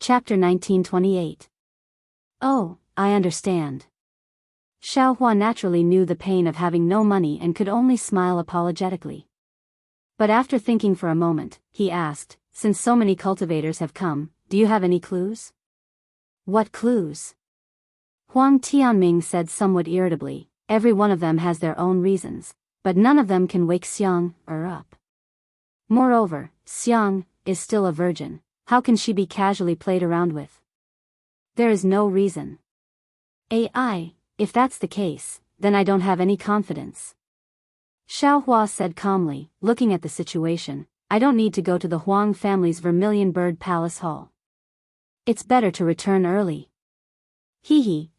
Chapter 1928. Oh, I understand. Xiao Hua naturally knew the pain of having no money and could only smile apologetically. But after thinking for a moment, he asked, since so many cultivators have come, do you have any clues? What clues? Huang Tianming said somewhat irritably, every one of them has their own reasons, but none of them can wake Xiang up. Moreover, Xiang is still a virgin, how can she be casually played around with? There is no reason. If that's the case, then I don't have any confidence. Xiao Hua said calmly, looking at the situation, I don't need to go to the Huang family's Vermilion Bird Palace Hall. It's better to return early.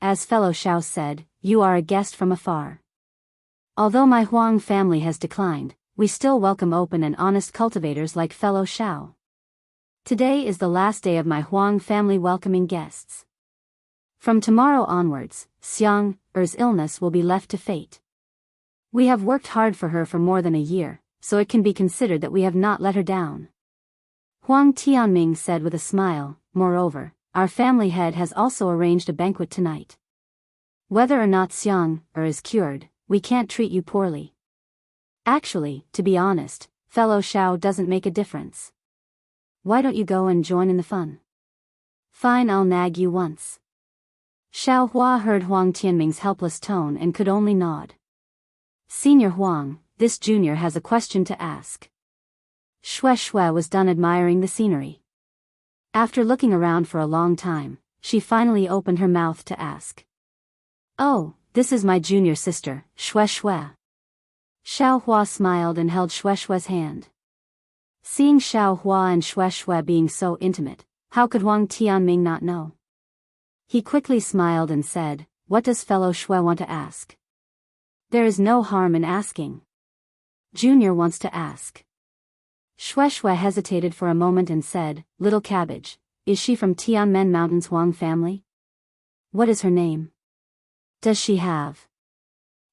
As fellow Xiao said, you are a guest from afar. Although my Huang family has declined, we still welcome open and honest cultivators like fellow Xiao. Today is the last day of my Huang family welcoming guests. From tomorrow onwards, Xiang's illness will be left to fate. We have worked hard for her for more than a year, so it can be considered that we have not let her down. Huang Tianming said with a smile, moreover, our family head has also arranged a banquet tonight. Whether or not Xiang is cured, we can't treat you poorly. Actually, to be honest, fellow Xiao doesn't make a difference. Why don't you go and join in the fun? Fine, I'll nag you once. Xiao Hua heard Huang Tianming's helpless tone and could only nod. Senior Huang, this junior has a question to ask. Shui was done admiring the scenery. After looking around for a long time, she finally opened her mouth to ask. Oh, this is my junior sister, Shui. Xiao Hua smiled and held Shui's hand. Seeing Xiao Hua and Shui being so intimate, how could Huang Tianming not know? He quickly smiled and said, what does fellow Shui want to ask? There is no harm in asking. Junior wants to ask. Shui hesitated for a moment and said, Little Cabbage, is she from Tianmen Mountain's Huang family? What is her name? Does she have?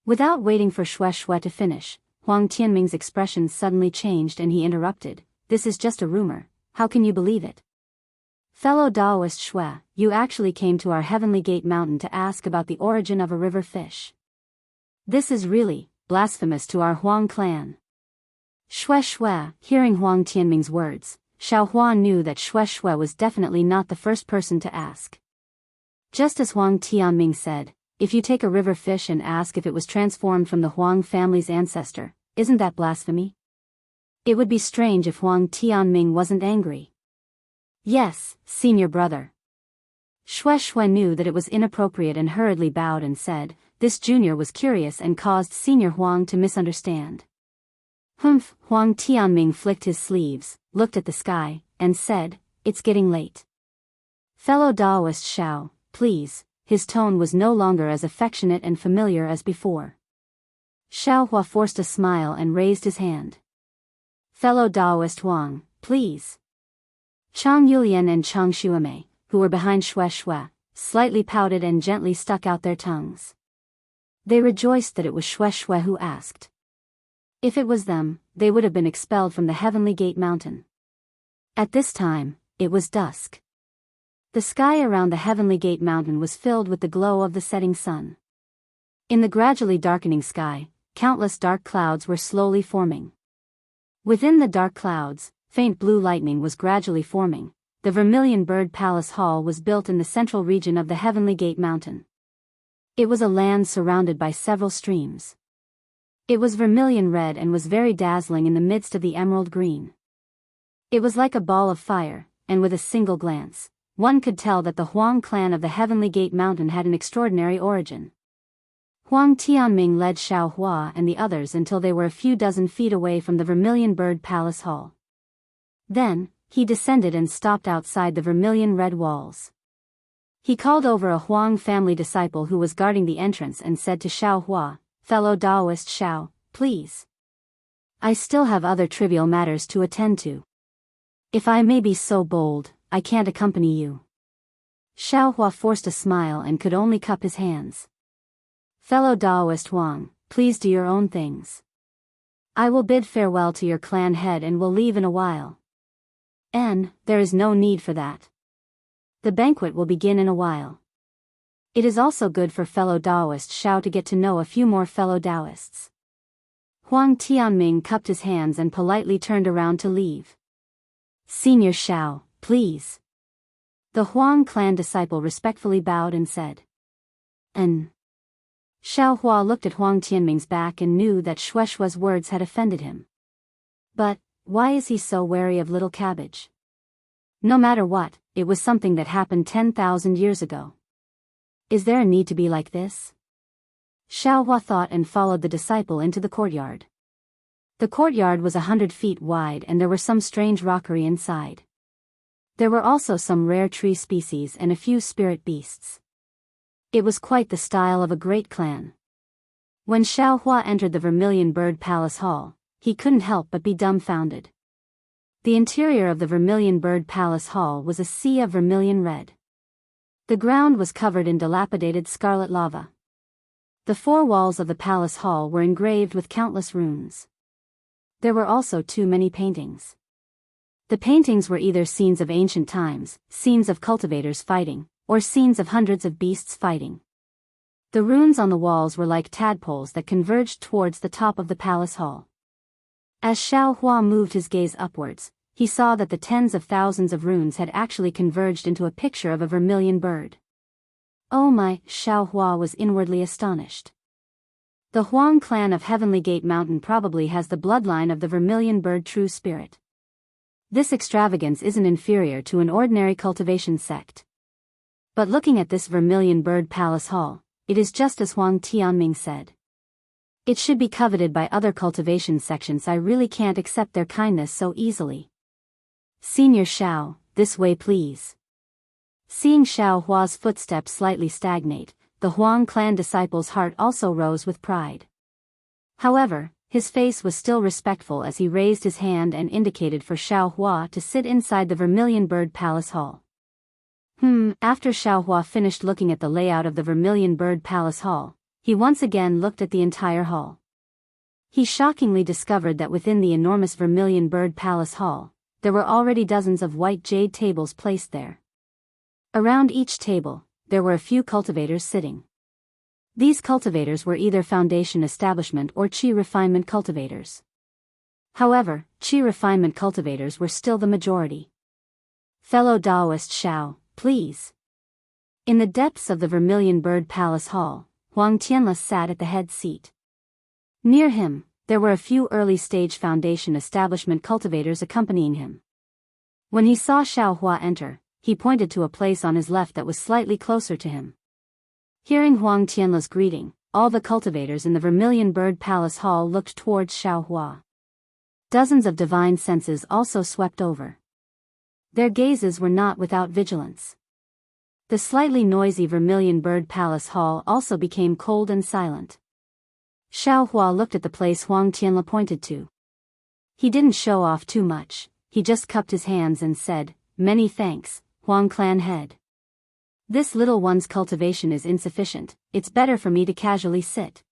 Without waiting for Shui to finish, Huang Tianming's expression suddenly changed and he interrupted, this is just a rumor, how can you believe it? Fellow Daoist Shui, you actually came to our Heavenly Gate Mountain to ask about the origin of a river fish. This is really blasphemous to our Huang clan. Shui, hearing Huang Tianming's words, Xiao Hua knew that Shui was definitely not the first person to ask. Just as Huang Tianming said, if you take a river fish and ask if it was transformed from the Huang family's ancestor, isn't that blasphemy? It would be strange if Huang Tianming wasn't angry. Yes, senior brother. Shui knew that it was inappropriate and hurriedly bowed and said, this junior was curious and caused senior Huang to misunderstand. Huang Tianming flicked his sleeves, looked at the sky, and said, it's getting late. Fellow Daoist Xiao, please. His tone was no longer as affectionate and familiar as before. Xiao Hua forced a smile and raised his hand. Fellow Daoist Huang, please. Chang Yulian and Chang Xuemei, who were behind Shui, slightly pouted and gently stuck out their tongues. They rejoiced that it was Shui who asked. If it was them, they would have been expelled from the Heavenly Gate Mountain. At this time, it was dusk. The sky around the Heavenly Gate Mountain was filled with the glow of the setting sun. In the gradually darkening sky, countless dark clouds were slowly forming. Within the dark clouds, faint blue lightning was gradually forming. The Vermilion Bird Palace Hall was built in the central region of the Heavenly Gate Mountain. It was a land surrounded by several streams. It was vermilion red and was very dazzling in the midst of the emerald green. It was like a ball of fire, and with a single glance, one could tell that the Huang clan of the Heavenly Gate Mountain had an extraordinary origin. Huang Tianming led Xiao Hua and the others until they were a few dozen feet away from the Vermilion Bird Palace Hall. Then, he descended and stopped outside the vermilion red walls. He called over a Huang family disciple who was guarding the entrance and said to Xiao Hua, fellow Daoist Xiao, please. I still have other trivial matters to attend to. If I may be so bold, I can't accompany you. Xiao Hua forced a smile and could only cup his hands. Fellow Daoist Huang, please do your own things. I will bid farewell to your clan head and will leave in a while. There is no need for that. The banquet will begin in a while. It is also good for fellow Daoist Xiao to get to know a few more fellow Daoists. Huang Tianming cupped his hands and politely turned around to leave. Senior Xiao, please. The Huang clan disciple respectfully bowed and said. Xiao Hua looked at Huang Tianming's back and knew that Shueshua's words had offended him. But, why is he so wary of little cabbage? No matter what, it was something that happened 10,000 years ago. Is there a need to be like this? Xiao Hua thought and followed the disciple into the courtyard. The courtyard was 100 feet wide and there were some strange rockery inside. There were also some rare tree species and a few spirit beasts. It was quite the style of a great clan. When Xiao Hua entered the Vermilion Bird Palace Hall, he couldn't help but be dumbfounded. The interior of the Vermilion Bird Palace Hall was a sea of vermilion red. The ground was covered in dilapidated scarlet lava. The four walls of the palace hall were engraved with countless runes. There were also too many paintings. The paintings were either scenes of ancient times, scenes of cultivators fighting, or scenes of hundreds of beasts fighting. The runes on the walls were like tadpoles that converged towards the top of the palace hall. As Xiao Hua moved his gaze upwards, he saw that the tens of thousands of runes had actually converged into a picture of a vermilion bird. Oh my, Xiao Hua was inwardly astonished. The Huang clan of Heavenly Gate Mountain probably has the bloodline of the vermilion bird true spirit. This extravagance isn't inferior to an ordinary cultivation sect. But looking at this Vermilion Bird Palace Hall, it is just as Huang Tianming said. It should be coveted by other cultivation sections. I really can't accept their kindness so easily. Senior Xiao, this way please. Seeing Xiao Hua's footsteps slightly stagnate, the Huang clan disciple's heart also rose with pride. However, his face was still respectful as he raised his hand and indicated for Xiao Hua to sit inside the Vermilion Bird Palace Hall. After Xiao Hua finished looking at the layout of the Vermilion Bird Palace Hall, he once again looked at the entire hall. He shockingly discovered that within the enormous Vermilion Bird Palace Hall, there were already dozens of white jade tables placed there. Around each table, there were a few cultivators sitting. These cultivators were either foundation establishment or qi refinement cultivators. However, qi refinement cultivators were still the majority. Fellow Daoist Xiao, please. In the depths of the Vermilion Bird Palace Hall, Huang Tianla sat at the head seat. Near him, there were a few early-stage foundation establishment cultivators accompanying him. When he saw Xiao Hua enter, he pointed to a place on his left that was slightly closer to him. Hearing Huang Tianla's greeting, all the cultivators in the Vermilion Bird Palace Hall looked towards Xiao Hua. Dozens of divine senses also swept over. Their gazes were not without vigilance. The slightly noisy Vermilion Bird Palace Hall also became cold and silent. Xiao Hua looked at the place Huang Tianla pointed to. He didn't show off too much, he just cupped his hands and said, "Many thanks, Huang clan head. This little one's cultivation is insufficient, it's better for me to casually sit."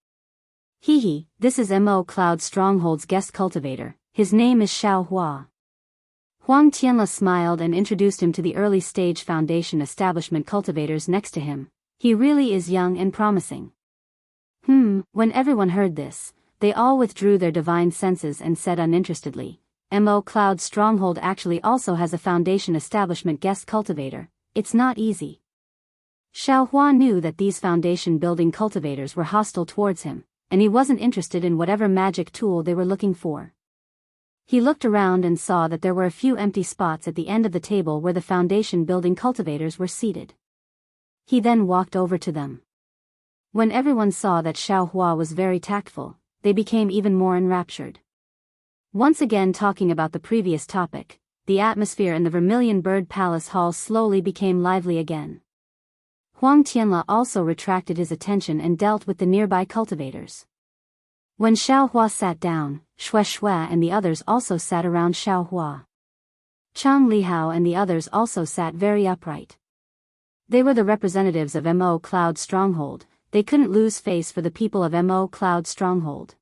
Hehe, this is Mo Cloud Stronghold's guest cultivator, his name is Xiao Hua. Huang Tianla smiled and introduced him to the early stage foundation establishment cultivators next to him. He really is young and promising. When everyone heard this, they all withdrew their divine senses and said uninterestedly, Mo Cloud Stronghold actually also has a foundation establishment guest cultivator, it's not easy. Xiao Hua knew that these foundation building cultivators were hostile towards him, and he wasn't interested in whatever magic tool they were looking for. He looked around and saw that there were a few empty spots at the end of the table where the foundation building cultivators were seated. He then walked over to them. When everyone saw that Xiao Hua was very tactful, they became even more enraptured. Once again talking about the previous topic, the atmosphere in the Vermilion Bird Palace Hall slowly became lively again. Huang Tianla also retracted his attention and dealt with the nearby cultivators. When Xiao Hua sat down, Shueshue and the others also sat around Xiao Hua. Chang Lihao and the others also sat very upright. They were the representatives of Mo Cloud Stronghold. They couldn't lose face for the people of Mo Cloud Stronghold.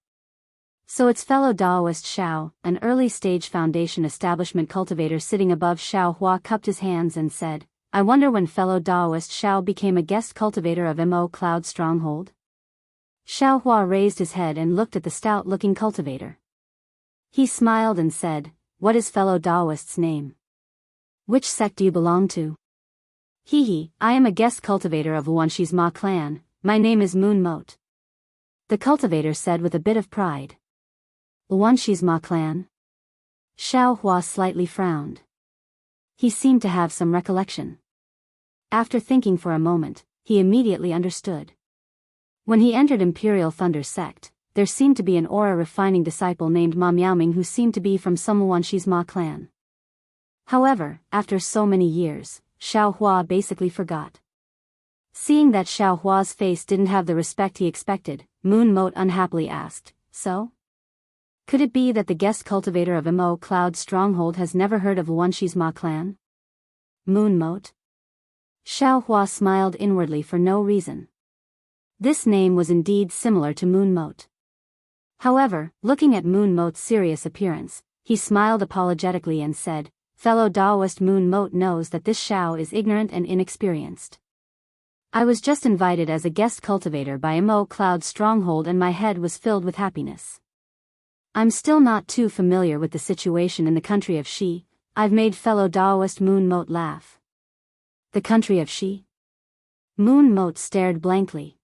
So its fellow Daoist Xiao, an early-stage foundation establishment cultivator sitting above Xiao Hua, cupped his hands and said, I wonder when fellow Daoist Xiao became a guest cultivator of Mo Cloud Stronghold? Xiao Hua raised his head and looked at the stout-looking cultivator. He smiled and said, "What is fellow Daoist's name? Which sect do you belong to?" "Hee, I am a guest cultivator of Wuxia Ma clan. My name is Moon Moat," the cultivator said with a bit of pride. "Wuxia Ma clan?" Xiao Hua slightly frowned. He seemed to have some recollection. After thinking for a moment, he immediately understood. When he entered Imperial Thunder sect, there seemed to be an aura-refining disciple named Ma Miaoming who seemed to be from some Wuxia Ma clan. However, after so many years, Xiao Hua basically forgot. Seeing that Xiao Hua's face didn't have the respect he expected, Moon Moat unhappily asked, "So? Could it be that the guest cultivator of Mo Cloud Stronghold has never heard of Wuxia Ma clan?" Moon Moat? Xiao Hua smiled inwardly for no reason. This name was indeed similar to Moon Moat. However, looking at Moon Moat's serious appearance, he smiled apologetically and said, "Fellow Daoist Moon Moat knows that this Xiao is ignorant and inexperienced. I was just invited as a guest cultivator by Mo Cloud Stronghold and my head was filled with happiness. I'm still not too familiar with the situation in the country of Shi. I've made fellow Daoist Moon Moat laugh." "The country of Shi?" Moon Moat stared blankly.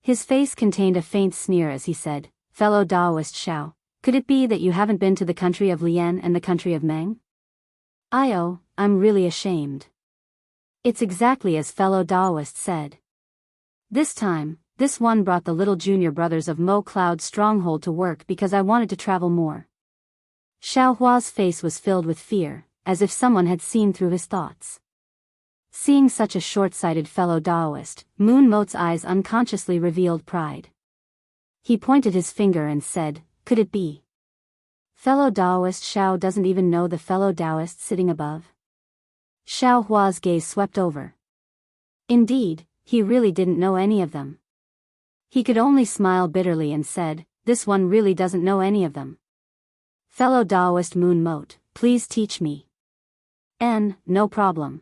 His face contained a faint sneer as he said, "Fellow Daoist Xiao, could it be that you haven't been to the country of Lian and the country of Meng?" I'm really ashamed." It's exactly as fellow Daoist said. "This time, this one brought the little junior brothers of Mo Cloud Stronghold to work because I wanted to travel more." Xiao Hua's face was filled with fear, as if someone had seen through his thoughts. Seeing such a short-sighted fellow Daoist, Moon Moat's eyes unconsciously revealed pride. He pointed his finger and said, "Could it be? Fellow Daoist Xiao doesn't even know the fellow Daoist sitting above?" Xiao Hua's gaze swept over. Indeed, he really didn't know any of them. He could only smile bitterly and said, "This one really doesn't know any of them. Fellow Daoist Moon Moat, please teach me." No problem."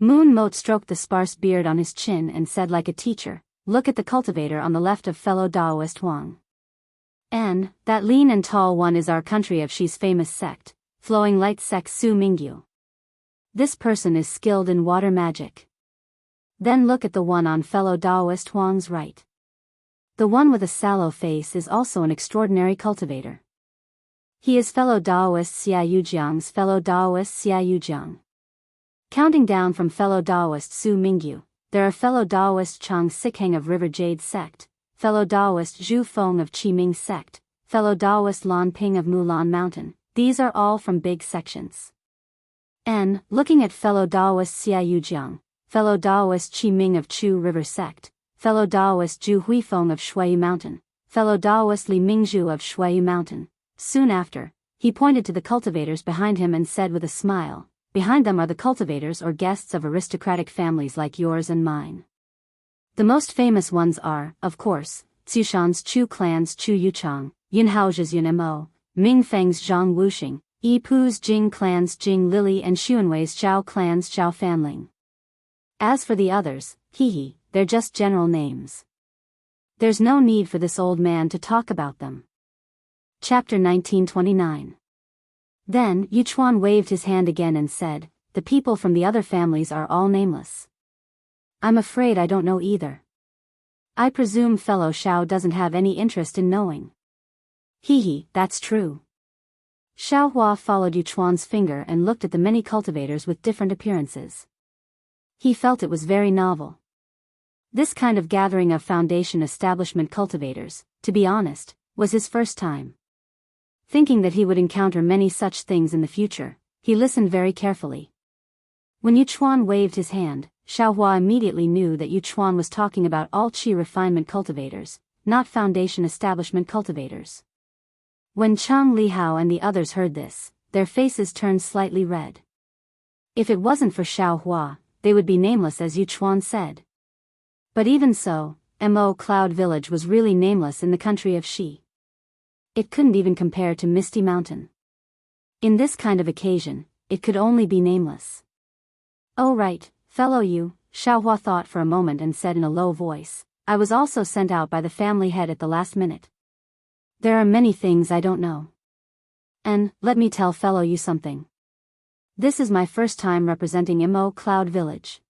Moon Moat stroked the sparse beard on his chin and said like a teacher, "Look at the cultivator on the left of fellow Daoist Huang. That lean and tall one is our country of Shi's famous sect, Flowing Light Sect Su Mingyu. This person is skilled in water magic. Then look at the one on fellow Daoist Huang's right. The one with a sallow face is also an extraordinary cultivator. He is fellow Daoist Xia Yujiang's fellow Daoist Xia Yujiang. Counting down from fellow Daoist Su Mingyu, there are fellow Daoist Chang Sikhang of River Jade sect, fellow Daoist Zhu Feng of Qiming sect, fellow Daoist Lan Ping of Mulan Mountain. These are all from big sections. Looking at fellow Daoist Xia Yujiang, fellow Daoist Qiming of Chu River sect, fellow Daoist Zhu Huifeng of Shuiyu Mountain, fellow Daoist Li Mingzhu of Shuiyu Mountain. Soon after, he pointed to the cultivators behind him and said with a smile, "Behind them are the cultivators or guests of aristocratic families like yours and mine. The most famous ones are, of course, Tsushan's Chu clan's Chu Yuchang, Yunhao's Yun Mo, Mingfeng's Zhang Wuxing, Yipu's Jing clan's Jing Lily and Xuanwei's Zhao clan's Zhao Fanling. As for the others, they're just general names. There's no need for this old man to talk about them." Chapter 1929. Then Yuchuan waved his hand again and said, "The people from the other families are all nameless. I'm afraid I don't know either. I presume fellow Xiao doesn't have any interest in knowing." That's true." Xiao Hua followed Yuchuan's finger and looked at the many cultivators with different appearances. He felt it was very novel. This kind of gathering of foundation establishment cultivators, to be honest, was his first time. Thinking that he would encounter many such things in the future, he listened very carefully. When Yuchuan waved his hand, Xiao Hua immediately knew that Yuchuan was talking about all qi refinement cultivators, not foundation establishment cultivators. When Chang Lihao and the others heard this, their faces turned slightly red. If it wasn't for Xiao Hua, they would be nameless as Yuchuan said. But even so, Mo Cloud Village was really nameless in the country of Shi. It couldn't even compare to Misty Mountain. In this kind of occasion, it could only be nameless. Oh right, fellow you, Xiaohua thought for a moment and said in a low voice, I was also sent out by the family head at the last minute. There are many things I don't know. And, let me tell fellow you something. This is my first time representing Imo Cloud Village.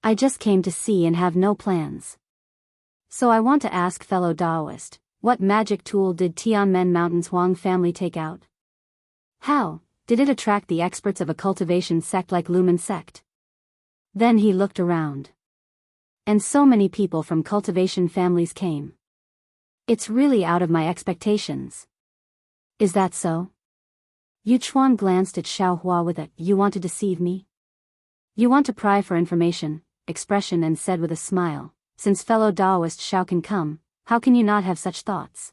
I just came to see and have no plans. So I want to ask fellow Daoist, what magic tool did Tianmen Mountain's Huang family take out? How did it attract the experts of a cultivation sect like Lumen sect? Then he looked around. And so many people from cultivation families came. It's really out of my expectations. Is that so? Yu Chuan glanced at Xiaohua with a, you want to deceive me? You want to pry for information, expression and said with a smile, since fellow Daoist Xiao can come, how can you not have such thoughts?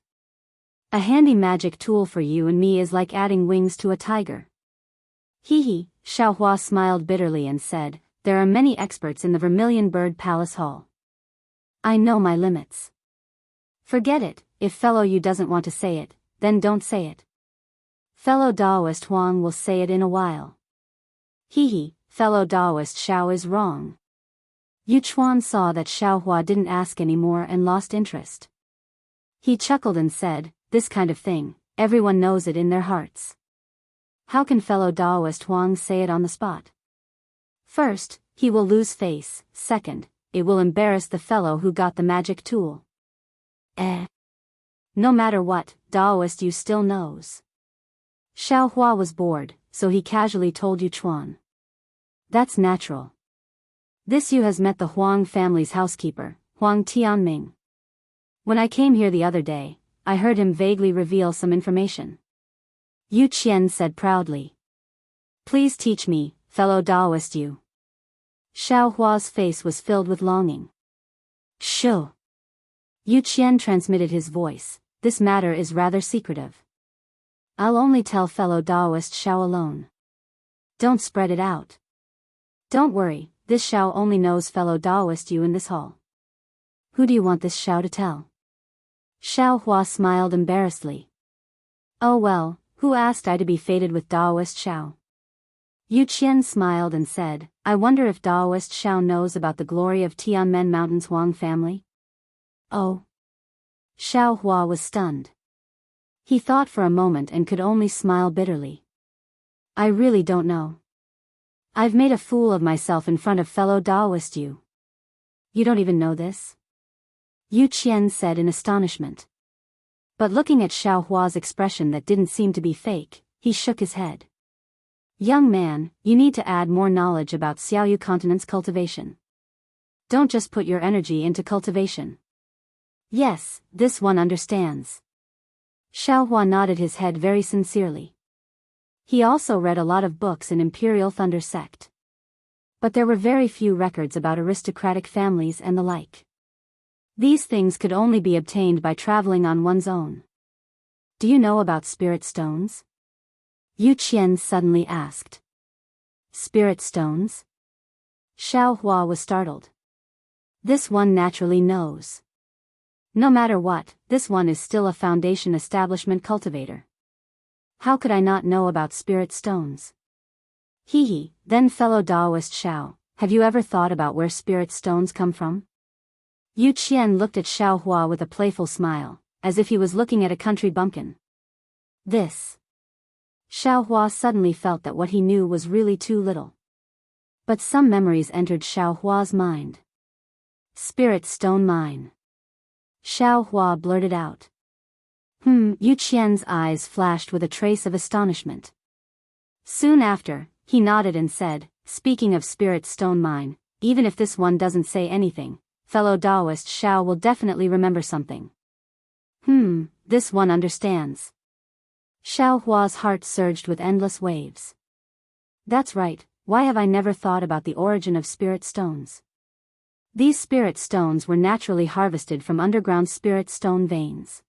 A handy magic tool for you and me is like adding wings to a tiger. Hee, Xiaohua smiled bitterly and said, there are many experts in the Vermilion Bird Palace Hall. I know my limits. Forget it, if fellow you doesn't want to say it, then don't say it. Fellow Daoist Huang will say it in a while. Hee, fellow Daoist Xiao is wrong. Yu Chuan saw that Xiaohua didn't ask any more and lost interest. He chuckled and said, this kind of thing, everyone knows it in their hearts. How can fellow Daoist Huang say it on the spot? First, he will lose face, second, it will embarrass the fellow who got the magic tool. No matter what, Daoist you still knows. Xiaohua was bored, so he casually told Yu Chuan. That's natural. This Yu has met the Huang family's housekeeper, Huang Tianming. When I came here the other day, I heard him vaguely reveal some information. Yu Qian said proudly. Please teach me, fellow Daoist Yu. Xiaohua's face was filled with longing. Shoo. Yu Qian transmitted his voice, this matter is rather secretive. I'll only tell fellow Daoist Xiao alone. Don't spread it out. Don't worry, this Xiao only knows fellow Daoist Yu in this hall. Who do you want this Xiao to tell? Xiaohua smiled embarrassedly. Oh well, who asked I to be fated with Daoist Xiao? Yu Qian smiled and said, I wonder if Daoist Xiao knows about the glory of Tianmen Mountain's Huang family? Oh. Xiaohua was stunned. He thought for a moment and could only smile bitterly. I really don't know. I've made a fool of myself in front of fellow Daoist Yu. You don't even know this? Yu Qian said in astonishment. But looking at Xiaohua's expression that didn't seem to be fake, he shook his head. Young man, you need to add more knowledge about Xiaoyu continent's cultivation. Don't just put your energy into cultivation. Yes, this one understands. Xiaohua nodded his head very sincerely. He also read a lot of books in Imperial Thunder sect. But there were very few records about aristocratic families and the like. These things could only be obtained by traveling on one's own. Do you know about spirit stones? Yu Qian suddenly asked. Spirit stones? Xiaohua was startled. This one naturally knows. No matter what, this one is still a foundation establishment cultivator. How could I not know about spirit stones? Hee, then fellow Daoist Xiao, have you ever thought about where spirit stones come from? Yu Qian looked at Xiaohua with a playful smile, as if he was looking at a country bumpkin. This. Xiaohua suddenly felt that what he knew was really too little. But some memories entered Xiaohua's mind. Spirit stone mine. Xiaohua blurted out. Yu Qian's eyes flashed with a trace of astonishment. Soon after, he nodded and said, speaking of spirit stone mine, even if this one doesn't say anything, fellow Daoist Xiao will definitely remember something. This one understands. Xiaohua's heart surged with endless waves. That's right, why have I never thought about the origin of spirit stones? These spirit stones were naturally harvested from underground spirit stone veins.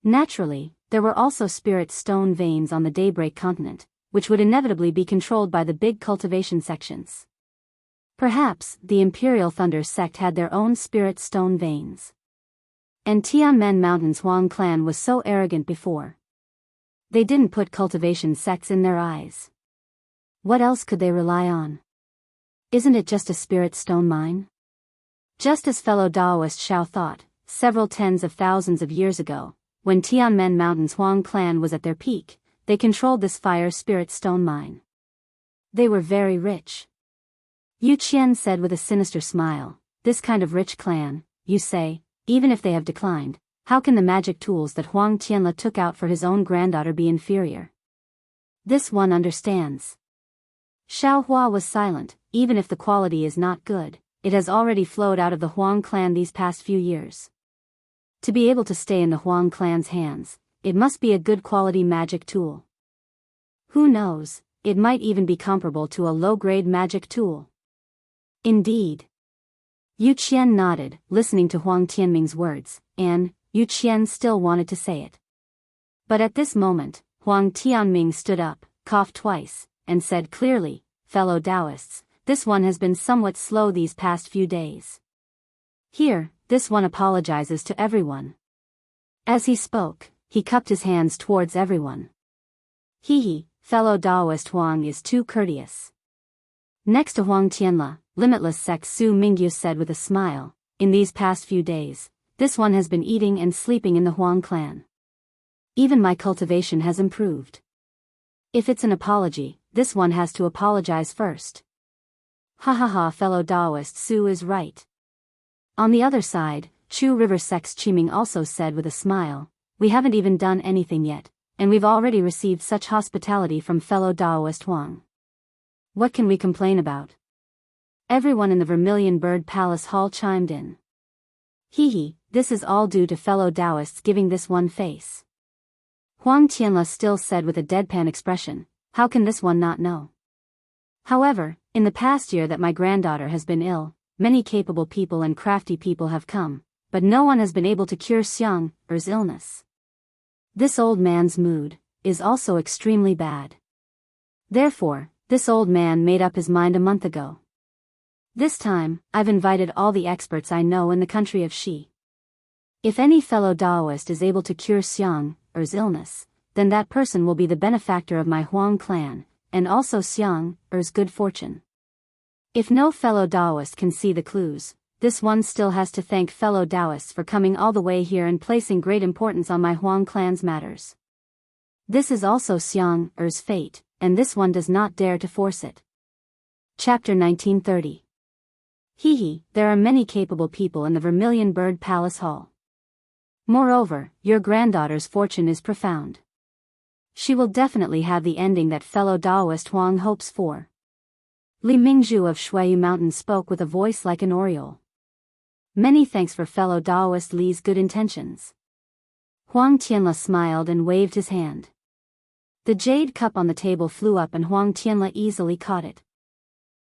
Naturally, there were also spirit stone veins on the Daybreak continent, which would inevitably be controlled by the big cultivation sections. Perhaps, the Imperial Thunder sect had their own spirit stone veins. And Tianmen Mountain's Huang clan was so arrogant before. They didn't put cultivation sects in their eyes. What else could they rely on? Isn't it just a spirit stone mine? Just as fellow Daoist Xiao thought, several tens of thousands of years ago, when Tianmen Mountain's Huang clan was at their peak, they controlled this fire spirit stone mine. They were very rich. Yu Qian said with a sinister smile, this kind of rich clan, you say, even if they have declined, how can the magic tools that Huang Tianla took out for his own granddaughter be inferior? This one understands. Xiao Hua was silent. Even if the quality is not good, it has already flowed out of the Huang clan these past few years. To be able to stay in the Huang clan's hands, it must be a good quality magic tool. Who knows, it might even be comparable to a low-grade magic tool. Indeed. Yu Qian nodded, listening to Huang Tianming's words, and Yu Qian still wanted to say it. But at this moment, Huang Tianming stood up, coughed twice, and said clearly, fellow Daoists, this one has been somewhat slow these past few days. Here, this one apologizes to everyone. As he spoke, he cupped his hands towards everyone. He, fellow Daoist Huang is too courteous. Next to Huang Tianla, Limitless Sect Su Mingyu said with a smile, in these past few days, this one has been eating and sleeping in the Huang clan. Even my cultivation has improved. If it's an apology, this one has to apologize first. Ha ha ha, fellow Daoist Su is right. On the other side, Chu River Sect's Qiming also said with a smile, we haven't even done anything yet, and we've already received such hospitality from fellow Daoist Huang. What can we complain about? Everyone in the Vermilion Bird Palace Hall chimed in. Hee, this is all due to fellow Daoists giving this one face. Huang Tianla still said with a deadpan expression, how can this one not know? However, in the past year that my granddaughter has been ill, many capable people and crafty people have come, but no one has been able to cure Xiang's illness. This old man's mood is also extremely bad. Therefore, this old man made up his mind a month ago. This time, I've invited all the experts I know in the country of Xi. If any fellow Daoist is able to cure Xiang's illness, then that person will be the benefactor of my Huang clan, and also Xiang's good fortune. If no fellow Daoist can see the clues, this one still has to thank fellow Daoists for coming all the way here and placing great importance on my Huang clan's matters. This is also Xiang's fate, and this one does not dare to force it. Chapter 1930. There are many capable people in the Vermilion Bird Palace Hall. Moreover, your granddaughter's fortune is profound. She will definitely have the ending that fellow Daoist Huang hopes for. Li Mingzhu of Shuiyu Mountain spoke with a voice like an oriole. Many thanks for fellow Daoist Li's good intentions. Huang Tianla smiled and waved his hand. The jade cup on the table flew up and Huang Tianla easily caught it.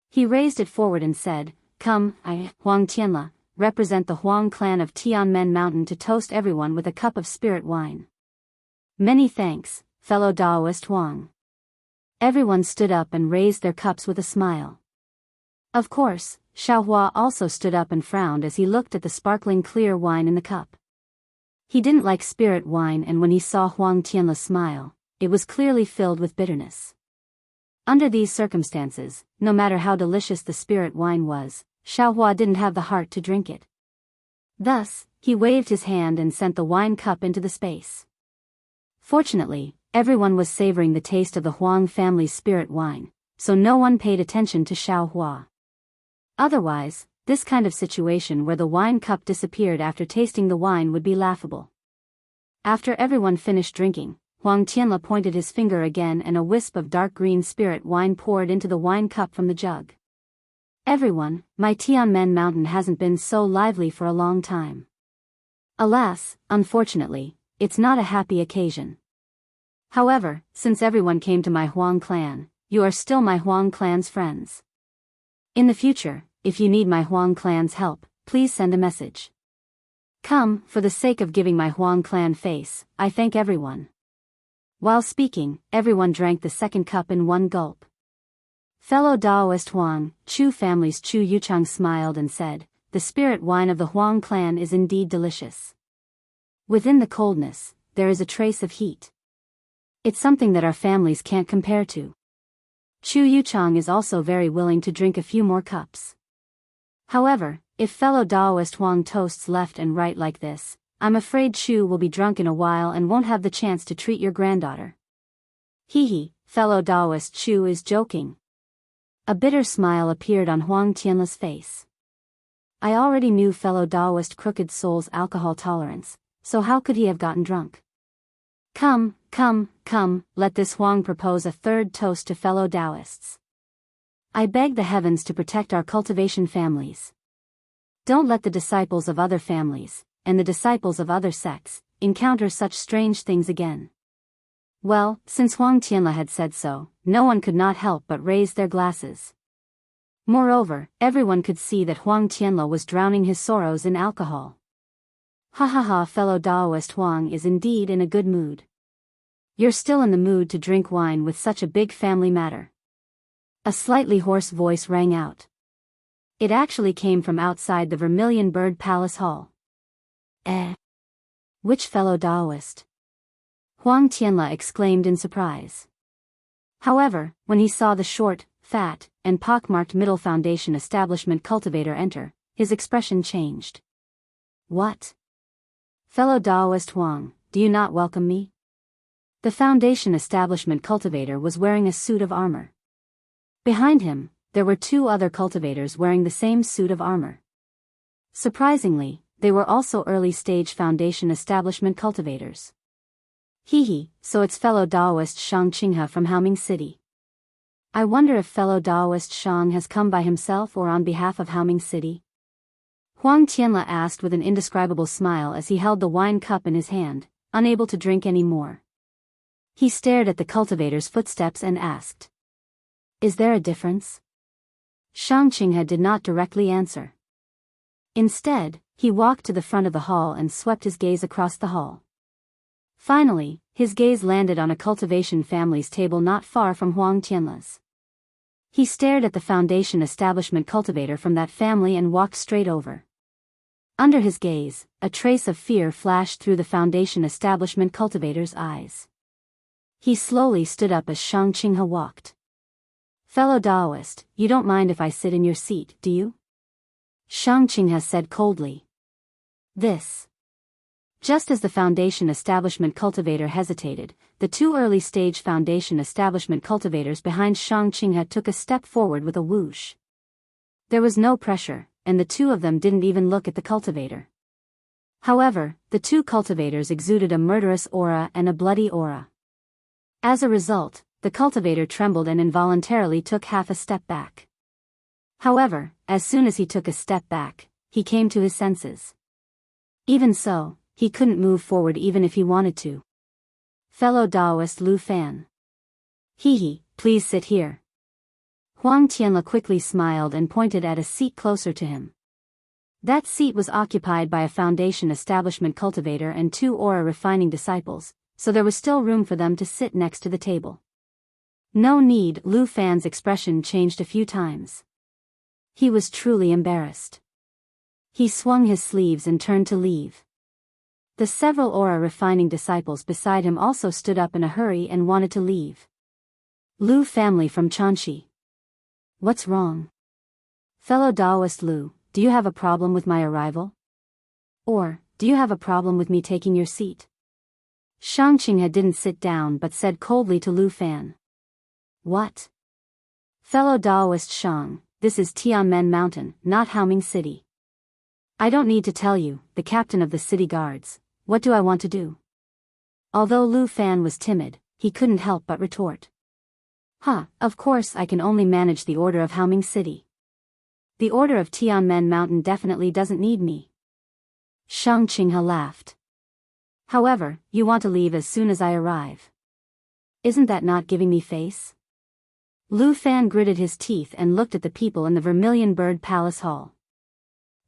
He raised it forward and said, come, I, Huang Tianla, represent the Huang clan of Tianmen Mountain to toast everyone with a cup of spirit wine. Many thanks, fellow Daoist Huang. Everyone stood up and raised their cups with a smile. Of course, Xiao Hua also stood up and frowned as he looked at the sparkling clear wine in the cup. He didn't like spirit wine, and when he saw Huang Tianla smile, it was clearly filled with bitterness. Under these circumstances, no matter how delicious the spirit wine was, Xiao Hua didn't have the heart to drink it. Thus, he waved his hand and sent the wine cup into the space. Fortunately, everyone was savoring the taste of the Huang family's spirit wine, so no one paid attention to Xiao Hua. Otherwise, this kind of situation where the wine cup disappeared after tasting the wine would be laughable. After everyone finished drinking, Huang Tianla pointed his finger again and a wisp of dark green spirit wine poured into the wine cup from the jug. Everyone, my Tianmen Mountain hasn't been so lively for a long time. Alas, unfortunately, it's not a happy occasion. However, since everyone came to my Huang clan, you are still my Huang clan's friends. In the future, if you need my Huang clan's help, please send a message. Come, for the sake of giving my Huang clan face, I thank everyone. While speaking, everyone drank the second cup in one gulp. Fellow Daoist Huang, Chu family's Chu Yuchang smiled and said, the spirit wine of the Huang clan is indeed delicious. Within the coldness, there is a trace of heat. It's something that our families can't compare to. Chu Yuchang is also very willing to drink a few more cups. However, if fellow Daoist Huang toasts left and right like this, I'm afraid Chu will be drunk in a while and won't have the chance to treat your granddaughter. Hee, fellow Daoist Chu is joking. A bitter smile appeared on Huang Tianla's face. I already knew fellow Daoist Crooked Soul's alcohol tolerance, so how could he have gotten drunk? Come, let this Huang propose a third toast to fellow Daoists. I beg the heavens to protect our cultivation families. Don't let the disciples of other families, and the disciples of other sects, encounter such strange things again. Well, since Huang Tianla had said so, no one could not help but raise their glasses. Moreover, everyone could see that Huang Tianla was drowning his sorrows in alcohol. Ha, fellow Daoist Huang is indeed in a good mood. You're still in the mood to drink wine with such a big family matter. A slightly hoarse voice rang out. It actually came from outside the Vermilion Bird Palace Hall. Which fellow Daoist? Huang Tianla exclaimed in surprise. However, when he saw the short, fat, and pockmarked Middle Foundation Establishment Cultivator enter, his expression changed. What? Fellow Daoist Huang, do you not welcome me? The Foundation Establishment Cultivator was wearing a suit of armor. Behind him, there were two other cultivators wearing the same suit of armor. Surprisingly, they were also early-stage Foundation Establishment cultivators. So it's fellow Daoist Xianxia from Haoming City. I wonder if fellow Daoist Shang has come by himself or on behalf of Haoming City? Huang Tianla asked with an indescribable smile as he held the wine cup in his hand, unable to drink any more. He stared at the cultivator's footsteps and asked, "Is there a difference?" Xianxia did not directly answer. Instead, he walked to the front of the hall and swept his gaze across the hall. Finally, his gaze landed on a cultivation family's table not far from Huang Tianla's. He stared at the Foundation Establishment cultivator from that family and walked straight over. Under his gaze, a trace of fear flashed through the Foundation Establishment cultivator's eyes. He slowly stood up as Xianxia walked. "Fellow Daoist, you don't mind if I sit in your seat, do you?" Xianxia said coldly. This. Just as the Foundation Establishment cultivator hesitated, the two early-stage Foundation Establishment cultivators behind Xianxia took a step forward with a whoosh. There was no pressure, and the two of them didn't even look at the cultivator. However, the two cultivators exuded a murderous aura and a bloody aura. As a result, the cultivator trembled and involuntarily took half a step back. However, as soon as he took a step back, he came to his senses. Even so, he couldn't move forward even if he wanted to. Fellow Daoist Lu Fan. Please sit here. Huang Tianla quickly smiled and pointed at a seat closer to him. That seat was occupied by a Foundation Establishment cultivator and two aura refining disciples, so there was still room for them to sit next to the table. No need. Lu Fan's expression changed a few times. He was truly embarrassed. He swung his sleeves and turned to leave. The several aura refining disciples beside him also stood up in a hurry and wanted to leave. Lu family from Chanxi. What's wrong? Fellow Daoist Lu, do you have a problem with my arrival? Or, do you have a problem with me taking your seat? Xianxia didn't sit down but said coldly to Lu Fan. What? Fellow Daoist Shang, this is Tianmen Mountain, not Haoming City. I don't need to tell you, the captain of the city guards, what do I want to do? Although Lu Fan was timid, he couldn't help but retort. Of course I can only manage the order of Haoming City. The order of Tianmen Mountain definitely doesn't need me. Xianxia laughed. However, you want to leave as soon as I arrive. Isn't that not giving me face? Lu Fan gritted his teeth and looked at the people in the Vermilion Bird Palace Hall.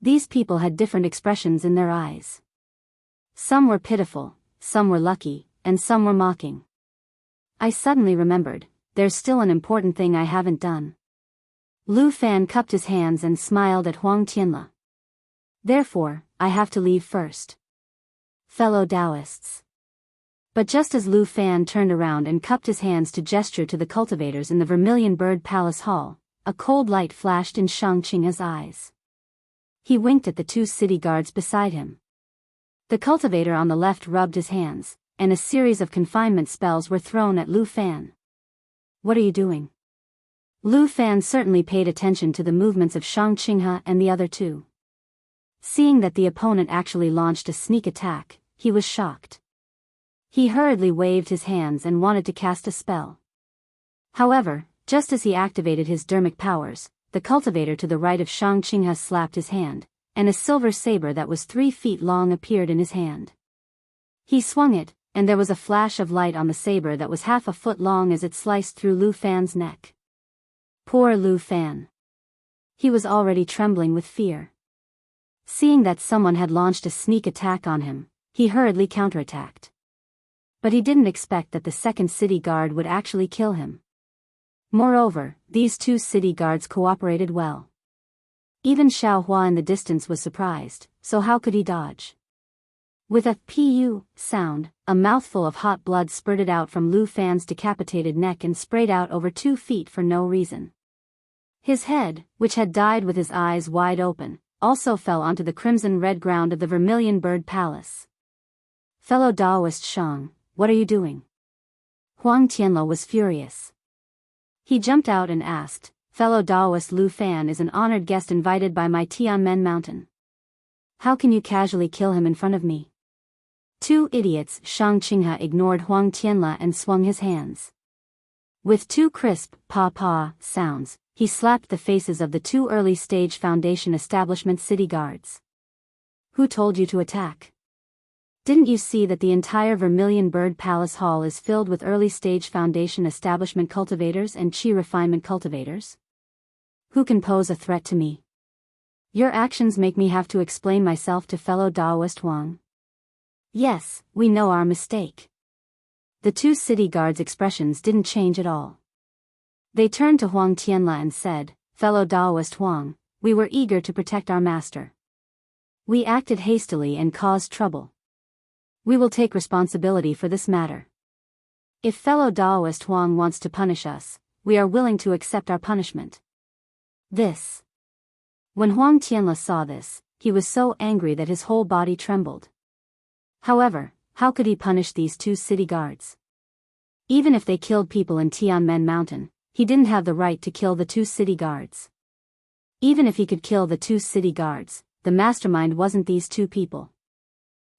These people had different expressions in their eyes. Some were pitiful, some were lucky, and some were mocking. I suddenly remembered, there's still an important thing I haven't done. Lu Fan cupped his hands and smiled at Huang Tianla. Therefore, I have to leave first. Fellow Daoists. But just as Lu Fan turned around and cupped his hands to gesture to the cultivators in the Vermilion Bird Palace Hall, a cold light flashed in Xianxia's eyes. He winked at the two city guards beside him. The cultivator on the left rubbed his hands, and a series of confinement spells were thrown at Lu Fan. "What are you doing?" Lu Fan certainly paid attention to the movements of Xianxia and the other two. Seeing that the opponent actually launched a sneak attack, he was shocked. He hurriedly waved his hands and wanted to cast a spell. However, just as he activated his dermic powers, the cultivator to the right of Xianxia slapped his hand, and a silver saber that was 3 feet long appeared in his hand. He swung it, and there was a flash of light on the saber that was half a foot long as it sliced through Lu Fan's neck. Poor Lu Fan. He was already trembling with fear. Seeing that someone had launched a sneak attack on him, he hurriedly counterattacked. But he didn't expect that the second city guard would actually kill him. Moreover, these two city guards cooperated well. Even Xiaohua in the distance was surprised, so how could he dodge? With a pu sound, a mouthful of hot blood spurted out from Lu Fan's decapitated neck and sprayed out over 2 feet for no reason. His head, which had died with his eyes wide open, also fell onto the crimson-red ground of the Vermilion Bird Palace. "Fellow Daoist Shang, what are you doing?" Huang Tianle was furious. He jumped out and asked, "Fellow Daoist Lu Fan is an honored guest invited by my Tianmen Mountain. How can you casually kill him in front of me?" Two idiots. Xianxia ignored Huang Tianle and swung his hands. With 2 crisp, pa-pa sounds, he slapped the faces of the 2 early-stage Foundation Establishment city guards. "Who told you to attack? Didn't you see that the entire Vermilion Bird Palace Hall is filled with early-stage Foundation Establishment cultivators and Qi refinement cultivators? Who can pose a threat to me? Your actions make me have to explain myself to fellow Daoist Huang." "Yes, we know our mistake." The 2 city guards' expressions didn't change at all. They turned to Huang Tianle and said, "Fellow Daoist Huang, we were eager to protect our master. We acted hastily and caused trouble. We will take responsibility for this matter. If fellow Daoist Huang wants to punish us, we are willing to accept our punishment." When Huang Tianle saw this, he was so angry that his whole body trembled. However, how could he punish these 2 city guards? Even if they killed people in Tianmen Mountain, he didn't have the right to kill the 2 city guards. Even if he could kill the 2 city guards, the mastermind wasn't these 2 people.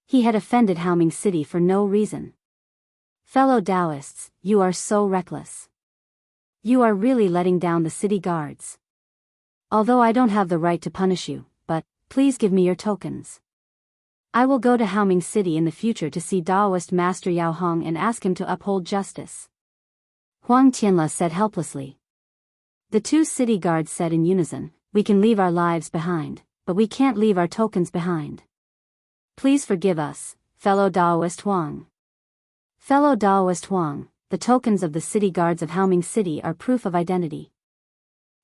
He had offended Haoming City for no reason. "Fellow Daoists, you are so reckless. You are really letting down the city guards. Although I don't have the right to punish you, but, please give me your tokens. I will go to Haoming City in the future to see Daoist Master Yao Hong and ask him to uphold justice." Huang Tianle said helplessly. The 2 city guards said in unison, "We can leave our lives behind, but we can't leave our tokens behind. Please forgive us, fellow Daoist Huang." "Fellow Daoist Huang, the tokens of the city guards of Haoming City are proof of identity.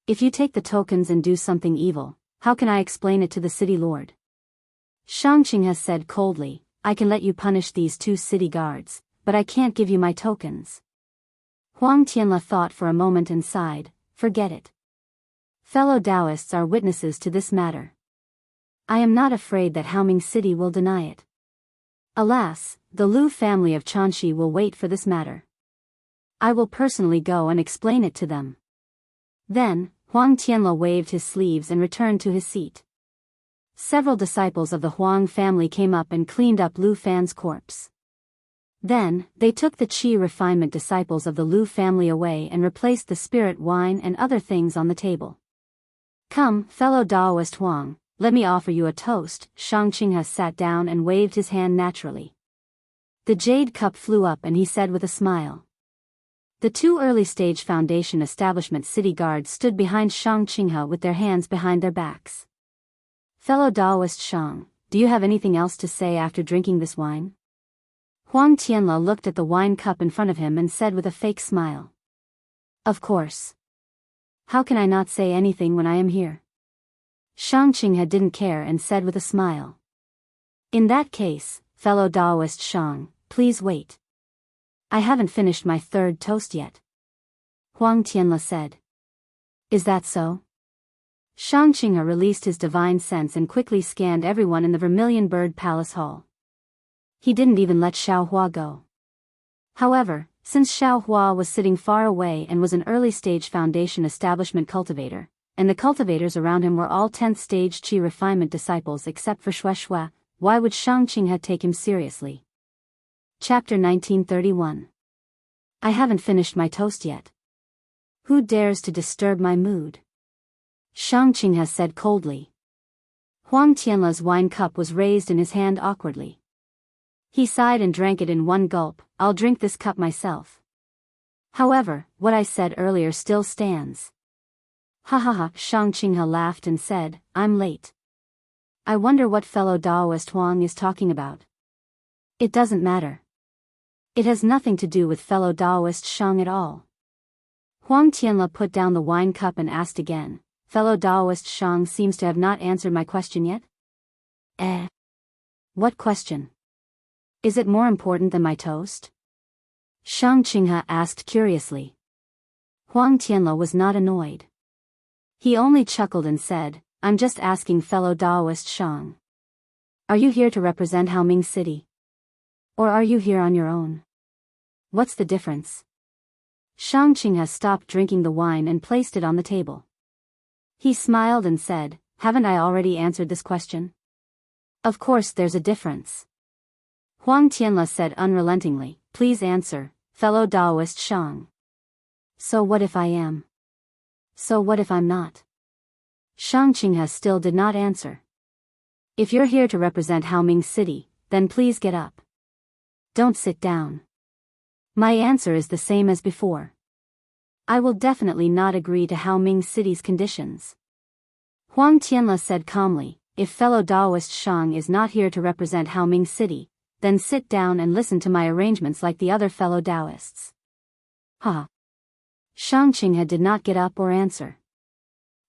If you take the tokens and do something evil, how can I explain it to the city lord?" Xianxia said coldly, "I can let you punish these 2 city guards, but I can't give you my tokens." Huang Tianle thought for a moment and sighed, "Forget it. Fellow Daoists are witnesses to this matter. I am not afraid that Haoming City will deny it. Alas, the Lu family of Chanxi will wait for this matter. I will personally go and explain it to them." Then, Huang Tianle waved his sleeves and returned to his seat. Several disciples of the Huang family came up and cleaned up Lu Fan's corpse. Then, they took the Qi refinement disciples of the Lu family away and replaced the spirit wine and other things on the table. "Come, fellow Daoist Huang, let me offer you a toast." Xianxia sat down and waved his hand naturally. The jade cup flew up and he said with a smile. The 2 early-stage Foundation Establishment city guards stood behind Xianxia with their hands behind their backs. "Fellow Daoist Shang, do you have anything else to say after drinking this wine?" Huang Tianle looked at the wine cup in front of him and said with a fake smile. "Of course. How can I not say anything when I am here?" Xianxia didn't care and said with a smile. "In that case, fellow Daoist Shang, please wait. I haven't finished my third toast yet, Huang Tianle said. Is that so? Xianxia released his divine sense and quickly scanned everyone in the Vermilion Bird Palace Hall. He didn't even let Xiaohua go. However, since Xiaohua was sitting far away and was an early-stage foundation establishment cultivator, and the cultivators around him were all 10th-stage qi refinement disciples except for Shueshue, why would Xianxia take him seriously? Chapter 1931. I haven't finished my toast yet. Who dares to disturb my mood? Xianxia said coldly. Huang Tianle's wine cup was raised in his hand awkwardly. He sighed and drank it in one gulp. I'll drink this cup myself. However, what I said earlier still stands. Ha ha ha, Xianxia laughed and said, I'm late. I wonder what fellow Daoist Huang is talking about. It doesn't matter. It has nothing to do with fellow Daoist Shang at all. Huang Tianle put down the wine cup and asked again, fellow Daoist Shang seems to have not answered my question yet? What question? Is it more important than my toast? Xianxia asked curiously. Huang Tianle was not annoyed. He only chuckled and said, I'm just asking fellow Daoist Shang. Are you here to represent Haoming City? Or are you here on your own? What's the difference? Xianxia stopped drinking the wine and placed it on the table. He smiled and said, haven't I already answered this question? Of course there's a difference. Huang Tianle said unrelentingly, please answer, fellow Daoist Shang. So what if I am? So what if I'm not? Xianxia still did not answer. If you're here to represent Haoming City, then please get up. Don't sit down. My answer is the same as before. I will definitely not agree to Haoming City's conditions. Huang Tianle said calmly, if fellow Daoist Shang is not here to represent Haoming City, then sit down and listen to my arrangements like the other fellow Daoists. Ha! Xianxia did not get up or answer.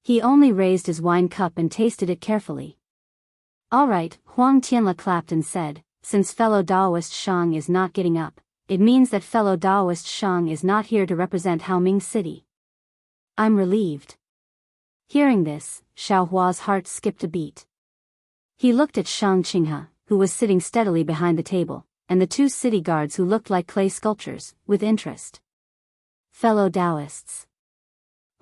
He only raised his wine cup and tasted it carefully. All right, Huang Tianle clapped and said, since fellow Daoist Shang is not getting up, it means that fellow Daoist Shang is not here to represent Haoming City. I'm relieved. Hearing this, Xiaohua's heart skipped a beat. He looked at Xianxia, who was sitting steadily behind the table, and the two city guards who looked like clay sculptures, with interest. Fellow Daoists.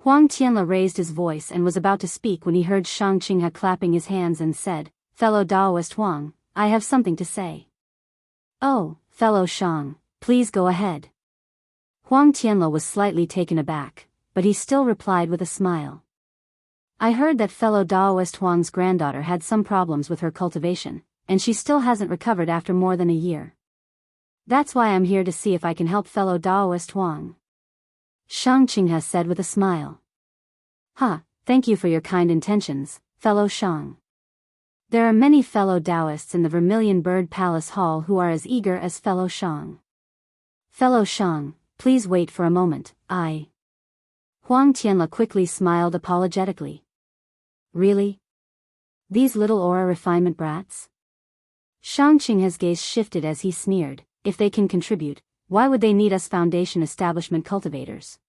Huang Tianle raised his voice and was about to speak when he heard Xianxia clapping his hands and said, fellow Daoist Huang, I have something to say. Oh, fellow Shang, please go ahead. Huang Tianle was slightly taken aback, but he still replied with a smile. I heard that fellow Daoist Huang's granddaughter had some problems with her cultivation, and she still hasn't recovered after more than a year. That's why I'm here to see if I can help fellow Daoist Huang. Xianxia said with a smile. Thank you for your kind intentions, fellow Shang. There are many fellow Daoists in the Vermilion Bird Palace Hall who are as eager as fellow Shang. Fellow Shang, please wait for a moment, Huang Tianle quickly smiled apologetically. Really? These little aura refinement brats? Xianxia's gaze shifted as he sneered, if they can contribute, why would they need us foundation establishment cultivators?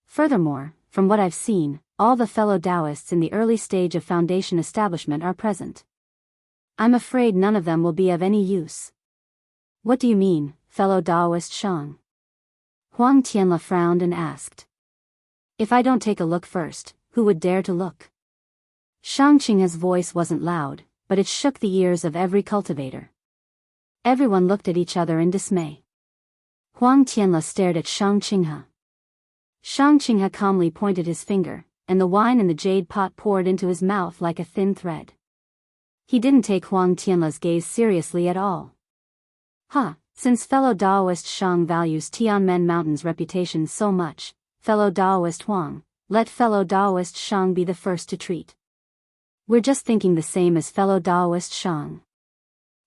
Furthermore, from what I've seen, all the fellow Daoists in the early stage of foundation establishment are present. I'm afraid none of them will be of any use. What do you mean, fellow Daoist Shang? Huang Tianle frowned and asked. If I don't take a look first, who would dare to look? Xianxia's voice wasn't loud, but it shook the ears of every cultivator. Everyone looked at each other in dismay. Huang Tianle stared at Xianxia. Xianxia calmly pointed his finger, and the wine in the jade pot poured into his mouth like a thin thread. He didn't take Huang Tianle's gaze seriously at all. Since fellow Daoist Shang values Tianmen Mountain's reputation so much, fellow Daoist Huang, let fellow Daoist Shang be the first to treat. We're just thinking the same as fellow Daoist Shang.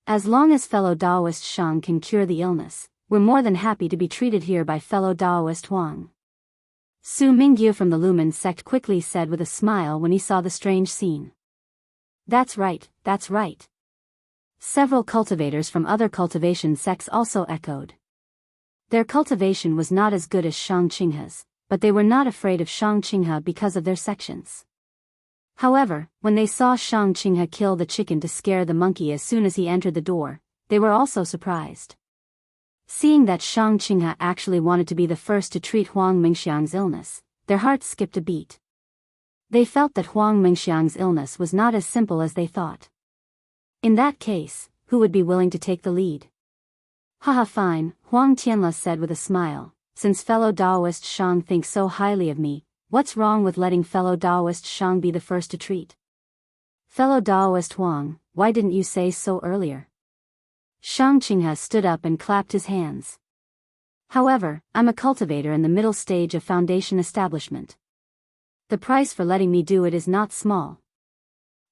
As long as fellow Daoist Shang can cure the illness, we're more than happy to be treated here by fellow Daoist Huang. Su Mingyu from the Lumen sect quickly said with a smile when he saw the strange scene. That's right, that's right. Several cultivators from other cultivation sects also echoed. Their cultivation was not as good as Xianxia's, but they were not afraid of Xianxia because of their sections. However, when they saw Xianxia kill the chicken to scare the monkey as soon as he entered the door, they were also surprised. Seeing that Xianxia actually wanted to be the first to treat Huang Mingxiang's illness, their hearts skipped a beat. They felt that Huang Mingxiang's illness was not as simple as they thought. In that case, who would be willing to take the lead? Haha, fine, Huang Tianla said with a smile. Since fellow Daoist Shang thinks so highly of me, what's wrong with letting fellow Daoist Shang be the first to treat? Fellow Daoist Huang, why didn't you say so earlier? Xianxia stood up and clapped his hands. However, I'm a cultivator in the middle stage of foundation establishment. The price for letting me do it is not small.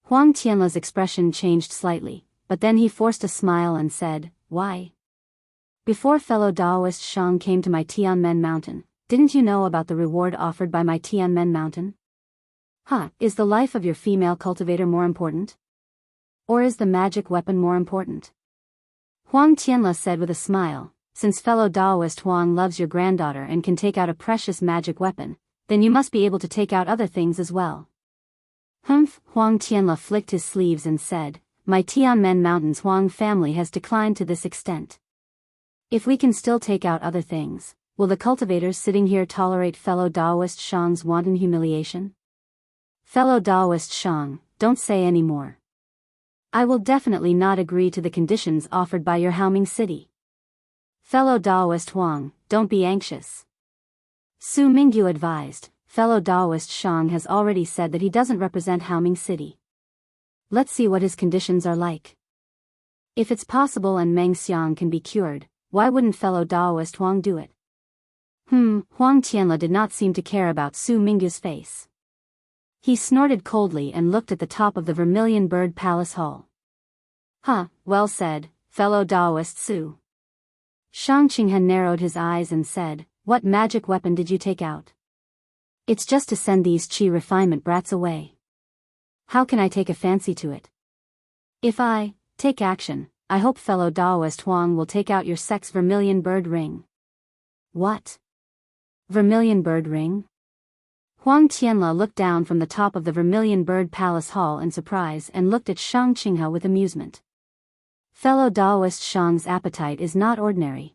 Huang Tianla's expression changed slightly, but then he forced a smile and said, why? Before fellow Daoist Shang came to my Tianmen Mountain, didn't you know about the reward offered by my Tianmen Mountain? Is the life of your female cultivator more important? Or is the magic weapon more important? Huang Tianla said with a smile, since fellow Daoist Huang loves your granddaughter and can take out a precious magic weapon, then you must be able to take out other things as well. Humph, Huang Tianla flicked his sleeves and said, my Tianmen Mountain's Huang family has declined to this extent. If we can still take out other things, will the cultivators sitting here tolerate fellow Daoist Shang's wanton humiliation? Fellow Daoist Shang, don't say any more. I will definitely not agree to the conditions offered by your Haoming city. Fellow Daoist Huang, don't be anxious. Su Mingyu advised, fellow Daoist Shang has already said that he doesn't represent Haoming city. Let's see what his conditions are like. If it's possible and Meng Xiang can be cured, why wouldn't fellow Daoist Huang do it? Huang Tianla did not seem to care about Su Mingyu's face. He snorted coldly and looked at the top of the Vermilion Bird Palace Hall. Well said, fellow Daoist Su. Xianxia narrowed his eyes and said, what magic weapon did you take out? It's just to send these chi refinement brats away. How can I take a fancy to it? If I take action, I hope fellow Daoist Huang will take out your sex Vermilion Bird Ring. What? Vermilion Bird Ring? Huang Tianla looked down from the top of the Vermilion Bird Palace Hall in surprise and looked at Xianxia with amusement. Fellow Daoist Shang's appetite is not ordinary.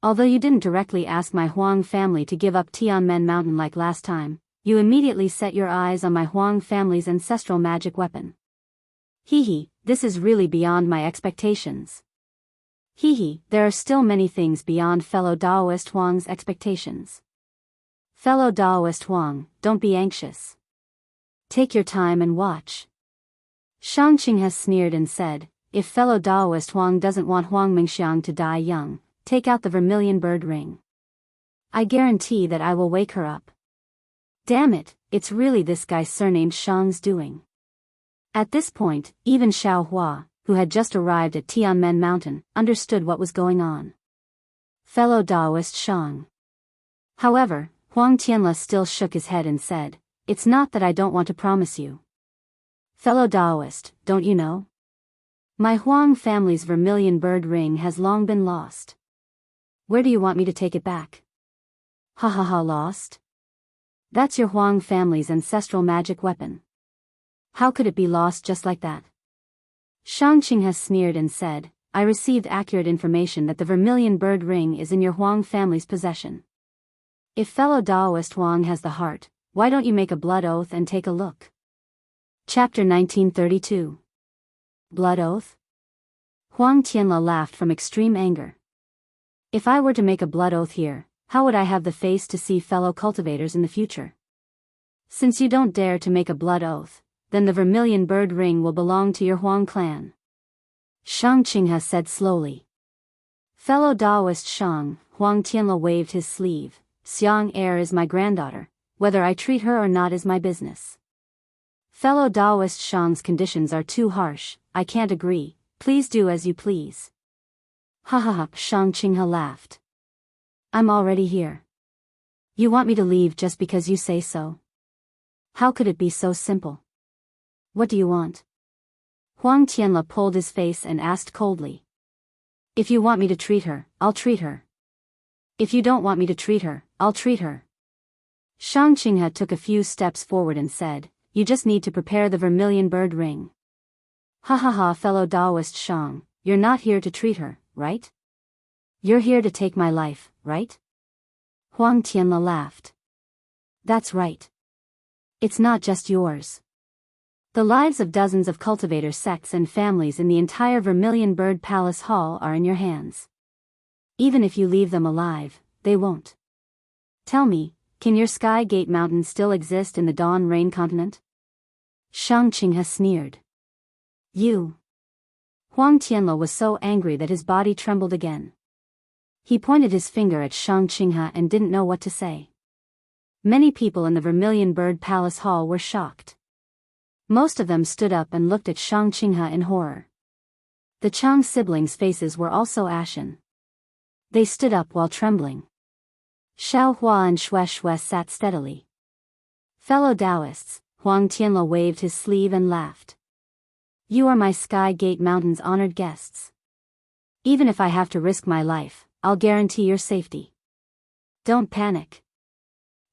Although you didn't directly ask my Huang family to give up Tianmen Mountain like last time, you immediately set your eyes on my Huang family's ancestral magic weapon. This is really beyond my expectations. There are still many things beyond fellow Daoist Huang's expectations. Fellow Daoist Huang, don't be anxious. Take your time and watch. Xianxia sneered and said, if fellow Daoist Huang doesn't want Huang Mingxiang to die young, take out the Vermilion Bird Ring. I guarantee that I will wake her up. Damn it, it's really this guy surnamed Shang's doing. At this point, even Xiao Hua, who had just arrived at Tianmen Mountain, understood what was going on. Fellow Daoist Shang. However, Huang Tianla still shook his head and said, it's not that I don't want to promise you. Fellow Daoist, don't you know? My Huang family's Vermilion Bird Ring has long been lost. Where do you want me to take it back? Lost? That's your Huang family's ancestral magic weapon. How could it be lost just like that? Xianxia sneered and said, I received accurate information that the Vermilion Bird Ring is in your Huang family's possession. If fellow Daoist Huang has the heart, why don't you make a blood oath and take a look? Chapter 1932. Blood oath? Huang Tianla laughed from extreme anger. If I were to make a blood oath here, how would I have the face to see fellow cultivators in the future? Since you don't dare to make a blood oath, then the Vermilion Bird Ring will belong to your Huang clan. Xianxia said slowly. Fellow Daoist Shang, Huang Tianla waved his sleeve. Xiang Er is my granddaughter, whether I treat her or not is my business. Fellow Daoist Shang's conditions are too harsh, I can't agree, please do as you please. Xianxia laughed. I'm already here. You want me to leave just because you say so? How could it be so simple? What do you want? Huang Tianla pulled his face and asked coldly. If you want me to treat her, I'll treat her. If you don't want me to treat her, I'll treat her. Xianxia took a few steps forward and said, you just need to prepare the vermilion bird ring. Ha ha ha, fellow Daoist Shang, you're not here to treat her, right? You're here to take my life, right? Huang Tianle laughed. That's right. It's not just yours. The lives of dozens of cultivator sects and families in the entire Vermilion Bird Palace Hall are in your hands. Even if you leave them alive, they won't. Tell me, can your Sky Gate Mountain still exist in the Dawn Rain continent? Xianxia sneered. You. Huang Tianle was so angry that his body trembled again. He pointed his finger at Xianxia and didn't know what to say. Many people in the Vermilion Bird Palace Hall were shocked. Most of them stood up and looked at Xianxia in horror. The Chang siblings' faces were also ashen. They stood up while trembling. Xiaohua and Xue sat steadily. Fellow Daoists, Huang Tianle waved his sleeve and laughed. You are my Sky Gate Mountain's honored guests. Even if I have to risk my life, I'll guarantee your safety. Don't panic.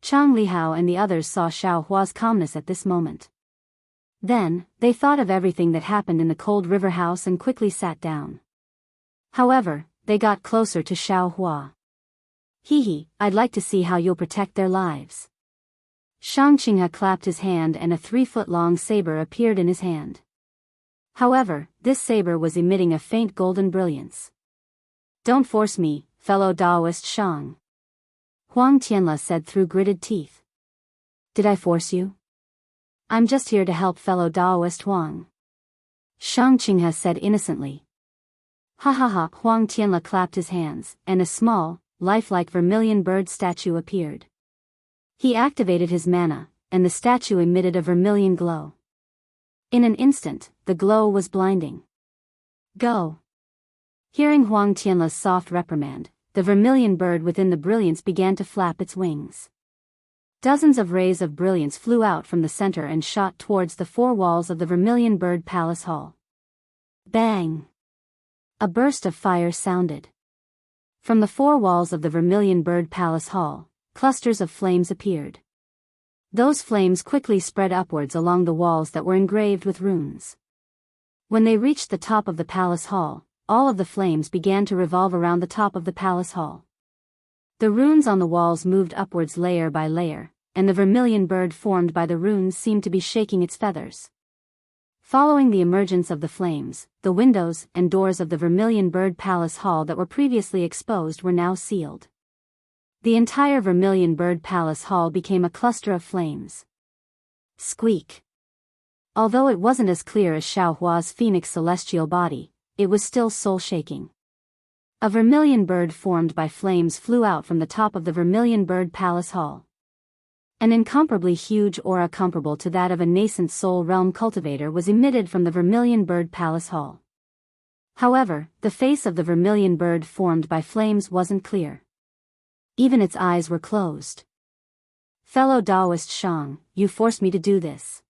Chang Lihao and the others saw Xiaohua's calmness at this moment. Then, they thought of everything that happened in the Cold River House and quickly sat down. However, they got closer to Xiaohua. Hee, I'd like to see how you'll protect their lives. Xianxia clapped his hand and a 3-foot-long saber appeared in his hand. However, this saber was emitting a faint golden brilliance. Don't force me, fellow Daoist Shang. Huang Tianle said through gritted teeth. Did I force you? I'm just here to help fellow Daoist Huang. Xianxia said innocently. Ha ha ha, Huang Tianle clapped his hands, and a small, lifelike vermilion bird statue appeared. He activated his mana, and the statue emitted a vermilion glow. In an instant, the glow was blinding. Go! Hearing Huang Tianle's soft reprimand, the vermilion bird within the brilliance began to flap its wings. Dozens of rays of brilliance flew out from the center and shot towards the 4 walls of the Vermilion Bird Palace Hall. Bang! A burst of fire sounded. From the 4 walls of the Vermilion Bird Palace Hall, clusters of flames appeared. Those flames quickly spread upwards along the walls that were engraved with runes. When they reached the top of the palace hall, all of the flames began to revolve around the top of the palace hall. The runes on the walls moved upwards layer by layer, and the vermilion bird formed by the runes seemed to be shaking its feathers. Following the emergence of the flames, the windows and doors of the Vermilion Bird Palace Hall that were previously exposed were now sealed. The entire Vermilion Bird Palace Hall became a cluster of flames. Squeak! Although it wasn't as clear as Xiaohua's phoenix celestial body, it was still soul-shaking. A vermilion bird formed by flames flew out from the top of the Vermilion Bird Palace Hall. An incomparably huge aura comparable to that of a nascent soul realm cultivator was emitted from the Vermilion Bird Palace Hall. However, the face of the vermilion bird formed by flames wasn't clear. Even its eyes were closed. Fellow Daoist Shang, you forced me to do this.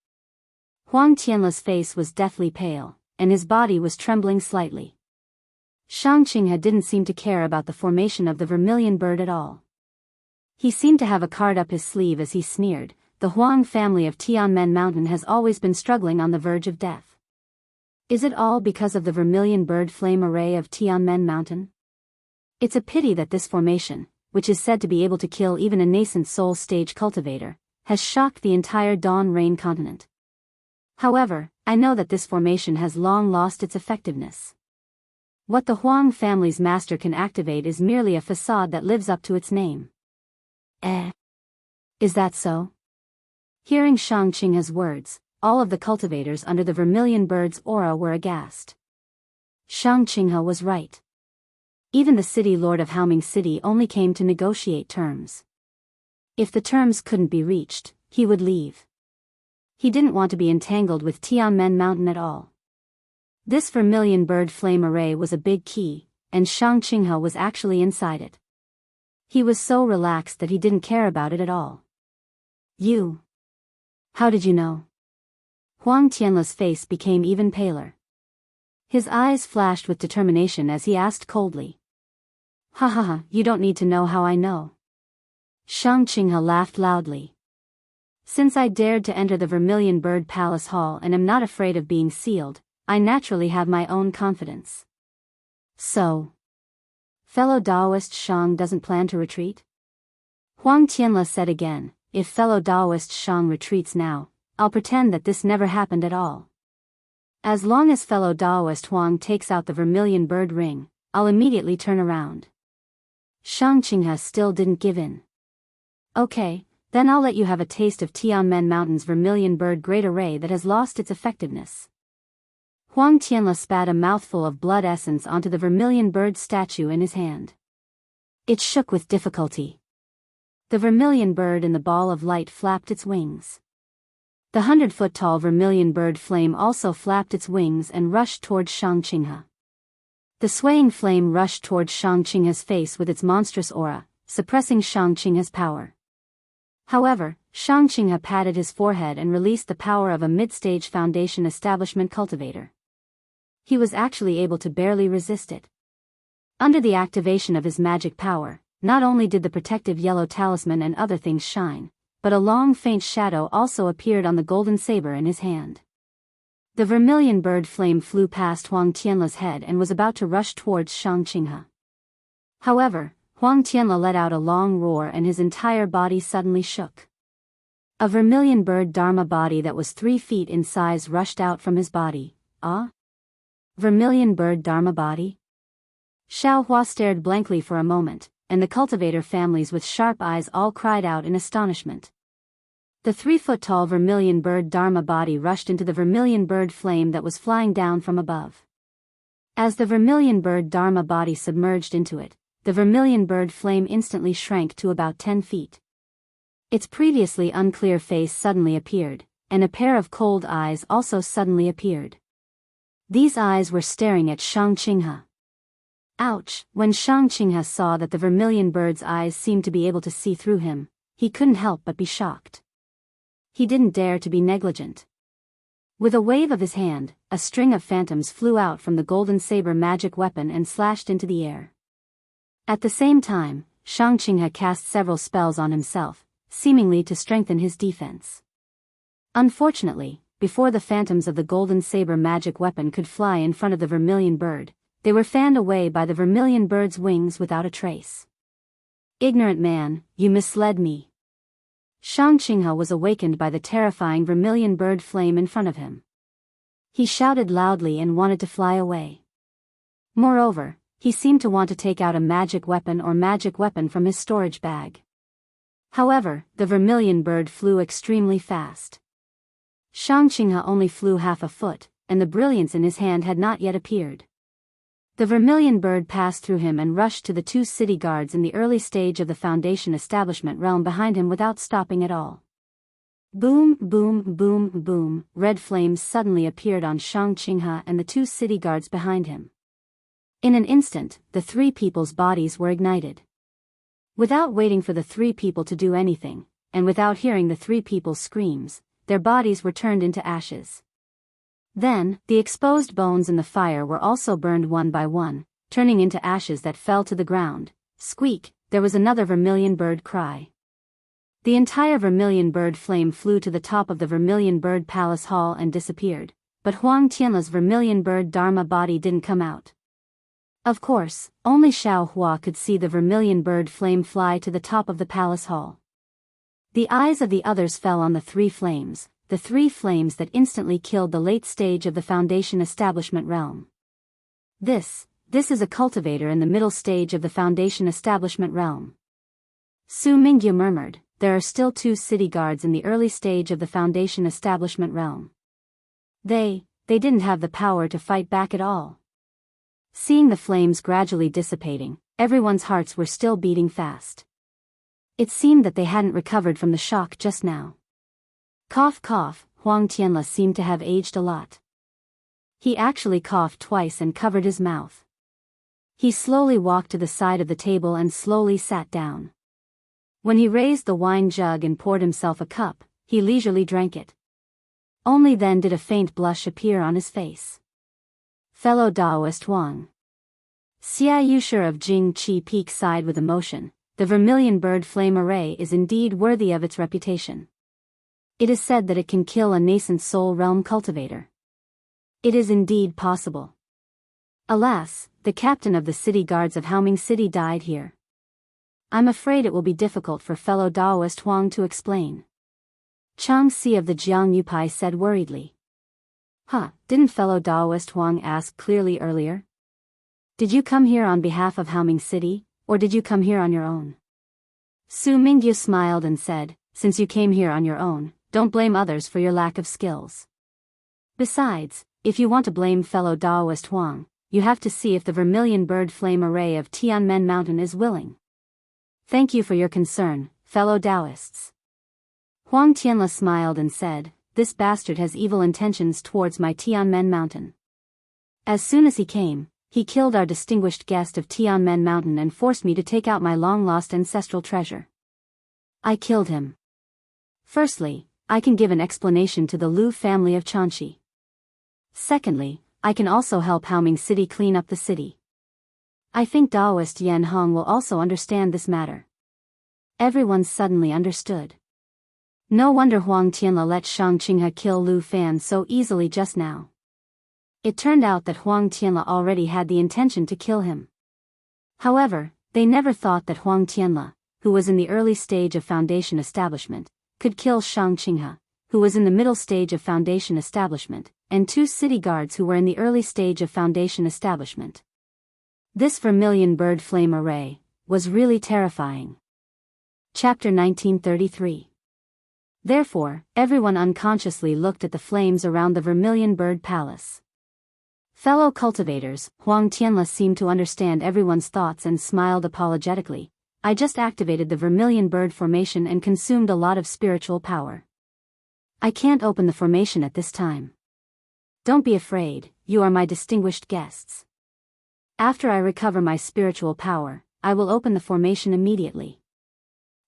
Huang Tianle's face was deathly pale, and his body was trembling slightly. Xianxia didn't seem to care about the formation of the vermilion bird at all. He seemed to have a card up his sleeve as he sneered, the Huang family of Tianmen Mountain has always been struggling on the verge of death. Is it all because of the vermilion bird flame array of Tianmen Mountain? It's a pity that this formation, which is said to be able to kill even a nascent soul stage cultivator, has shocked the entire Dawn Rain continent. However, I know that this formation has long lost its effectiveness. What the Huang family's master can activate is merely a facade that lives up to its name. Is that so? Hearing Xianxia's words, all of the cultivators under the vermilion bird's aura were aghast. Xianxia was right. Even the city lord of Haoming City only came to negotiate terms. If the terms couldn't be reached, he would leave. He didn't want to be entangled with Tianmen Mountain at all. This vermilion bird flame array was a big key, and Xianxia was actually inside it. He was so relaxed that he didn't care about it at all. You? How did you know? Huang Tianle's face became even paler. His eyes flashed with determination as he asked coldly. Ha ha ha, you don't need to know how I know. Xianxia laughed loudly. Since I dared to enter the Vermilion Bird Palace Hall and am not afraid of being sealed, I naturally have my own confidence. So, fellow Daoist Shang doesn't plan to retreat? Huang Tianla said again, if fellow Daoist Shang retreats now, I'll pretend that this never happened at all. As long as fellow Daoist Huang takes out the Vermilion Bird ring, I'll immediately turn around. Xianxia still didn't give in. Okay, then I'll let you have a taste of Tianmen Mountain's Vermilion Bird Great Array that has lost its effectiveness. Huang Tianla spat a mouthful of blood essence onto the Vermilion Bird statue in his hand. It shook with difficulty. The Vermilion Bird in the ball of light flapped its wings. The 100-foot-tall Vermilion Bird flame also flapped its wings and rushed towards Xianxia. The swaying flame rushed towards Xianxia's face with its monstrous aura, suppressing Xianxia's power. However, Xianxia patted his forehead and released the power of a mid-stage Foundation establishment cultivator. He was actually able to barely resist it. Under the activation of his magic power, not only did the protective yellow talisman and other things shine, but a long faint shadow also appeared on the golden saber in his hand. The Vermilion Bird flame flew past Huang Tianla's head and was about to rush towards Xianxia. However, Huang Tianla let out a long roar and his entire body suddenly shook. A Vermilion Bird Dharma body that was 3 feet in size rushed out from his body. Ah? Vermilion Bird Dharma body? Xiao Hua stared blankly for a moment, and the cultivator families with sharp eyes all cried out in astonishment. The 3-foot-tall Vermilion Bird Dharma body rushed into the Vermilion Bird flame that was flying down from above. As the Vermilion Bird Dharma body submerged into it, the Vermilion Bird flame instantly shrank to about 10 feet. Its previously unclear face suddenly appeared, and a pair of cold eyes also suddenly appeared. These eyes were staring at Xianxia. Ouch! When Xianxia saw that the Vermilion Bird's eyes seemed to be able to see through him, he couldn't help but be shocked. He didn't dare to be negligent. With a wave of his hand, a string of phantoms flew out from the golden saber magic weapon and slashed into the air. At the same time, Xianxia cast several spells on himself, seemingly to strengthen his defense. Unfortunately, before the phantoms of the golden saber magic weapon could fly in front of the Vermilion Bird, they were fanned away by the Vermilion Bird's wings without a trace. Ignorant man, you misled me. Xianxia was awakened by the terrifying Vermilion Bird flame in front of him. He shouted loudly and wanted to fly away. Moreover, he seemed to want to take out a magic weapon from his storage bag. However, the Vermilion Bird flew extremely fast. Xianxia only flew half a foot, and the brilliance in his hand had not yet appeared. The Vermilion Bird passed through him and rushed to the 2 city guards in the early stage of the Foundation establishment realm behind him without stopping at all. Boom, boom, boom, boom, red flames suddenly appeared on Xianxia and the 2 city guards behind him. In an instant, the 3 people's bodies were ignited. Without waiting for the 3 people to do anything, and without hearing the 3 people's screams, their bodies were turned into ashes. Then, the exposed bones in the fire were also burned one by one, turning into ashes that fell to the ground. Squeak, there was another Vermilion Bird cry. The entire Vermilion Bird flame flew to the top of the Vermilion Bird Palace Hall and disappeared, but Huang Tianla's Vermilion Bird Dharma body didn't come out. Of course, only Xiao Hua could see the Vermilion Bird flame fly to the top of the palace hall. The eyes of the others fell on the 3 flames, the 3 flames that instantly killed the late stage of the Foundation establishment realm. This is a cultivator in the middle stage of the Foundation establishment realm. Su Mingyu murmured, there are still 2 city guards in the early stage of the Foundation establishment realm. They didn't have the power to fight back at all. Seeing the flames gradually dissipating, everyone's hearts were still beating fast. It seemed that they hadn't recovered from the shock just now. Cough cough, Huang Tianla seemed to have aged a lot. He actually coughed twice and covered his mouth. He slowly walked to the side of the table and slowly sat down. When he raised the wine jug and poured himself a cup, he leisurely drank it. Only then did a faint blush appear on his face. Fellow Daoist Huang. Xia Yusher of Jingqi Peak sighed with emotion. The vermilion bird flame array is indeed worthy of its reputation. It is said that it can kill a nascent soul realm cultivator. It is indeed possible. Alas, the captain of the city guards of Haoming City died here. I'm afraid it will be difficult for fellow Daoist Huang to explain. Chang Si of the Jianghu Pai said worriedly. Didn't fellow Daoist Huang ask clearly earlier? Did you come here on behalf of Haoming City, or did you come here on your own? Su Mingyu smiled and said, since you came here on your own, don't blame others for your lack of skills. Besides, if you want to blame fellow Daoist Huang, you have to see if the vermilion bird flame array of Tianmen Mountain is willing. Thank you for your concern, fellow Daoists. Huang Tianla smiled and said, this bastard has evil intentions towards my Tianmen Mountain. As soon as he came, he killed our distinguished guest of Tianmen Mountain and forced me to take out my long-lost ancestral treasure. I killed him. Firstly, I can give an explanation to the Lu family of Xianxia. Secondly, I can also help Haoming City clean up the city. I think Daoist Yan Hong will also understand this matter. Everyone suddenly understood. No wonder Huang Tianla let Shang Qinghe kill Lu Fan so easily just now. It turned out that Huang Tianla already had the intention to kill him. However, they never thought that Huang Tianla, who was in the early stage of foundation establishment, could kill Shang Qinghe, who was in the middle stage of foundation establishment, and 2 city guards who were in the early stage of foundation establishment. This vermilion bird flame array was really terrifying. Chapter 1933. Therefore, everyone unconsciously looked at the flames around the vermilion bird palace. Fellow cultivators, Huang Tianla seemed to understand everyone's thoughts and smiled apologetically. I just activated the vermilion bird formation and consumed a lot of spiritual power. I can't open the formation at this time. Don't be afraid, you are my distinguished guests. After I recover my spiritual power, I will open the formation immediately.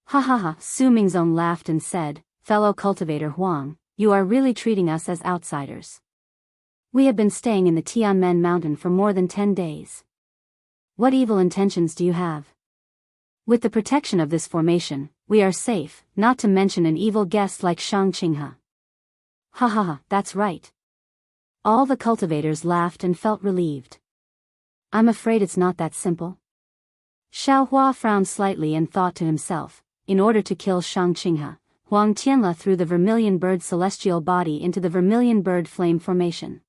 Su Mingzong laughed and said, fellow cultivator Huang, you are really treating us as outsiders. We have been staying in the Tianmen Mountain for more than 10 days. What evil intentions do you have? With the protection of this formation, we are safe, not to mention an evil guest like Shang Qinghe. That's right. All the cultivators laughed and felt relieved. I'm afraid it's not that simple. Xiao Hua frowned slightly and thought to himself, in order to kill Shang Qinghe, Huang Tianla threw the vermilion bird celestial body into the vermilion bird flame formation.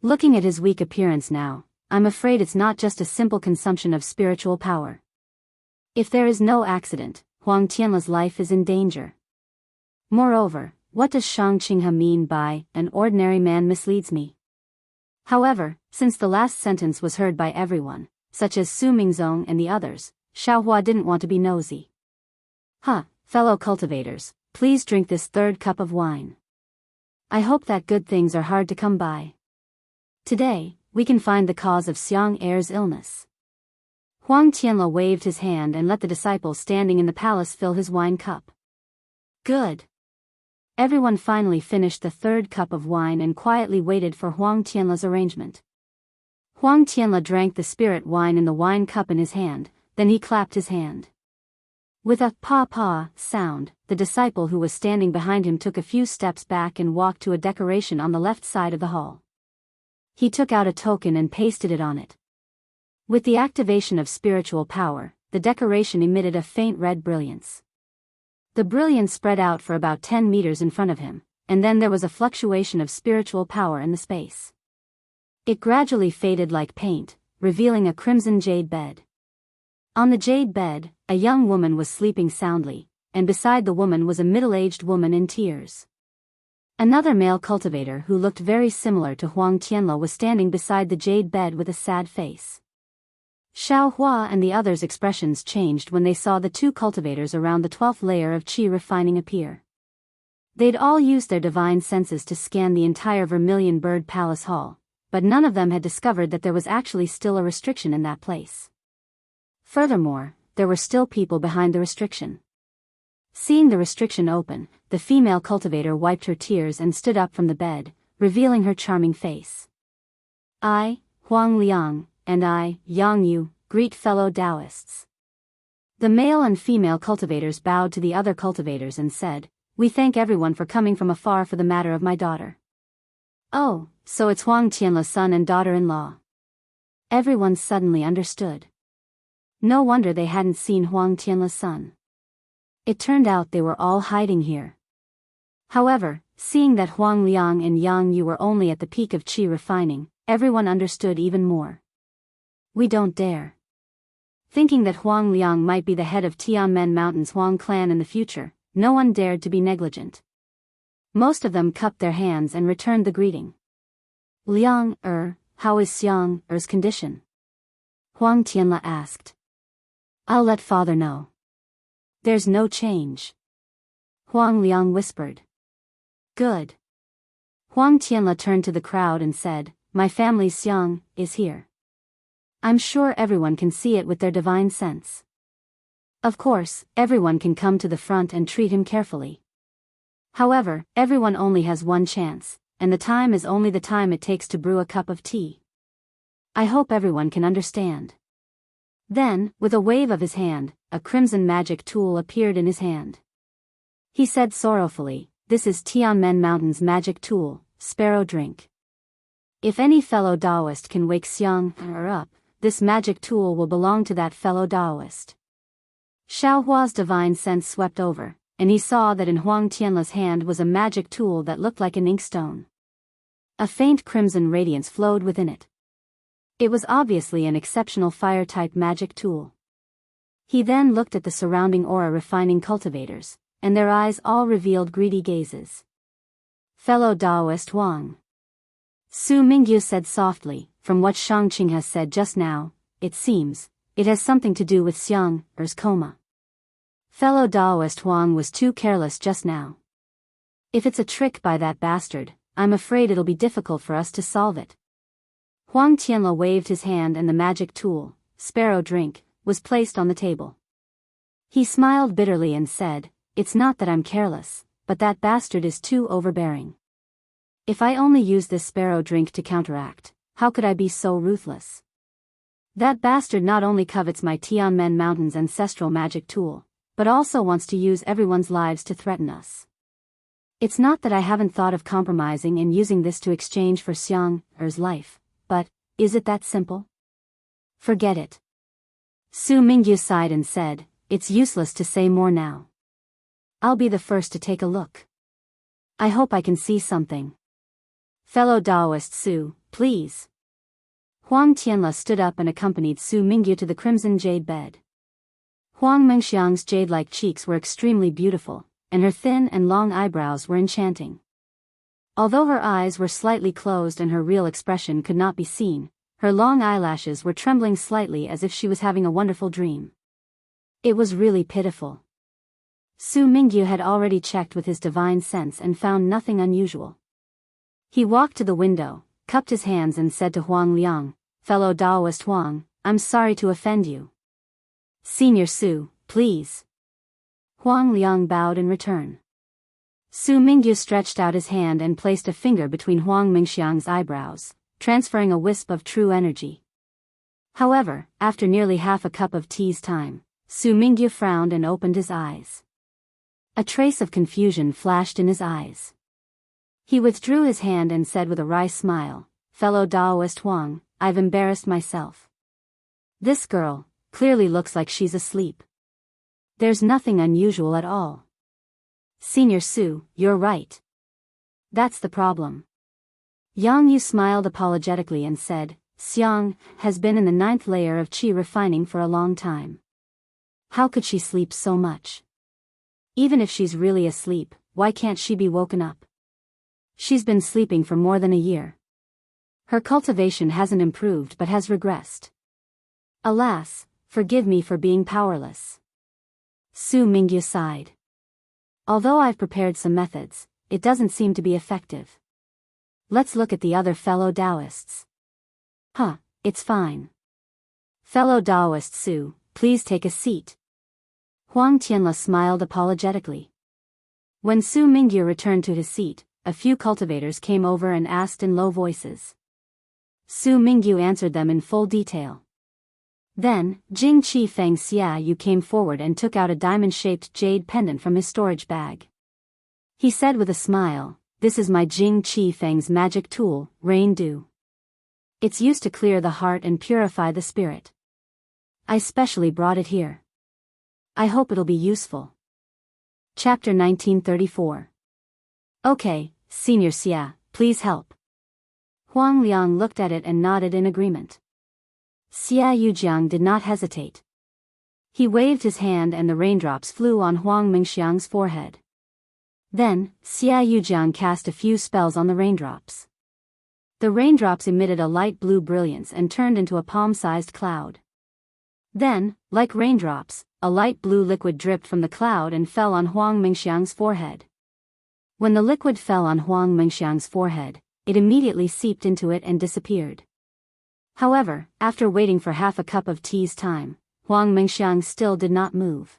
Looking at his weak appearance now, I'm afraid it's not just a simple consumption of spiritual power. If there is no accident, Huang Tianla's life is in danger. Moreover, what does Shang Qinghe mean by, an ordinary man misleads me? However, since the last sentence was heard by everyone, such as Su Mingzong and the others, Xiaohua didn't want to be nosy. Fellow cultivators, please drink this 3rd cup of wine. I hope that good things are hard to come by. Today, we can find the cause of Xiang Er's illness. Huang Tianla waved his hand and let the disciple standing in the palace fill his wine cup. Good. Everyone finally finished the 3rd cup of wine and quietly waited for Huang Tianla's arrangement. Huang Tianla drank the spirit wine in the wine cup in his hand, then he clapped his hand. With a pa-pa sound, the disciple who was standing behind him took a few steps back and walked to a decoration on the left side of the hall. He took out a token and pasted it on it. With the activation of spiritual power, the decoration emitted a faint red brilliance. The brilliance spread out for about 10 meters in front of him, and then there was a fluctuation of spiritual power in the space. It gradually faded like paint, revealing a crimson jade bed. On the jade bed, a young woman was sleeping soundly, and beside the woman was a middle-aged woman in tears. Another male cultivator who looked very similar to Huang Tianla was standing beside the jade bed with a sad face. Xiao Hua and the others' expressions changed when they saw the 2 cultivators around the 12th layer of qi refining appear. They'd all used their divine senses to scan the entire Vermilion Bird Palace Hall, but none of them had discovered that there was actually still a restriction in that place. Furthermore, there were still people behind the restriction. Seeing the restriction open, the female cultivator wiped her tears and stood up from the bed, revealing her charming face. I, Huang Liang, and I, Jianghu, greet fellow Daoists. The male and female cultivators bowed to the other cultivators and said, "We thank everyone for coming from afar for the matter of my daughter." "Oh, so it's Huang Tianla's son and daughter-in-law." Everyone suddenly understood. No wonder they hadn't seen Huang Tianla's son. It turned out they were all hiding here. However, seeing that Huang Liang and Yang Yu were only at the peak of qi refining, everyone understood even more. We don't dare. Thinking that Huang Liang might be the head of Tianmen Mountain's Huang clan in the future, no one dared to be negligent. Most of them cupped their hands and returned the greeting. "Liang, how is Xiang, condition?" Huang Tianla asked. "I'll let father know." "There's no change," Huang Liang whispered. "Good." Huang Tianla turned to the crowd and said, "My family's Xiang is here. I'm sure everyone can see it with their divine sense. Of course, everyone can come to the front and treat him carefully. However, everyone only has one chance, and the time is only the time it takes to brew a cup of tea. I hope everyone can understand." Then, with a wave of his hand, a crimson magic tool appeared in his hand. He said sorrowfully, "This is Tianmen Mountain's magic tool, Sparrow Drink. If any fellow Daoist can wake Xiang up, this magic tool will belong to that fellow Daoist." Xiaohua's divine sense swept over, and he saw that in Huang Tianla's hand was a magic tool that looked like an inkstone. A faint crimson radiance flowed within it. It was obviously an exceptional fire-type magic tool. He then looked at the surrounding aura refining cultivators, and their eyes all revealed greedy gazes. "Fellow Daoist Huang," Su Mingyu said softly, "from what Shangqing has said just now, it seems, it has something to do with Xiang's coma. Fellow Daoist Huang was too careless just now. If it's a trick by that bastard, I'm afraid it'll be difficult for us to solve it." Huang Tianla waved his hand and the magic tool, Sparrow Drink, was placed on the table. He smiled bitterly and said, "It's not that I'm careless, but that bastard is too overbearing. If I only use this Sparrow Drink to counteract, how could I be so ruthless? That bastard not only covets my Tianmen Mountain's ancestral magic tool, but also wants to use everyone's lives to threaten us. It's not that I haven't thought of compromising and using this to exchange for Xiang's life, but, is it that simple? Forget it." Su Mingyu sighed and said, "It's useless to say more now. I'll be the first to take a look. I hope I can see something. Fellow Daoist Su, please." Huang Tianla stood up and accompanied Su Mingyu to the crimson jade bed. Huang Mengxiang's jade-like cheeks were extremely beautiful, and her thin and long eyebrows were enchanting. Although her eyes were slightly closed and her real expression could not be seen, her long eyelashes were trembling slightly as if she was having a wonderful dream. It was really pitiful. Su Mingyu had already checked with his divine sense and found nothing unusual. He walked to the window, cupped his hands and said to Huang Liang, "Fellow Daoist Huang, I'm sorry to offend you." "Senior Su, please." Huang Liang bowed in return. Su Mingyu stretched out his hand and placed a finger between Huang Mingxiang's eyebrows, transferring a wisp of true energy. However, after nearly half a cup of tea's time, Su Mingyu frowned and opened his eyes. A trace of confusion flashed in his eyes. He withdrew his hand and said with a wry smile, "Fellow Daoist Huang, I've embarrassed myself. This girl clearly looks like she's asleep. There's nothing unusual at all." "Senior Su, you're right. That's the problem." Yang Yu smiled apologetically and said, "Xiang has been in the 9th layer of qi refining for a long time. How could she sleep so much? Even if she's really asleep, why can't she be woken up? She's been sleeping for more than a year. Her cultivation hasn't improved but has regressed. Alas, forgive me for being powerless." Su Mingyu sighed. "Although I've prepared some methods, it doesn't seem to be effective. Let's look at the other fellow Daoists." It's fine. Fellow Daoist Su, please take a seat." Huang Tianla smiled apologetically. When Su Mingyu returned to his seat, a few cultivators came over and asked in low voices, Su Mingyu answered them in full detail. Then, Jing Qi Feng Xiaoyu came forward and took out a diamond-shaped jade pendant from his storage bag. He said with a smile, "This is my Jing Qi Feng's magic tool, Rain Dew. It's used to clear the heart and purify the spirit. I specially brought it here. I hope it'll be useful." Chapter 1934. "Okay, Senior Xia, please help." Huang Liang looked at it and nodded in agreement. Xia Yujiang did not hesitate. He waved his hand and the raindrops flew on Huang Mingxiang's forehead. Then, Xia Yujiang cast a few spells on the raindrops. The raindrops emitted a light blue brilliance and turned into a palm-sized cloud. Then, like raindrops, a light blue liquid dripped from the cloud and fell on Huang Mingxiang's forehead. When the liquid fell on Huang Mingxiang's forehead, it immediately seeped into it and disappeared. However, after waiting for half a cup of tea's time, Huang Mingxiang still did not move.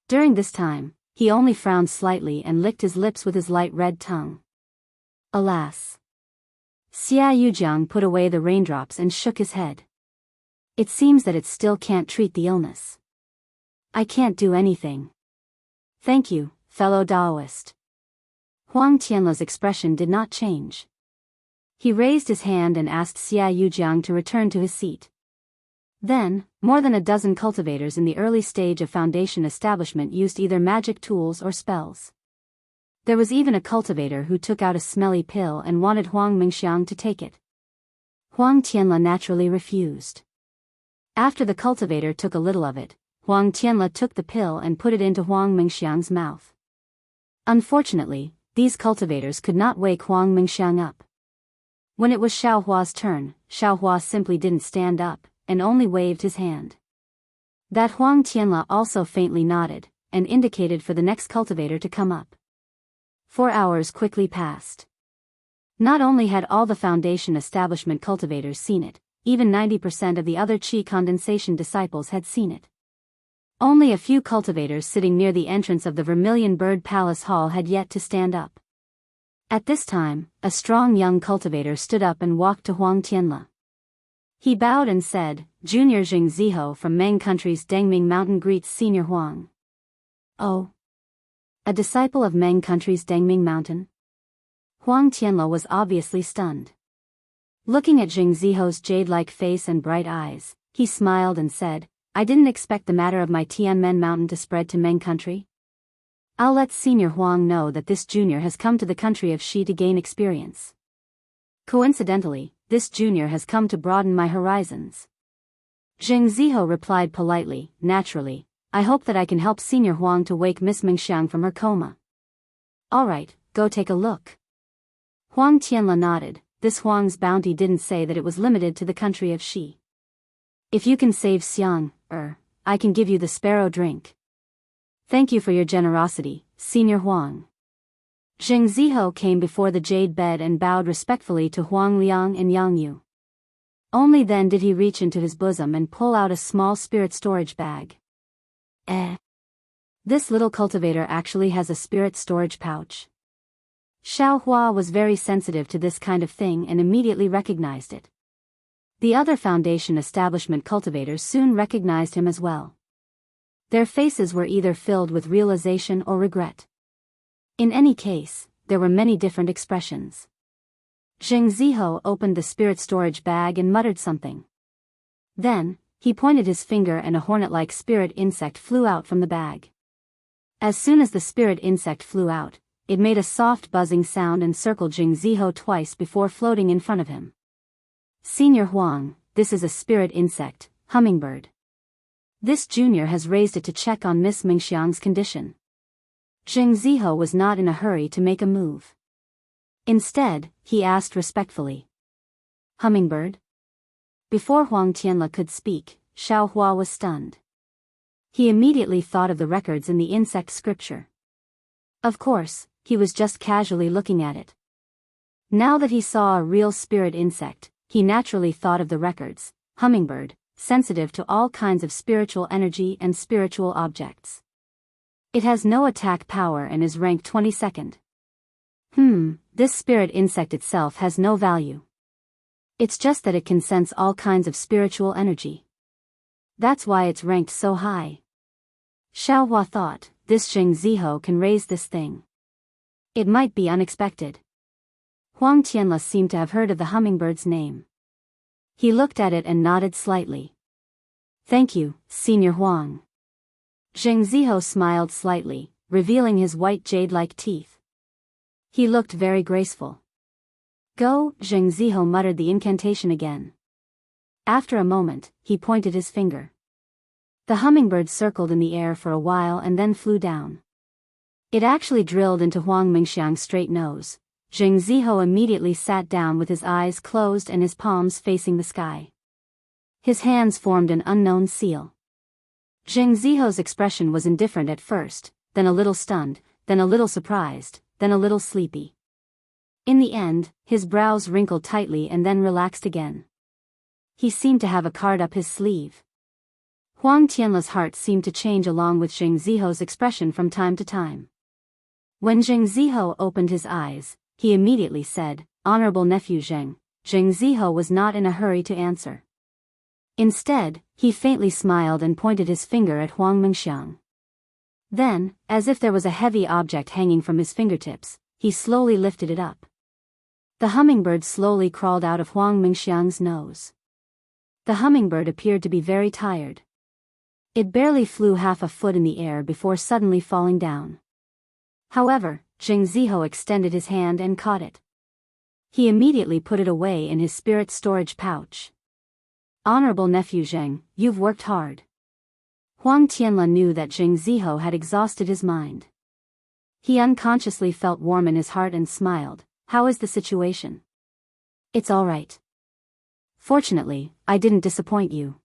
During this time, he only frowned slightly and licked his lips with his light red tongue. Alas! Xia Yujiang put away the raindrops and shook his head. "It seems that it still can't treat the illness. I can't do anything." "Thank you, fellow Daoist." Huang Tianle's expression did not change. He raised his hand and asked Xia Yujiang to return to his seat. Then, more than a dozen cultivators in the early stage of foundation establishment used either magic tools or spells. There was even a cultivator who took out a smelly pill and wanted Huang Mingxiang to take it. Huang Tianle naturally refused. After the cultivator took a little of it, Huang Tianle took the pill and put it into Huang Mingxiang's mouth. Unfortunately, these cultivators could not wake Huang Mingxiang up. When it was Xiaohua's turn, Xiaohua simply didn't stand up, and only waved his hand. That Huang Tianle also faintly nodded, and indicated for the next cultivator to come up. 4 hours quickly passed. Not only had all the foundation establishment cultivators seen it, even 90% of the other Qi condensation disciples had seen it. Only a few cultivators sitting near the entrance of the Vermilion Bird Palace Hall had yet to stand up. At this time, a strong young cultivator stood up and walked to Huang Tianle. He bowed and said, "Junior Jing Ziho from Meng Country's Dengming Mountain greets Senior Huang." "Oh? A disciple of Meng Country's Dengming Mountain?" Huang Tianle was obviously stunned. Looking at Jing Ziho's jade-like face and bright eyes, he smiled and said, "I didn't expect the matter of my Tianmen Mountain to spread to Meng Country. I'll let Senior Huang know that this junior has come to the country of Xi to gain experience. Coincidentally, this junior has come to broaden my horizons." Jing Ziho replied politely, "Naturally, I hope that I can help Senior Huang to wake Miss Mingxiang from her coma." "All right, go take a look." Huang Tianle nodded. This Huang's bounty didn't say that it was limited to the country of Xi. "If you can save Xiang, I can give you the sparrow drink." "Thank you for your generosity, Senior Huang." Jing Ziho came before the jade bed and bowed respectfully to Huang Liang and Yang Yu. Only then did he reach into his bosom and pull out a small spirit storage bag. This little cultivator actually has a spirit storage pouch. Xiaohua was very sensitive to this kind of thing and immediately recognized it. The other foundation establishment cultivators soon recognized him as well. Their faces were either filled with realization or regret. In any case, there were many different expressions. Jing Ziho opened the spirit storage bag and muttered something. Then, he pointed his finger and a hornet-like spirit insect flew out from the bag. As soon as the spirit insect flew out, it made a soft buzzing sound and circled Jing Ziho twice before floating in front of him. "Senior Huang, this is a spirit insect, hummingbird. This junior has raised it to check on Miss Mingxiang's condition." Jing Ziho was not in a hurry to make a move. Instead, he asked respectfully, "Hummingbird?" Before Huang Tianle could speak, Xiaohua was stunned. He immediately thought of the records in the insect scripture. Of course, he was just casually looking at it. Now that he saw a real spirit insect, he naturally thought of the records, hummingbird, sensitive to all kinds of spiritual energy and spiritual objects. It has no attack power and is ranked 22nd. This spirit insect itself has no value. It's just that it can sense all kinds of spiritual energy. That's why it's ranked so high. Xiaohua thought, this Jing Ziho can raise this thing. It might be unexpected. Huang Tianla seemed to have heard of the hummingbird's name. He looked at it and nodded slightly. Thank you, Senior Huang. Jing Ziho smiled slightly, revealing his white jade-like teeth. He looked very graceful. Go, Jing Ziho muttered the incantation again. After a moment, he pointed his finger. The hummingbird circled in the air for a while and then flew down. It actually drilled into Huang Mingxiang's straight nose. Jing Ziho immediately sat down with his eyes closed and his palms facing the sky. His hands formed an unknown seal. Jing Ziho's expression was indifferent at first, then a little stunned, then a little surprised, then a little sleepy. In the end, his brows wrinkled tightly and then relaxed again. He seemed to have a card up his sleeve. Huang Tianla's heart seemed to change along with Jing Ziho's expression from time to time. When Jing Ziho opened his eyes, he immediately said, Honorable nephew Zheng. Jing Ziho was not in a hurry to answer. Instead, he faintly smiled and pointed his finger at Huang Mingxiang. Then, as if there was a heavy object hanging from his fingertips, he slowly lifted it up. The hummingbird slowly crawled out of Huang Mingxiang's nose. The hummingbird appeared to be very tired. It barely flew half a foot in the air before suddenly falling down. However, Jing Ziho extended his hand and caught it. He immediately put it away in his spirit storage pouch. Honorable nephew Zheng, you've worked hard. Huang Tianla knew that Jing Ziho had exhausted his mind. He unconsciously felt warm in his heart and smiled. How is the situation? It's all right. Fortunately, I didn't disappoint you.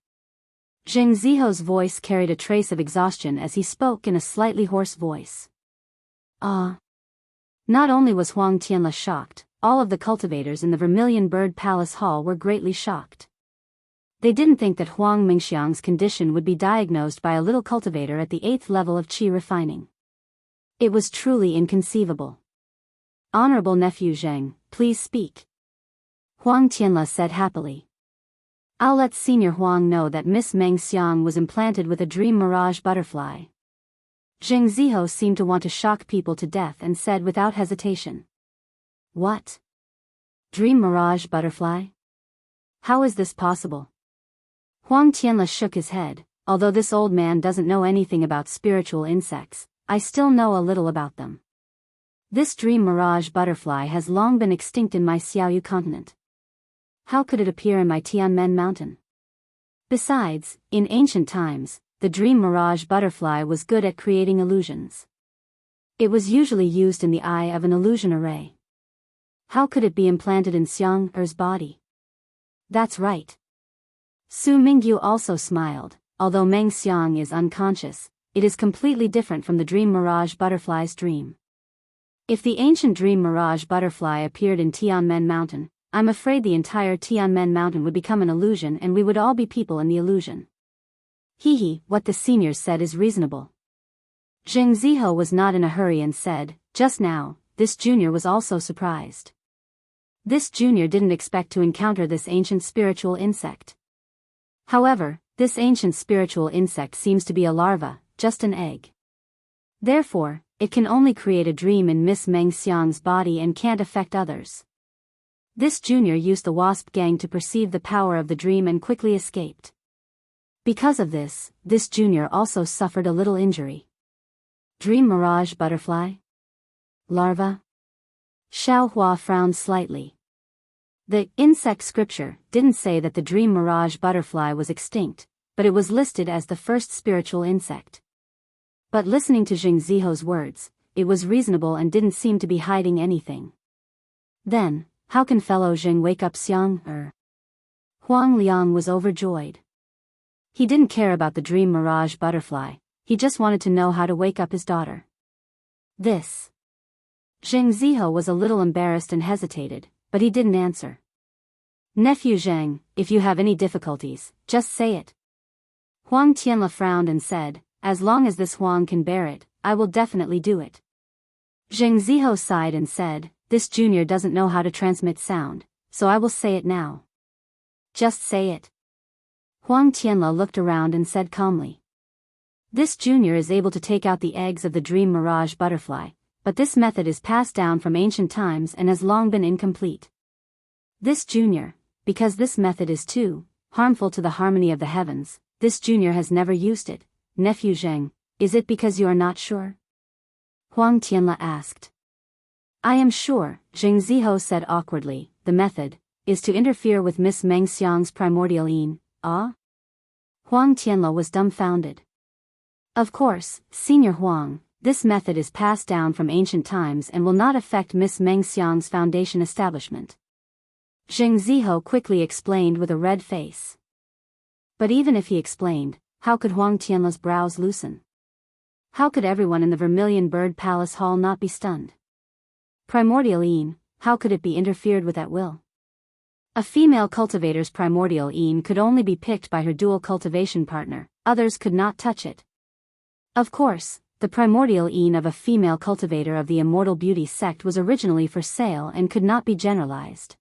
Jing Ziho's voice carried a trace of exhaustion as he spoke in a slightly hoarse voice. Not only was Huang Tianla shocked, all of the cultivators in the Vermilion Bird Palace Hall were greatly shocked. They didn't think that Huang Mingxiang's condition would be diagnosed by a little cultivator at the 8th level of qi refining. It was truly inconceivable. Honorable nephew Zheng, please speak. Huang Tianla said happily. I'll let Senior Huang know that Miss Meng Xiang was implanted with a dream mirage butterfly. Jing Ziho seemed to want to shock people to death and said without hesitation. What? Dream mirage butterfly? How is this possible? Huang Tianla shook his head. Although this old man doesn't know anything about spiritual insects, I still know a little about them. This dream mirage butterfly has long been extinct in my Xiaoyu continent. How could it appear in my Tianmen mountain? Besides, in ancient times, the dream mirage butterfly was good at creating illusions. It was usually used in the eye of an illusion array. How could it be implanted in Xiang Er's body? That's right. Su Mingyu also smiled. Although Meng Xiang is unconscious, it is completely different from the dream mirage butterfly's dream. If the ancient dream mirage butterfly appeared in Tianmen mountain, I'm afraid the entire Tianmen mountain would become an illusion and we would all be people in the illusion. What the seniors said is reasonable. Jing Ziho was not in a hurry and said, just now, this junior was also surprised. This junior didn't expect to encounter this ancient spiritual insect. However, this ancient spiritual insect seems to be a larva, just an egg. Therefore, it can only create a dream in Miss Meng Xiang's body and can't affect others. This junior used the wasp gang to perceive the power of the dream and quickly escaped. Because of this junior also suffered a little injury. Dream mirage butterfly? Larva? Xiaohua frowned slightly. The insect scripture didn't say that the dream mirage butterfly was extinct, but it was listed as the first spiritual insect. But listening to Jing Ziho's words, it was reasonable and didn't seem to be hiding anything. Then, how can fellow Jing wake up Xiang Er? Huang Liang was overjoyed. He didn't care about the dream mirage butterfly, he just wanted to know how to wake up his daughter. This. Jing Ziho was a little embarrassed and hesitated, but he didn't answer. Nephew Zheng, if you have any difficulties, just say it. Huang Tianla frowned and said, as long as this Huang can bear it, I will definitely do it. Jing Ziho sighed and said, this junior doesn't know how to transmit sound, so I will say it now. Just say it. Huang Tianle looked around and said calmly. This junior is able to take out the eggs of the dream mirage butterfly, but this method is passed down from ancient times and has long been incomplete. This junior, because this method is too harmful to the harmony of the heavens, this junior has never used it. Nephew Zheng, is it because you are not sure? Huang Tianle asked. I am sure, Zheng Ziho said awkwardly. The method is to interfere with Miss Meng Xiang's primordial yin. Ah? Huang Tianle was dumbfounded. Of course, Senior Huang, this method is passed down from ancient times and will not affect Miss Meng Xiang's foundation establishment. Zheng Ziho quickly explained with a red face. But even if he explained, how could Huang Tianle's brows loosen? How could everyone in the Vermilion Bird Palace Hall not be stunned? Primordial yin, how could it be interfered with at will? A female cultivator's primordial yin could only be picked by her dual cultivation partner, others could not touch it. Of course, the primordial yin of a female cultivator of the Immortal Beauty sect was originally for sale and could not be generalized.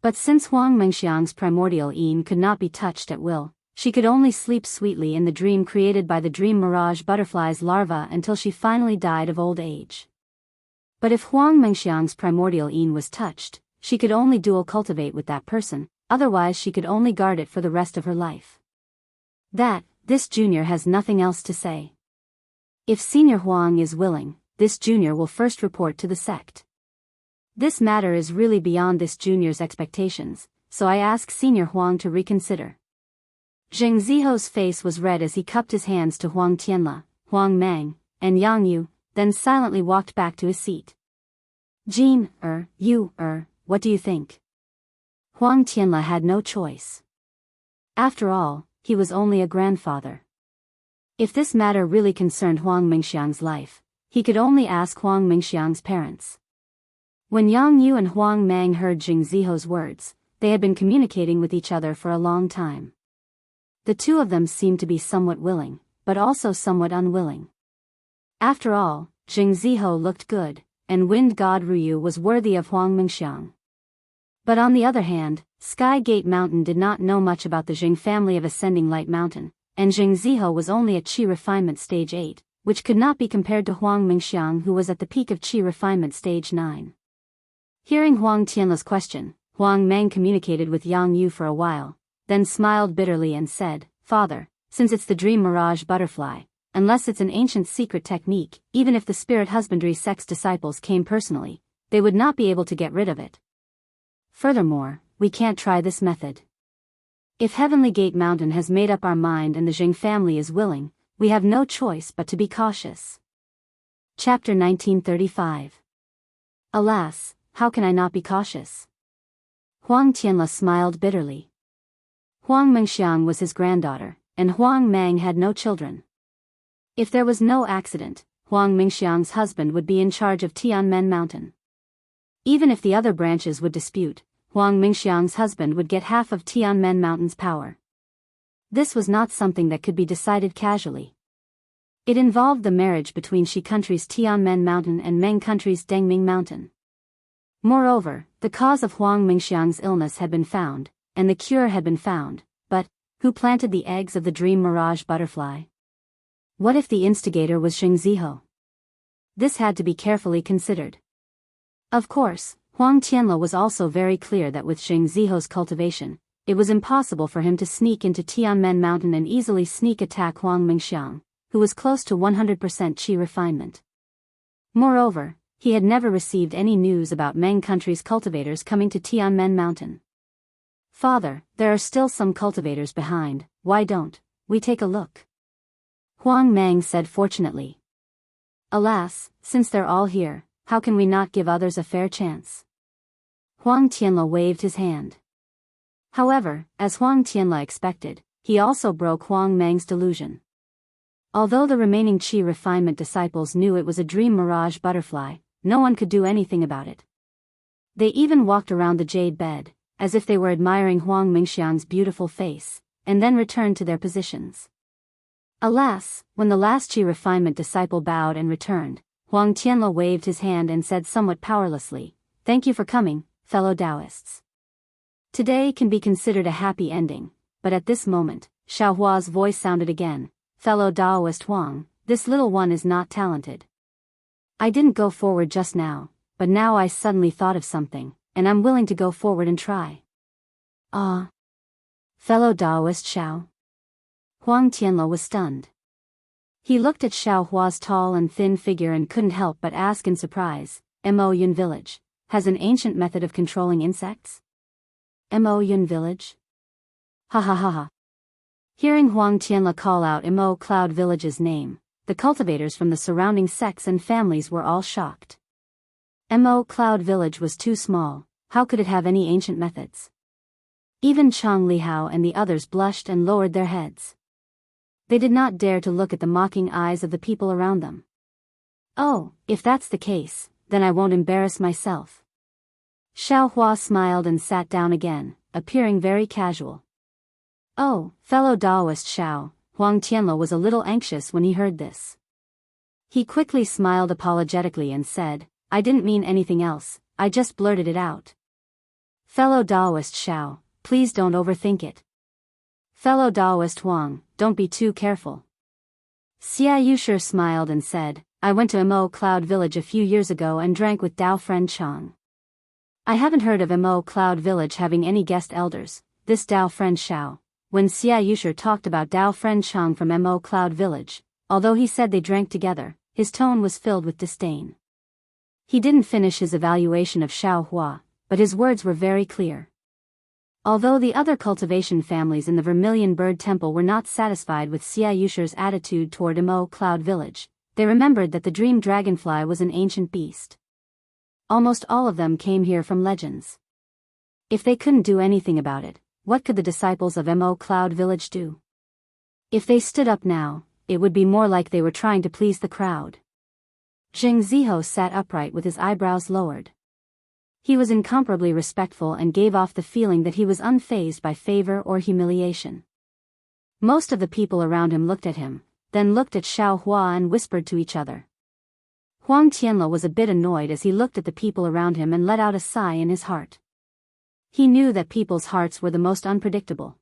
But since Huang Mengxiang's primordial yin could not be touched at will, she could only sleep sweetly in the dream created by the dream mirage butterfly's larva until she finally died of old age. But if Huang Mengxiang's primordial yin was touched, she could only dual cultivate with that person, otherwise she could only guard it for the rest of her life. This junior has nothing else to say. If Senior Huang is willing, this junior will first report to the sect. This matter is really beyond this junior's expectations, so I ask Senior Huang to reconsider. Zheng Ziho's face was red as he cupped his hands to Huang Tianle, Huang Meng, and Yang Yu, then silently walked back to his seat. Jean, what do you think? Huang Tianle had no choice. After all, he was only a grandfather. If this matter really concerned Huang Mengxiang's life, he could only ask Huang Mengxiang's parents. When Yang Yu and Huang Meng heard Zheng Ziho's words, they had been communicating with each other for a long time. The two of them seemed to be somewhat willing, but also somewhat unwilling. After all, Zheng Ziho looked good, and Wind God Ruyu was worthy of Huang Mengxiang. But on the other hand, Sky Gate Mountain did not know much about the Jing family of Ascending Light Mountain, and Zheng Ziho was only at Qi Refinement Stage 8, which could not be compared to Huang Mengxiang who was at the peak of Qi Refinement Stage 9. Hearing Huang Tianle's question, Huang Meng communicated with Yang Yu for a while, then smiled bitterly and said, Father, since it's the dream mirage butterfly, unless it's an ancient secret technique, even if the spirit husbandry sect's disciples came personally, they would not be able to get rid of it. Furthermore, we can't try this method. If Heavenly Gate Mountain has made up our mind and the Jing family is willing, we have no choice but to be cautious. Chapter 1935. Alas, how can I not be cautious? Huang Tianle smiled bitterly. Huang Mengxiang was his granddaughter, and Huang Meng had no children. If there was no accident, Huang Mengxiang's husband would be in charge of Tianmen Mountain. Even if the other branches would dispute, Huang Mengxiang's husband would get half of Tianmen Mountain's power. This was not something that could be decided casually. It involved the marriage between Shi country's Tianmen Mountain and Meng country's Dengming Mountain. Moreover, the cause of Huang Mengxiang's illness had been found, and the cure had been found, but who planted the eggs of the dream mirage butterfly? What if the instigator was Zheng Ziho? This had to be carefully considered. Of course, Huang Tianle was also very clear that with Zheng Ziho's cultivation, it was impossible for him to sneak into Tianmen Mountain and easily sneak attack Huang Mengxiang, who was close to 100% Qi refinement. Moreover, he had never received any news about Meng country's cultivators coming to Tianmen Mountain. Father, there are still some cultivators behind, why don't we take a look? Huang Meng said fortunately. Alas, since they're all here, how can we not give others a fair chance? Huang Tianle waved his hand. However, as Huang Tianle expected, he also broke Huang Meng's delusion. Although the remaining Qi refinement disciples knew it was a dream mirage butterfly, no one could do anything about it. They even walked around the jade bed, as if they were admiring Huang Mengxiang's beautiful face, and then returned to their positions. Alas, when the last Qi refinement disciple bowed and returned, Huang Tianle waved his hand and said somewhat powerlessly, Thank you for coming, fellow Daoists. Today can be considered a happy ending, but at this moment, Xiaohua's voice sounded again. Fellow Daoist Huang, this little one is not talented. I didn't go forward just now, but now I suddenly thought of something, and I'm willing to go forward and try. Ah. Fellow Daoist Xiao. Huang Tianle was stunned. He looked at Xiaohua's tall and thin figure and couldn't help but ask in surprise, Mo Yun village has an ancient method of controlling insects? Mo Yun village? Ha ha ha ha. Hearing Huang Tianle call out Mo Cloud village's name, the cultivators from the surrounding sects and families were all shocked. Mo Cloud village was too small, how could it have any ancient methods? Even Chang Lihao and the others blushed and lowered their heads. They did not dare to look at the mocking eyes of the people around them. Oh, if that's the case, then I won't embarrass myself. Xiaohua smiled and sat down again, appearing very casual. Oh, fellow Daoist Xiao, Huang Tianle was a little anxious when he heard this. He quickly smiled apologetically and said, I didn't mean anything else, I just blurted it out. Fellow Daoist Xiao, please don't overthink it. Fellow Daoist Huang, don't be too careful. Xia Yushi smiled and said, I went to Mo Cloud village a few years ago and drank with Dao friend Chang. I haven't heard of Mo Cloud village having any guest elders, this Dao friend Xiao. When Xia Yushi talked about Dao friend Chang from Mo Cloud village, although he said they drank together, his tone was filled with disdain. He didn't finish his evaluation of Xiaohua, but his words were very clear. Although the other cultivation families in the Vermilion Bird Temple were not satisfied with Xia Yushi's attitude toward Mo Cloud village, they remembered that the dream dragonfly was an ancient beast. Almost all of them came here from legends. If they couldn't do anything about it, what could the disciples of Mo Cloud village do? If they stood up now, it would be more like they were trying to please the crowd. Zheng Ziho sat upright with his eyebrows lowered. He was incomparably respectful and gave off the feeling that he was unfazed by favor or humiliation. Most of the people around him looked at him, then looked at Xiaohua and whispered to each other. Huang Tianle was a bit annoyed as he looked at the people around him and let out a sigh in his heart. He knew that people's hearts were the most unpredictable.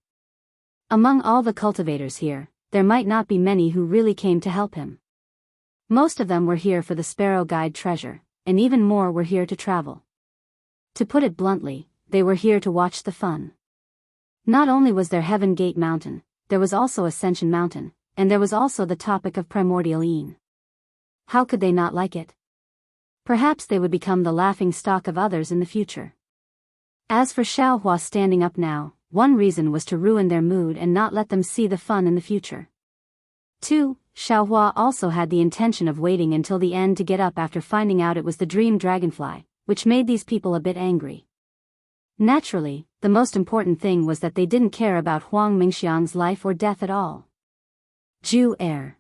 Among all the cultivators here, there might not be many who really came to help him. Most of them were here for the Sparrow Guide treasure, and even more were here to travel. To put it bluntly, they were here to watch the fun. Not only was there Heaven Gate Mountain, there was also Ascension Mountain, and there was also the topic of Primordial Yin. How could they not like it? Perhaps they would become the laughing stock of others in the future. As for Xiaohua standing up now, one reason was to ruin their mood and not let them see the fun in the future. 2. Xiaohua also had the intention of waiting until the end to get up after finding out it was the dream dragonfly, which made these people a bit angry. Naturally, the most important thing was that they didn't care about Huang Mingxiang's life or death at all. Zhu Air.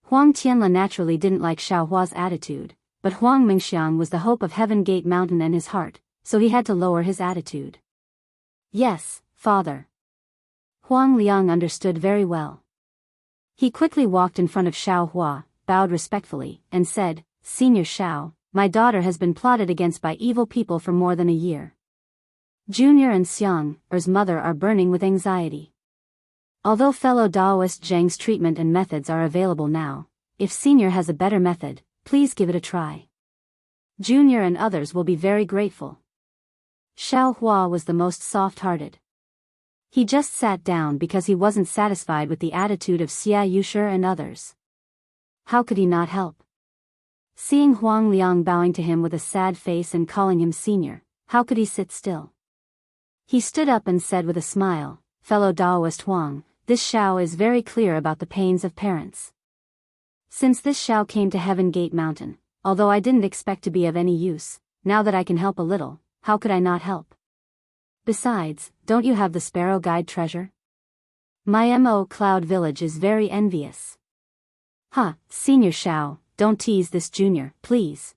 Huang Tianle naturally didn't like Xiaohua's attitude, but Huang Mingxiang was the hope of Heaven Gate Mountain and his heart, so he had to lower his attitude. Yes, father. Huang Liang understood very well. He quickly walked in front of Xiaohua, bowed respectfully, and said, Senior Xiao, my daughter has been plotted against by evil people for more than a year. Junior and Xiang's mother are burning with anxiety. Although fellow Daoist Zheng's treatment and methods are available now, if Senior has a better method, please give it a try. Junior and others will be very grateful. Xiaohua was the most soft-hearted. He just sat down because he wasn't satisfied with the attitude of Xia Yushi and others. How could he not help? Seeing Huang Liang bowing to him with a sad face and calling him senior, how could he sit still? He stood up and said with a smile, Fellow Daoist Huang, this Xiao is very clear about the pains of parents. Since this Xiao came to Heaven Gate Mountain, although I didn't expect to be of any use, now that I can help a little, how could I not help? Besides, don't you have the Sparrow Guide treasure? My Mo Cloud village is very envious. Senior Xiao, don't tease this junior, please.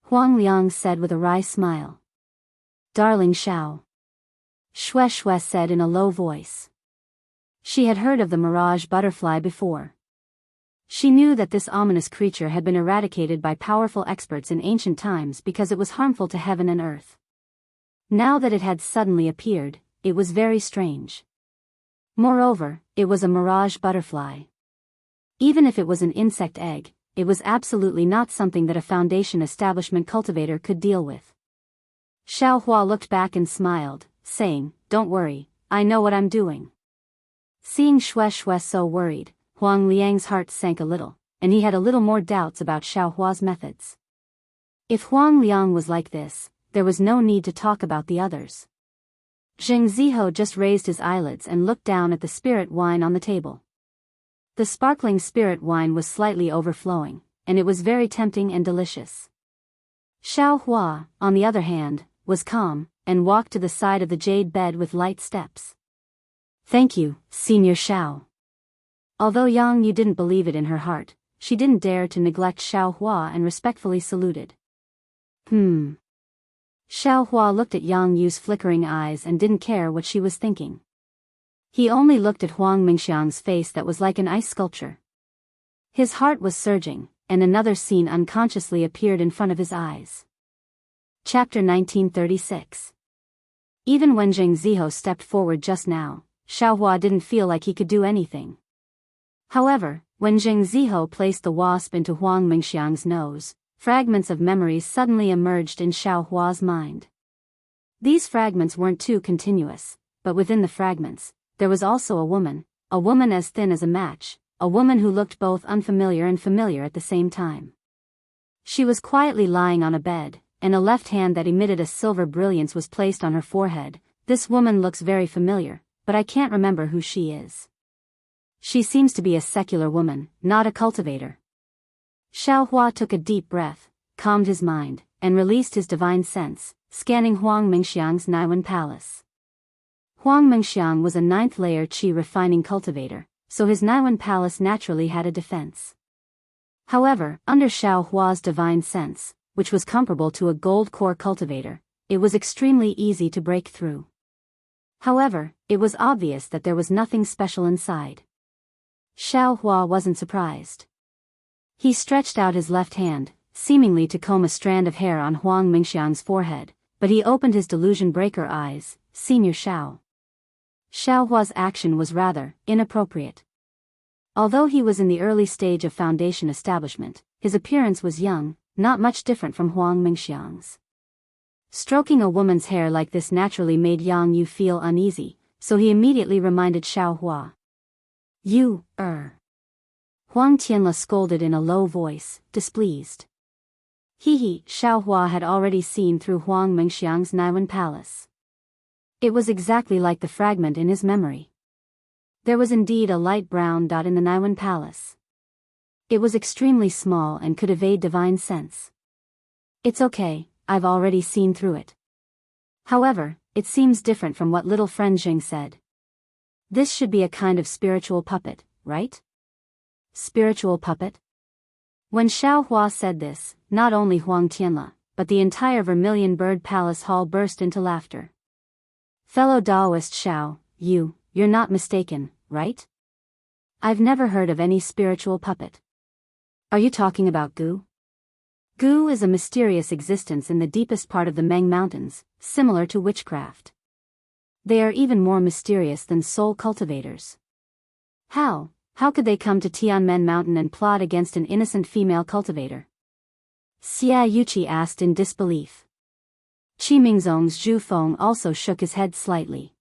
Huang Liang said with a wry smile. Darling Xiao. Xue Xue said in a low voice. She had heard of the mirage butterfly before. She knew that this ominous creature had been eradicated by powerful experts in ancient times because it was harmful to heaven and earth. Now that it had suddenly appeared, it was very strange. Moreover, it was a mirage butterfly. Even if it was an insect egg, it was absolutely not something that a Foundation establishment cultivator could deal with. Xiao Hua looked back and smiled, saying, "Don't worry, I know what I'm doing." Seeing Xue Xue so worried, Huang Liang's heart sank a little, and he had a little more doubts about Xiao Hua's methods. If Huang Liang was like this, there was no need to talk about the others. Zheng Ziho just raised his eyelids and looked down at the spirit wine on the table. The sparkling spirit wine was slightly overflowing, and it was very tempting and delicious. Xiao Hua, on the other hand, was calm, and walked to the side of the jade bed with light steps. "Thank you, Senior Xiao." Although Yang Yu didn't believe it in her heart, she didn't dare to neglect Xiao Hua and respectfully saluted. Xiao Hua looked at Yang Yu's flickering eyes and didn't care what she was thinking. He only looked at Huang Mingxiang's face that was like an ice sculpture. His heart was surging, and another scene unconsciously appeared in front of his eyes. Chapter 1936. Even when Zheng Ziho stepped forward just now, Xiao Hua didn't feel like he could do anything. However, when Zheng Ziho placed the wasp into Huang Mingxiang's nose, fragments of memories suddenly emerged in Xiao Hua's mind. These fragments weren't too continuous, but within the fragments, there was also a woman as thin as a match, a woman who looked both unfamiliar and familiar at the same time. She was quietly lying on a bed, and a left hand that emitted a silver brilliance was placed on her forehead. "This woman looks very familiar, but I can't remember who she is. She seems to be a secular woman, not a cultivator." Xiao Hua took a deep breath, calmed his mind, and released his divine sense, scanning Huang Mingxiang's Naiwen Palace. Huang Mingxiang was a 9th layer qi refining cultivator, so his Naiwen Palace naturally had a defense. However, under Xiao Hua's divine sense, which was comparable to a gold core cultivator, it was extremely easy to break through. However, it was obvious that there was nothing special inside. Xiao Hua wasn't surprised. He stretched out his left hand, seemingly to comb a strand of hair on Huang Mingxiang's forehead, but he opened his delusion breaker eyes. "Senior Xiao." Xiao Hua's action was rather inappropriate. Although he was in the early stage of Foundation establishment, his appearance was young, not much different from Huang Mingxiang's. Stroking a woman's hair like this naturally made Yang Yu feel uneasy, so he immediately reminded Xiao Hua. "You, Huang Tianla scolded in a low voice, displeased. Xiao Hua had already seen through Huang Mingxiang's Naiwen Palace. It was exactly like the fragment in his memory. There was indeed a light brown dot in the Naiwen Palace. It was extremely small and could evade divine sense. "It's okay, I've already seen through it. However, it seems different from what little friend Jing said. This should be a kind of spiritual puppet, right?" Spiritual puppet? When Xiao Hua said this, not only Huang Tianla, but the entire Vermilion Bird Palace hall burst into laughter. "Fellow Daoist Xiao, you're not mistaken, right? I've never heard of any spiritual puppet. Are you talking about Gu? Gu is a mysterious existence in the deepest part of the Meng Mountains, similar to witchcraft. They are even more mysterious than soul cultivators. How could they come to Tianmen Mountain and plot against an innocent female cultivator?" Xia Yuqi asked in disbelief. Qi Mingzong's Zhu Feng also shook his head slightly.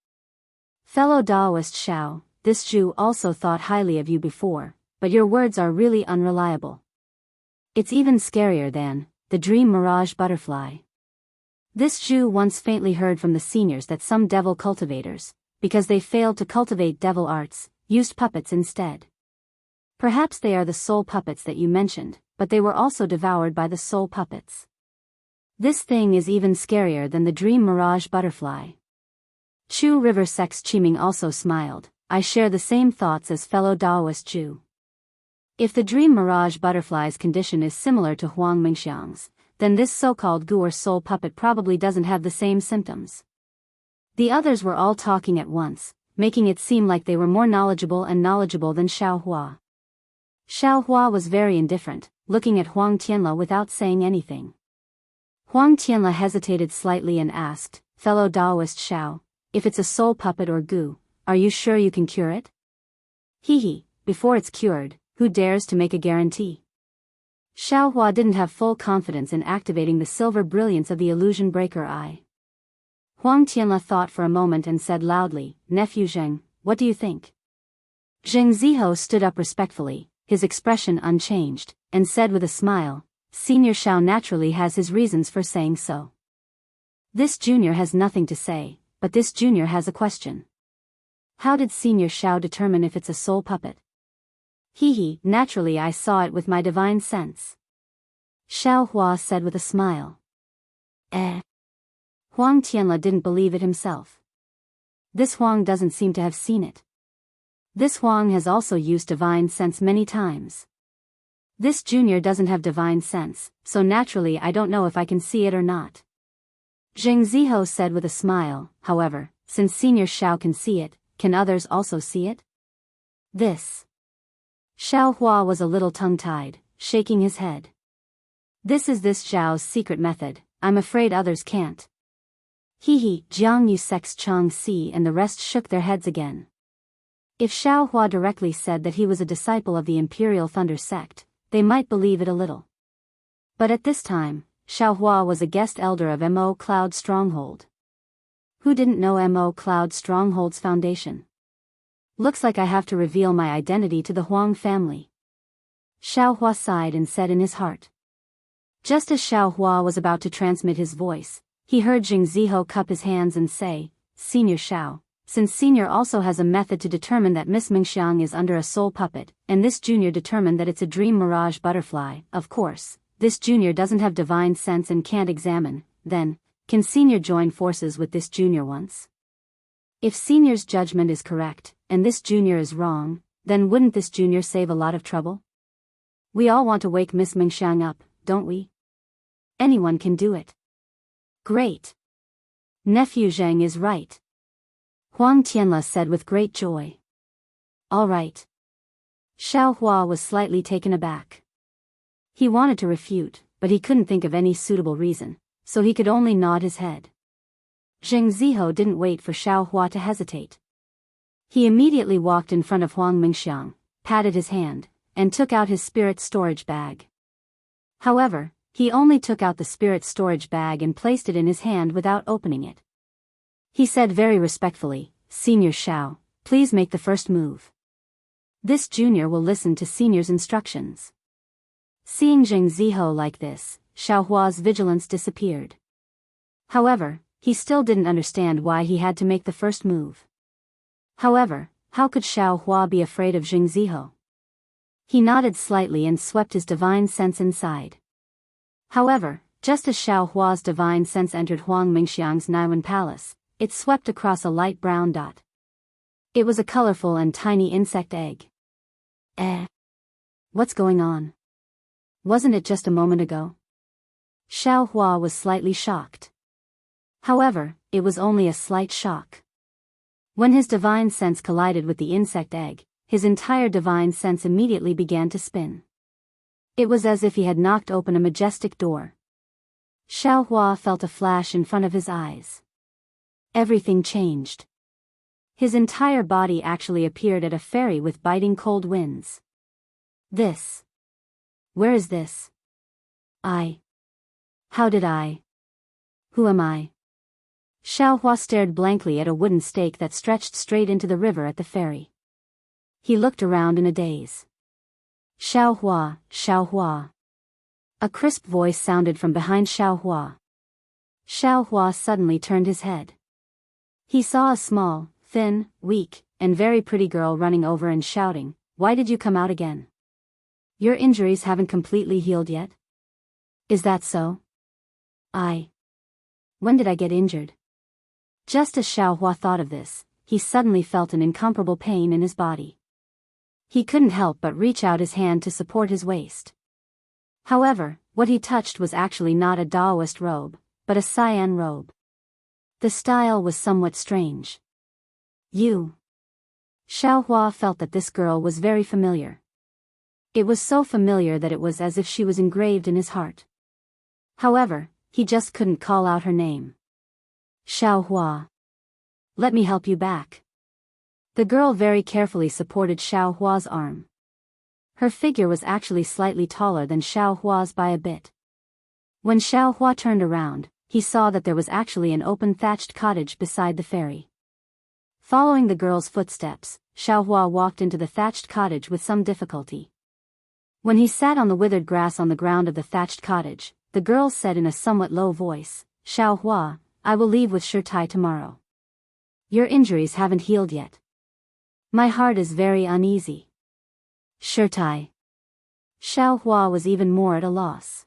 "Fellow Daoist Xiao, this Zhu also thought highly of you before, but your words are really unreliable. It's even scarier than the dream mirage butterfly. This Zhu once faintly heard from the seniors that some devil cultivators, because they failed to cultivate devil arts, used puppets instead. Perhaps they are the soul puppets that you mentioned, but they were also devoured by the soul puppets. This thing is even scarier than the dream mirage butterfly." Chu River Sex Qiming also smiled. "I share the same thoughts as fellow Daoist Zhu. If the dream mirage butterfly's condition is similar to Huang Mingxiang's, then this so-called Gu or soul puppet probably doesn't have the same symptoms." The others were all talking at once, making it seem like they were more knowledgeable than Xiao Hua. Xiao Hua was very indifferent, looking at Huang Tianla without saying anything. Huang Tianla hesitated slightly and asked, fellow Daoist Xiao, if it's a soul puppet or goo, are you sure you can cure it? Hee, before it's cured, who dares to make a guarantee? Xiao Hua didn't have full confidence in activating the silver brilliance of the illusion breaker eye. Huang Tianla thought for a moment and said loudly, Nephew Zheng, what do you think? Zheng Ziho stood up respectfully, his expression unchanged, and said with a smile, Senior Xiao naturally has his reasons for saying so. This junior has nothing to say, but this junior has a question. How did Senior Xiao determine if it's a soul puppet? Naturally I saw it with my divine sense. Xiao Hua said with a smile. Huang Tianla didn't believe it himself. This Huang doesn't seem to have seen it. This Huang has also used divine sense many times. This junior doesn't have divine sense, so naturally I don't know if I can see it or not. Zheng Ziho said with a smile, however, since Senior Xiao can see it, can others also see it? This. Xiao Hua was a little tongue-tied, shaking his head. This is this Zhao's secret method, I'm afraid others can't. Jianghu Sex Chang Si and the rest shook their heads again. If Xiao Hua directly said that he was a disciple of the Imperial Thunder sect, they might believe it a little. But at this time, Xiao Hua was a guest elder of Mo Cloud Stronghold. Who didn't know Mo Cloud Stronghold's foundation? Looks like I have to reveal my identity to the Huang family. Xiao Hua sighed and said in his heart. Just as Xiao Hua was about to transmit his voice, he heard Zheng Ziho cup his hands and say, Senior Xiao, since Senior also has a method to determine that Miss Mingxiang is under a soul puppet, and this Junior determined that it's a dream mirage butterfly, of course, this Junior doesn't have divine sense and can't examine, then, can Senior join forces with this Junior once? If Senior's judgment is correct, and this Junior is wrong, then wouldn't this Junior save a lot of trouble? We all want to wake Miss Mingxiang up, don't we? Anyone can do it. Great. Nephew Zheng is right. Huang Tianla said with great joy. All right. Xiao Hua was slightly taken aback. He wanted to refute, but he couldn't think of any suitable reason, so he could only nod his head. Zheng Ziho didn't wait for Xiao Hua to hesitate. He immediately walked in front of Huang Mingxiang, patted his hand, and took out his spirit storage bag. However, he only took out the spirit storage bag and placed it in his hand without opening it. He said very respectfully, Senior Xiao, please make the first move. This junior will listen to Senior's instructions. Seeing Zheng Ziho like this, Xiao Hua's vigilance disappeared. However, he still didn't understand why he had to make the first move. However, how could Xiao Hua be afraid of Zheng Ziho? He nodded slightly and swept his divine sense inside. However, just as Xiao Hua's divine sense entered Huang Mingxiang's Naiwan palace, it swept across a light brown dot. It was a colorful and tiny insect egg. What's going on? Wasn't it just a moment ago? Xiao Hua was slightly shocked. However, it was only a slight shock. When his divine sense collided with the insect egg, his entire divine sense immediately began to spin. It was as if he had knocked open a majestic door. Xiao Hua felt a flash in front of his eyes. Everything changed. His entire body actually appeared at a ferry with biting cold winds. This. Where is this? How did I? Who am I? Xiao Hua stared blankly at a wooden stake that stretched straight into the river at the ferry. He looked around in a daze. Xiao Hua, Xiao Hua. A crisp voice sounded from behind Xiao Hua. Xiao Hua suddenly turned his head. He saw a small, thin, weak, and very pretty girl running over and shouting, Why did you come out again? Your injuries haven't completely healed yet? Is that so? When did I get injured? Just as Xiao Hua thought of this, he suddenly felt an incomparable pain in his body. He couldn't help but reach out his hand to support his waist. However, what he touched was actually not a Daoist robe, but a cyan robe. The style was somewhat strange. You. Xiao Hua felt that this girl was very familiar. It was so familiar that it was as if she was engraved in his heart. However, he just couldn't call out her name. Xiaohua. Let me help you back. The girl very carefully supported Xiaohua's arm. Her figure was actually slightly taller than Xiaohua's by a bit. When Xiaohua turned around, he saw that there was actually an open thatched cottage beside the ferry. Following the girl's footsteps, Xiaohua walked into the thatched cottage with some difficulty. When he sat on the withered grass on the ground of the thatched cottage, the girl said in a somewhat low voice, "Xiaohua, I will leave with Shirtai tomorrow. Your injuries haven't healed yet. My heart is very uneasy." Shirtai. Xiaohua was even more at a loss.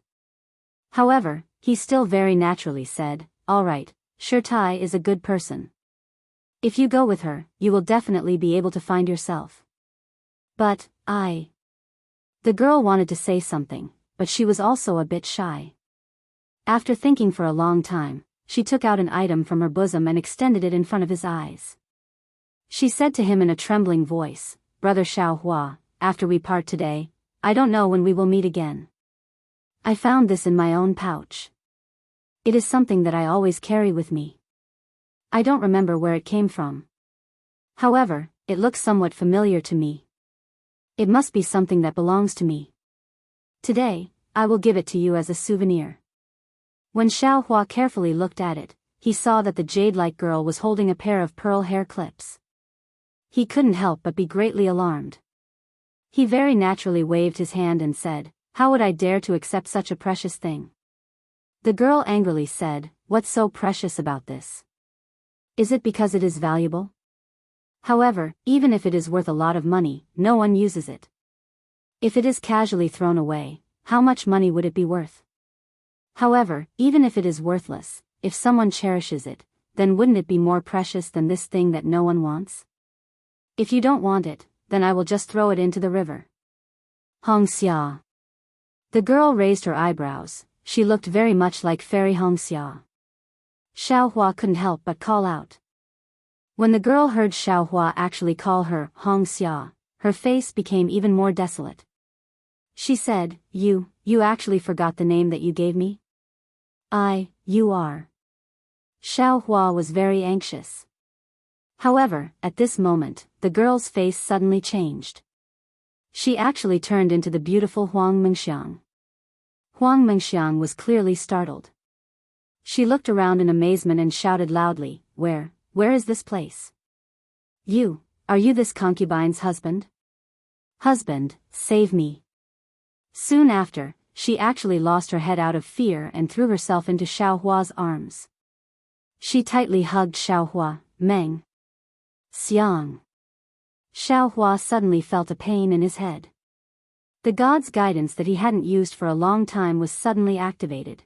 However, he still very naturally said, "All right, Shirtai is a good person. If you go with her, you will definitely be able to find yourself." But, The girl wanted to say something, but she was also a bit shy. After thinking for a long time, she took out an item from her bosom and extended it in front of his eyes. She said to him in a trembling voice, "Brother Xiaohua, after we part today, I don't know when we will meet again. I found this in my own pouch. It is something that I always carry with me. I don't remember where it came from. However, it looks somewhat familiar to me. It must be something that belongs to me. Today, I will give it to you as a souvenir." When Xiaohua carefully looked at it, he saw that the jade-like girl was holding a pair of pearl hair clips. He couldn't help but be greatly alarmed. He very naturally waved his hand and said, "How would I dare to accept such a precious thing?" The girl angrily said, "What's so precious about this? Is it because it is valuable? However, even if it is worth a lot of money, no one uses it. If it is casually thrown away, how much money would it be worth? However, even if it is worthless, if someone cherishes it, then wouldn't it be more precious than this thing that no one wants? If you don't want it, then I will just throw it into the river." Hongxia. The girl raised her eyebrows. She looked very much like Fairy Hongxia. Xiaohua couldn't help but call out. When the girl heard Xiaohua actually call her Hongxia, her face became even more desolate. She said, You actually forgot the name that you gave me? You are." Xiaohua was very anxious. However, at this moment, the girl's face suddenly changed. She actually turned into the beautiful Huang Mengxiang. Huang Mengxiang was clearly startled. She looked around in amazement and shouted loudly, Where is this place? Are you this concubine's husband? Husband, save me." Soon after, she actually lost her head out of fear and threw herself into Xiaohua's arms. She tightly hugged Xiaohua, Meng. Xiang. Xiaohua suddenly felt a pain in his head. The god's guidance that he hadn't used for a long time was suddenly activated.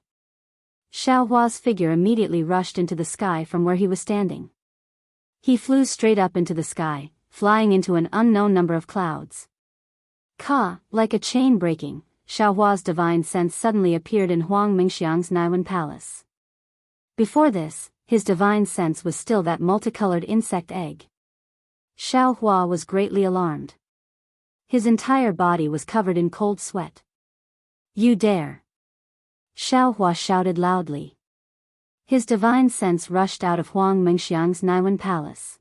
Xiaohua's figure immediately rushed into the sky from where he was standing. He flew straight up into the sky, flying into an unknown number of clouds. Like a chain breaking, Xiaohua's divine sense suddenly appeared in Huang Mingxiang's Naiwan palace. Before this, his divine sense was still that multicolored insect egg. Xiaohua was greatly alarmed. His entire body was covered in cold sweat. "You dare!" Xiaohua shouted loudly. His divine sense rushed out of Huang Mingxiang's Naiwan palace.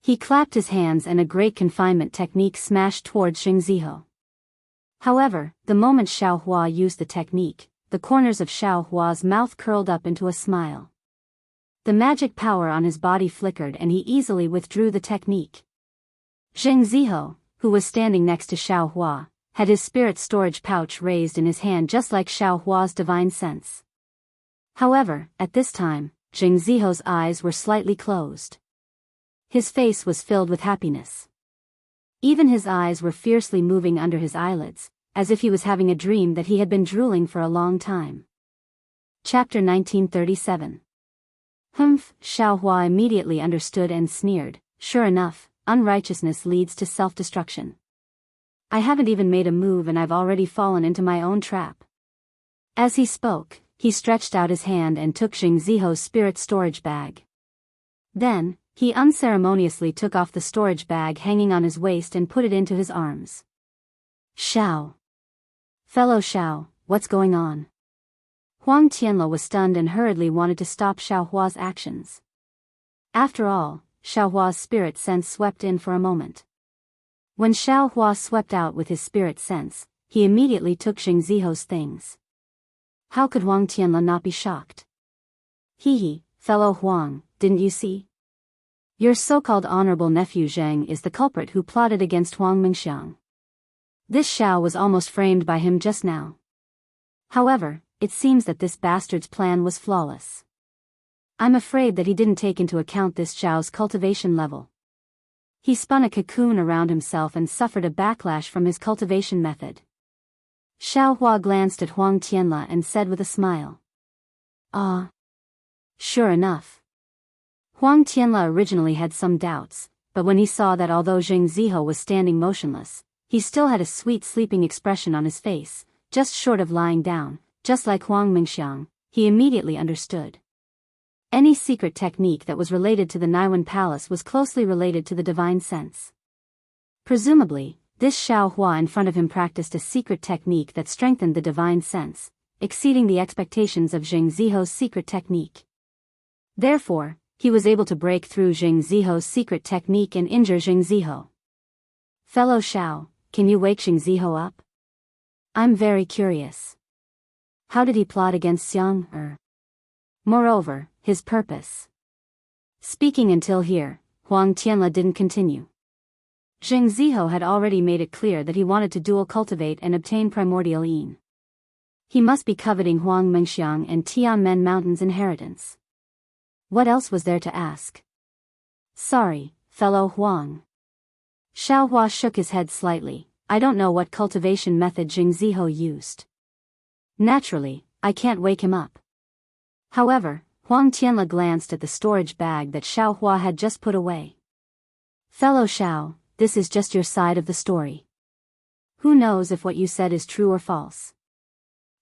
He clapped his hands and a great confinement technique smashed towards Xingziho. However, the moment Xiaohua used the technique, the corners of Xiaohua's mouth curled up into a smile. The magic power on his body flickered and he easily withdrew the technique. Xingziho, who was standing next to Xiaohua, had his spirit storage pouch raised in his hand just like Xiaohua's divine sense. However, at this time, Xingziho's eyes were slightly closed. His face was filled with happiness. Even his eyes were fiercely moving under his eyelids, as if he was having a dream that he had been drooling for a long time. Chapter 1937. Xiaohua immediately understood and sneered, "Sure enough, unrighteousness leads to self-destruction. I haven't even made a move and I've already fallen into my own trap." As he spoke, he stretched out his hand and took Xingziho's spirit storage bag. Then, he unceremoniously took off the storage bag hanging on his waist and put it into his arms. "Xiao. Fellow Xiao, what's going on?" Huang Tianla was stunned and hurriedly wanted to stop Xiaohua's actions. After all, Xiaohua's spirit sense swept in for a moment. When Xiaohua swept out with his spirit sense, he immediately took Xing Ziho's things. How could Huang Tianla not be shocked? Hee, fellow Huang, didn't you see? Your so-called honorable nephew Zheng is the culprit who plotted against Huang Mingxiang. This Xiao was almost framed by him just now. However, it seems that this bastard's plan was flawless. I'm afraid that he didn't take into account this Xiao's cultivation level. He spun a cocoon around himself and suffered a backlash from his cultivation method. Xiaohua glanced at Huang Tianla and said with a smile. Ah. Sure enough. Huang Tianla originally had some doubts, but when he saw that although Xing Ziho was standing motionless, he still had a sweet sleeping expression on his face, just short of lying down, just like Huang Mingxiang, he immediately understood. Any secret technique that was related to the Naiwan Palace was closely related to the divine sense. Presumably, this Xiaohua in front of him practiced a secret technique that strengthened the divine sense, exceeding the expectations of Xing Ziho's secret technique. Therefore, he was able to break through Xing Ziho's secret technique and injure Xing Ziho. Fellow Xiao, can you wake Xing Ziho up? I'm very curious. How did he plot against Xiang? Moreover, his purpose. Speaking until here, Huang Tianla didn't continue. Xing Ziho had already made it clear that he wanted to dual cultivate and obtain primordial yin. He must be coveting Huang Mingxiang and Tianmen Mountain's inheritance. What else was there to ask? Sorry, fellow Huang. Xiaohua shook his head slightly. I don't know what cultivation method Xing Ziho used. Naturally, I can't wake him up. However, Huang Tianla glanced at the storage bag that Xiaohua had just put away. Fellow Xiao, this is just your side of the story. Who knows if what you said is true or false?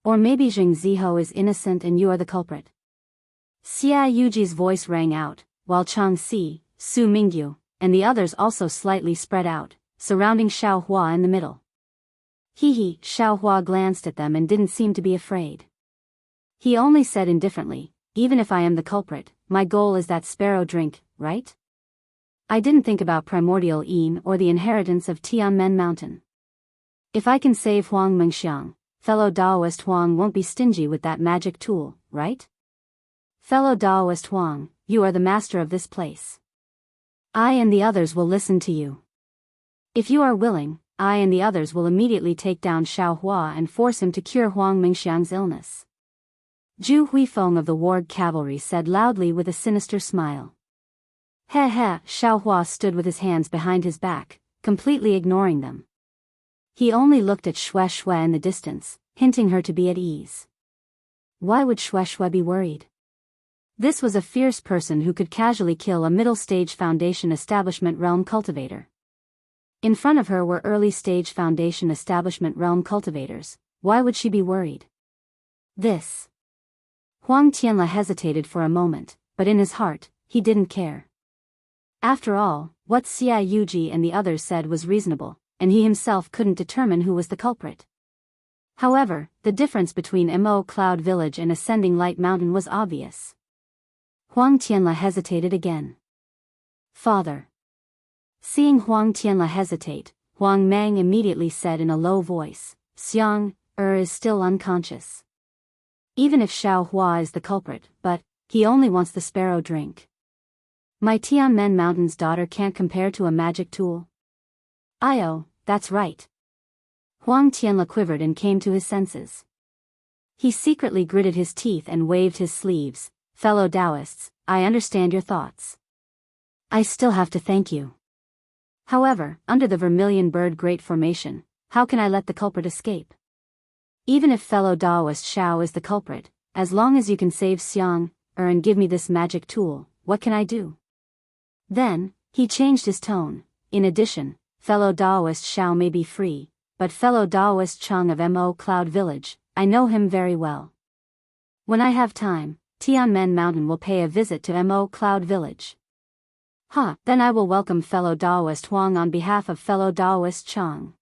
Or maybe Xing Ziho is innocent and you are the culprit. Xia Yuji's voice rang out, while Chang Si, Su Mingyu, and the others also slightly spread out, surrounding Xiaohua in the middle. Hee, Xiaohua glanced at them and didn't seem to be afraid. He only said indifferently, even if I am the culprit, my goal is that sparrow drink, right? I didn't think about primordial yin or the inheritance of Tianmen Mountain. If I can save Huang Mingxiang, fellow Daoist Huang won't be stingy with that magic tool, right? Fellow Daoist Huang, you are the master of this place. I and the others will listen to you. If you are willing, I and the others will immediately take down Xiaohua and force him to cure Huang Mingxiang's illness. Zhu Huifeng of the Ward Cavalry said loudly with a sinister smile. He, Xiaohua stood with his hands behind his back, completely ignoring them. He only looked at Xue in the distance, hinting her to be at ease. Why would Xue be worried? This was a fierce person who could casually kill a middle-stage Foundation Establishment Realm Cultivator. In front of her were early-stage Foundation Establishment Realm Cultivators. Why would she be worried? This. Huang Tianla hesitated for a moment, but in his heart, he didn't care. After all, what Xia Yuji and the others said was reasonable, and he himself couldn't determine who was the culprit. However, the difference between Mo Cloud Village and Ascending Light Mountain was obvious. Huang Tianla hesitated again. Father. Seeing Huang Tianla hesitate, Huang Mang immediately said in a low voice, Xiang is still unconscious. Even if Xiaohua is the culprit, but he only wants the sparrow drink. My Tianmen Mountain's daughter can't compare to a magic tool. That's right. Huang Tianla quivered and came to his senses. He secretly gritted his teeth and waved his sleeves. Fellow Daoists, I understand your thoughts. I still have to thank you. However, under the Vermilion Bird Great Formation, how can I let the culprit escape? Even if fellow Daoist Xiao is the culprit, as long as you can save Xiang, and give me this magic tool, what can I do? Then, he changed his tone. In addition, fellow Daoist Xiao may be free, but fellow Daoist Chang of Mo Cloud Village, I know him very well. When I have time, Tianmen Mountain will pay a visit to Mo Cloud Village. Then I will welcome fellow Daoist Huang on behalf of fellow Daoist Chang.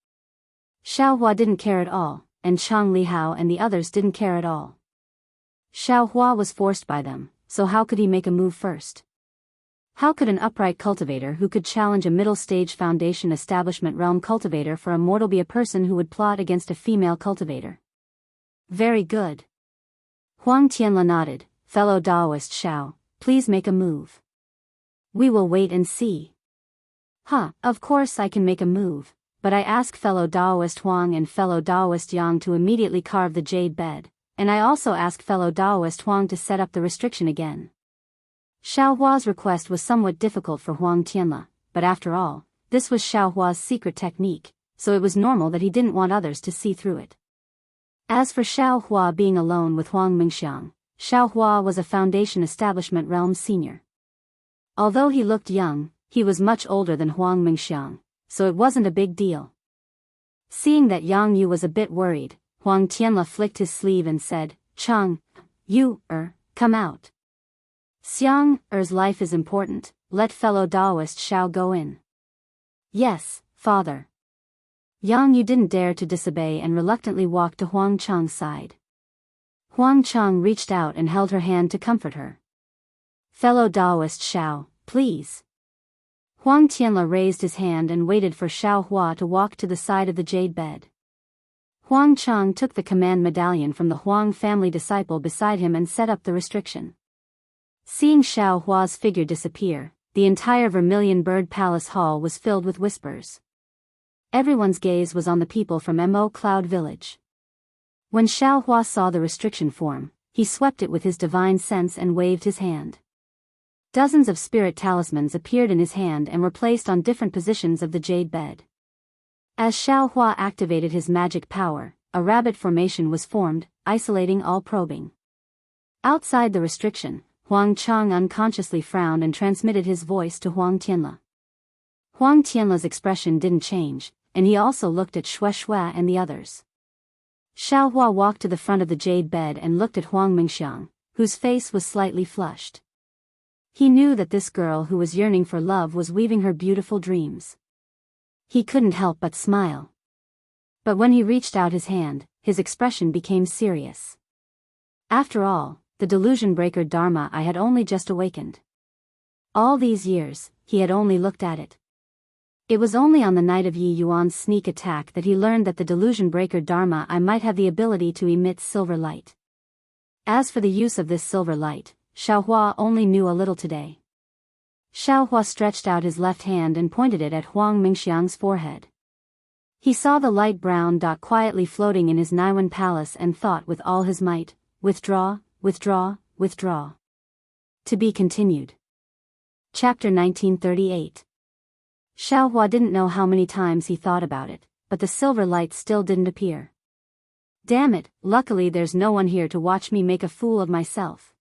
Xiaohua didn't care at all, and Chang Lihao and the others didn't care at all. Xiao Hua was forced by them, so how could he make a move first? How could an upright cultivator who could challenge a middle-stage foundation establishment realm cultivator for a mortal be a person who would plot against a female cultivator? Very good. Huang Tianla nodded. Fellow Daoist Xiao, please make a move. We will wait and see. Of course I can make a move, but I ask fellow Daoist Huang and fellow Daoist Yang to immediately carve the jade bed, and I also ask fellow Daoist Huang to set up the restriction again. Xiao Hua's request was somewhat difficult for Huang Tianla, but after all, this was Xiao Hua's secret technique, so it was normal that he didn't want others to see through it. As for Xiao Hua being alone with Huang Mingxiang, Xiao Hua was a foundation establishment realm senior. Although he looked young, he was much older than Huang Mingxiang, so it wasn't a big deal. Seeing that Yang Yu was a bit worried, Huang Tianla flicked his sleeve and said, Chang, you, come out. Xiang-er's life is important, let fellow Daoist Xiao go in. Yes, father. Yang Yu didn't dare to disobey and reluctantly walked to Huang Chang's side. Huang Chang reached out and held her hand to comfort her. Fellow Daoist Xiao, please. Huang Tianla raised his hand and waited for Xiao Hua to walk to the side of the jade bed. Huang Chang took the command medallion from the Huang family disciple beside him and set up the restriction. Seeing Xiao Hua's figure disappear, the entire Vermilion Bird Palace Hall was filled with whispers. Everyone's gaze was on the people from Mo Cloud Village. When Xiao Hua saw the restriction form, he swept it with his divine sense and waved his hand. Dozens of spirit talismans appeared in his hand and were placed on different positions of the jade bed. As Xiao Hua activated his magic power, a rabbit formation was formed, isolating all probing. Outside the restriction, Huang Chang unconsciously frowned and transmitted his voice to Huang Tianla. Huang Tianla's expression didn't change, and he also looked at Xue Xue and the others. Xiao Hua walked to the front of the jade bed and looked at Huang Mingxiang, whose face was slightly flushed. He knew that this girl who was yearning for love was weaving her beautiful dreams. He couldn't help but smile. But when he reached out his hand, his expression became serious. After all, the delusion breaker Dharma I had only just awakened. All these years, he had only looked at it. It was only on the night of Yi Yuan's sneak attack that he learned that the delusion breaker Dharma I might have the ability to emit silver light. As for the use of this silver light, Xiao Hua only knew a little today. Xiao Hua stretched out his left hand and pointed it at Huang Mingxiang's forehead. He saw the light brown dot quietly floating in his Naiwan palace and thought with all his might, withdraw, withdraw, withdraw. To be continued. Chapter 1938. Xiao Hua didn't know how many times he thought about it, but the silver light still didn't appear. Damn it, luckily there's no one here to watch me make a fool of myself.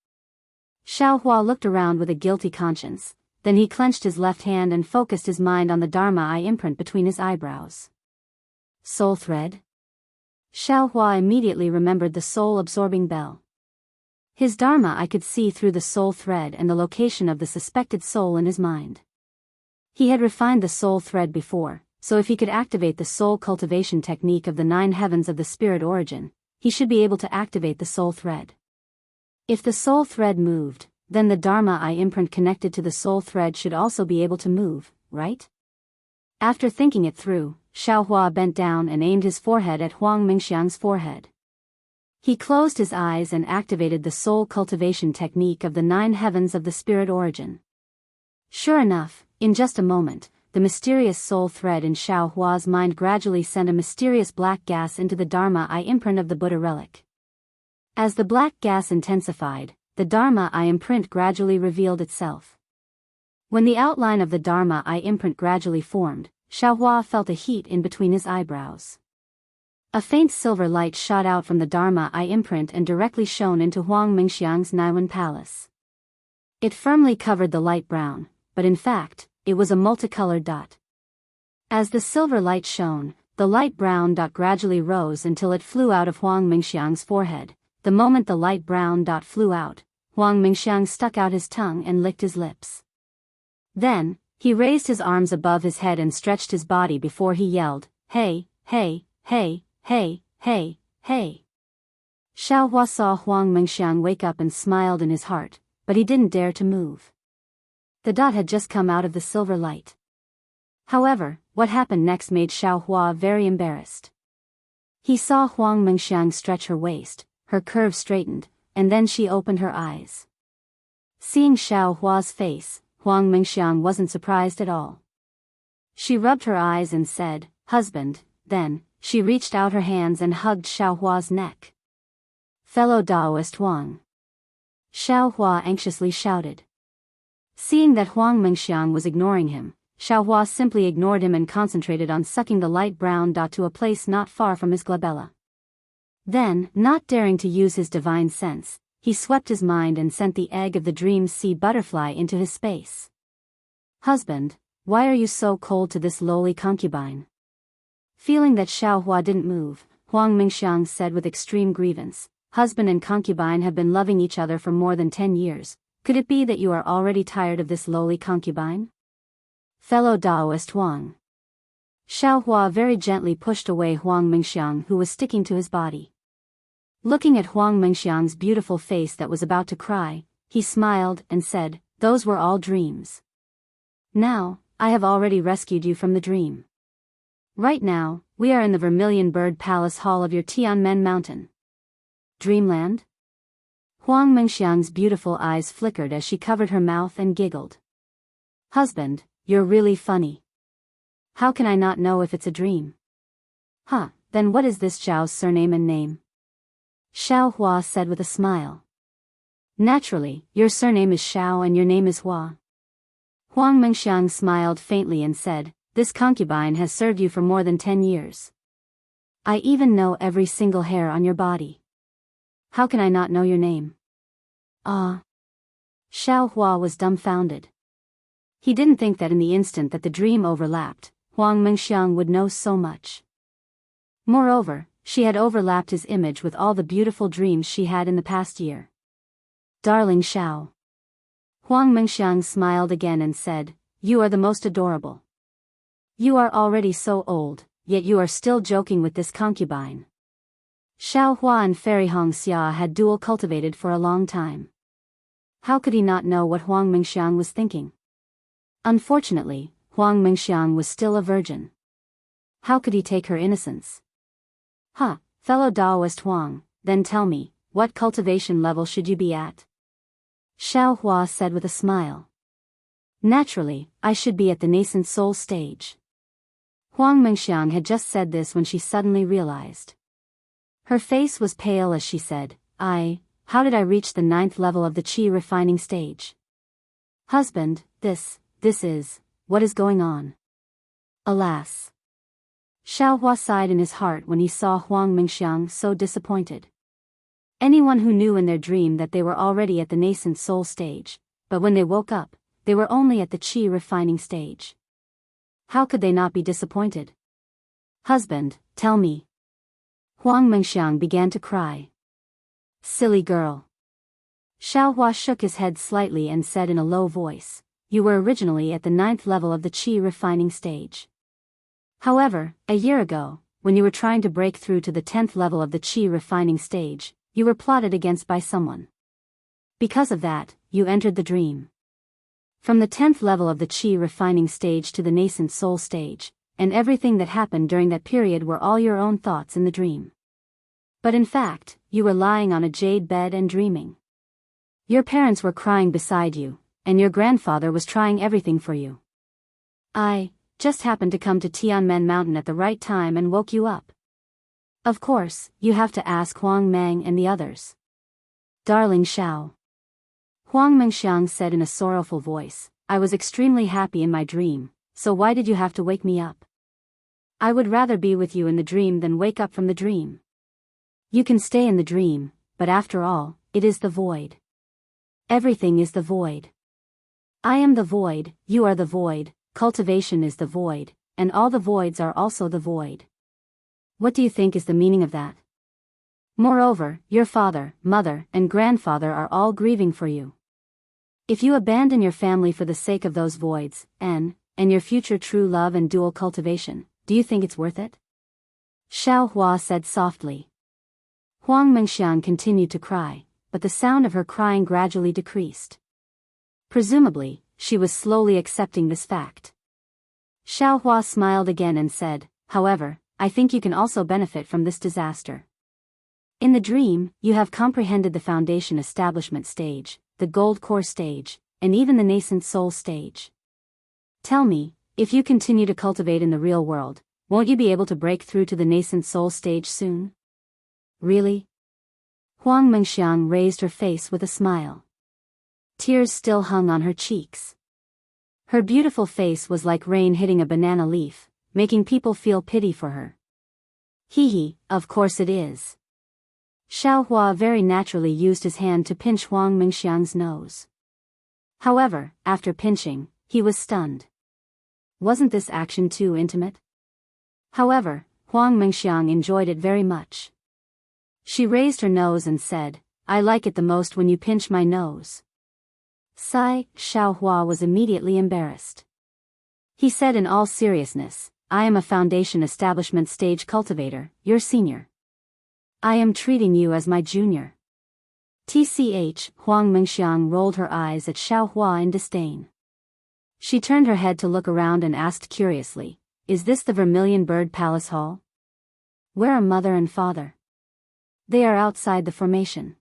Xiao Hua looked around with a guilty conscience, then he clenched his left hand and focused his mind on the Dharma eye imprint between his eyebrows. Soul thread? Xiao Hua immediately remembered the soul-absorbing bell. His Dharma eye could see through the soul thread and the location of the suspected soul in his mind. He had refined the soul thread before, so if he could activate the soul cultivation technique of the 9 heavens of the spirit origin, he should be able to activate the soul thread. If the soul thread moved, then the Dharma eye imprint connected to the soul thread should also be able to move, right? After thinking it through, Xiao Hua bent down and aimed his forehead at Huang Mingxiang's forehead. He closed his eyes and activated the soul cultivation technique of the 9 heavens of the spirit origin. Sure enough, in just a moment, the mysterious soul thread in Xiao Hua's mind gradually sent a mysterious black gas into the Dharma eye imprint of the Buddha relic. As the black gas intensified, the Dharma eye imprint gradually revealed itself. When the outline of the Dharma eye imprint gradually formed, Xiao Hua felt a heat in between his eyebrows. A faint silver light shot out from the Dharma eye imprint and directly shone into Huang Mingxiang's Naiwan palace. It firmly covered the light brown, but in fact, it was a multicolored dot. As the silver light shone, the light brown dot gradually rose until it flew out of Huang Mingxiang's forehead. The moment the light brown dot flew out, Huang Mingxiang stuck out his tongue and licked his lips. Then, he raised his arms above his head and stretched his body before he yelled, "Hey, hey, hey, hey, hey, hey." Xiaohua saw Huang Mengxiang wake up and smiled in his heart, but he didn't dare to move. The dot had just come out of the silver light. However, what happened next made Xiaohua very embarrassed. He saw Huang Mengxiang stretch her waist, her curves straightened, and then she opened her eyes. Seeing Xiaohua's face, Huang Mengxiang wasn't surprised at all. She rubbed her eyes and said, "Husband," then, she reached out her hands and hugged Xiaohua's neck. "Fellow Daoist Huang!" Xiaohua anxiously shouted. Seeing that Huang Mengxiang was ignoring him, Xiaohua simply ignored him and concentrated on sucking the light brown dot to a place not far from his glabella. Then, not daring to use his divine sense, he swept his mind and sent the egg of the dream sea butterfly into his space. "Husband, why are you so cold to this lowly concubine?" Feeling that Xiaohua didn't move, Huang Mengxiang said with extreme grievance, "Husband and concubine have been loving each other for more than 10 years. Could it be that you are already tired of this lowly concubine?" "Fellow Daoist Huang." Xiaohua very gently pushed away Huang Mengxiang, who was sticking to his body. Looking at Huang Mengxiang's beautiful face that was about to cry, he smiled and said, "Those were all dreams. Now, I have already rescued you from the dream. Right now, we are in the Vermilion Bird Palace Hall of your Tianmen Mountain. Dreamland?" Huang Mengxiang's beautiful eyes flickered as she covered her mouth and giggled. "Husband, you're really funny. How can I not know if it's a dream?" "Huh, then what is this Zhao's surname and name?" Xiaohua said with a smile. "Naturally, your surname is Xiao and your name is Hua." Huang Mengxiang smiled faintly and said, "This concubine has served you for more than 10 years. I even know every single hair on your body. How can I not know your name?" "Ah." Xiaohua was dumbfounded. He didn't think that in the instant that the dream overlapped, Huang Mengxiang would know so much. Moreover, she had overlapped his image with all the beautiful dreams she had in the past year. "Darling Xiao." Huang Mengxiang smiled again and said, "You are the most adorable. You are already so old, yet you are still joking with this concubine." Xiaohua and Fairy Hongxia had dual cultivated for a long time. How could he not know what Huang Mengxiang was thinking? Unfortunately, Huang Mengxiang was still a virgin. How could he take her innocence? "Huh, fellow Daoist Huang, then tell me, what cultivation level should you be at?" Xiaohua said with a smile. "Naturally, I should be at the nascent soul stage." Huang Mengxiang had just said this when she suddenly realized. Her face was pale as she said, How did I reach the 9th level of the qi refining stage?" "Husband, this is, what is going on?" "Alas." Xiaohua sighed in his heart when he saw Huang Mengxiang so disappointed. Anyone who knew in their dream that they were already at the nascent soul stage, but when they woke up, they were only at the qi refining stage. How could they not be disappointed? "Husband, tell me." Huang Mengxiang began to cry. "Silly girl." Xiaohua shook his head slightly and said in a low voice, "You were originally at the 9th level of the qi refining stage. However, a year ago, when you were trying to break through to the 10th level of the qi refining stage, you were plotted against by someone. Because of that, you entered the dream. From the 10th level of the qi refining stage to the nascent soul stage, and everything that happened during that period were all your own thoughts in the dream. But in fact, you were lying on a jade bed and dreaming. Your parents were crying beside you, and your grandfather was trying everything for you. I just happened to come to Tianmen Mountain at the right time and woke you up. Of course, you have to ask Huang Meng and the others." "Darling Xiao." Huang Mengxiang said in a sorrowful voice, "I was extremely happy in my dream, so why did you have to wake me up? I would rather be with you in the dream than wake up from the dream. You can stay in the dream, but after all, it is the void. Everything is the void. I am the void, you are the void, cultivation is the void, and all the voids are also the void. What do you think is the meaning of that? Moreover, your father, mother, and grandfather are all grieving for you. If you abandon your family for the sake of those voids, and your future true love and dual cultivation, do you think it's worth it?" Xiaohua said softly. Huang Mengxiang continued to cry, but the sound of her crying gradually decreased. Presumably, she was slowly accepting this fact. Xiaohua smiled again and said, however, I think you can also benefit from this disaster. In the dream, you have comprehended the foundation establishment stage, the gold core stage, and even the nascent soul stage. Tell me, if you continue to cultivate in the real world, won't you be able to break through to the nascent soul stage soon? Really? Huang Mengxiang raised her face with a smile. Tears still hung on her cheeks. Her beautiful face was like rain hitting a banana leaf, making people feel pity for her. Hee, of course it is. Xiaohua very naturally used his hand to pinch Huang Mengxiang's nose. However, after pinching, he was stunned. Wasn't this action too intimate? However, Huang Mengxiang enjoyed it very much. She raised her nose and said, I like it the most when you pinch my nose. Sigh, Xiaohua was immediately embarrassed. He said in all seriousness, I am a foundation establishment stage cultivator, your senior. I am treating you as my junior. Tch, Huang Mengxiang rolled her eyes at Xiaohua in disdain. She turned her head to look around and asked curiously, is this the Vermilion Bird Palace Hall? Where are mother and father? They are outside the formation.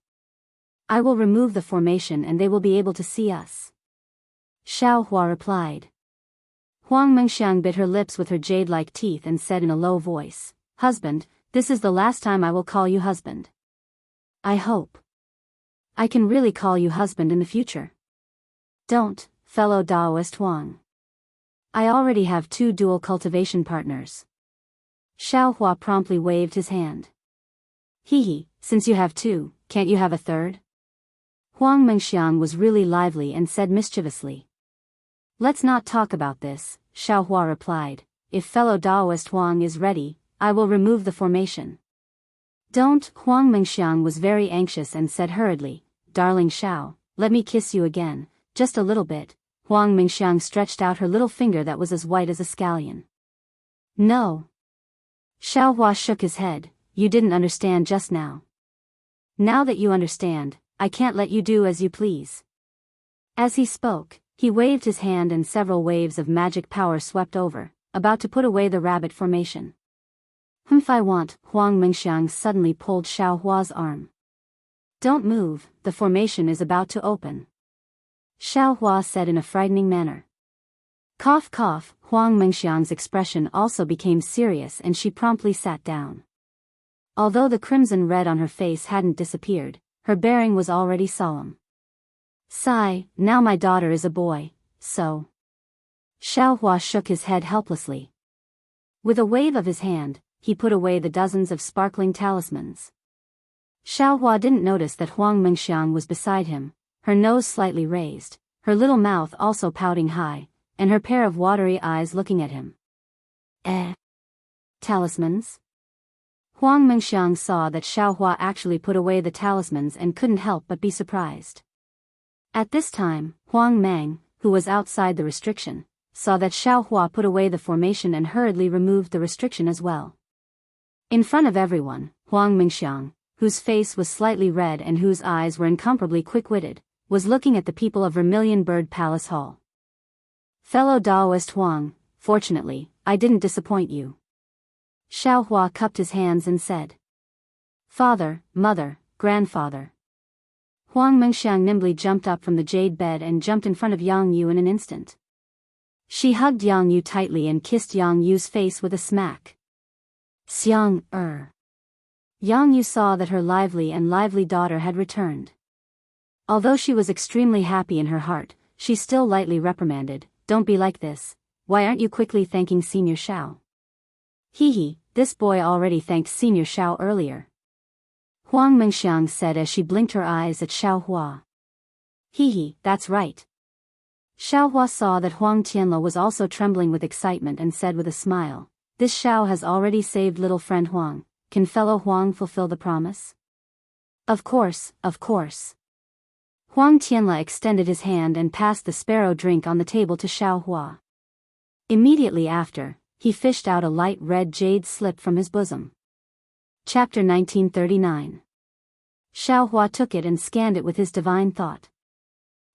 I will remove the formation and they will be able to see us. Xiaohua replied. Huang Mengxiang bit her lips with her jade-like teeth and said in a low voice, Husband, this is the last time I will call you husband. I hope I can really call you husband in the future. Don't, fellow Daoist Huang. I already have 2 dual cultivation partners. Xiaohua promptly waved his hand. Hee, since you have 2, can't you have a third? Huang Mengxiang was really lively and said mischievously. Let's not talk about this, Xiaohua replied. If fellow Daoist Huang is ready, I will remove the formation. Don't, Huang Mengxiang was very anxious and said hurriedly, Darling Xiao, let me kiss you again, just a little bit. Huang Mengxiang stretched out her little finger that was as white as a scallion. No. Xiaohua shook his head, you didn't understand just now. Now that you understand, I can't let you do as you please. As he spoke, he waved his hand and several waves of magic power swept over, about to put away the rabbit formation. If I want, Huang Mengxiang suddenly pulled Xiaohua's arm. Don't move, the formation is about to open. Xiaohua said in a frightening manner. Cough cough, Huang Mengxiang's expression also became serious and she promptly sat down. Although the crimson red on her face hadn't disappeared, her bearing was already solemn. Sigh, now my daughter is a boy, so. Xiaohua shook his head helplessly. With a wave of his hand, he put away the dozens of sparkling talismans. Xiaohua didn't notice that Huang Mengxiang was beside him, her nose slightly raised, her little mouth also pouting high, and her pair of watery eyes looking at him. Talismans? Huang Mengxiang saw that Xiaohua actually put away the talismans and couldn't help but be surprised. At this time, Huang Mang, who was outside the restriction, saw that Xiaohua put away the formation and hurriedly removed the restriction as well. In front of everyone, Huang Mengxiang, whose face was slightly red and whose eyes were incomparably quick-witted, was looking at the people of Vermilion Bird Palace Hall. Fellow Daoist Huang, fortunately, I didn't disappoint you. Xiaohua cupped his hands and said. Father, mother, grandfather. Huang Mengxiang nimbly jumped up from the jade bed and jumped in front of Yang Yu in an instant. She hugged Yang Yu tightly and kissed Yang Yu's face with a smack. Xiang, Yang Yu saw that her lively daughter had returned. Although she was extremely happy in her heart, she still lightly reprimanded, Don't be like this, why aren't you quickly thanking Senior Xiao? Hee, this boy already thanked Senior Xiao earlier. Huang Mengxiang said as she blinked her eyes at Xiaohua. Hee, that's right. Xiaohua saw that Huang Tianle was also trembling with excitement and said with a smile, This Xiao has already saved little friend Huang, can fellow Huang fulfill the promise? Of course, of course. Huang Tianle extended his hand and passed the sparrow drink on the table to Xiaohua. Immediately after, he fished out a light red jade slip from his bosom. Chapter 1939. Xiaohua took it and scanned it with his divine thought.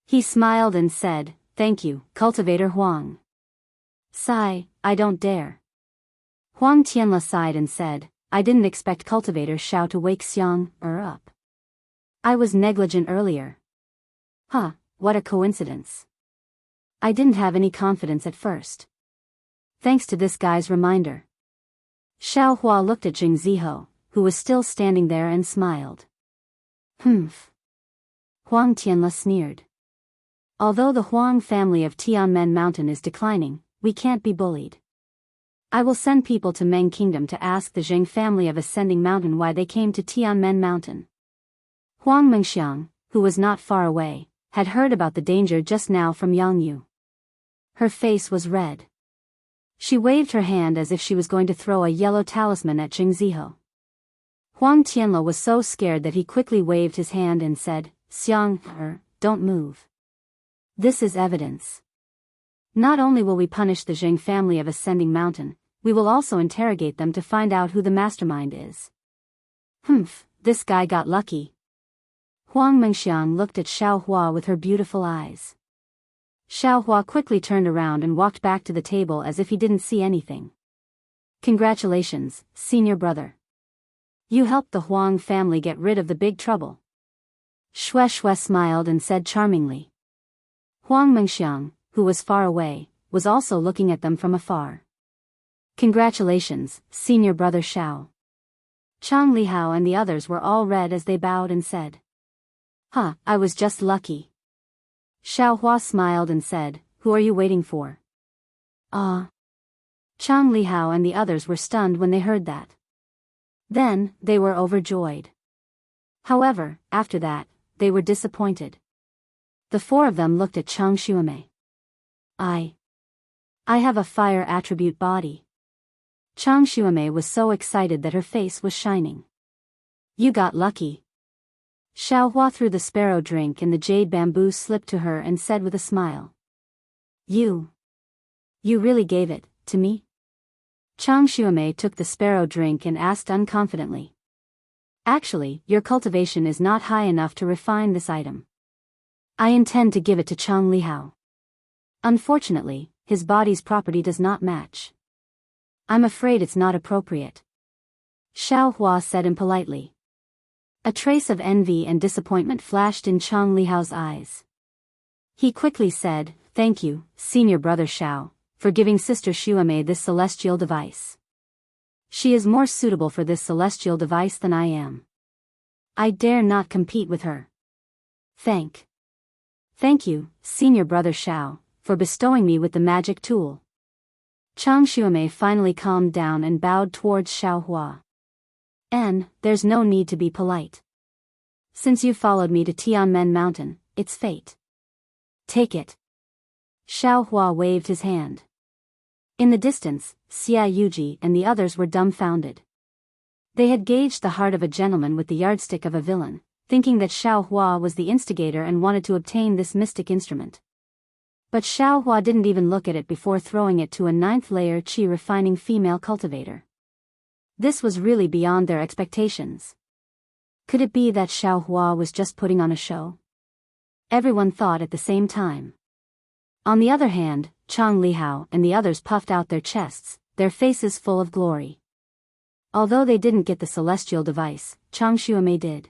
He smiled and said, "Thank you, Cultivator Huang." Sigh, I don't dare. Huang Tianla sighed and said, I didn't expect Cultivator Xiao to wake Xiang up. I was negligent earlier. Huh, what a coincidence. I didn't have any confidence at first. Thanks to this guy's reminder. Xiaohua looked at Jing Ziho, who was still standing there, and smiled. Humph. Huang Tianla sneered. Although the Huang family of Tianmen Mountain is declining, we can't be bullied. I will send people to Meng Kingdom to ask the Zheng family of Ascending Mountain why they came to Tianmen Mountain. Huang Mengxiang, who was not far away, had heard about the danger just now from Jianghu. Her face was red. She waved her hand as if she was going to throw a yellow talisman at Jing Ziho. Huang Tianla was so scared that he quickly waved his hand and said, Xiang, don't move. This is evidence. Not only will we punish the Zheng family of Ascending Mountain, we will also interrogate them to find out who the mastermind is. Humph, this guy got lucky. Huang Mengxiang looked at Xiaohua with her beautiful eyes. Xiaohua quickly turned around and walked back to the table as if he didn't see anything. Congratulations, senior brother. You helped the Huang family get rid of the big trouble. Shui smiled and said charmingly. Huang Mengxiang, who was far away, was also looking at them from afar. Congratulations, senior brother Xiao. Chang Lihao and the others were all red as they bowed and said. Huh, I was just lucky. Xiaohua smiled and said, who are you waiting for? Ah. Chang Lihao and the others were stunned when they heard that. Then, they were overjoyed. However, after that, they were disappointed. The four of them looked at Chang Xuemei. I have a fire attribute body. Chang Xuemei was so excited that her face was shining. You got lucky. Xiaohua threw the sparrow drink and the jade bamboo slipped to her and said with a smile. You really gave it to me? Chang Xuemei took the sparrow drink and asked unconfidently. Actually, your cultivation is not high enough to refine this item. I intend to give it to Chang Lihao. Unfortunately, his body's property does not match. I'm afraid it's not appropriate. Xiaohua said impolitely. A trace of envy and disappointment flashed in Chang Lihao's eyes. He quickly said, thank you, senior brother Xiao, for giving sister Xuemei this celestial device. She is more suitable for this celestial device than I am. I dare not compete with her. Thank you, senior brother Xiao, for bestowing me with the magic tool. Chang Xuemei finally calmed down and bowed towards Xiaohua. There's no need to be polite. Since you followed me to Tianmen Mountain, it's fate. Take it. Xiaohua waved his hand. In the distance, Xia Yuji and the others were dumbfounded. They had gauged the heart of a gentleman with the yardstick of a villain, thinking that Xiaohua was the instigator and wanted to obtain this mystic instrument. But Xiaohua didn't even look at it before throwing it to a 9th layer qi refining female cultivator. This was really beyond their expectations. Could it be that Xiaohua was just putting on a show? Everyone thought at the same time. On the other hand, Chang Lihao and the others puffed out their chests, their faces full of glory. Although they didn't get the celestial device, Chang Xuemei did.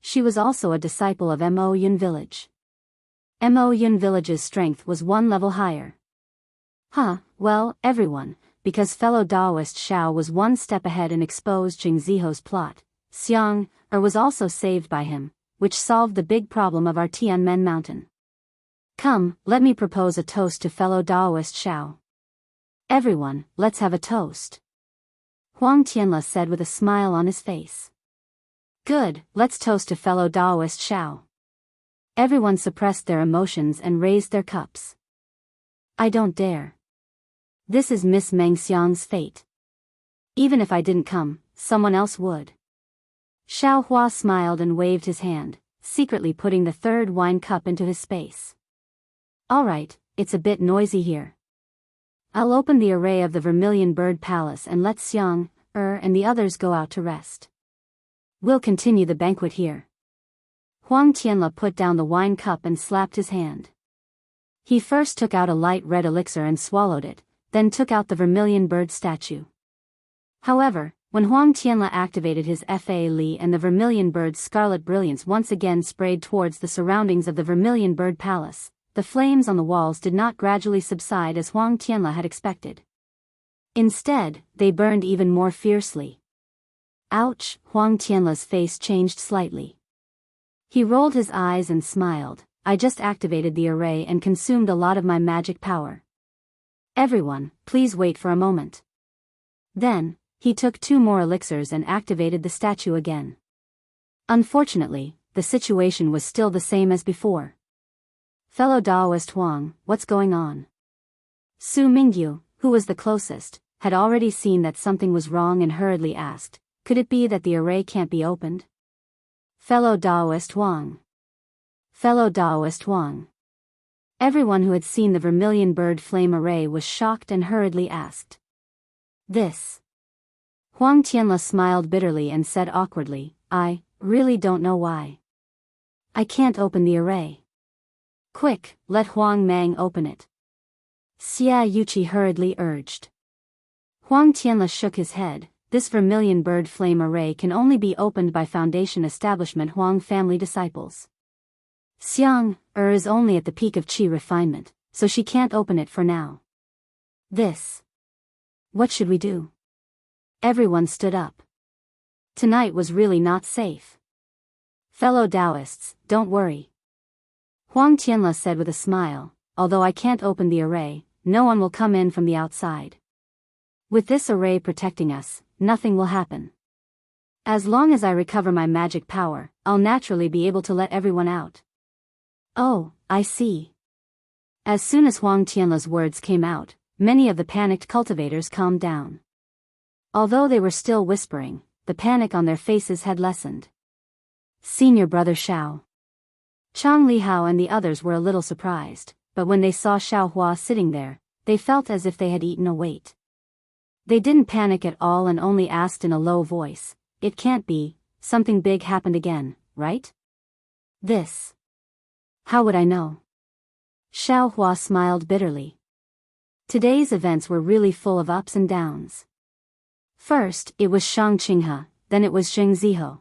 She was also a disciple of Mo Yun Village. Mo Yun Village's strength was 1 level higher. Well, everyone, because fellow Daoist Xiao was 1 step ahead and exposed Jing Ziho's plot. Xiang was also saved by him, which solved the big problem of our Tianmen Mountain. Come, let me propose a toast to fellow Daoist Xiao. Everyone, let's have a toast. Huang Tianla said with a smile on his face. Good, let's toast to fellow Daoist Xiao. Everyone suppressed their emotions and raised their cups. I don't dare. This is Miss Meng Xiang's fate. Even if I didn't come, someone else would. Xiaohua smiled and waved his hand, secretly putting the 3rd wine cup into his space. Alright, it's a bit noisy here. I'll open the array of the Vermilion Bird Palace and let Xiang, and the others go out to rest. We'll continue the banquet here. Huang Tianla put down the wine cup and slapped his hand. He first took out a light red elixir and swallowed it, then took out the vermilion bird statue. However, when Huang Tianla activated his Fa Li and the vermilion bird's scarlet brilliance once again sprayed towards the surroundings of the vermilion bird palace, the flames on the walls did not gradually subside as Huang Tianla had expected. Instead, they burned even more fiercely. Ouch! Huang Tianla's face changed slightly. He rolled his eyes and smiled. I just activated the array and consumed a lot of my magic power. Everyone, please wait for a moment. Then, he took 2 more elixirs and activated the statue again. Unfortunately, the situation was still the same as before. Fellow Daoist Huang, what's going on? Su Mingyu, who was the closest, had already seen that something was wrong and hurriedly asked, could it be that the array can't be opened? Fellow Daoist Huang. Fellow Daoist Huang. Everyone who had seen the vermilion bird flame array was shocked and hurriedly asked. This. Huang Tianla smiled bitterly and said awkwardly, I really don't know why. I can't open the array. Quick, let Huang Mang open it. Xia Yuqi hurriedly urged. Huang Tianla shook his head. This vermilion bird flame array can only be opened by Foundation Establishment Huang family disciples. Xiang is only at the peak of qi refinement, so she can't open it for now. This. What should we do? Everyone stood up. Tonight was really not safe. Fellow Daoists, don't worry. Huang Tianla said with a smile, although I can't open the array, no one will come in from the outside. With this array protecting us, nothing will happen. As long as I recover my magic power, I'll naturally be able to let everyone out. Oh, I see. As soon as Huang Tianla's words came out, many of the panicked cultivators calmed down. Although they were still whispering, the panic on their faces had lessened. Senior brother Xiao. Chang Lihao and the others were a little surprised, but when they saw Xiao Hua sitting there, they felt as if they had eaten a weight. They didn't panic at all and only asked in a low voice, it can't be, something big happened again, right? This. How would I know? Xiao Hua smiled bitterly. Today's events were really full of ups and downs. First, it was Shang Qinghe, then it was Zheng Ziho.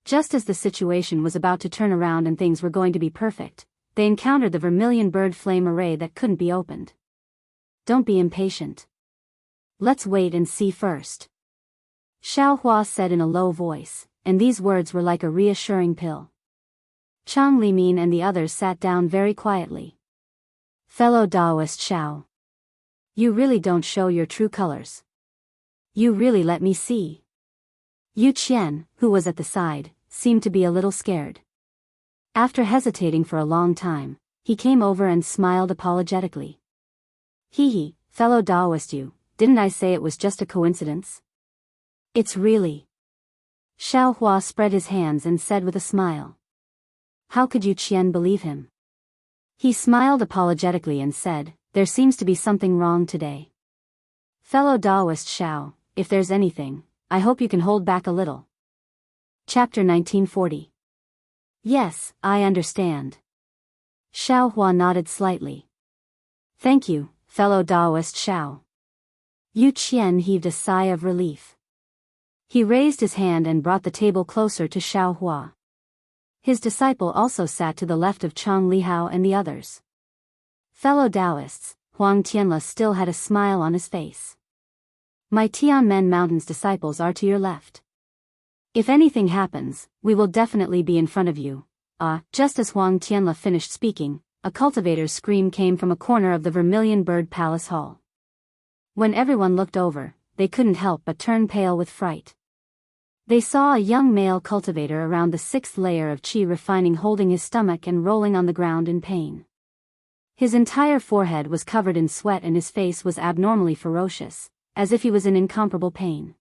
Just as the situation was about to turn around and things were going to be perfect, they encountered the vermilion bird flame array that couldn't be opened. Don't be impatient. Let's wait and see first. Xiao Hua said in a low voice, and these words were like a reassuring pill. Chang Limin and the others sat down very quietly. Fellow Daoist Xiao. You really don't show your true colors. You really let me see. Yu Qian, who was at the side, seemed to be a little scared. After hesitating for a long time, he came over and smiled apologetically. Hee, fellow Daoist you, didn't I say it was just a coincidence? It's really. Xiao Hua spread his hands and said with a smile. How could Yu Qian believe him? He smiled apologetically and said, there seems to be something wrong today. Fellow Daoist Xiao, if there's anything, I hope you can hold back a little. Chapter 1940. Yes, I understand. Xiao Hua nodded slightly. Thank you, fellow Daoist Xiao. Yu Qian heaved a sigh of relief. He raised his hand and brought the table closer to Xiao Hua. His disciple also sat to the left of Chang Lihao and the others. Fellow Daoists, Huang Tianla still had a smile on his face. My Tianmen Mountain's disciples are to your left. If anything happens, we will definitely be in front of you. Just as Huang Tianla finished speaking, a cultivator's scream came from a corner of the Vermilion Bird Palace Hall. When everyone looked over, they couldn't help but turn pale with fright. They saw a young male cultivator around the 6th layer of qi refining holding his stomach and rolling on the ground in pain. His entire forehead was covered in sweat and his face was abnormally ferocious, as if he was in incomparable pain.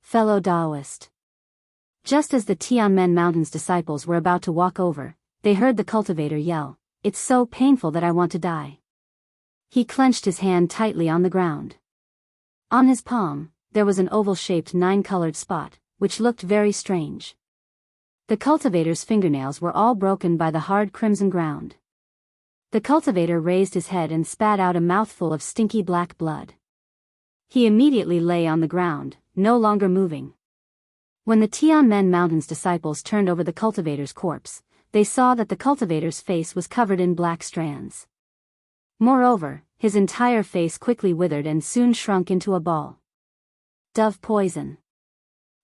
Fellow Daoist. Just as the Tianmen Mountain's disciples were about to walk over, they heard the cultivator yell, "It's so painful that I want to die." He clenched his hand tightly on the ground. On his palm, there was an oval-shaped 9-colored spot, which looked very strange. The cultivator's fingernails were all broken by the hard crimson ground. The cultivator raised his head and spat out a mouthful of stinky black blood. He immediately lay on the ground, no longer moving. When the Tianmen Mountain's disciples turned over the cultivator's corpse, they saw that the cultivator's face was covered in black strands. Moreover, his entire face quickly withered and soon shrunk into a ball. Dove poison.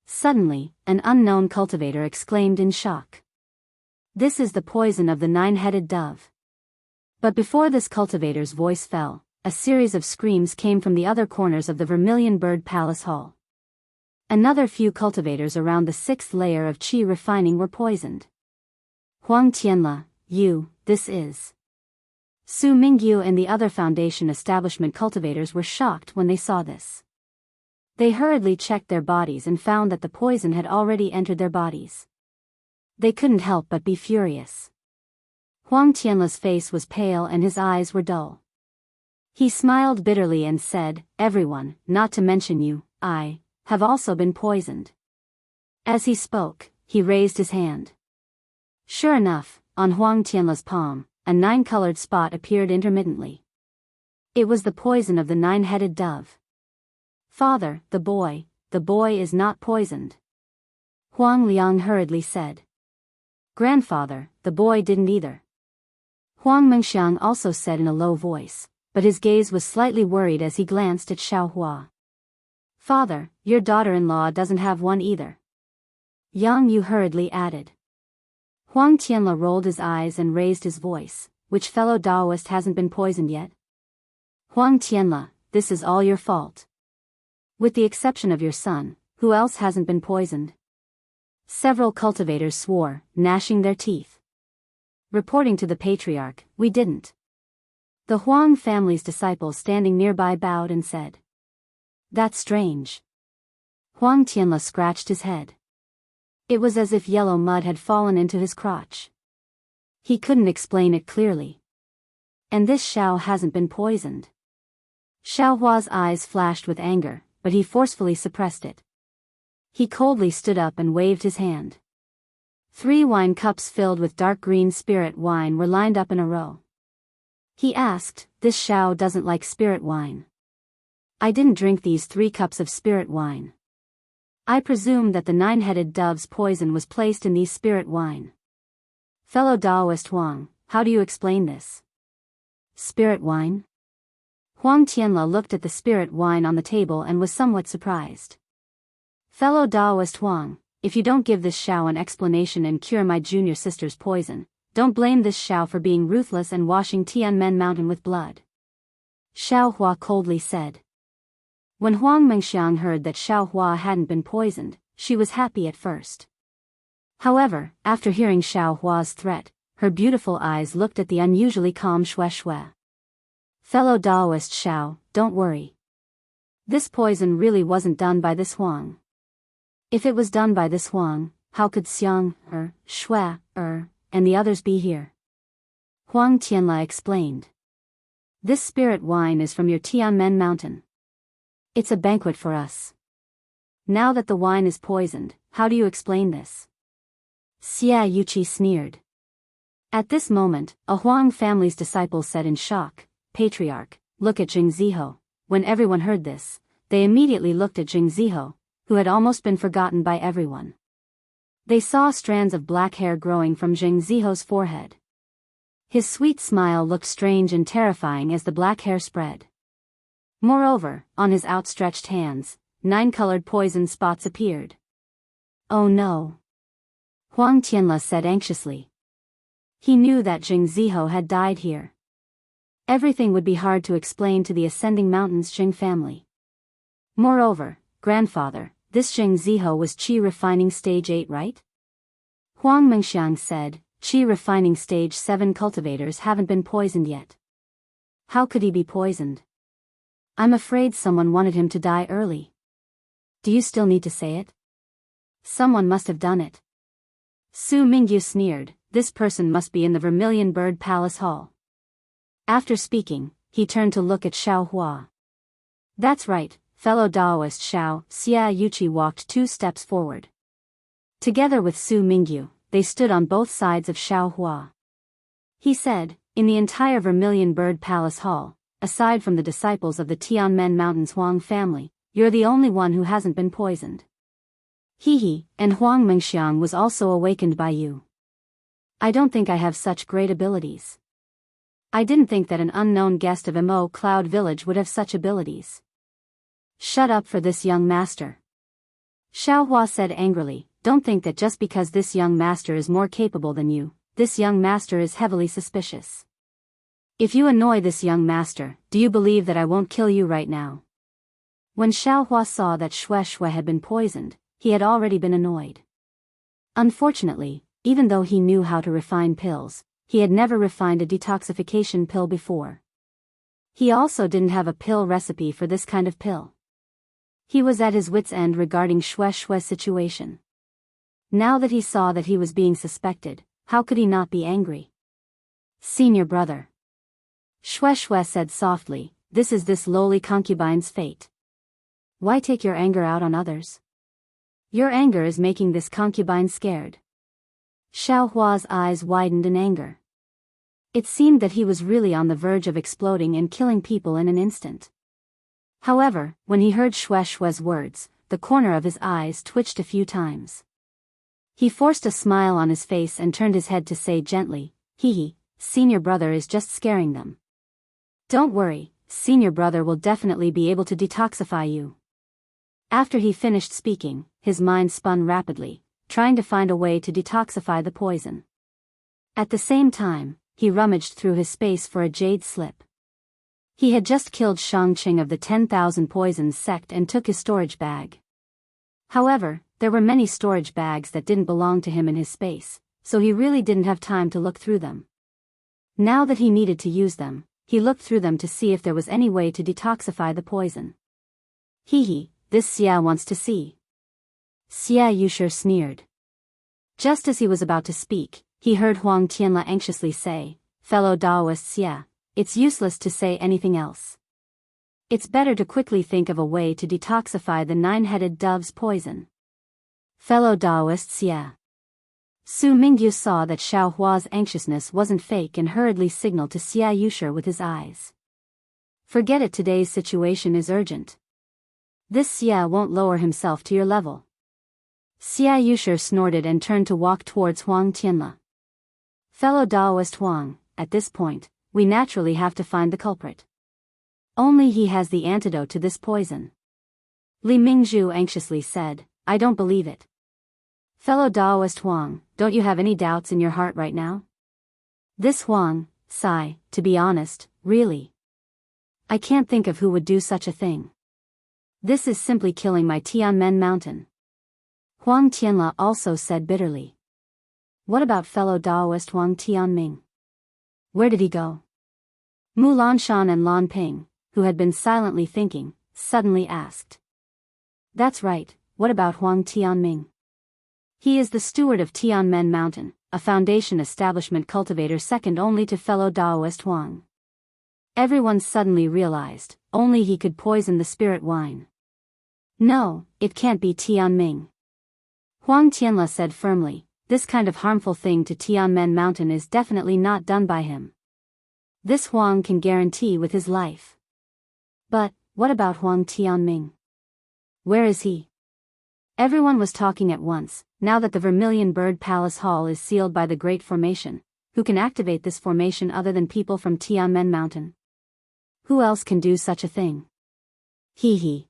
Suddenly, an unknown cultivator exclaimed in shock. This is the poison of the nine-headed dove. But before this cultivator's voice fell, a series of screams came from the other corners of the Vermilion Bird Palace Hall. Another few cultivators around the 6th layer of qi refining were poisoned. Huang Tianla, this is. Su Mingyu and the other Foundation establishment cultivators were shocked when they saw this. They hurriedly checked their bodies and found that the poison had already entered their bodies. They couldn't help but be furious. Huang Tianla's face was pale and his eyes were dull. He smiled bitterly and said, "Everyone, not to mention you, I, have also been poisoned." As he spoke, he raised his hand. Sure enough, on Huang Tianla's palm, a 9-colored spot appeared intermittently. It was the poison of the 9-headed dove. "Father, the boy is not poisoned," Huang Liang hurriedly said. "Grandfather, the boy didn't either," Huang Mengxiang also said in a low voice, but his gaze was slightly worried as he glanced at Xiaohua. "Father, your daughter-in-law doesn't have one either," Yang Yu hurriedly added. Huang Tianla rolled his eyes and raised his voice. "Which fellow Daoist hasn't been poisoned yet?" "Huang Tianla, this is all your fault. With the exception of your son, who else hasn't been poisoned?" Several cultivators swore, gnashing their teeth. Reporting to the patriarch, "We didn't." The Huang family's disciples standing nearby bowed and said, "That's strange." Huang Tianla scratched his head. It was as if yellow mud had fallen into his crotch. He couldn't explain it clearly. "And this Xiao hasn't been poisoned." Xiaohua's eyes flashed with anger, but he forcefully suppressed it. He coldly stood up and waved his hand. 3 wine cups filled with dark green spirit wine were lined up in a row. He asked, "This Xiao doesn't like spirit wine. I didn't drink these 3 cups of spirit wine. I presume that the 9-headed dove's poison was placed in these spirit wine. Fellow Daoist Huang, how do you explain this?" "Spirit wine?" Huang Tianla looked at the spirit wine on the table and was somewhat surprised. "Fellow Daoist Huang, if you don't give this Xiao an explanation and cure my junior sister's poison, don't blame this Xiao for being ruthless and washing Tianmen Mountain with blood," Xiaohua coldly said. When Huang Mengxiang heard that Xiaohua hadn't been poisoned, she was happy at first. However, after hearing Xiaohua's threat, her beautiful eyes looked at the unusually calm Xue. "Fellow Daoist Xiao, don't worry. This poison really wasn't done by this Huang. If it was done by this Huang, how could Xiang, Xue, and the others be here?" Huang Tianla explained. "This spirit wine is from your Tianmen Mountain. It's a banquet for us. Now that the wine is poisoned, how do you explain this?" Xia Yuqi sneered. At this moment, a Huang family's disciple said in shock, "Patriarch, look at Jing Ziho." When everyone heard this, they immediately looked at Jing Ziho, who had almost been forgotten by everyone. They saw strands of black hair growing from Jing Ziho's forehead. His sweet smile looked strange and terrifying as the black hair spread. Moreover, on his outstretched hands, 9-colored poison spots appeared. "Oh no," Huang Tianla said anxiously. He knew that Jing Ziho had died here. Everything would be hard to explain to the Ascending Mountains Jing family. Moreover, "Grandfather, this Jing Ziho was qi refining stage 8, right?" Huang Mengxiang said, "Qi refining stage 7 cultivators haven't been poisoned yet. How could he be poisoned? I'm afraid someone wanted him to die early." "Do you still need to say it? Someone must have done it." Su Mingyu sneered, "This person must be in the Vermilion Bird Palace Hall." After speaking, he turned to look at Xiaohua. "That's right, fellow Daoist Xianxia walked 2 steps forward. Together with Su Mingyu, they stood on both sides of Xiaohua. He said, "In the entire Vermilion Bird Palace Hall, aside from the disciples of the Tianmen Mountains Huang family, you're the only one who hasn't been poisoned. Hehe, and Huang Mengxiang was also awakened by you. I don't think I have such great abilities. I didn't think that an unknown guest of Mo Cloud Village would have such abilities." "Shut up for this young master," Xiaohua said angrily. "Don't think that just because this young master is more capable than you, this young master is heavily suspicious. If you annoy this young master, do you believe that I won't kill you right now?" When Xiaohua saw that Shui had been poisoned, he had already been annoyed. Unfortunately, even though he knew how to refine pills, he had never refined a detoxification pill before. He also didn't have a pill recipe for this kind of pill. He was at his wit's end regarding Shui's situation. Now that he saw that he was being suspected, how could he not be angry? "Senior brother," Shui said softly, "this is this lowly concubine's fate. Why take your anger out on others? Your anger is making this concubine scared." Xiaohua's eyes widened in anger. It seemed that he was really on the verge of exploding and killing people in an instant. However, when he heard Shui's words, the corner of his eyes twitched a few times. He forced a smile on his face and turned his head to say gently, "Hehe, senior brother is just scaring them. Don't worry, senior brother will definitely be able to detoxify you." After he finished speaking, his mind spun rapidly, trying to find a way to detoxify the poison. At the same time, he rummaged through his space for a jade slip. He had just killed Shangqing of the 10,000 Poisons sect and took his storage bag. However, there were many storage bags that didn't belong to him in his space, so he really didn't have time to look through them. Now that he needed to use them, he looked through them to see if there was any way to detoxify the poison. "Hehe, this Xia wants to see." Xia Yushi sneered. Just as he was about to speak, he heard Huang Tianla anxiously say, "Fellow Daoist Xia, it's useless to say anything else. It's better to quickly think of a way to detoxify the 9-headed dove's poison." Fellow Daoist Xia. Su Mingyu saw that Xiaohua's anxiousness wasn't fake and hurriedly signaled to Xia Yushi with his eyes. "Forget it, today's situation is urgent. This Xia won't lower himself to your level." Xia Yushi snorted and turned to walk towards Huang Tianla. "Fellow Daoist Huang, at this point, we naturally have to find the culprit. Only he has the antidote to this poison." Li Mingzhu anxiously said, "I don't believe it. Fellow Daoist Huang, don't you have any doubts in your heart right now?" This Huang, sigh, "To be honest, really. I can't think of who would do such a thing. This is simply killing my Tianmen mountain." Huang Tianla also said bitterly. "What about fellow Daoist Huang Tianming? Where did he go?" Mu Lanshan and Lan Ping, who had been silently thinking, suddenly asked. "That's right, what about Huang Tianming?" "He is the steward of Tianmen Mountain, a foundation establishment cultivator second only to fellow Daoist Huang." Everyone suddenly realized, only he could poison the spirit wine. "No, it can't be Tianming." Huang Tianla said firmly, "This kind of harmful thing to Tianmen Mountain is definitely not done by him. This Huang can guarantee with his life." "But, what about Huang Tianming? Where is he?" Everyone was talking at once. Now that the Vermilion Bird Palace Hall is sealed by the Great Formation, who can activate this formation other than people from Tianmen Mountain? Who else can do such a thing? Hehe.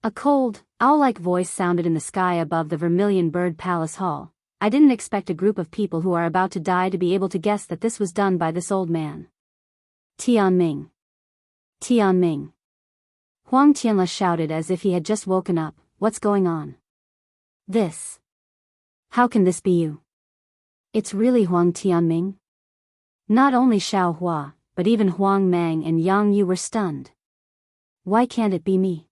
A cold, owl-like voice sounded in the sky above the Vermilion Bird Palace Hall. "I didn't expect a group of people who are about to die to be able to guess that this was done by this old man. Tianming. Tianming." Huang Tianla shouted as if he had just woken up, "What's going on? This. How can this be you? It's really Huang Tianming?" Not only Xiaohua, but even Huang Mang and Yang Yu were stunned. "Why can't it be me?"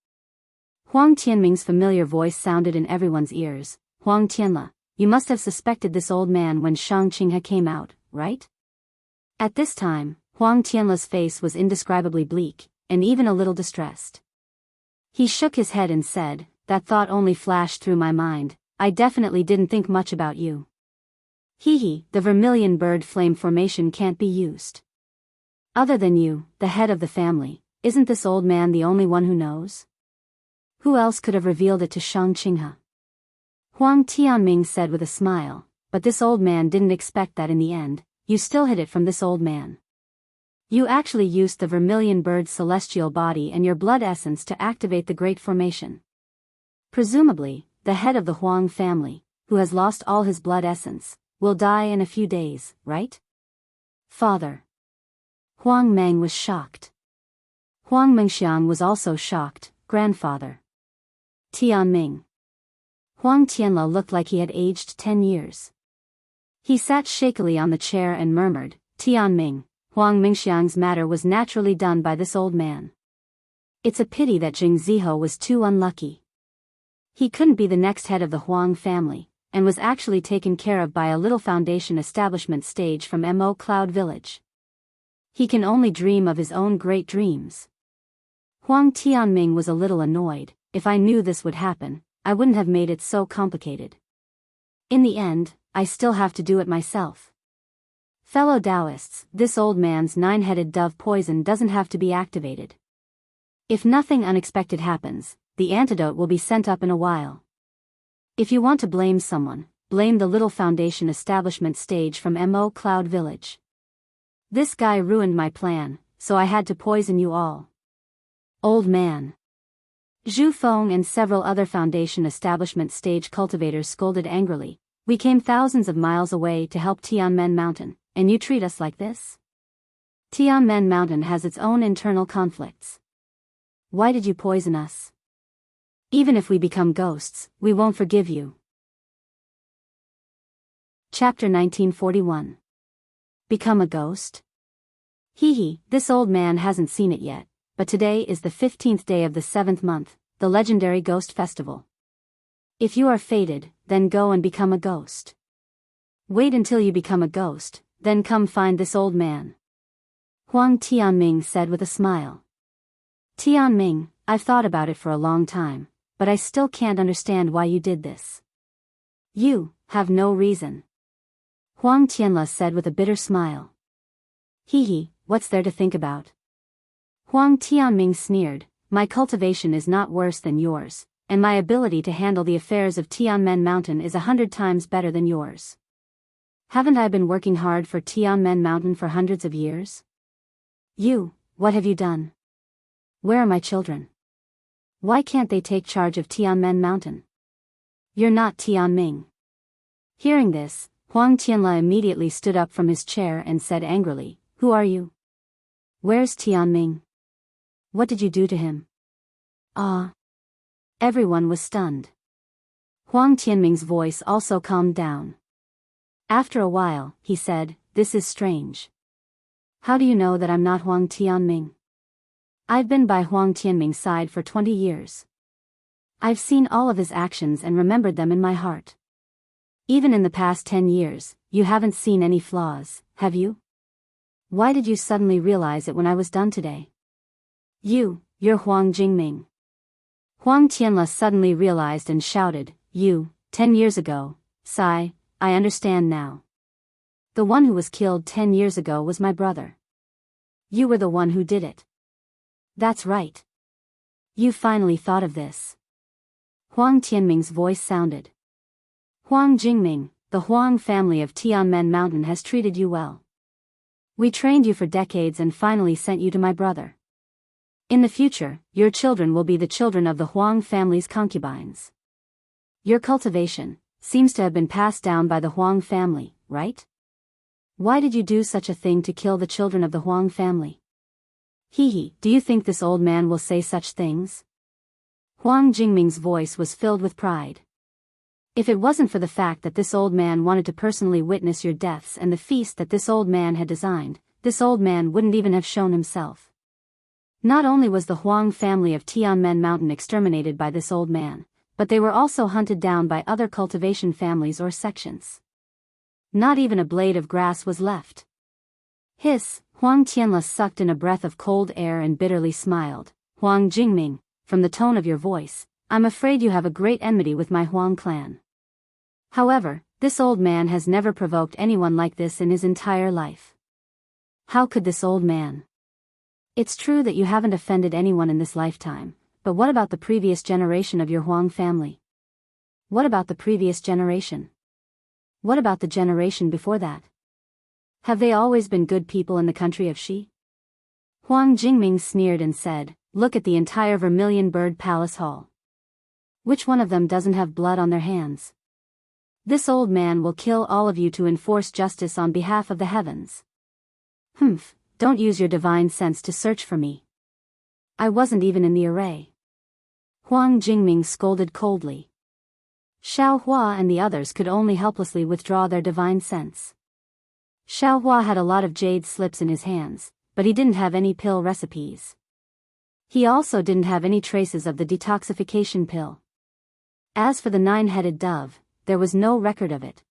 Huang Tianming's familiar voice sounded in everyone's ears. "Huang Tianla, you must have suspected this old man when Shangqing came out, right?" At this time, Huang Tianla's face was indescribably bleak, and even a little distressed. He shook his head and said, that thought only flashed through my mind. I definitely didn't think much about you. Hee, the vermilion bird flame formation can't be used. Other than you, the head of the family, isn't this old man the only one who knows? Who else could have revealed it to Xianxia? Huang Tianming said with a smile, but this old man didn't expect that in the end. You still hid it from this old man. You actually used the vermilion bird's celestial body and your blood essence to activate the Great Formation. Presumably, the head of the Huang family, who has lost all his blood essence, will die in a few days, right? Father. Huang Meng was shocked. Huang Mengxiang was also shocked. Grandfather. Tianming. Huang Tianla looked like he had aged 10 years. He sat shakily on the chair and murmured, Tianming, Huang Mengxiang's matter was naturally done by this old man. It's a pity that Jing Ziho was too unlucky. He couldn't be the next head of the Huang family, and was actually taken care of by a little foundation establishment stage from Mo Cloud Village. He can only dream of his own great dreams. Huang Tianming was a little annoyed. If I knew this would happen, I wouldn't have made it so complicated. In the end, I still have to do it myself. Fellow Daoists, this old man's 9-headed dove poison doesn't have to be activated. If nothing unexpected happens, the antidote will be sent up in a while. If you want to blame someone, blame the little foundation establishment stage from Mo Cloud Village. This guy ruined my plan, so I had to poison you all. Old man. Zhu Feng and several other foundation establishment stage cultivators scolded angrily. We came thousands of miles away to help Tianmen Mountain, and you treat us like this? Tianmen Mountain has its own internal conflicts. Why did you poison us? Even if we become ghosts, we won't forgive you. Chapter 1941. Become a ghost? Hee, this old man hasn't seen it yet, but today is the 15th day of the 7th month, the legendary Ghost Festival. If you are fated, then go and become a ghost. Wait until you become a ghost, then come find this old man. Huang Tianming said with a smile. Tianming, I've thought about it for a long time, but I still can't understand why you did this. You have no reason. Huang Tianla said with a bitter smile. Hee, what's there to think about? Huang Tianming sneered, my cultivation is not worse than yours, and my ability to handle the affairs of Tianmen Mountain is 100 times better than yours. Haven't I been working hard for Tianmen Mountain for hundreds of years? You, what have you done? Where are my children? Why can't they take charge of Tianmen Mountain? You're not Tianming. Hearing this, Huang Tianla immediately stood up from his chair and said angrily, who are you? Where's Tianming? What did you do to him? Ah. Everyone was stunned. Huang Tianming's voice also calmed down. After a while, he said, this is strange. How do you know that I'm not Huang Tianming? I've been by Huang Tianming's side for 20 years. I've seen all of his actions and remembered them in my heart. Even in the past 10 years, you haven't seen any flaws, have you? Why did you suddenly realize it when I was done today? You're Huang Jingming. Huang Tianla suddenly realized and shouted, 10 years ago, sigh, I understand now. The one who was killed 10 years ago was my brother. You were the one who did it. That's right. You finally thought of this. Huang Tianming's voice sounded. Huang Jingming, the Huang family of Tianmen Mountain has treated you well. We trained you for decades and finally sent you to my brother. In the future, your children will be the children of the Huang family's concubines. Your cultivation seems to have been passed down by the Huang family, right? Why did you do such a thing to kill the children of the Huang family? Hee, do you think this old man will say such things? Huang Jingming's voice was filled with pride. If it wasn't for the fact that this old man wanted to personally witness your deaths and the feast that this old man had designed, this old man wouldn't even have shown himself. Not only was the Huang family of Tianmen Mountain exterminated by this old man, but they were also hunted down by other cultivation families or sections. Not even a blade of grass was left. Hiss, Huang Tianla sucked in a breath of cold air and bitterly smiled. Huang Jingming, from the tone of your voice, I'm afraid you have a great enmity with my Huang clan. However, this old man has never provoked anyone like this in his entire life. How could this old man? It's true that you haven't offended anyone in this lifetime, but what about the previous generation of your Huang family? What about the previous generation? What about the generation before that? Have they always been good people in the country of Xi? Huang Jingming sneered and said, look at the entire Vermilion Bird Palace Hall. Which one of them doesn't have blood on their hands? This old man will kill all of you to enforce justice on behalf of the heavens. Humph, don't use your divine sense to search for me. I wasn't even in the array. Huang Jingming scolded coldly. Xiao Hua and the others could only helplessly withdraw their divine sense. Xiao Hua had a lot of jade slips in his hands, but he didn't have any pill recipes. He also didn't have any traces of the detoxification pill. As for the nine-headed dove, there was no record of it.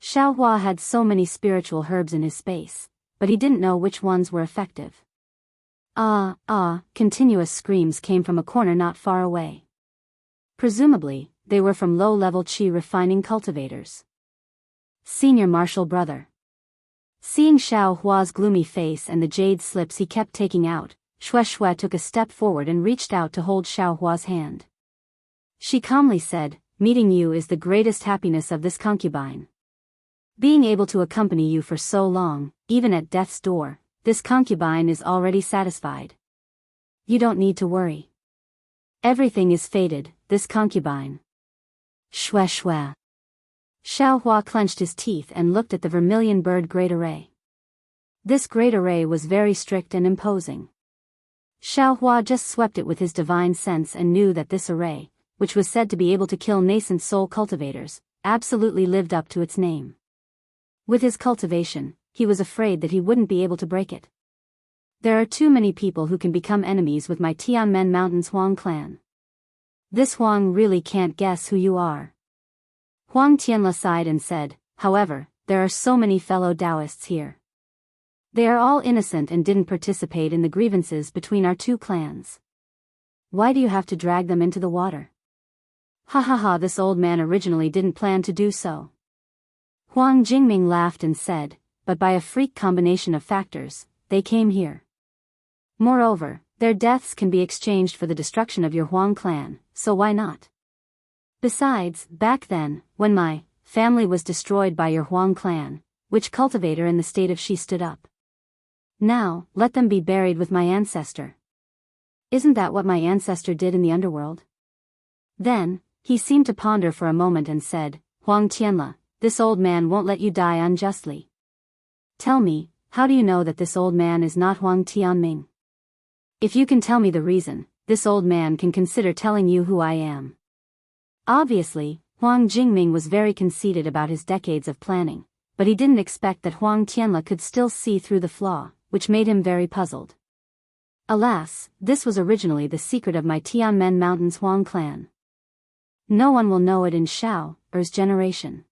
Xiao Hua had so many spiritual herbs in his space, but he didn't know which ones were effective. Continuous screams came from a corner not far away. Presumably, they were from low-level qi refining cultivators. Senior Marshal Brother. Seeing Xiao Hua's gloomy face and the jade slips he kept taking out, Shui took a step forward and reached out to hold Xiao Hua's hand. She calmly said, meeting you is the greatest happiness of this concubine. Being able to accompany you for so long, even at death's door, this concubine is already satisfied. You don't need to worry. Everything is fated, this concubine. Shui. Xiao Hua clenched his teeth and looked at the Vermilion Bird Great Array. This great array was very strict and imposing. Xiao Hua just swept it with his divine sense and knew that this array, which was said to be able to kill nascent soul cultivators, absolutely lived up to its name. With his cultivation, he was afraid that he wouldn't be able to break it. There are too many people who can become enemies with my Tianmen Mountains Huang clan. This Huang really can't guess who you are. Huang Tianla sighed and said, however, there are so many fellow Daoists here. They are all innocent and didn't participate in the grievances between our two clans. Why do you have to drag them into the water? Ha, this old man originally didn't plan to do so. Huang Jingming laughed and said, but by a freak combination of factors, they came here. Moreover, their deaths can be exchanged for the destruction of your Huang clan, so why not? Besides, back then, when my family was destroyed by your Huang clan, which cultivator in the state of Xi stood up? Now, let them be buried with my ancestor. Isn't that what my ancestor did in the underworld? Then, he seemed to ponder for a moment and said, Huang Tianla, this old man won't let you die unjustly. Tell me, how do you know that this old man is not Huang Tianming? If you can tell me the reason, this old man can consider telling you who I am. Obviously, Huang Jingming was very conceited about his decades of planning, but he didn't expect that Huang Tianla could still see through the flaw, which made him very puzzled. Alas, this was originally the secret of my Tianmen Mountains Huang clan. No one will know it in Xiao's generation.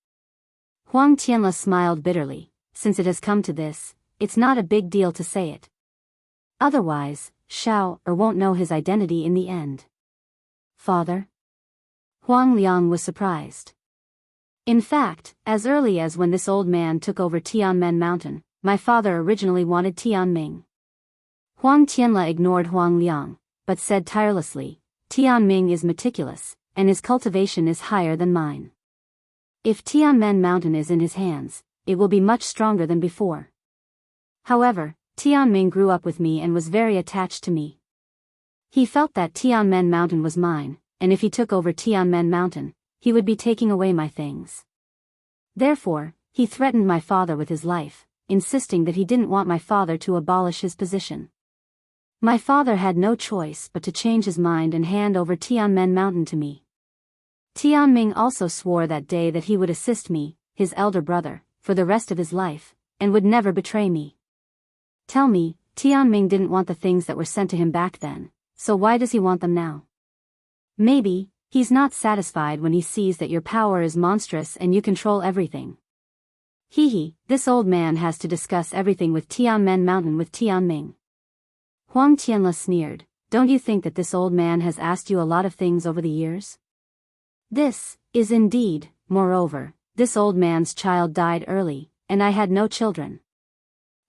Huang Tianla smiled bitterly. Since it has come to this, it's not a big deal to say it. Otherwise, Xiao won't know his identity in the end. Father? Huang Liang was surprised. In fact, as early as when this old man took over Tianmen Mountain, my father originally wanted Tianming. Huang Tianla ignored Huang Liang, but said tirelessly, Tianming is meticulous, and his cultivation is higher than mine. If Tianmen Mountain is in his hands, it will be much stronger than before. However, Tianming grew up with me and was very attached to me. He felt that Tianmen Mountain was mine, and if he took over Tianmen Mountain, he would be taking away my things. Therefore, he threatened my father with his life, insisting that he didn't want my father to abolish his position. My father had no choice but to change his mind and hand over Tianmen Mountain to me. Tianming also swore that day that he would assist me, his elder brother, for the rest of his life, and would never betray me. Tell me, Tianming didn't want the things that were sent to him back then, so why does he want them now? Maybe, he's not satisfied when he sees that your power is monstrous and you control everything. This old man has to discuss everything with Tianmen Mountain with Tianming. Huang Tianla sneered, don't you think that this old man has asked you a lot of things over the years? This is indeed, moreover, this old man's child died early, and I had no children.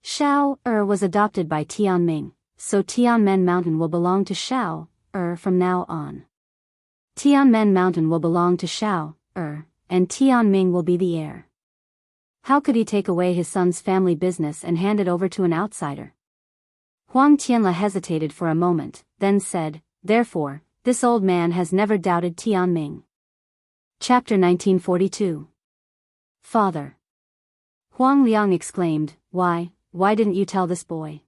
Xiao was adopted by Tianming, so Tianmen Mountain will belong to Xiao from now on. Tianmen Mountain will belong to Xiao and Tianming will be the heir. How could he take away his son's family business and hand it over to an outsider? Huang Tianla hesitated for a moment, then said, therefore, this old man has never doubted Tianming. Chapter 1942. Father. Huang Liang exclaimed, why didn't you tell this boy?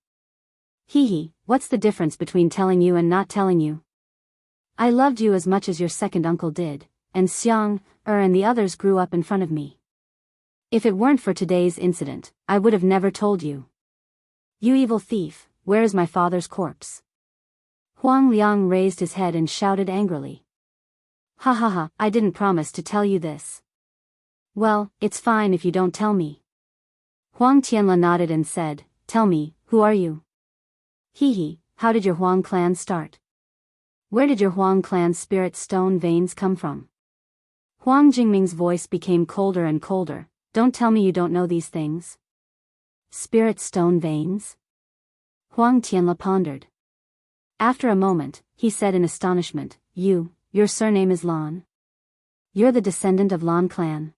Hee, what's the difference between telling you and not telling you? I loved you as much as your second uncle did, and Xiang, and the others grew up in front of me. If it weren't for today's incident, I would have never told you. You evil thief, where is my father's corpse? Huang Liang raised his head and shouted angrily. Ha ha ha, I didn't promise to tell you this. Well, it's fine if you don't tell me. Huang Tianla nodded and said, tell me, who are you? Hee, how did your Huang clan start? Where did your Huang clan's spirit stone veins come from? Huang Jingming's voice became colder and colder. Don't tell me you don't know these things. Spirit stone veins? Huang Tianla pondered. After a moment, he said in astonishment, your surname is Lan? You're the descendant of Lan clan?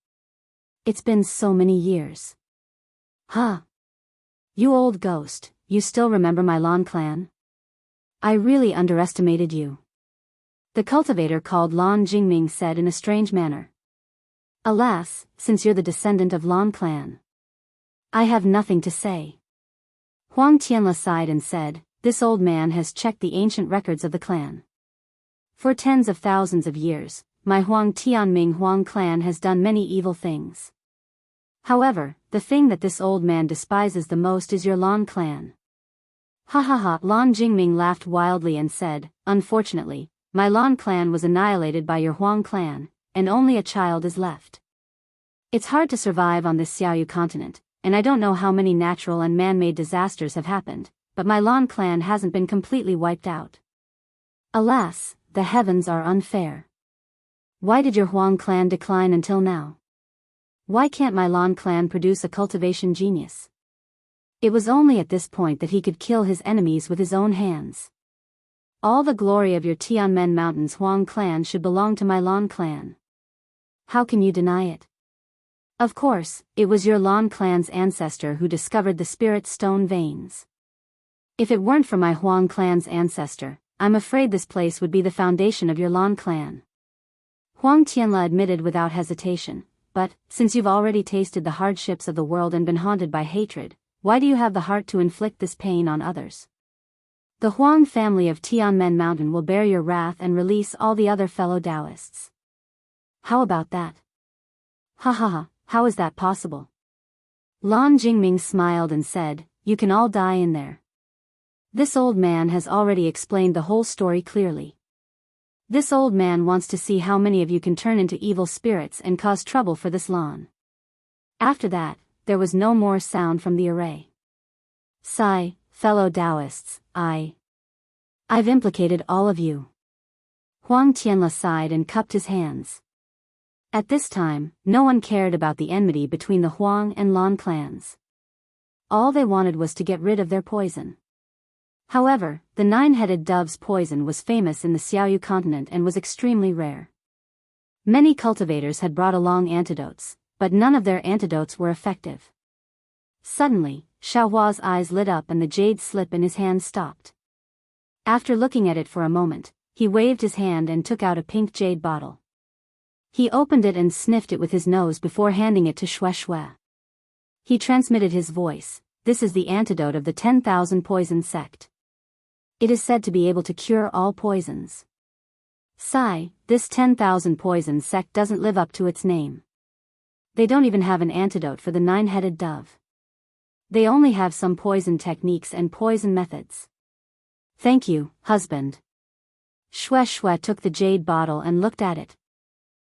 It's been so many years. Huh? You old ghost, you still remember my Lan clan? I really underestimated you. The cultivator called Lan Jingming said in a strange manner. Alas, since you're the descendant of Lan clan, I have nothing to say. Huang Tianla sighed and said, this old man has checked the ancient records of the clan. For tens of thousands of years, my Huang Tianming Huang clan has done many evil things. However, the thing that this old man despises the most is your Lan clan. Ha ha ha, Lan Jingming laughed wildly and said, unfortunately, my Lan clan was annihilated by your Huang clan, and only a child is left. It's hard to survive on this Xiaoyu continent, and I don't know how many natural and man-made disasters have happened, but my Lan clan hasn't been completely wiped out. Alas, the heavens are unfair. Why did your Huang clan decline until now? Why can't my Lan clan produce a cultivation genius? It was only at this point that he could kill his enemies with his own hands. All the glory of your Tianmen Mountains Huang clan should belong to my Lan clan. How can you deny it? Of course, it was your Lan clan's ancestor who discovered the spirit stone veins. If it weren't for my Huang clan's ancestor, I'm afraid this place would be the foundation of your Lan clan. Huang Tianla admitted without hesitation, but, since you've already tasted the hardships of the world and been haunted by hatred, why do you have the heart to inflict this pain on others? The Huang family of Tianmen Mountain will bear your wrath and release all the other fellow Daoists. How about that? Ha ha ha, how is that possible? Lan Jingming smiled and said, you can all die in there. This old man has already explained the whole story clearly. This old man wants to see how many of you can turn into evil spirits and cause trouble for this Lan. After that, there was no more sound from the array. Sigh, fellow Daoists, I've implicated all of you. Huang Tianla sighed and cupped his hands. At this time, no one cared about the enmity between the Huang and Lan clans. All they wanted was to get rid of their poison. However, the nine-headed dove's poison was famous in the Xiaoyu continent and was extremely rare. Many cultivators had brought along antidotes, but none of their antidotes were effective. Suddenly, Xiaohua's eyes lit up and the jade slip in his hand stopped. After looking at it for a moment, he waved his hand and took out a pink jade bottle. He opened it and sniffed it with his nose before handing it to Shui. He transmitted his voice, this is the antidote of the 10,000 poison sect. It is said to be able to cure all poisons. Sigh, this 10,000 poison sect doesn't live up to its name. They don't even have an antidote for the nine-headed dove. They only have some poison techniques and poison methods. Thank you, husband. Shui took the jade bottle and looked at it.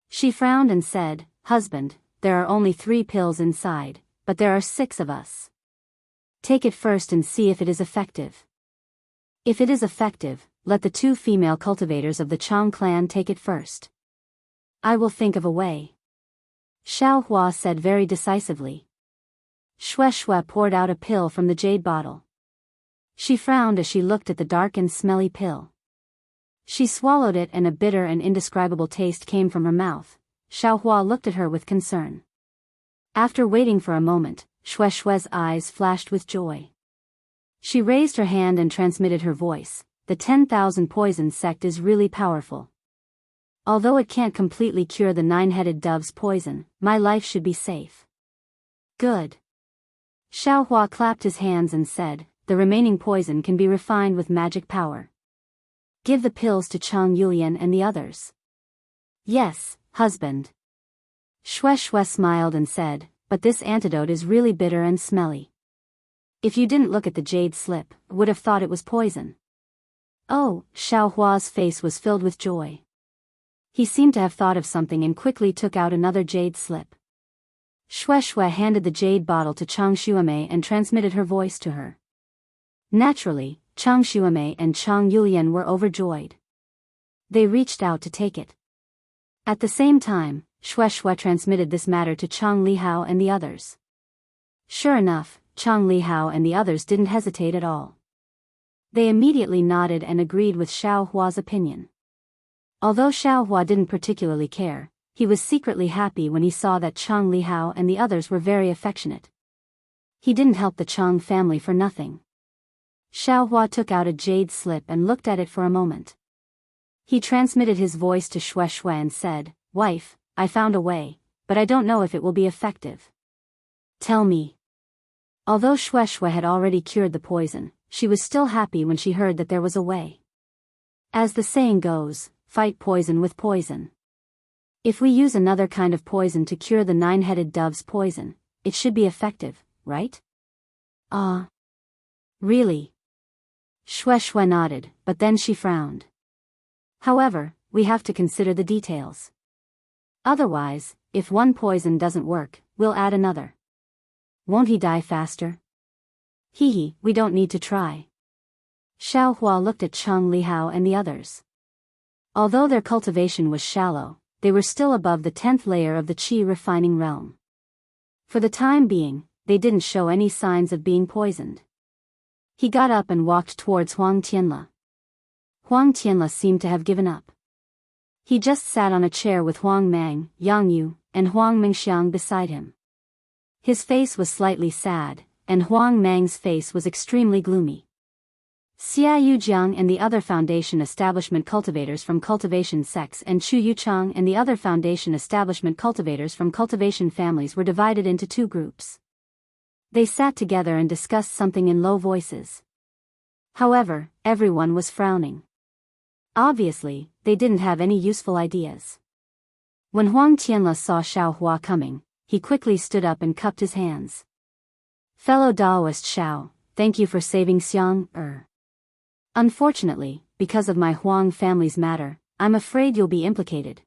She frowned and said, husband, there are only 3 pills inside, but there are 6 of us. Take it first and see if it is effective. If it is effective, let the 2 female cultivators of the Chang clan take it first. I will think of a way. Xiao Hua said very decisively. Shui poured out a pill from the jade bottle. She frowned as she looked at the dark and smelly pill. She swallowed it and a bitter and indescribable taste came from her mouth. Xiao Hua looked at her with concern. After waiting for a moment, Shui's eyes flashed with joy. She raised her hand and transmitted her voice. The 10,000 poison sect is really powerful. Although it can't completely cure the 9-headed dove's poison, my life should be safe. Good. Xiao Hua clapped his hands and said, the remaining poison can be refined with magic power. Give the pills to Chang Yulian and the others. Yes, husband. Shui smiled and said, but this antidote is really bitter and smelly. If you didn't look at the jade slip, would have thought it was poison. Oh, Xiao Hua's face was filled with joy. He seemed to have thought of something and quickly took out another jade slip. Shui handed the jade bottle to Chang Xuemei and transmitted her voice to her. Naturally, Chang Xuemei and Chang Yulian were overjoyed. They reached out to take it. At the same time, Shui transmitted this matter to Chang Lihao and the others. Sure enough, Chang Lihao and the others didn't hesitate at all. They immediately nodded and agreed with Xiao Hua's opinion. Although Xiao Hua didn't particularly care, he was secretly happy when he saw that Chang Lihao and the others were very affectionate. He didn't help the Chang family for nothing. Xiao Hua took out a jade slip and looked at it for a moment. He transmitted his voice to Shui and said, Wife, I found a way, but I don't know if it will be effective. Tell me. Although Shui had already cured the poison, she was still happy when she heard that there was a way. As the saying goes, fight poison with poison. If we use another kind of poison to cure the 9-headed dove's poison, it should be effective, right? Really? Shui nodded, but then she frowned. However, we have to consider the details. Otherwise, if one poison doesn't work, we'll add another. Won't he die faster? We don't need to try. Xiao Hua looked at Chang Lihao and the others. Although their cultivation was shallow, they were still above the 10th layer of the qi refining realm. For the time being, they didn't show any signs of being poisoned. He got up and walked towards Huang Tianle. Huang Tianle seemed to have given up. He just sat on a chair with Huang Mang, Yang Yu, and Huang Mingxiang beside him. His face was slightly sad, and Huang Mang's face was extremely gloomy. Xia Yujiang and the other Foundation Establishment cultivators from Cultivation sects and Chu Yuchang and the other Foundation Establishment cultivators from Cultivation families were divided into 2 groups. They sat together and discussed something in low voices. However, everyone was frowning. Obviously, they didn't have any useful ideas. When Huang Tianle saw Xiao Hua coming, he quickly stood up and cupped his hands. Fellow Daoist Xiao, thank you for saving Xiang. Unfortunately, because of my Huang family's matter, I'm afraid you'll be implicated.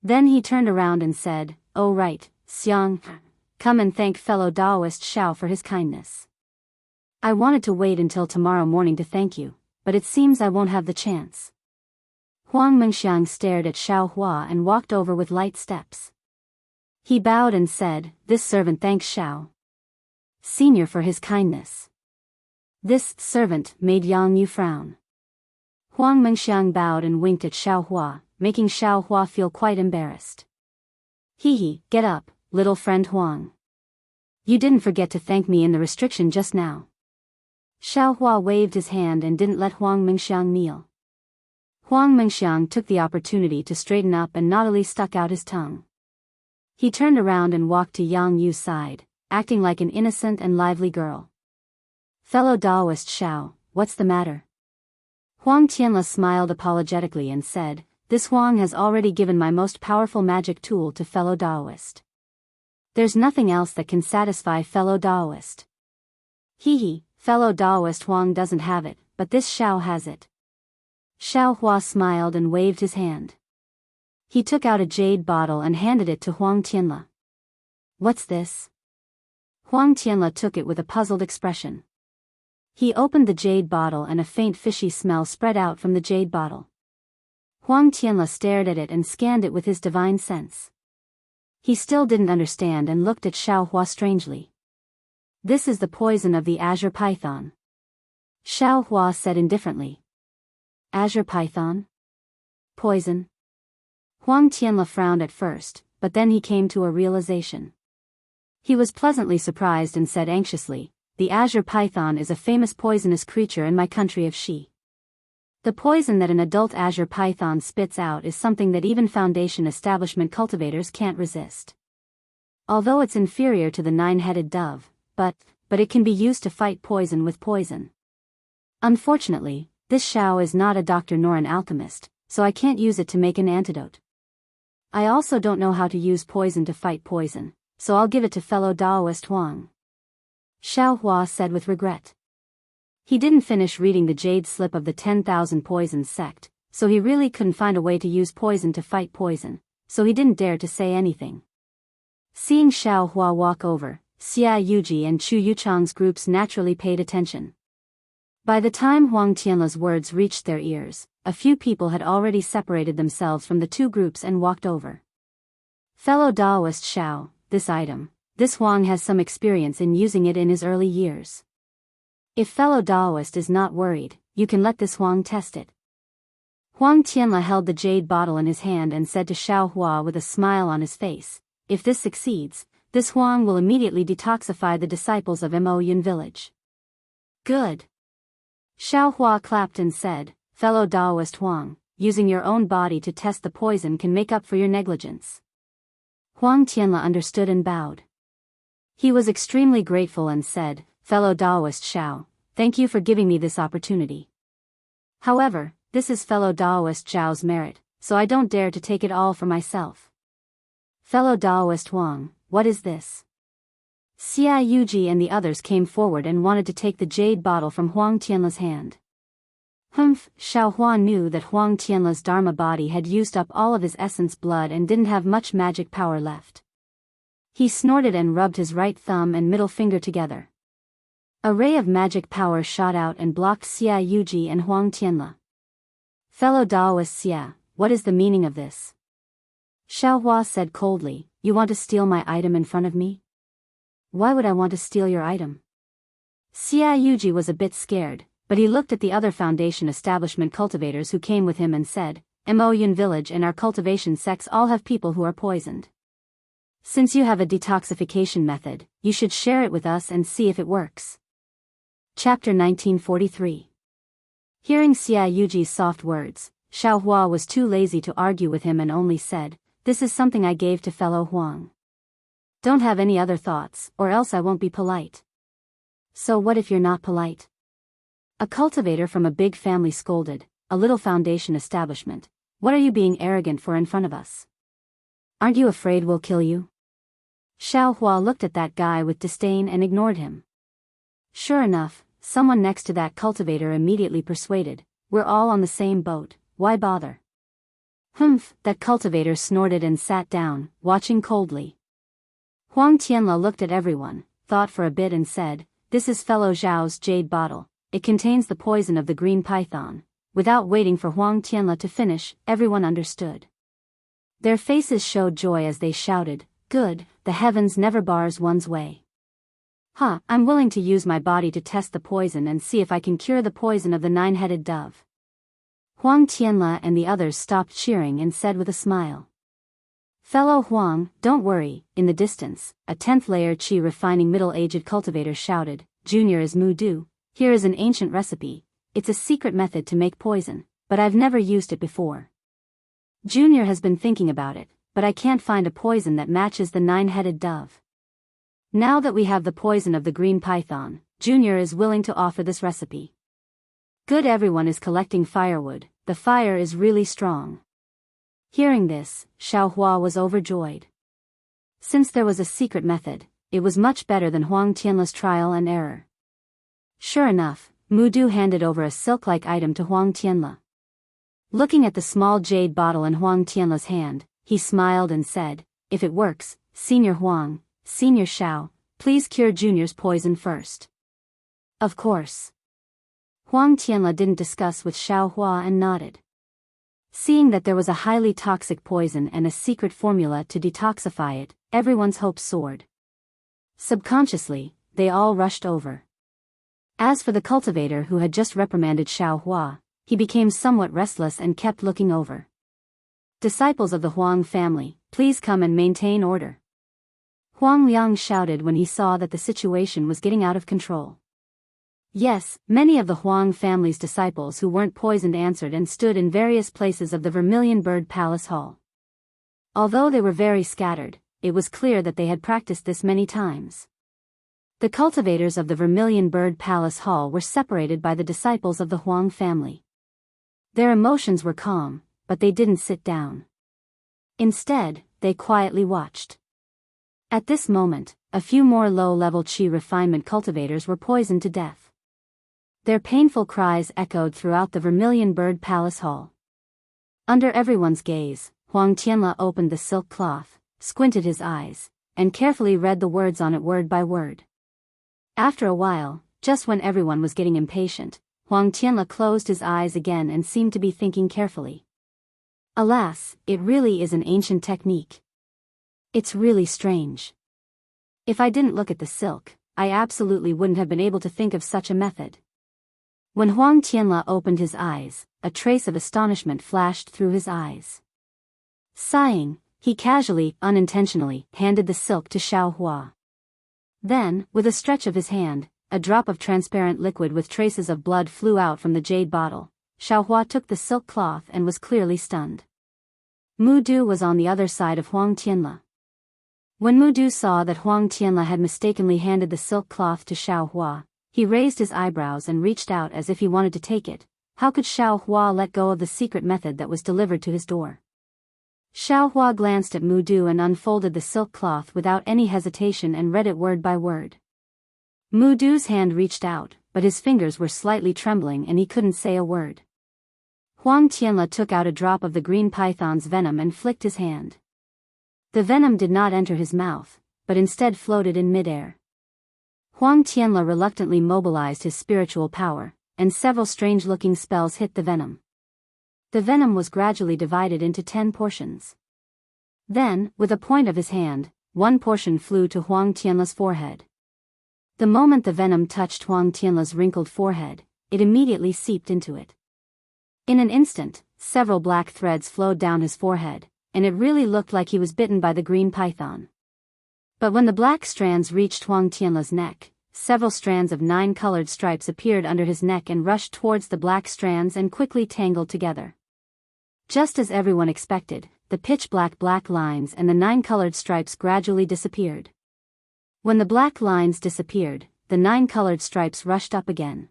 Then he turned around and said, Oh right, Xiang, come and thank fellow Daoist Xiao for his kindness. I wanted to wait until tomorrow morning to thank you, but it seems I won't have the chance. Huang Mingxiang stared at Xiao Hua and walked over with light steps. He bowed and said, This servant thanks Xiao Senior for his kindness. This servant made Yang Yu frown. Huang Mingxiang bowed and winked at Xiao Hua, making Xiao Hua feel quite embarrassed. Get up, little friend Huang. You didn't forget to thank me in the restriction just now. Xiao Hua waved his hand and didn't let Huang Mingxiang kneel. Huang Mingxiang took the opportunity to straighten up and naughtily stuck out his tongue. He turned around and walked to Yang Yu's side, acting like an innocent and lively girl. Fellow Daoist Xiao, what's the matter? Huang Tianle smiled apologetically and said, This Huang has already given my most powerful magic tool to fellow Daoist. There's nothing else that can satisfy fellow Daoist. Fellow Daoist Huang doesn't have it, but this Xiao has it. Xiao Hua smiled and waved his hand. He took out a jade bottle and handed it to Huang Tianle. What's this? Huang Tianle took it with a puzzled expression. He opened the jade bottle and a faint fishy smell spread out from the jade bottle. Huang Tianle stared at it and scanned it with his divine sense. He still didn't understand and looked at Xiaohua strangely. This is the poison of the azure python. Xiaohua said indifferently. Azure python? Poison? Huang Tianle frowned at first, but then he came to a realization. He was pleasantly surprised and said anxiously, the azure python is a famous poisonous creature in my country of Xi. The poison that an adult azure python spits out is something that even Foundation establishment cultivators can't resist. Although it's inferior to the nine-headed dove, but it can be used to fight poison with poison. Unfortunately, this Xiao is not a doctor nor an alchemist, so I can't use it to make an antidote. I also don't know how to use poison to fight poison, so I'll give it to fellow Daoist Huang. Xiaohua said with regret. He didn't finish reading the jade slip of the 10,000 Poisons sect, so he really couldn't find a way to use poison to fight poison, so he didn't dare to say anything. Seeing Xiaohua walk over, Xia Yuji and Chu Yuchang's groups naturally paid attention. By the time Huang Tianle's words reached their ears, a few people had already separated themselves from the two groups and walked over. Fellow Daoist Xiao, this Huang has some experience in using it in his early years. If fellow Daoist is not worried, you can let this Huang test it. Huang Tianle held the jade bottle in his hand and said to Xiaohua with a smile on his face, if this succeeds, this Huang will immediately detoxify the disciples of Mo Yun village. Good. Xiaohua clapped and said, fellow Daoist Huang, using your own body to test the poison can make up for your negligence. Huang Tianle understood and bowed. He was extremely grateful and said, fellow Daoist Xiao, thank you for giving me this opportunity. However, this is fellow Daoist Zhao's merit, so I don't dare to take it all for myself. Fellow Daoist Huang, what is this? Xia Yuji and the others came forward and wanted to take the jade bottle from Huang Tianle's hand. Xiaohua knew that Huang Tianle's Dharma body had used up all of his essence blood and didn't have much magic power left. He snorted and rubbed his right thumb and middle finger together. A ray of magic power shot out and blocked Xia Yuji and Huang Tianle. Fellow Daoist Xia, what is the meaning of this? Xiaohua said coldly, you want to steal my item in front of me? Why would I want to steal your item? Xia Yuji was a bit scared, but he looked at the other Foundation establishment cultivators who came with him and said, Mo Yun village and our cultivation sects all have people who are poisoned. Since you have a detoxification method, you should share it with us and see if it works. Chapter 1943. Hearing Xia Yuji's soft words, Xiaohua was too lazy to argue with him and only said, this is something I gave to fellow Huang. Don't have any other thoughts, or else I won't be polite. So what if you're not polite? A cultivator from a big family scolded, a little Foundation establishment, what are you being arrogant for in front of us? Aren't you afraid we'll kill you? Xiaohua looked at that guy with disdain and ignored him. Sure enough, someone next to that cultivator immediately persuaded, we're all on the same boat, why bother? That cultivator snorted and sat down, watching coldly. Huang Tianle looked at everyone, thought for a bit and said, this is fellow Zhao's jade bottle, it contains the poison of the green python. Without waiting for Huang Tianle to finish, everyone understood. Their faces showed joy as they shouted, good, the heavens never bars one's way. I'm willing to use my body to test the poison and see if I can cure the poison of the nine-headed dove. Huang Tianle and the others stopped cheering and said with a smile. Fellow Huang, don't worry, in the distance, a 10th layer qi refining middle-aged cultivator shouted, Junior is Mudu, here is an ancient recipe, it's a secret method to make poison, but I've never used it before. Junior has been thinking about it, but I can't find a poison that matches the nine-headed dove. Now that we have the poison of the green python, Junior is willing to offer this recipe. Good, everyone is collecting firewood, the fire is really strong. Hearing this, Xiaohua was overjoyed. Since there was a secret method, it was much better than Huang Tianle's trial and error. Sure enough, Mudu handed over a silk-like item to Huang Tianle. Looking at the small jade bottle in Huang Tianle's hand, he smiled and said, if it works, Senior Huang, Senior Xiao, please cure Junior's poison first. Of course. Huang Tianla didn't discuss with Xiao Hua and nodded. Seeing that there was a highly toxic poison and a secret formula to detoxify it, everyone's hopes soared. Subconsciously, they all rushed over. As for the cultivator who had just reprimanded Xiao Hua, he became somewhat restless and kept looking over. Disciples of the Huang family, please come and maintain order. Huang Liang shouted when he saw that the situation was getting out of control. Yes, many of the Huang family's disciples who weren't poisoned answered and stood in various places of the Vermilion Bird Palace Hall. Although they were very scattered, it was clear that they had practiced this many times. The cultivators of the Vermilion Bird Palace Hall were separated by the disciples of the Huang family. Their emotions were calm, but they didn't sit down. Instead, they quietly watched. At this moment, a few more low-level qi refinement cultivators were poisoned to death. Their painful cries echoed throughout the Vermilion Bird Palace Hall. Under everyone's gaze, Huang Tianla opened the silk cloth, squinted his eyes, and carefully read the words on it word by word. After a while, just when everyone was getting impatient, Huang Tianla closed his eyes again and seemed to be thinking carefully. Alas, it really is an ancient technique. It's really strange. If I didn't look at the silk, I absolutely wouldn't have been able to think of such a method. When Huang Tianla opened his eyes, a trace of astonishment flashed through his eyes. Sighing, he casually, unintentionally, handed the silk to Xiao Hua. Then, with a stretch of his hand, a drop of transparent liquid with traces of blood flew out from the jade bottle. Xiao Hua took the silk cloth and was clearly stunned. Mu Du was on the other side of Huang Tianla. When Mu Du saw that Huang Tianla had mistakenly handed the silk cloth to Xiao Hua, he raised his eyebrows and reached out as if he wanted to take it. How could Xiao Hua let go of the secret method that was delivered to his door? Xiao Hua glanced at Mu Du and unfolded the silk cloth without any hesitation and read it word by word. Mu Du's hand reached out, but his fingers were slightly trembling and he couldn't say a word. Huang Tianla took out a drop of the green python's venom and flicked his hand. The venom did not enter his mouth, but instead floated in midair. Huang Tianla reluctantly mobilized his spiritual power, and several strange-looking spells hit the venom. The venom was gradually divided into 10 portions. Then, with a point of his hand, one portion flew to Huang Tianla's forehead. The moment the venom touched Huang Tianla's wrinkled forehead, it immediately seeped into it. In an instant, several black threads flowed down his forehead, and it really looked like he was bitten by the green python. But when the black strands reached Huang Tianla's neck, several strands of 9 colored stripes appeared under his neck and rushed towards the black strands and quickly tangled together. Just as everyone expected, the pitch-black lines and the 9 colored stripes gradually disappeared. When the black lines disappeared, the 9 colored stripes rushed up again.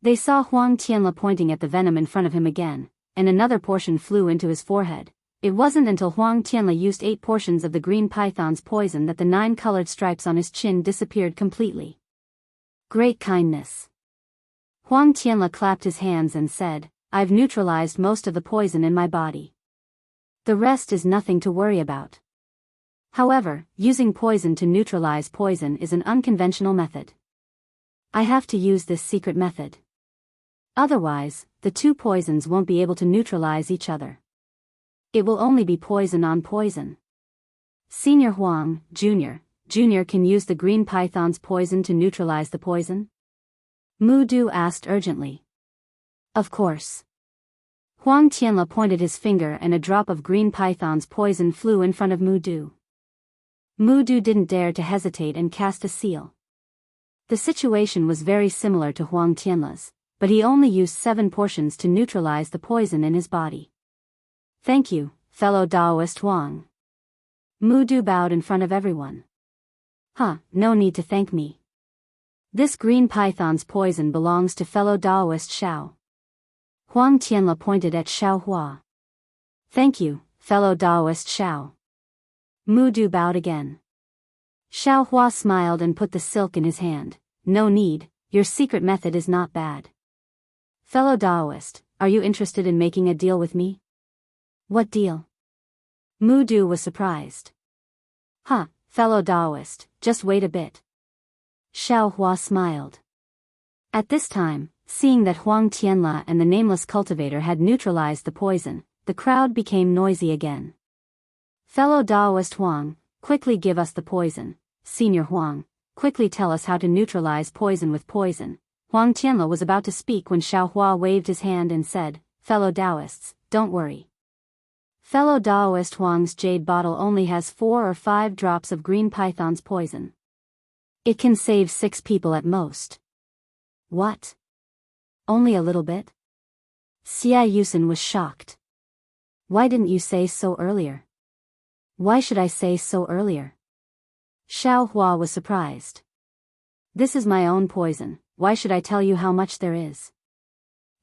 They saw Huang Tianla pointing at the venom in front of him again, and another portion flew into his forehead. It wasn't until Huang Tianla used 8 portions of the green python's poison that the 9 colored stripes on his chin disappeared completely. Great kindness. Huang Tianla clapped his hands and said, I've neutralized most of the poison in my body. The rest is nothing to worry about. However, using poison to neutralize poison is an unconventional method. I have to use this secret method. Otherwise, the 2 poisons won't be able to neutralize each other. It will only be poison on poison. Senior Huang, Junior can use the green python's poison to neutralize the poison? Mu Du asked urgently. Of course. Huang Tianla pointed his finger and a drop of green python's poison flew in front of Mu Du. Mu Du didn't dare to hesitate and cast a seal. The situation was very similar to Huang Tianla's, but he only used 7 portions to neutralize the poison in his body. Thank you, fellow Daoist Huang. Mu Du bowed in front of everyone. No need to thank me. This green python's poison belongs to fellow Daoist Xiao. Huang Tianla pointed at Xiao Hua. Thank you, fellow Daoist Xiao. Mu Du bowed again. Xiao Hua smiled and put the silk in his hand. No need, your secret method is not bad. Fellow Daoist, are you interested in making a deal with me? What deal? Mu Du was surprised. Fellow Daoist, just wait a bit. Xiao Hua smiled. At this time, Seeing that Huang Tianla and the nameless cultivator had neutralized the poison, the crowd became noisy again. Fellow Daoist Huang, quickly give us the poison. Senior Huang, quickly tell us how to neutralize poison with poison. Huang Tianla was about to speak when Xiaohua waved his hand and said, Fellow Daoists, don't worry. Fellow Daoist Huang's jade bottle only has 4 or 5 drops of green python's poison. It can save 6 people at most. What? Only a little bit? Xia Yusin was shocked. Why didn't you say so earlier? Why should I say so earlier? Xiao Hua was surprised. This is my own poison, why should I tell you how much there is?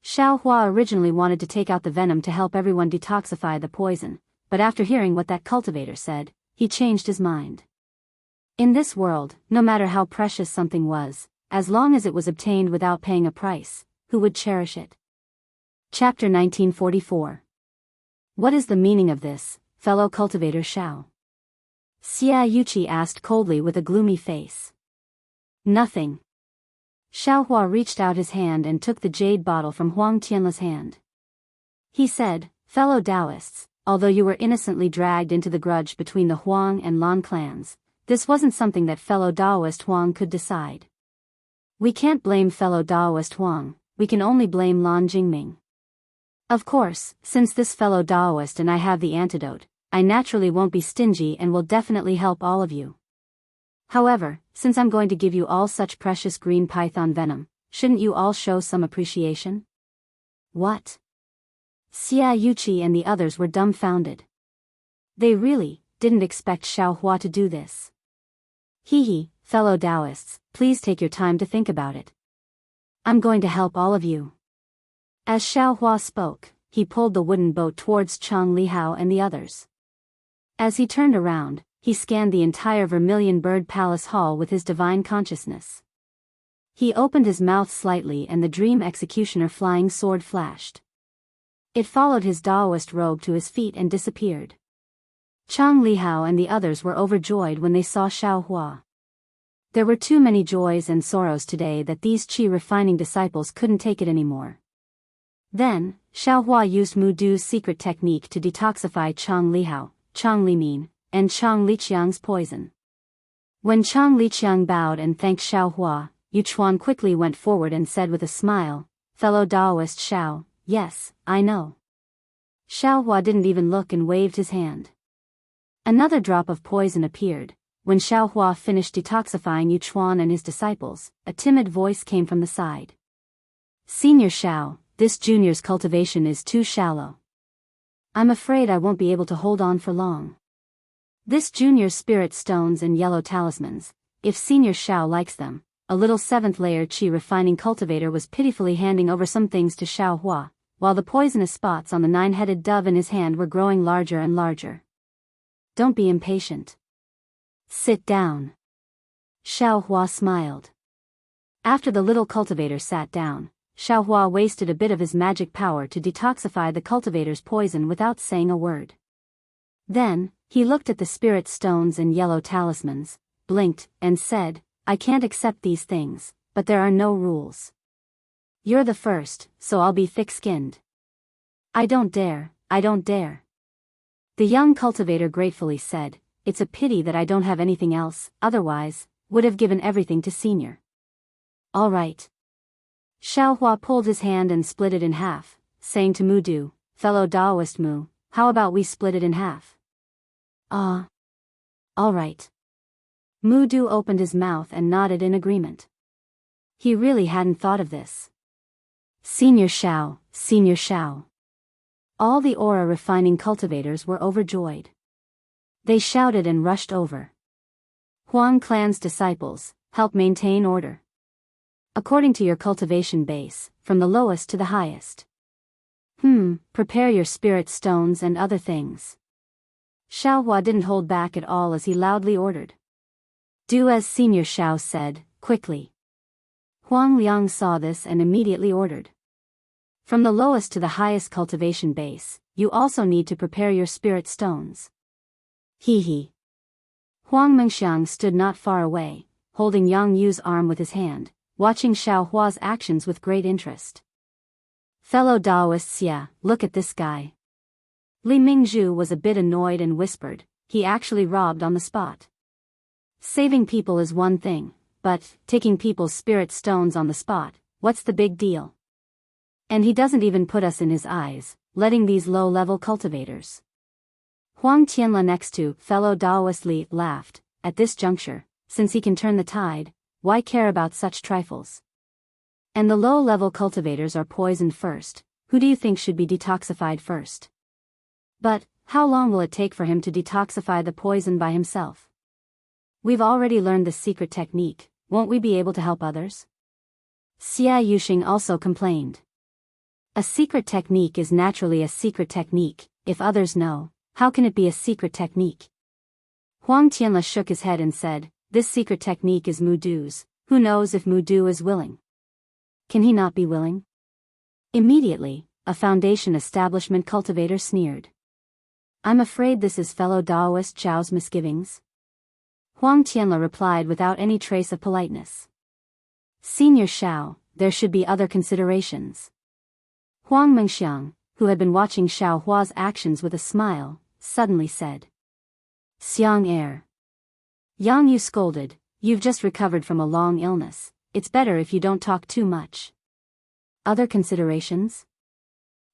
Xiao Hua originally wanted to take out the venom to help everyone detoxify the poison, but after hearing what that cultivator said, he changed his mind. In this world, no matter how precious something was, as long as it was obtained without paying a price, who would cherish it? Chapter 1944. What is the meaning of this, fellow cultivator Xiao? Xia Yuqi asked coldly with a gloomy face. Nothing. Xiaohua reached out his hand and took the jade bottle from Huang Tianla's hand. He said, Fellow Daoists, although you were innocently dragged into the grudge between the Huang and Lan clans, this wasn't something that fellow Daoist Huang could decide. We can't blame fellow Daoist Huang, we can only blame Lan Jingming. Of course, since this fellow Daoist and I have the antidote, I naturally won't be stingy and will definitely help all of you. However, since I'm going to give you all such precious green python venom, shouldn't you all show some appreciation? What? Xia Yuqi and the others were dumbfounded. They really didn't expect Xiaohua to do this. Hee, fellow Daoists, please take your time to think about it. I'm going to help all of you. As Xiaohua spoke, he pulled the wooden boat towards Chang Lihao and the others. As he turned around, he scanned the entire Vermilion Bird Palace Hall with his divine consciousness. He opened his mouth slightly and the dream executioner flying sword flashed. It followed his Daoist robe to his feet and disappeared. Chang Lihao and the others were overjoyed when they saw Xiaohua. There were too many joys and sorrows today that these qi-refining disciples couldn't take it anymore. Then, Xiaohua used Mu Du's secret technique to detoxify Chang Lihao, Chang Limin, and Chang Liqiang's poison. When Chang Liqiang bowed and thanked Xiaohua, Yuchuan quickly went forward and said with a smile, Fellow Daoist Xiao, yes, I know. Xiaohua didn't even look and waved his hand. Another drop of poison appeared. When Xiaohua finished detoxifying Yuchuan and his disciples, a timid voice came from the side. Senior Xiao, this junior's cultivation is too shallow. I'm afraid I won't be able to hold on for long. This junior's spirit stones and yellow talismans, if Senior Xiao likes them, a little 7th layer qi refining cultivator was pitifully handing over some things to Xiaohua, while the poisonous spots on the 9-headed dove in his hand were growing larger and larger. Don't be impatient. Sit down. Xiaohua smiled. After the little cultivator sat down, Xiaohua wasted a bit of his magic power to detoxify the cultivator's poison without saying a word. Then, he looked at the spirit stones and yellow talismans, blinked, and said, I can't accept these things, but there are no rules. You're the first, so I'll be thick-skinned. I don't dare, I don't dare. The young cultivator gratefully said, It's a pity that I don't have anything else, otherwise, would have given everything to Senior. All right. Xiaohua pulled his hand and split it in half, saying to Mu Du, Fellow Daoist Mu, how about we split it in half? All right. Mu Du opened his mouth and nodded in agreement. He really hadn't thought of this. Senior Xiao, Senior Xiao. All the aura refining cultivators were overjoyed. They shouted and rushed over. Huang clan's disciples, help maintain order. According to your cultivation base, from the lowest to the highest. Prepare your spirit stones and other things. Xiaohua didn't hold back at all as he loudly ordered. Do as Senior Xiao said, quickly. Huang Liang saw this and immediately ordered. From the lowest to the highest cultivation base, you also need to prepare your spirit stones. Huang Mengxiang stood not far away, holding Yang Yu's arm with his hand. watching Xiao Hua's actions with great interest. Fellow Daoists, yeah, look at this guy. Li Mingzhu was a bit annoyed and whispered, he actually robbed on the spot. Saving people is one thing, but taking people's spirit stones on the spot, what's the big deal? And he doesn't even put us in his eyes, letting these low-level cultivators. Huang Tianla next to fellow Daoist Li laughed. At this juncture, since he can turn the tide, why care about such trifles? And the low-level cultivators are poisoned first, who do you think should be detoxified first? But, how long will it take for him to detoxify the poison by himself? We've already learned the secret technique, won't we be able to help others? Xia Yuxing also complained. A secret technique is naturally a secret technique, if others know, how can it be a secret technique? Huang Tianla shook his head and said, this secret technique is Mudu's, who knows if Mudu is willing? Can he not be willing? Immediately, a foundation establishment cultivator sneered. I'm afraid this is fellow Daoist Zhao's misgivings. Huang Tianla replied without any trace of politeness. Senior Xiao, there should be other considerations. Huang Mengxiang, who had been watching Xiao Hua's actions with a smile, suddenly said. Xiang Air. Yang Yu scolded, you've just recovered from a long illness, it's better if you don't talk too much. Other considerations?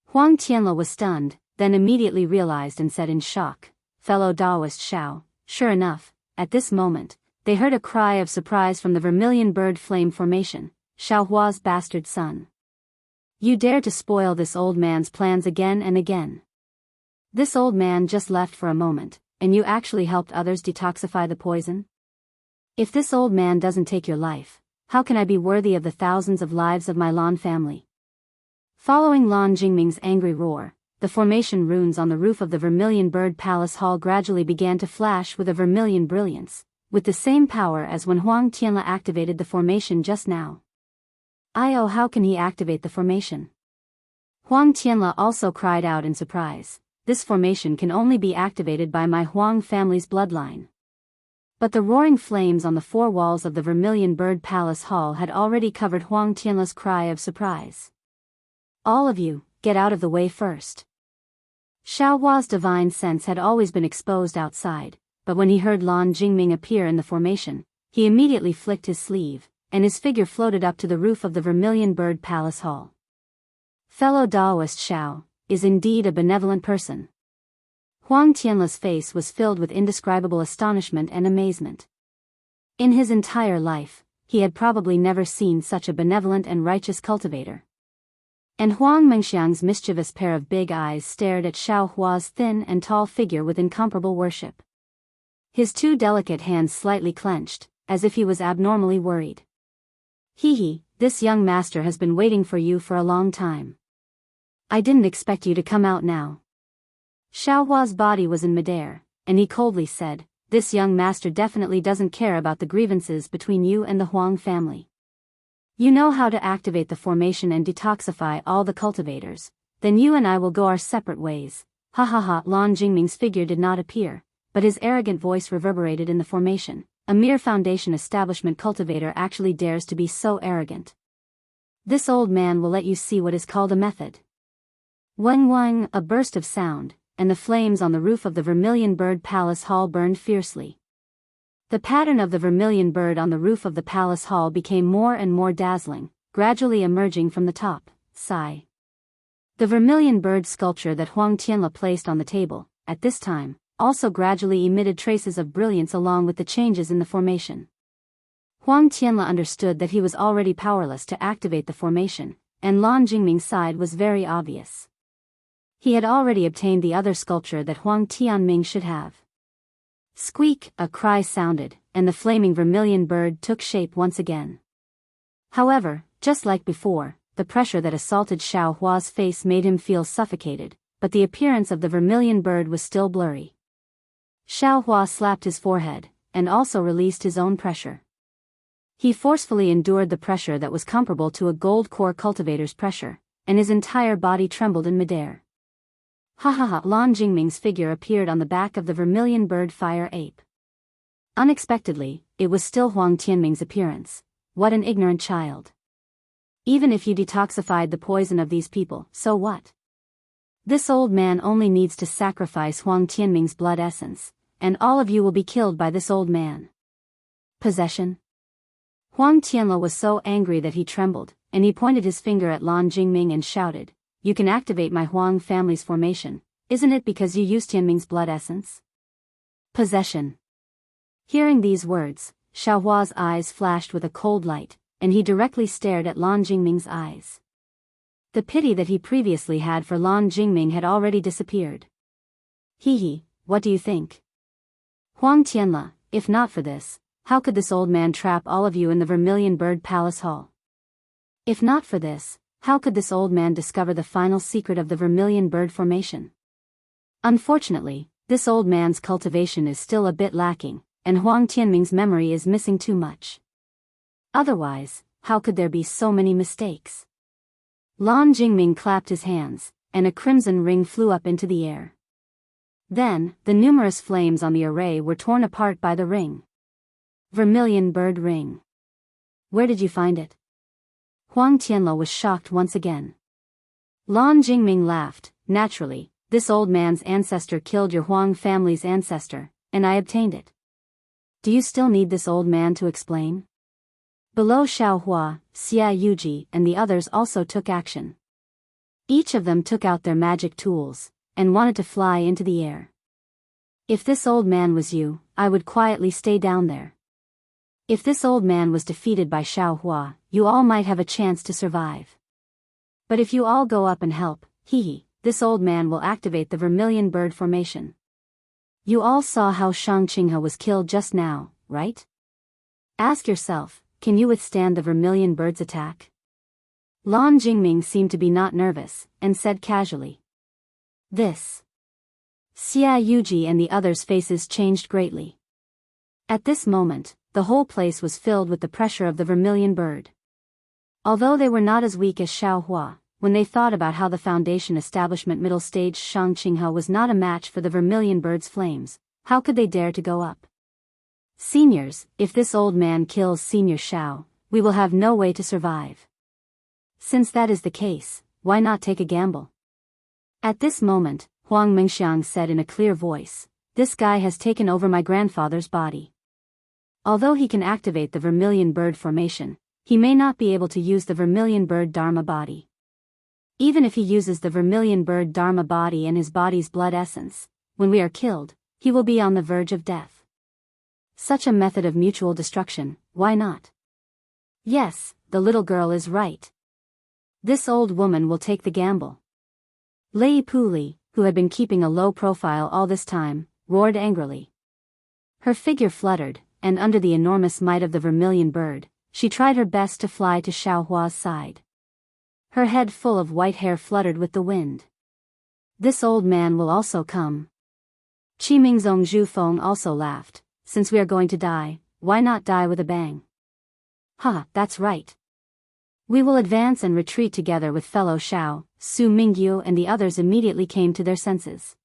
Huang Tianla was stunned, then immediately realized and said in shock, fellow Daoist Xiao, sure enough, at this moment, they heard a cry of surprise from the vermilion bird flame formation, Xiao Hua's bastard son. You dare to spoil this old man's plans again and again. This old man just left for a moment, and you actually helped others detoxify the poison? If this old man doesn't take your life, how can I be worthy of the thousands of lives of my Lan family? Following Lan Jingming's angry roar, the formation runes on the roof of the Vermilion Bird Palace Hall gradually began to flash with a vermilion brilliance, with the same power as when Huang Tianla activated the formation just now. Oh, how can he activate the formation? Huang Tianla also cried out in surprise. This formation can only be activated by my Huang family's bloodline. But the roaring flames on the four walls of the Vermilion Bird Palace Hall had already covered Huang Tianla's cry of surprise. All of you, get out of the way first. Xiao Hua's divine sense had always been exposed outside, but when he heard Lan Jingming appear in the formation, he immediately flicked his sleeve, and his figure floated up to the roof of the Vermilion Bird Palace Hall. Fellow Daoist Xiao is indeed a benevolent person. Huang Tianla's face was filled with indescribable astonishment and amazement. In his entire life, he had probably never seen such a benevolent and righteous cultivator. And Huang Mengxiang's mischievous pair of big eyes stared at Xiao Hua's thin and tall figure with incomparable worship. His two delicate hands slightly clenched, as if he was abnormally worried. Hee, this young master has been waiting for you for a long time. I didn't expect you to come out now. Xiao Hua's body was in midair, and he coldly said, this young master definitely doesn't care about the grievances between you and the Huang family. You know how to activate the formation and detoxify all the cultivators, then you and I will go our separate ways. Ha ha ha. Lan Jingming's figure did not appear, but his arrogant voice reverberated in the formation. A mere foundation establishment cultivator actually dares to be so arrogant. This old man will let you see what is called a method. Wang wang, a burst of sound, and the flames on the roof of the Vermilion Bird Palace Hall burned fiercely. The pattern of the vermilion bird on the roof of the palace hall became more and more dazzling, gradually emerging from the top. Sigh. The vermilion bird sculpture that Huang Tianla placed on the table, at this time, also gradually emitted traces of brilliance along with the changes in the formation. Huang Tianla understood that he was already powerless to activate the formation, and Lan Jingming's side was very obvious. He had already obtained the other sculpture that Huang Tianming should have. Squeak, a cry sounded, and the flaming vermilion bird took shape once again. However, just like before, the pressure that assaulted Xiao Hua's face made him feel suffocated, but the appearance of the vermilion bird was still blurry. Xiao Hua slapped his forehead, and also released his own pressure. He forcefully endured the pressure that was comparable to a gold core cultivator's pressure, and his entire body trembled in midair. Ha ha ha. Lan Jingming's figure appeared on the back of the vermilion bird fire ape. Unexpectedly, it was still Huang Tianming's appearance, what an ignorant child. Even if you detoxified the poison of these people, so what? This old man only needs to sacrifice Huang Tianming's blood essence, and all of you will be killed by this old man. Possession? Huang Tianle was so angry that he trembled, and he pointed his finger at Lan Jingming and shouted, "You can activate my Huang family's formation, isn't it because you used Tianming's blood essence?" Possession. Hearing these words, Xiaohua's eyes flashed with a cold light, and he directly stared at Lan Jingming's eyes. The pity that he previously had for Lan Jingming had already disappeared. Hee, what do you think? Huang Tianle, if not for this, how could this old man trap all of you in the Vermilion Bird Palace Hall? If not for this, how could this old man discover the final secret of the Vermilion Bird formation? Unfortunately, this old man's cultivation is still a bit lacking, and Huang Tianming's memory is missing too much. Otherwise, how could there be so many mistakes? Lan Jingming clapped his hands, and a crimson ring flew up into the air. Then, the numerous flames on the array were torn apart by the ring. Vermilion Bird Ring. Where did you find it? Huang Tianle was shocked once again. Lan Jingming laughed. Naturally, this old man's ancestor killed your Huang family's ancestor, and I obtained it. Do you still need this old man to explain? Below Xiaohua, Xia Yuji and the others also took action. Each of them took out their magic tools, and wanted to fly into the air. If this old man was you, I would quietly stay down there. If this old man was defeated by Xiaohua, you all might have a chance to survive. But if you all go up and help, this old man will activate the Vermilion Bird formation. You all saw how Shang Qinghe was killed just now, right? Ask yourself, can you withstand the Vermilion Bird's attack? Lan Jingming seemed to be not nervous, and said casually. This. Xia Yuji and the others' faces changed greatly. At this moment, the whole place was filled with the pressure of the Vermilion Bird. Although they were not as weak as Xiaohua, when they thought about how the Foundation Establishment middle stage Shang Qinghe was not a match for the Vermilion Bird's flames, how could they dare to go up? Seniors, if this old man kills Senior Xiao, we will have no way to survive. Since that is the case, why not take a gamble? At this moment, Huang Mingxiang said in a clear voice, "This guy has taken over my grandfather's body. Although he can activate the Vermilion Bird formation, he may not be able to use the Vermilion Bird Dharma body. Even if he uses the Vermilion Bird Dharma body and his body's blood essence, when we are killed, he will be on the verge of death. Such a method of mutual destruction, why not?" Yes, the little girl is right. This old woman will take the gamble. Lei Puli, who had been keeping a low profile all this time, roared angrily. Her figure fluttered, and under the enormous might of the Vermilion Bird, she tried her best to fly to Xiaohua's side. Her head full of white hair fluttered with the wind. This old man will also come. Qimingzong Zhufeng also laughed. Since we are going to die, why not die with a bang? That's right. We will advance and retreat together with fellow Xiao. Su Mingyu and the others immediately came to their senses.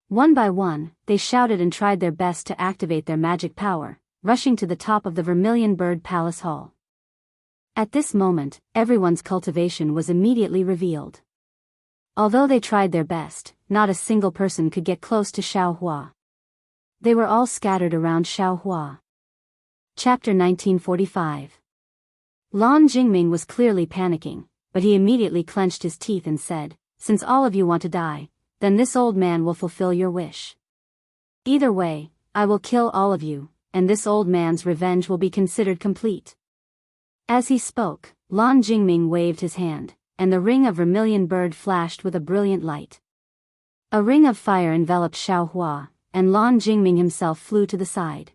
One by one, they shouted and tried their best to activate their magic power, rushing to the top of the Vermilion Bird Palace Hall. At this moment, everyone's cultivation was immediately revealed. Although they tried their best, not a single person could get close to Xiaohua. They were all scattered around Xiaohua. Chapter 1945. Lan Jingming was clearly panicking, but he immediately clenched his teeth and said, "Since all of you want to die, then this old man will fulfill your wish. Either way, I will kill all of you, and this old man's revenge will be considered complete." As he spoke, Lan Jingming waved his hand, and the ring of Vermilion Bird flashed with a brilliant light. A ring of fire enveloped Xiaohua, and Lan Jingming himself flew to the side.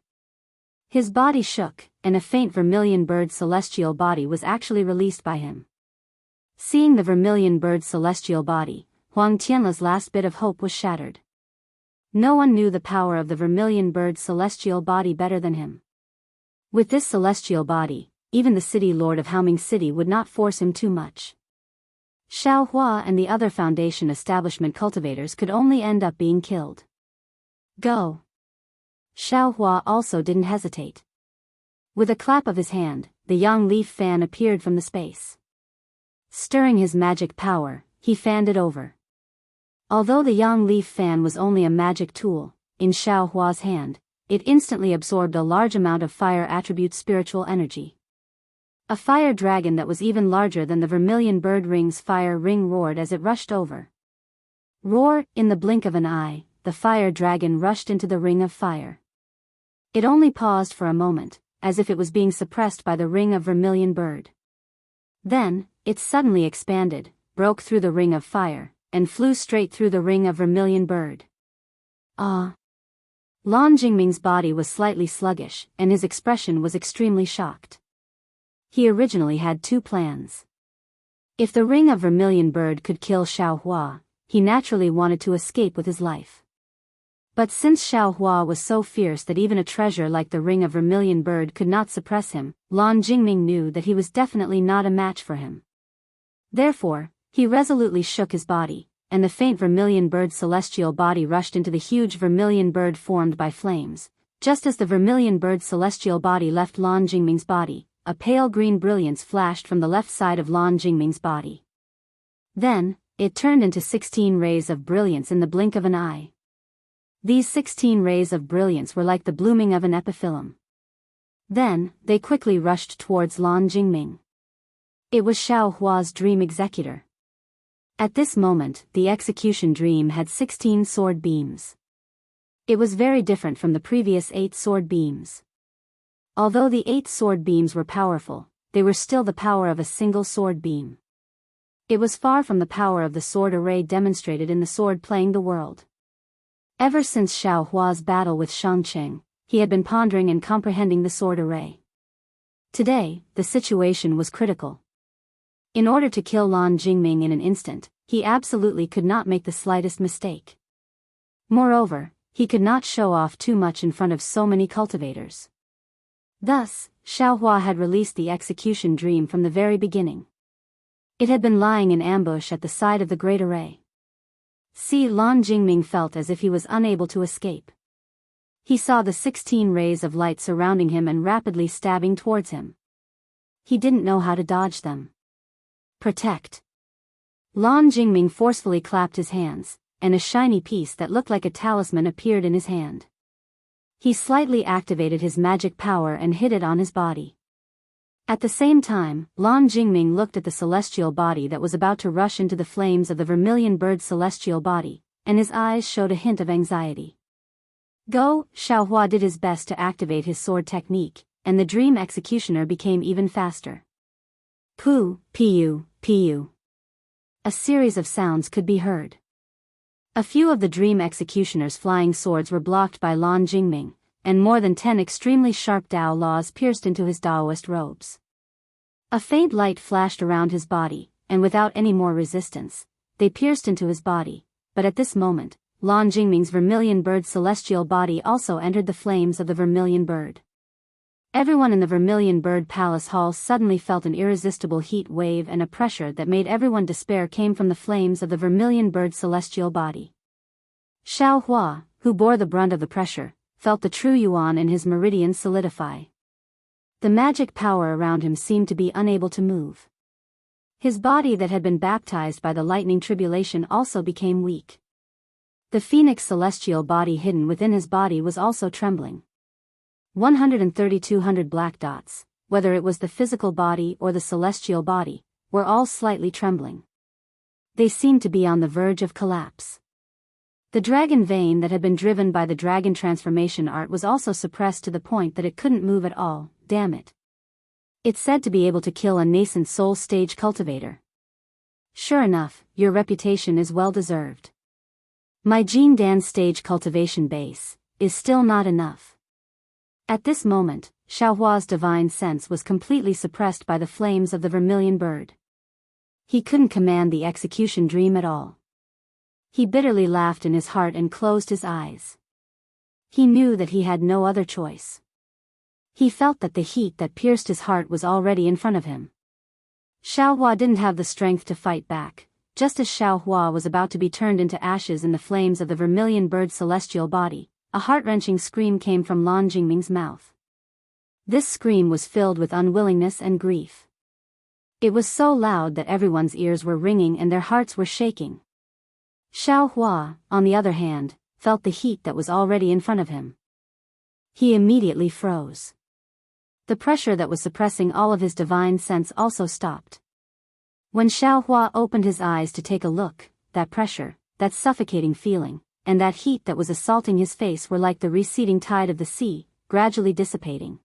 His body shook, and a faint Vermilion Bird celestial body was actually released by him. Seeing the Vermilion Bird celestial body, Huang Tianle's last bit of hope was shattered. No one knew the power of the Vermilion Bird celestial body better than him. With this celestial body, even the city lord of Haoming City would not force him too much. Xiaohua and the other Foundation Establishment cultivators could only end up being killed. Go! Xiaohua also didn't hesitate. With a clap of his hand, the yang leaf fan appeared from the space. Stirring his magic power, he fanned it over. Although the yang leaf fan was only a magic tool, in Xiao Hua's hand, it instantly absorbed a large amount of fire attribute spiritual energy. A fire dragon that was even larger than the vermilion bird ring's fire ring roared as it rushed over. Roar! In the blink of an eye, the fire dragon rushed into the ring of fire. It only paused for a moment, as if it was being suppressed by the ring of vermilion bird. Then, it suddenly expanded, broke through the ring of fire, and flew straight through the ring of vermilion bird. Ah! Lan Jingming's body was slightly sluggish, and his expression was extremely shocked. He originally had two plans. If the ring of vermilion bird could kill Xiao Hua, he naturally wanted to escape with his life. But since Xiao Hua was so fierce that even a treasure like the ring of vermilion bird could not suppress him, Lan Jingming knew that he was definitely not a match for him. Therefore, he resolutely shook his body, and the faint vermilion bird celestial body rushed into the huge vermilion bird formed by flames. Just as the vermilion bird celestial body left Lan Jingming's body, a pale green brilliance flashed from the left side of Lan Jingming's body. Then, it turned into 16 rays of brilliance in the blink of an eye. These 16 rays of brilliance were like the blooming of an epiphyllum. Then, they quickly rushed towards Lan Jingming. It was Xiao Hua's dream executor. At this moment, the execution dream had 16 sword beams. It was very different from the previous 8 sword beams. Although the 8 sword beams were powerful, they were still the power of a single sword beam. It was far from the power of the sword array demonstrated in the sword playing the world. Ever since Xiao Hua's battle with Shangcheng, he had been pondering and comprehending the sword array. Today, the situation was critical. In order to kill Lan Jingming in an instant, he absolutely could not make the slightest mistake. Moreover, he could not show off too much in front of so many cultivators. Thus, Xiao Hua had released the execution dream from the very beginning. It had been lying in ambush at the side of the great array. Lan Jingming felt as if he was unable to escape. He saw the 16 rays of light surrounding him and rapidly stabbing towards him. He didn't know how to dodge them. Protect! Lan Jingming forcefully clapped his hands, and a shiny piece that looked like a talisman appeared in his hand. He slightly activated his magic power and hid it on his body. At the same time, Lan Jingming looked at the celestial body that was about to rush into the flames of the vermilion bird celestial body, and his eyes showed a hint of anxiety. Go! Xiao Hua did his best to activate his sword technique, and the dream executioner became even faster. Pu, pu, pu. A series of sounds could be heard. A few of the dream executioner's flying swords were blocked by Lan Jingming, and more than 10 extremely sharp Dao laws pierced into his Daoist robes. A faint light flashed around his body, and without any more resistance, they pierced into his body, but at this moment, Lan Jingming's vermilion bird celestial body also entered the flames of the vermilion bird. Everyone in the Vermilion Bird Palace Hall suddenly felt an irresistible heat wave, and a pressure that made everyone despair came from the flames of the Vermilion Bird celestial body. Xiao Hua, who bore the brunt of the pressure, felt the true yuan in his meridian solidify. The magic power around him seemed to be unable to move. His body that had been baptized by the lightning tribulation also became weak. The phoenix celestial body hidden within his body was also trembling. 132 black dots, whether it was the physical body or the celestial body, were all slightly trembling. They seemed to be on the verge of collapse. The dragon vein that had been driven by the dragon transformation art was also suppressed to the point that it couldn't move at all. Damn it. It's said to be able to kill a nascent soul stage cultivator. Sure enough, your reputation is well deserved. My Jin Dan stage cultivation base is still not enough. At this moment, Xiao Hua's divine sense was completely suppressed by the flames of the vermilion bird. He couldn't command the execution dream at all. He bitterly laughed in his heart and closed his eyes. He knew that he had no other choice. He felt that the heat that pierced his heart was already in front of him. Xiao Hua didn't have the strength to fight back. Just as Xiao Hua was about to be turned into ashes in the flames of the vermilion bird celestial body, a heart-wrenching scream came from Lan Jingming's mouth. This scream was filled with unwillingness and grief. It was so loud that everyone's ears were ringing and their hearts were shaking. Xiao Hua, on the other hand, felt the heat that was already in front of him. He immediately froze. The pressure that was suppressing all of his divine sense also stopped. When Xiao Hua opened his eyes to take a look, that pressure, that suffocating feeling, and that heat that was assaulting his face were like the receding tide of the sea, gradually dissipating.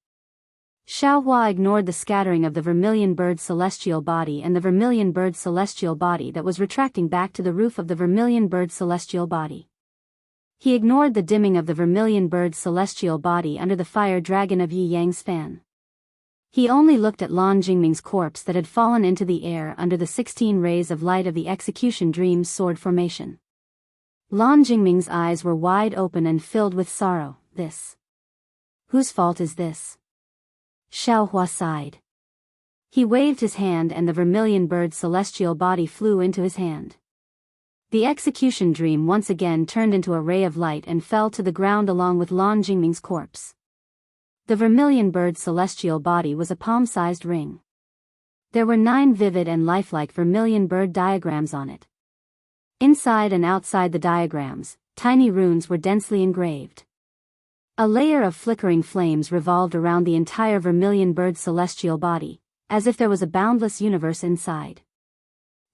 Xiao Hua ignored the scattering of the vermilion bird celestial body and the vermilion bird celestial body that was retracting back to the roof of the vermilion bird celestial body. He ignored the dimming of the vermilion bird celestial body under the fire dragon of Yi Yang's fan. He only looked at Lan Jingming's corpse that had fallen into the air under the 16 rays of light of the execution dream's sword formation. Lan Jingming's eyes were wide open and filled with sorrow. This. Whose fault is this? Xiao Hua sighed. He waved his hand and the vermilion bird celestial body flew into his hand. The execution dream once again turned into a ray of light and fell to the ground along with Lan Jingming's corpse. The vermilion bird celestial body was a palm-sized ring. There were 9 vivid and lifelike vermilion bird diagrams on it. Inside and outside the diagrams, tiny runes were densely engraved. A layer of flickering flames revolved around the entire vermilion bird celestial body, as if there was a boundless universe inside.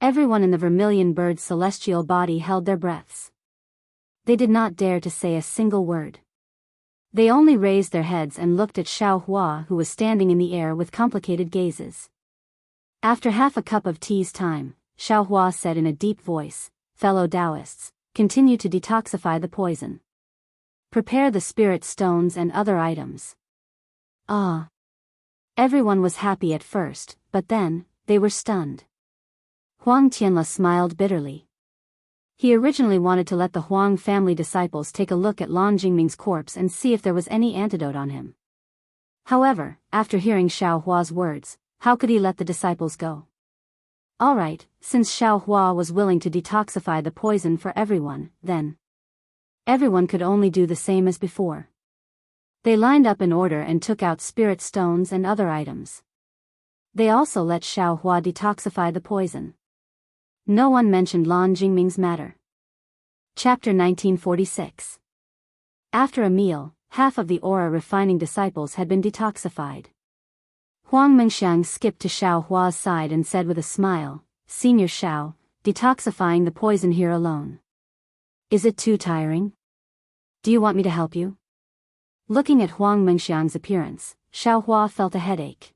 Everyone in the vermilion bird celestial body held their breaths. They did not dare to say a single word. They only raised their heads and looked at Xiao Hua, who was standing in the air with complicated gazes. After half a cup of tea's time, Xiao Hua said in a deep voice, "Fellow Daoists, continue to detoxify the poison. Prepare the spirit stones and other items." Ah! Everyone was happy at first, but then, they were stunned. Huang Tianla smiled bitterly. He originally wanted to let the Huang family disciples take a look at Lan Jingming's corpse and see if there was any antidote on him. However, after hearing Xiao Hua's words, how could he let the disciples go? Alright, since Xiao Hua was willing to detoxify the poison for everyone, then everyone could only do the same as before. They lined up in order and took out spirit stones and other items. They also let Xiao Hua detoxify the poison. No one mentioned Lan Jingming's matter. Chapter 1946. After a meal, half of the aura-refining disciples had been detoxified. Huang Mengxiang skipped to Xiao Hua's side and said with a smile, "Senior Xiao, detoxifying the poison here alone. Is it too tiring? Do you want me to help you?" Looking at Huang Mengxiang's appearance, Xiao Hua felt a headache.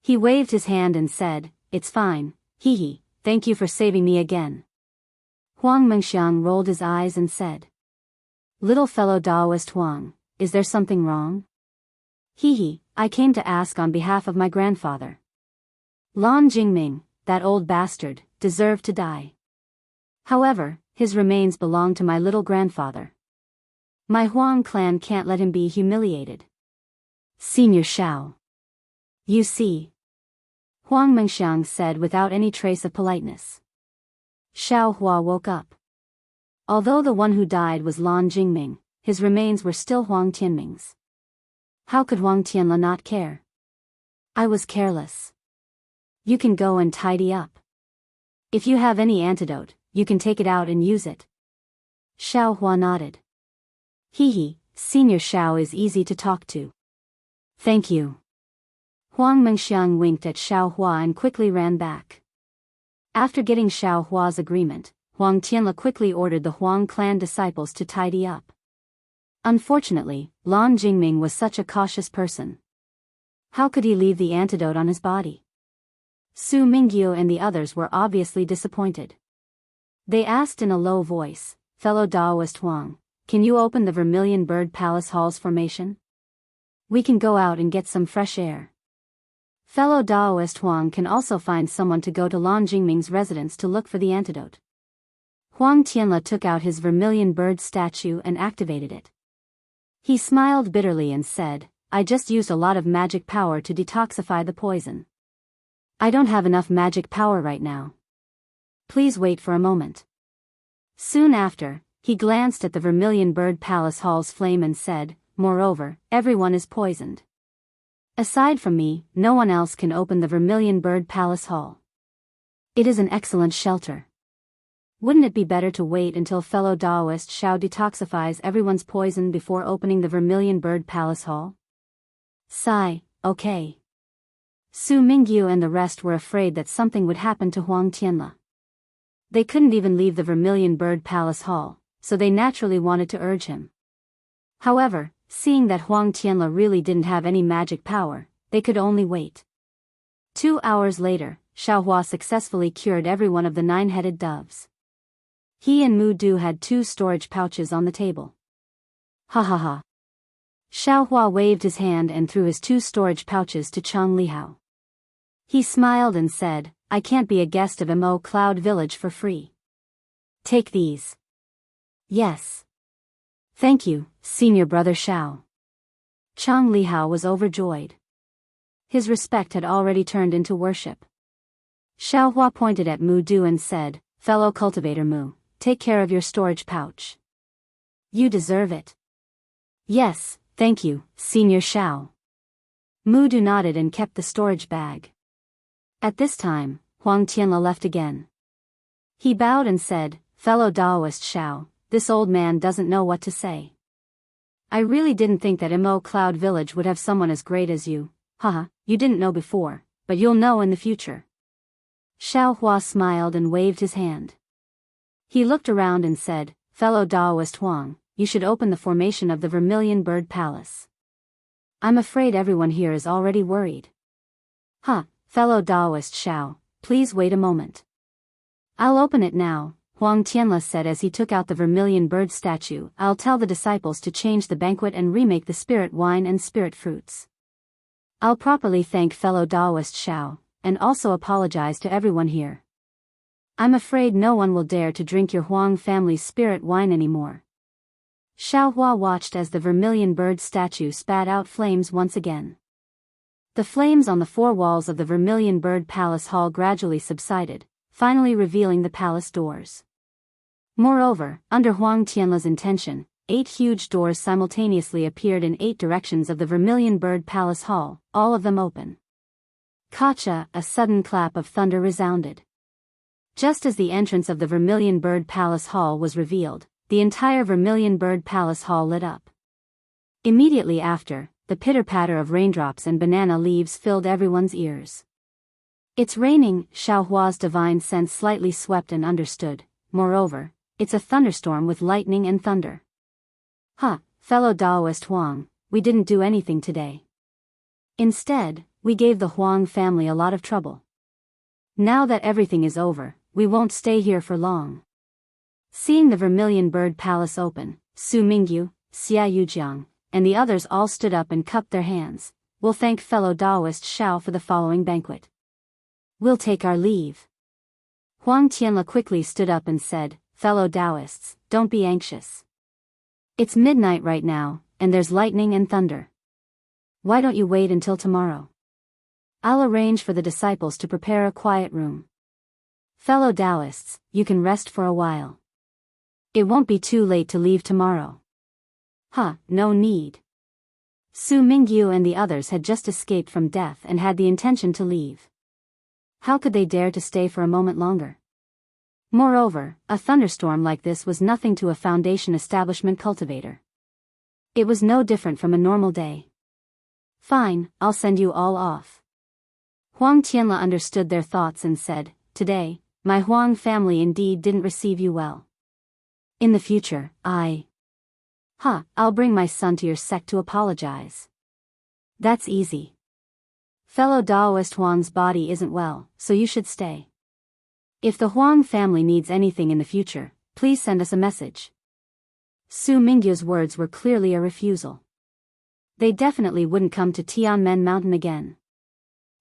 He waved his hand and said, "It's fine, hee. Thank you for saving me again." Huang Mengxiang rolled his eyes and said, "Little fellow Daoist Huang, is there something wrong?" "Hee, I came to ask on behalf of my grandfather. Lan Jingming, that old bastard, deserved to die. However, his remains belong to my little grandfather. My Huang clan can't let him be humiliated. Senior Xiao. You see," Huang Mengxiang said without any trace of politeness. Xiao Hua woke up. Although the one who died was Lan Jingming, his remains were still Huang Tianming's. How could Huang Tianla not care? "I was careless. You can go and tidy up. If you have any antidote, you can take it out and use it." Xiao Hua nodded. Hee, Senior Xiao is easy to talk to. Thank you." Huang Mengxiang winked at Xiao Hua and quickly ran back. After getting Xiao Hua's agreement, Huang Tianla quickly ordered the Huang clan disciples to tidy up. Unfortunately, Lan Jingming was such a cautious person. How could he leave the antidote on his body? Su Mingyu and the others were obviously disappointed. They asked in a low voice, "Fellow Daoist Huang, can you open the Vermilion Bird Palace Hall's formation? We can go out and get some fresh air." Fellow Daoist Huang can also find someone to go to Lan Jingming's residence to look for the antidote. Huang Tianla took out his vermilion bird statue and activated it. He smiled bitterly and said, "I just used a lot of magic power to detoxify the poison. I don't have enough magic power right now. Please wait for a moment." Soon after, he glanced at the Vermilion Bird Palace Hall's flame and said, "Moreover, everyone is poisoned. Aside from me, no one else can open the Vermilion Bird Palace Hall. It is an excellent shelter. Wouldn't it be better to wait until fellow Daoist Xiao detoxifies everyone's poison before opening the Vermilion Bird Palace Hall? Sigh, okay. Su Mingyu and the rest were afraid that something would happen to Huang Tianle. They couldn't even leave the Vermilion Bird Palace Hall, so they naturally wanted to urge him. However, seeing that Huang Tianle really didn't have any magic power, they could only wait. 2 hours later, Xiaohua successfully cured every one of the 9-headed doves. He and Mu Du had 2 storage pouches on the table. Ha ha ha. Xiaohua waved his hand and threw his 2 storage pouches to Chang Lihao. He smiled and said, I can't be a guest of Mo Cloud Village for free. Take these. Yes. Thank you, senior brother Xiao. Chang Lihao was overjoyed. His respect had already turned into worship. Xiaohua pointed at Mu Du and said, fellow cultivator Mu, take care of your storage pouch. You deserve it. Yes, thank you, senior Xiao. Mu Du nodded and kept the storage bag. At this time, Huang Tianle left again. He bowed and said, fellow Daoist Xiao, this old man doesn't know what to say. I really didn't think that Mo Cloud Village would have someone as great as you. Haha, you didn't know before, but you'll know in the future. Xiaohua smiled and waved his hand. He looked around and said, fellow Daoist Huang, you should open the formation of the Vermilion Bird Palace. I'm afraid everyone here is already worried. Fellow Daoist Xiao, please wait a moment. I'll open it now, Huang Tianle said as he took out the Vermilion Bird statue. I'll tell the disciples to change the banquet and remake the spirit wine and spirit fruits. I'll properly thank fellow Daoist Xiao, and also apologize to everyone here. I'm afraid no one will dare to drink your Huang family's spirit wine anymore. Xiaohua watched as the Vermilion Bird statue spat out flames once again. The flames on the 4 walls of the Vermilion Bird Palace Hall gradually subsided, finally revealing the palace doors. Moreover, under Huang Tianle's intention, 8 huge doors simultaneously appeared in 8 directions of the Vermilion Bird Palace Hall, all of them open. Kacha, a sudden clap of thunder resounded. Just as the entrance of the Vermilion Bird Palace Hall was revealed, the entire Vermilion Bird Palace Hall lit up. Immediately after, the pitter-patter of raindrops and banana leaves filled everyone's ears. It's raining, Xiaohua's divine sense slightly swept and understood. Moreover, it's a thunderstorm with lightning and thunder. Fellow Daoist Huang, we didn't do anything today. Instead, we gave the Huang family a lot of trouble. Now that everything is over, we won't stay here for long. Seeing the Vermilion Bird Palace open, Su Mingyu, Xia Yujiang, and the others all stood up and cupped their hands. We'll thank fellow Daoist Xiao for the following banquet. We'll take our leave. Huang Tianle quickly stood up and said, fellow Daoists, don't be anxious. It's midnight right now, and there's lightning and thunder. Why don't you wait until tomorrow? I'll arrange for the disciples to prepare a quiet room. Fellow Daoists, you can rest for a while. It won't be too late to leave tomorrow. No need. Su Mingyu and the others had just escaped from death and had the intention to leave. How could they dare to stay for a moment longer? Moreover, a thunderstorm like this was nothing to a Foundation establishment cultivator. It was no different from a normal day. Fine, I'll send you all off. Huang Tianle understood their thoughts and said, today, my Huang family indeed didn't receive you well. In the future, I'll bring my son to your sect to apologize. That's easy. Fellow Daoist Huang's body isn't well, so you should stay. If the Huang family needs anything in the future, please send us a message. Su Mingyu's words were clearly a refusal. They definitely wouldn't come to Tianmen Mountain again.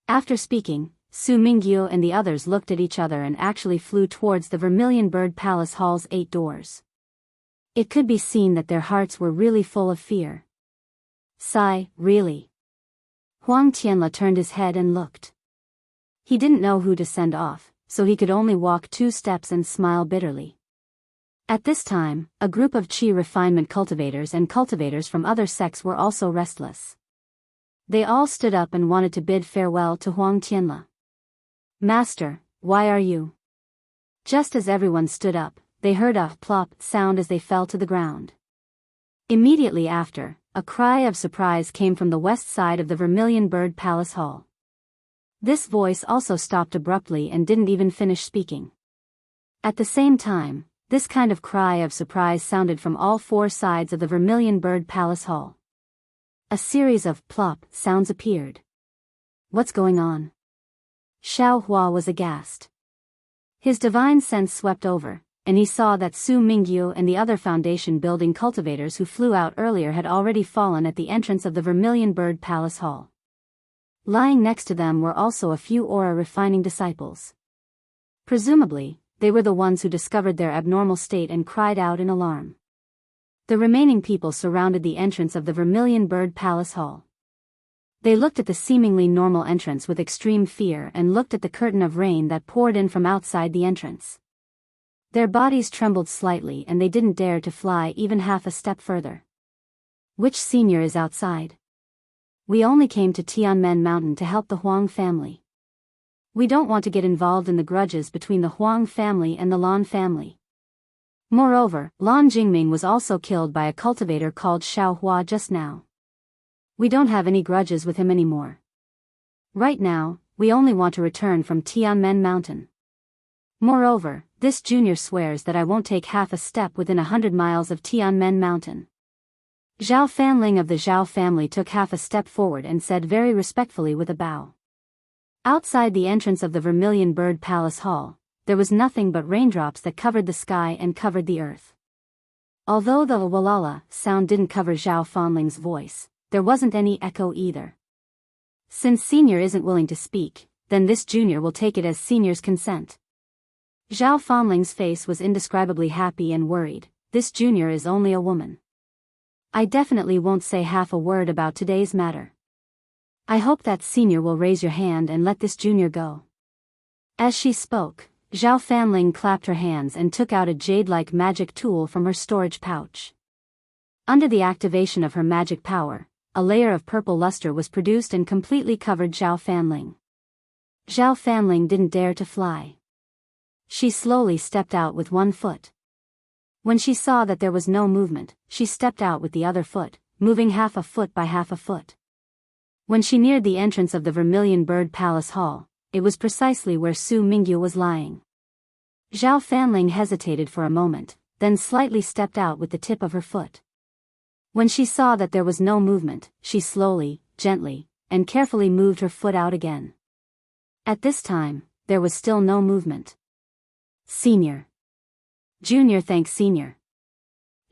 After speaking, Su Mingyu and the others looked at each other and actually flew towards the Vermilion Bird Palace Hall's 8 doors. It could be seen that their hearts were really full of fear. Sigh, really? Huang Tianle turned his head and looked. He didn't know who to send off, so he could only walk 2 steps and smile bitterly. At this time, a group of Qi refinement cultivators and cultivators from other sects were also restless. They all stood up and wanted to bid farewell to Huang Tianle. "Master, why are you?" Just as everyone stood up, they heard a plop sound as they fell to the ground. Immediately after, a cry of surprise came from the west side of the Vermilion Bird Palace Hall. This voice also stopped abruptly and didn't even finish speaking. At the same time, this kind of cry of surprise sounded from all four sides of the Vermilion Bird Palace Hall. A series of plop sounds appeared. "What's going on?" Xiao Hua was aghast. His divine sense swept over, and he saw that Su Mingyu and the other foundation building cultivators who flew out earlier had already fallen at the entrance of the Vermilion Bird Palace Hall. Lying next to them were also a few aura refining disciples. Presumably, they were the ones who discovered their abnormal state and cried out in alarm. The remaining people surrounded the entrance of the Vermilion Bird Palace Hall. They looked at the seemingly normal entrance with extreme fear and looked at the curtain of rain that poured in from outside the entrance. Their bodies trembled slightly and they didn't dare to fly even half a step further. "Which senior is outside?" "We only came to Tianmen Mountain to help the Huang family. We don't want to get involved in the grudges between the Huang family and the Lan family. Moreover, Lan Jingming was also killed by a cultivator called Xiao Hua just now. We don't have any grudges with him anymore. Right now, we only want to return from Tianmen Mountain. Moreover, this junior swears that I won't take half a step within 100 miles of Tianmen Mountain." Zhao Fanling of the Zhao family took half a step forward and said very respectfully with a bow. Outside the entrance of the Vermilion Bird Palace Hall, there was nothing but raindrops that covered the sky and covered the earth. Although the walala sound didn't cover Zhao Fanling's voice, there wasn't any echo either. Since senior isn't willing to speak, then this junior will take it as senior's consent. Zhao Fanling's face was indescribably happy and worried. This junior is only a woman. I definitely won't say half a word about today's matter. I hope that senior will raise your hand and let this junior go. As she spoke, Zhao Fanling clapped her hands and took out a jade-like magic tool from her storage pouch. Under the activation of her magic power, a layer of purple luster was produced and completely covered Zhao Fanling. Zhao Fanling didn't dare to fly. She slowly stepped out with one foot. When she saw that there was no movement, she stepped out with the other foot, moving half a foot by half a foot. When she neared the entrance of the Vermilion Bird Palace Hall, it was precisely where Su Mingyu was lying. Zhao Fanling hesitated for a moment, then slightly stepped out with the tip of her foot. When she saw that there was no movement, she slowly, gently, and carefully moved her foot out again. At this time, there was still no movement. "Senior. Junior thanks senior."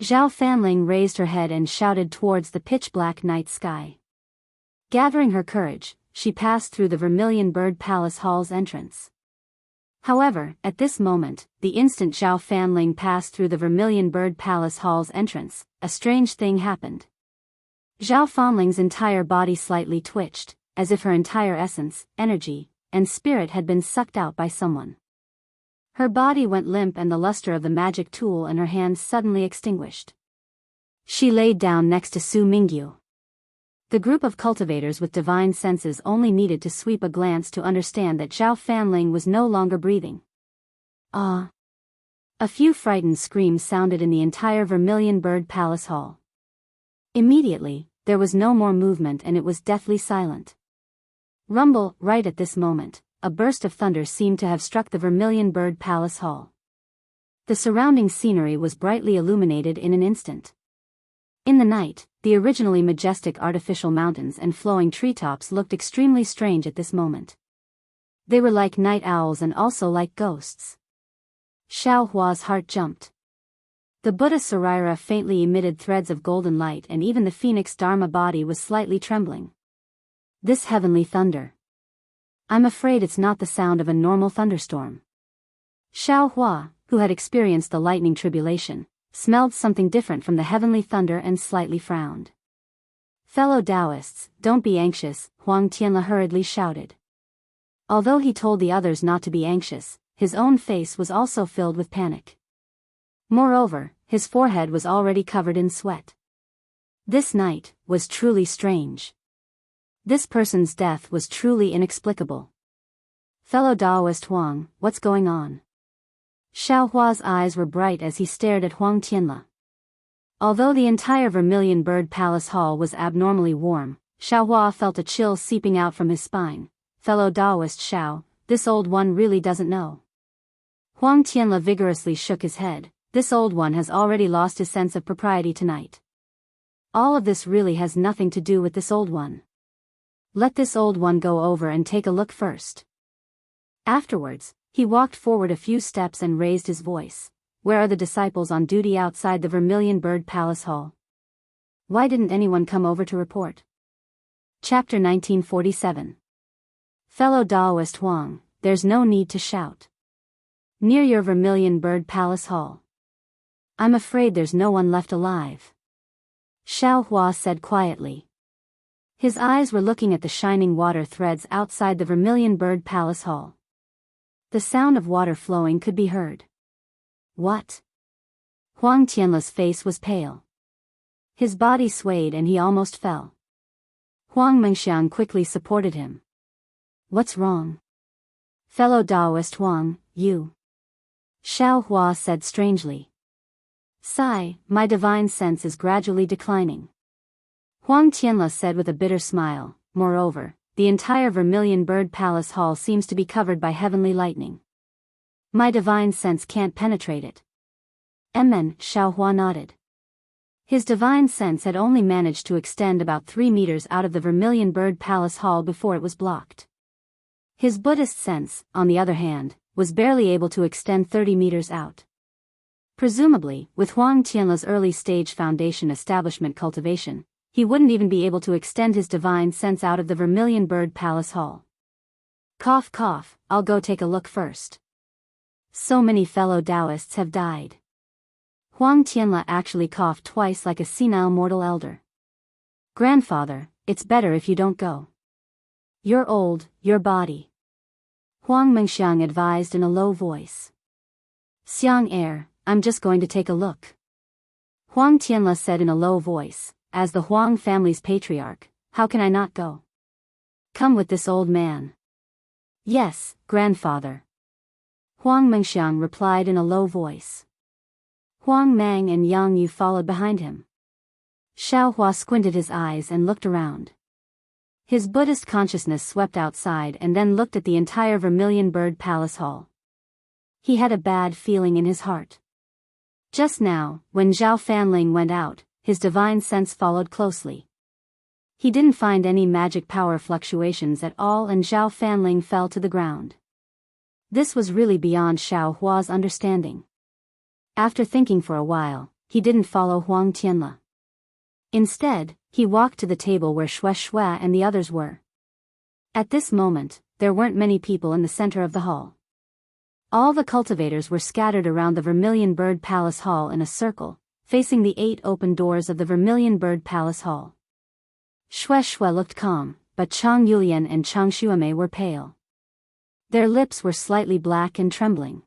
Zhao Fanling raised her head and shouted towards the pitch-black night sky. Gathering her courage, she passed through the Vermilion Bird Palace Hall's entrance. However, at this moment, the instant Zhao Fanling passed through the Vermilion Bird Palace Hall's entrance, a strange thing happened. Zhao Fanling's entire body slightly twitched, as if her entire essence, energy, and spirit had been sucked out by someone. Her body went limp and the luster of the magic tool in her hands suddenly extinguished. She laid down next to Su Mingyu. The group of cultivators with divine senses only needed to sweep a glance to understand that Zhao Fanling was no longer breathing. "Ah!" A few frightened screams sounded in the entire Vermilion Bird Palace Hall. Immediately, there was no more movement and it was deathly silent. Rumble, right at this moment, a burst of thunder seemed to have struck the Vermilion Bird Palace Hall. The surrounding scenery was brightly illuminated in an instant. In the night, the originally majestic artificial mountains and flowing treetops looked extremely strange at this moment. They were like night owls and also like ghosts. Xiao Hua's heart jumped. The Buddha Sarira faintly emitted threads of golden light and even the Phoenix Dharma body was slightly trembling. This heavenly thunder. I'm afraid it's not the sound of a normal thunderstorm. Xiao Hua, who had experienced the lightning tribulation, smelled something different from the heavenly thunder and slightly frowned. "Fellow Daoists, don't be anxious," Huang Tianle hurriedly shouted. Although he told the others not to be anxious, his own face was also filled with panic. Moreover, his forehead was already covered in sweat. This night was truly strange. This person's death was truly inexplicable. Fellow Daoist Huang, what's going on? Xiao Hua's eyes were bright as he stared at Huang Tianle. Although the entire Vermilion Bird Palace Hall was abnormally warm, Xiao Hua felt a chill seeping out from his spine. Fellow Daoist Xiao, this old one really doesn't know. Huang Tianle vigorously shook his head. This old one has already lost his sense of propriety tonight. All of this really has nothing to do with this old one. Let this old one go over and take a look first. Afterwards, he walked forward a few steps and raised his voice. Where are the disciples on duty outside the Vermilion Bird Palace Hall? Why didn't anyone come over to report? Chapter 1947. Fellow Daoist Huang, there's no need to shout. Near your Vermilion Bird Palace Hall. I'm afraid there's no one left alive. Xiao Hua said quietly. His eyes were looking at the shining water threads outside the Vermilion Bird Palace Hall. The sound of water flowing could be heard. What? Huang Tianle's face was pale. His body swayed and he almost fell. Huang Mengxiang quickly supported him. What's wrong? Fellow Daoist Huang, you. Xiao Hua said strangely. Sigh, my divine sense is gradually declining. Huang Tianle said with a bitter smile. Moreover, the entire Vermilion Bird Palace Hall seems to be covered by heavenly lightning. My divine sense can't penetrate it. Xiao Hua nodded. His divine sense had only managed to extend about 3 meters out of the Vermilion Bird Palace Hall before it was blocked. His Buddhist sense, on the other hand, was barely able to extend 30 meters out. Presumably, with Huang Tianle's early-stage foundation establishment Cultivation, he wouldn't even be able to extend his divine sense out of the Vermilion Bird Palace Hall. Cough cough, I'll go take a look first. So many fellow Daoists have died. Huang Tianle actually coughed twice like a senile mortal elder. Grandfather, it's better if you don't go. You're old, your body. Huang Mengxiang advised in a low voice. Xiang I'm just going to take a look. Huang Tianle said in a low voice, as the Huang family's patriarch, how can I not go? Come with this old man. Yes, grandfather. Huang Mengxiang replied in a low voice. Huang Mang and Yang Yu followed behind him. Xiao Hua squinted his eyes and looked around. His Buddhist consciousness swept outside and then looked at the entire Vermilion Bird Palace Hall. He had a bad feeling in his heart. Just now, when Zhao Fanling went out, his divine sense followed closely. He didn't find any magic power fluctuations at all and Zhao Fanling fell to the ground. This was really beyond Xiao Hua's understanding. After thinking for a while, he didn't follow Huang Tianle. Instead, he walked to the table where Shui and the others were. At this moment, there weren't many people in the center of the hall. All the cultivators were scattered around the Vermilion Bird Palace Hall in a circle, facing the 8 open doors of the Vermilion Bird Palace Hall. Shui looked calm, but Chang Yulian and Chang Xuemei were pale. Their lips were slightly black and trembling.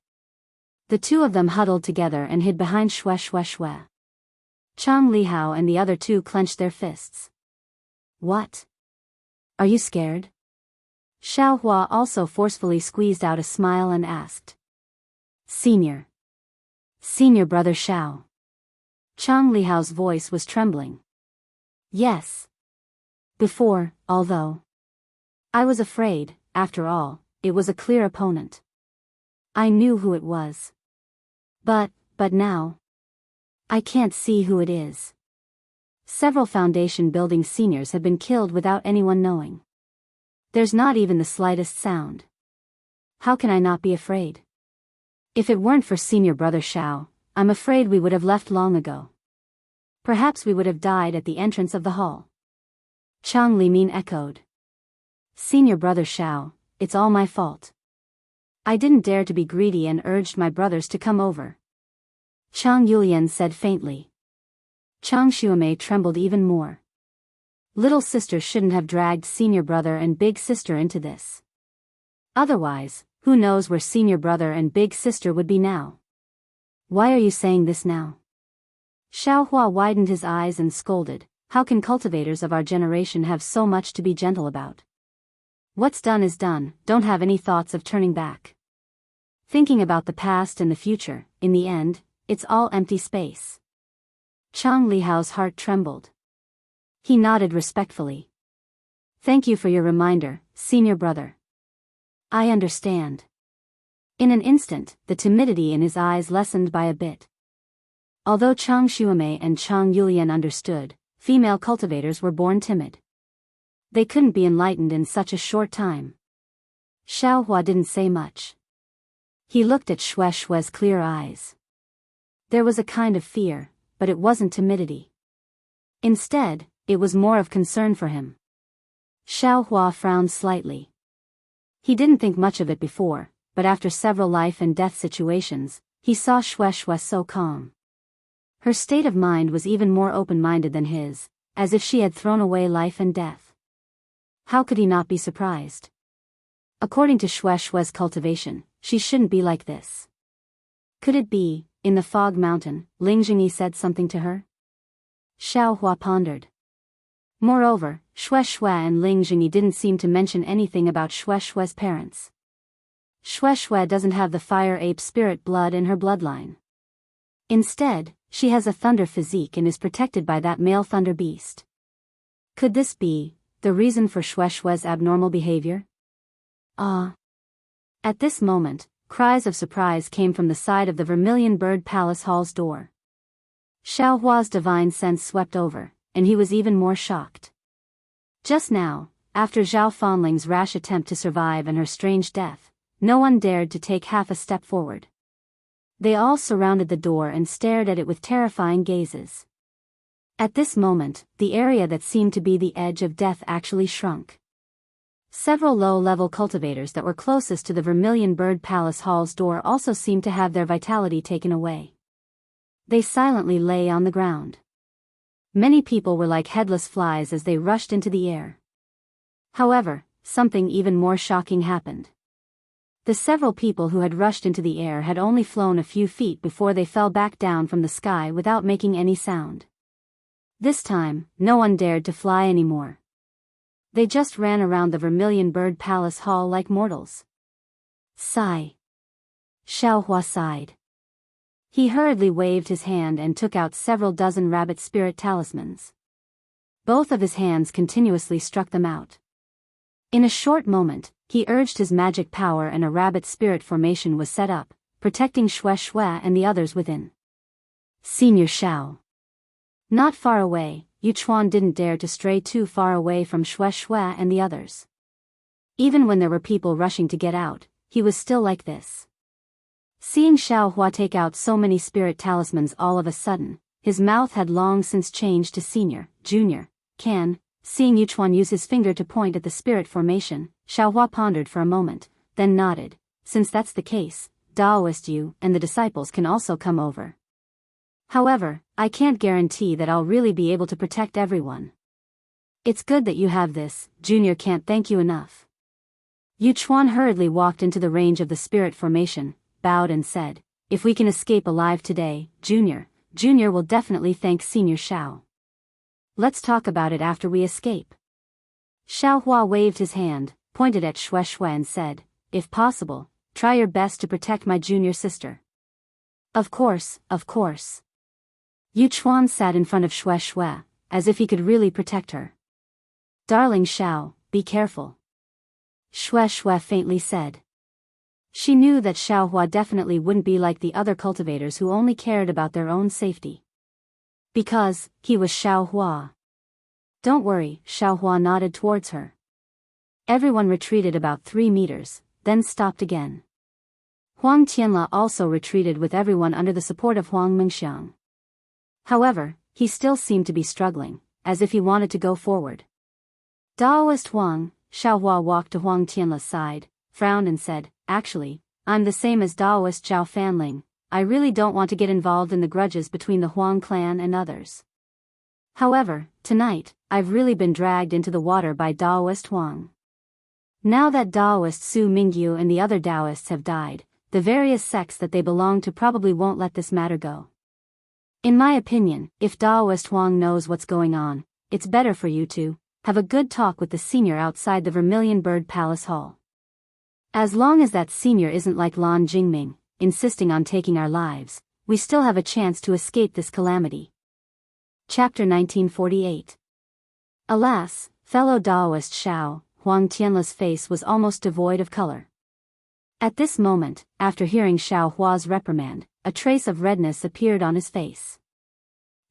The two of them huddled together and hid behind Shui. Chang Lihao and the other two clenched their fists. What? Are you scared? Xiao Hua also forcefully squeezed out a smile and asked. Senior brother Xiao. Chang Lihao's voice was trembling. Yes. Before, although I was afraid, after all, it was a clear opponent. I knew who it was. But now, I can't see who it is. Several foundation building seniors have been killed without anyone knowing. There's not even the slightest sound. How can I not be afraid? If it weren't for senior brother Xiao, I'm afraid we would have left long ago. Perhaps we would have died at the entrance of the hall. Chang Limin echoed. Senior brother Xiao, it's all my fault. I didn't dare to be greedy and urged my brothers to come over. Chang Yulian said faintly. Chang Xuemei trembled even more. Little sister shouldn't have dragged senior brother and big sister into this. Otherwise, who knows where senior brother and big sister would be now? Why are you saying this now? Xiao Hua widened his eyes and scolded, how can cultivators of our generation have so much to be gentle about? What's done is done, don't have any thoughts of turning back. Thinking about the past and the future, in the end, it's all empty space. Chang Lihao's heart trembled. He nodded respectfully. Thank you for your reminder, senior brother. I understand. In an instant, the timidity in his eyes lessened by a bit. Although Chang Xuemei and Chang Yulian understood, female cultivators were born timid. They couldn't be enlightened in such a short time. Xiaohua didn't say much. He looked at Shue's clear eyes. There was a kind of fear, but it wasn't timidity. Instead, it was more of concern for him. Xiaohua frowned slightly. He didn't think much of it before, but after several life and death situations, he saw Shue so calm. Her state of mind was even more open-minded than his, as if she had thrown away life and death. How could he not be surprised? According to Shue's cultivation, she shouldn't be like this. Could it be, in the fog mountain, Ling Jingyi said something to her? Xiaohua pondered. Moreover, Shue and Ling Jingyi didn't seem to mention anything about Shue's parents. Shue doesn't have the fire ape spirit blood in her bloodline. Instead, she has a thunder physique and is protected by that male thunder beast. Could this be the reason for Shue's abnormal behavior? Ah. At this moment, cries of surprise came from the side of the Vermilion Bird Palace Hall's door. Xiaohua's divine sense swept over, and he was even more shocked. Just now, after Zhao Fanling's rash attempt to survive and her strange death, no one dared to take half a step forward. They all surrounded the door and stared at it with terrifying gazes. At this moment, the area that seemed to be the edge of death actually shrunk. Several low-level cultivators that were closest to the Vermilion Bird Palace Hall's door also seemed to have their vitality taken away. They silently lay on the ground. Many people were like headless flies as they rushed into the air. However, something even more shocking happened. The several people who had rushed into the air had only flown a few feet before they fell back down from the sky without making any sound. This time, no one dared to fly anymore. They just ran around the Vermilion Bird Palace Hall like mortals. Sigh. Xiaohua sighed. He hurriedly waved his hand and took out several dozen rabbit spirit talismans. Both of his hands continuously struck them out. In a short moment, he urged his magic power and a rabbit spirit formation was set up, protecting Shue and the others within. Senior Xiao. Not far away, Yuchuan didn't dare to stray too far away from Shue and the others. Even when there were people rushing to get out, he was still like this. Seeing Xiaohua take out so many spirit talismans all of a sudden, his mouth had long since changed to senior, junior, can. Seeing Yuchuan use his finger to point at the spirit formation, Xiaohua pondered for a moment, then nodded. Since that's the case, Daoist you and the disciples can also come over. However, I can't guarantee that I'll really be able to protect everyone. It's good that you have this, Junior can't thank you enough. Yuchuan hurriedly walked into the range of the spirit formation, bowed and said, if we can escape alive today, Junior will definitely thank Senior Xiao. Let's talk about it after we escape. Xiaohua waved his hand, pointed at Shue and said, if possible, try your best to protect my junior sister. Of course, of course. Yuchuan sat in front of Shue, as if he could really protect her. Darling Xiao, be careful. Shue faintly said. She knew that Xiaohua definitely wouldn't be like the other cultivators who only cared about their own safety. Because, he was Xiaohua. Don't worry, Xiaohua nodded towards her. Everyone retreated about 3 meters, then stopped again. Huang Tianla also retreated with everyone under the support of Huang Mengxiang. However, he still seemed to be struggling, as if he wanted to go forward. Daoist Huang, Xiaohua walked to Huang Tianla's side, frowned and said, actually, I'm the same as Daoist Zhao Fanling. I really don't want to get involved in the grudges between the Huang clan and others. However, tonight, I've really been dragged into the water by Daoist Huang. Now that Daoist Su Mingyu and the other Daoists have died, the various sects that they belong to probably won't let this matter go. In my opinion, if Daoist Huang knows what's going on, it's better for you to have a good talk with the senior outside the Vermilion Bird Palace Hall. As long as that senior isn't like Lan Jingming, insisting on taking our lives, we still have a chance to escape this calamity. Chapter 1948. Alas, fellow Daoist Xiao Huang Tianla's face was almost devoid of color. At this moment, after hearing Xiao Hua's reprimand, a trace of redness appeared on his face.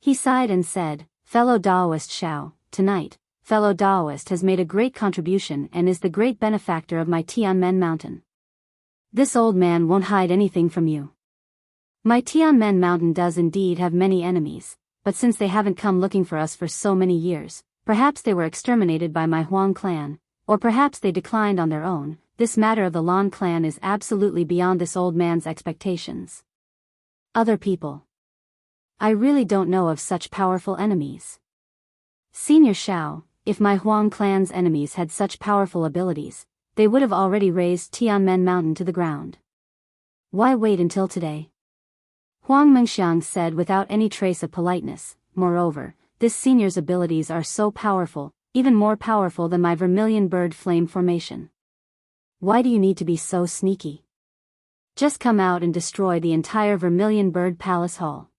He sighed and said, "Fellow Daoist Xiao, tonight, fellow Daoist has made a great contribution and is the great benefactor of my Tianmen Mountain. This old man won't hide anything from you. My Tianmen Mountain does indeed have many enemies, but since they haven't come looking for us for so many years, perhaps they were exterminated by my Huang clan, or perhaps they declined on their own. This matter of the Lan clan is absolutely beyond this old man's expectations. Other people. I really don't know of such powerful enemies. Senior Xiao, if my Huang clan's enemies had such powerful abilities, they would have already razed Tianmen Mountain to the ground. Why wait until today?" Huang Mengxiang said without any trace of politeness. "Moreover, this senior's abilities are so powerful, even more powerful than my Vermilion Bird Flame formation. Why do you need to be so sneaky? Just come out and destroy the entire Vermilion Bird Palace Hall.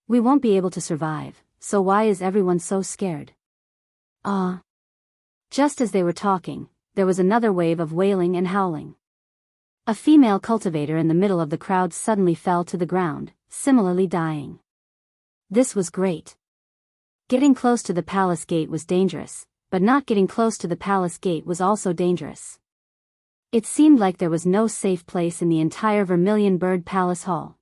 We won't be able to survive, so why is everyone so scared?" Just as they were talking, there was another wave of wailing and howling. A female cultivator in the middle of the crowd suddenly fell to the ground, similarly dying. This was great. Getting close to the palace gate was dangerous, but not getting close to the palace gate was also dangerous. It seemed like there was no safe place in the entire Vermilion Bird Palace Hall.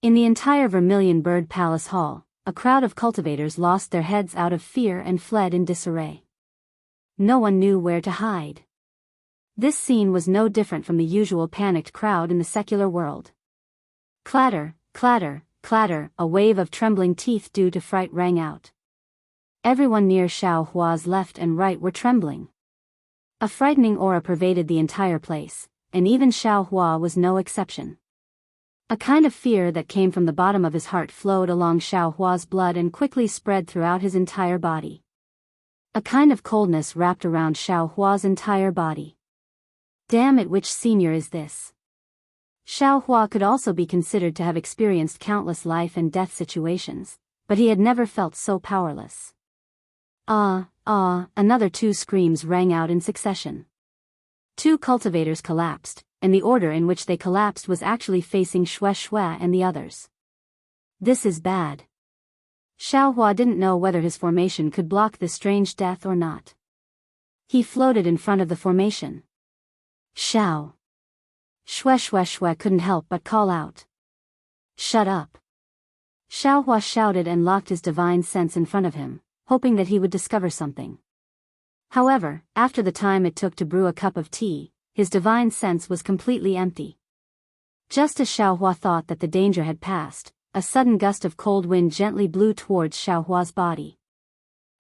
In the entire Vermilion Bird Palace Hall, a crowd of cultivators lost their heads out of fear and fled in disarray. No one knew where to hide. This scene was no different from the usual panicked crowd in the secular world. Clatter, clatter, clatter, a wave of trembling teeth due to fright rang out. Everyone near Xiao Hua's left and right were trembling. A frightening aura pervaded the entire place, and even Xiao Hua was no exception. A kind of fear that came from the bottom of his heart flowed along Xiao Hua's blood and quickly spread throughout his entire body. A kind of coldness wrapped around Xiao Hua's entire body. Damn it, which senior is this? Xiao Hua could also be considered to have experienced countless life and death situations, but he had never felt so powerless. Another two screams rang out in succession. Two cultivators collapsed, and the order in which they collapsed was actually facing Xue Xue and the others. This is bad. Xiao Hua didn't know whether his formation could block this strange death or not. He floated in front of the formation. Xiao. Xue couldn't help but call out. "Shut up." Xiao Hua shouted and locked his divine sense in front of him, hoping that he would discover something. However, after the time it took to brew a cup of tea, his divine sense was completely empty. Just as Xiao Hua thought that the danger had passed, a sudden gust of cold wind gently blew towards Xiao Hua's body.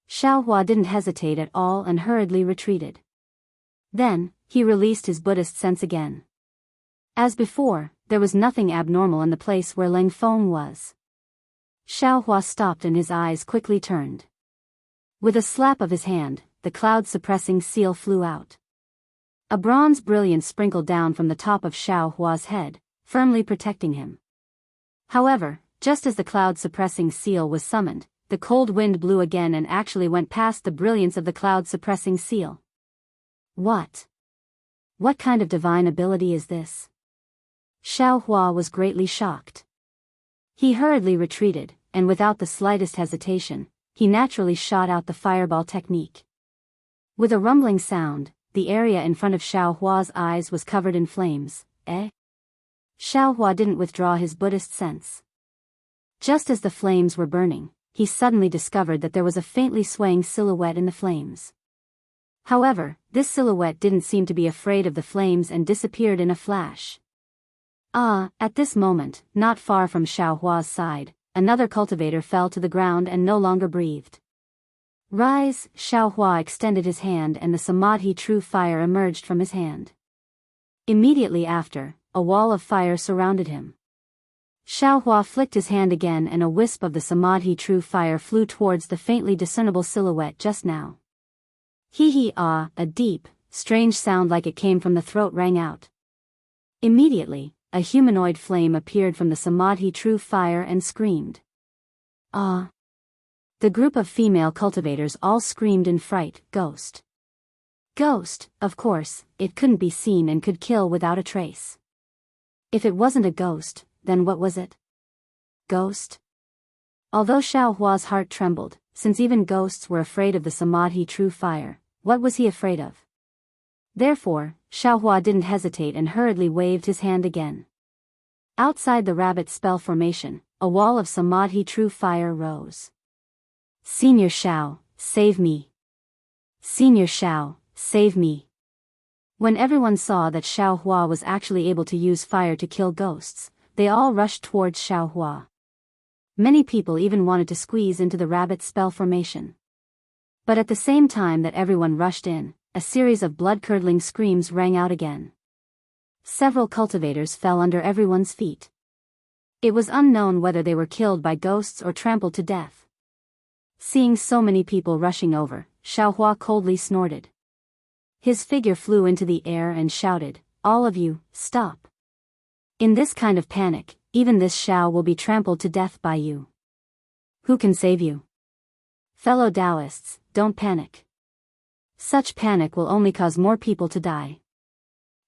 Xiao Hua didn't hesitate at all and hurriedly retreated. Then, he released his Buddhist sense again. As before, there was nothing abnormal in the place where Leng Feng was. Xiao Hua stopped and his eyes quickly turned. With a slap of his hand, the cloud-suppressing seal flew out. A bronze brilliance sprinkled down from the top of Xiao Hua's head, firmly protecting him. However, just as the cloud-suppressing seal was summoned, the cold wind blew again and actually went past the brilliance of the cloud-suppressing seal. What? What kind of divine ability is this? Xiao Hua was greatly shocked. He hurriedly retreated, and without the slightest hesitation, he naturally shot out the fireball technique. With a rumbling sound, the area in front of Xiao Hua's eyes was covered in flames. Xiao Hua didn't withdraw his Buddhist sense. Just as the flames were burning, he suddenly discovered that there was a faintly swaying silhouette in the flames. However, this silhouette didn't seem to be afraid of the flames and disappeared in a flash. At this moment, not far from Xiao Hua's side, another cultivator fell to the ground and no longer breathed. Rise! Xiao Hua extended his hand and the Samadhi true fire emerged from his hand. Immediately after, a wall of fire surrounded him. Xiaohua flicked his hand again and a wisp of the Samadhi true fire flew towards the faintly discernible silhouette just now. Hee-hee-ah, a deep, strange sound like it came from the throat rang out. Immediately, a humanoid flame appeared from the Samadhi true fire and screamed. Ah! The group of female cultivators all screamed in fright. Ghost. Ghost, of course, it couldn't be seen and could kill without a trace. If it wasn't a ghost, then what was it? Ghost? Although Xiaohua's heart trembled, since even ghosts were afraid of the Samadhi true fire, what was he afraid of? Therefore, Xiaohua didn't hesitate and hurriedly waved his hand again. Outside the rabbit spell formation, a wall of Samadhi true fire rose. Senior Xiao, save me. Senior Xiao, save me. When everyone saw that Xiaohua was actually able to use fire to kill ghosts, they all rushed towards Xiaohua. Many people even wanted to squeeze into the rabbit spell formation. But at the same time that everyone rushed in, a series of blood-curdling screams rang out again. Several cultivators fell under everyone's feet. It was unknown whether they were killed by ghosts or trampled to death. Seeing so many people rushing over, Xiaohua coldly snorted. His figure flew into the air and shouted, "All of you, stop. In this kind of panic, even this Xiao will be trampled to death by you. Who can save you? Fellow Daoists, don't panic. Such panic will only cause more people to die.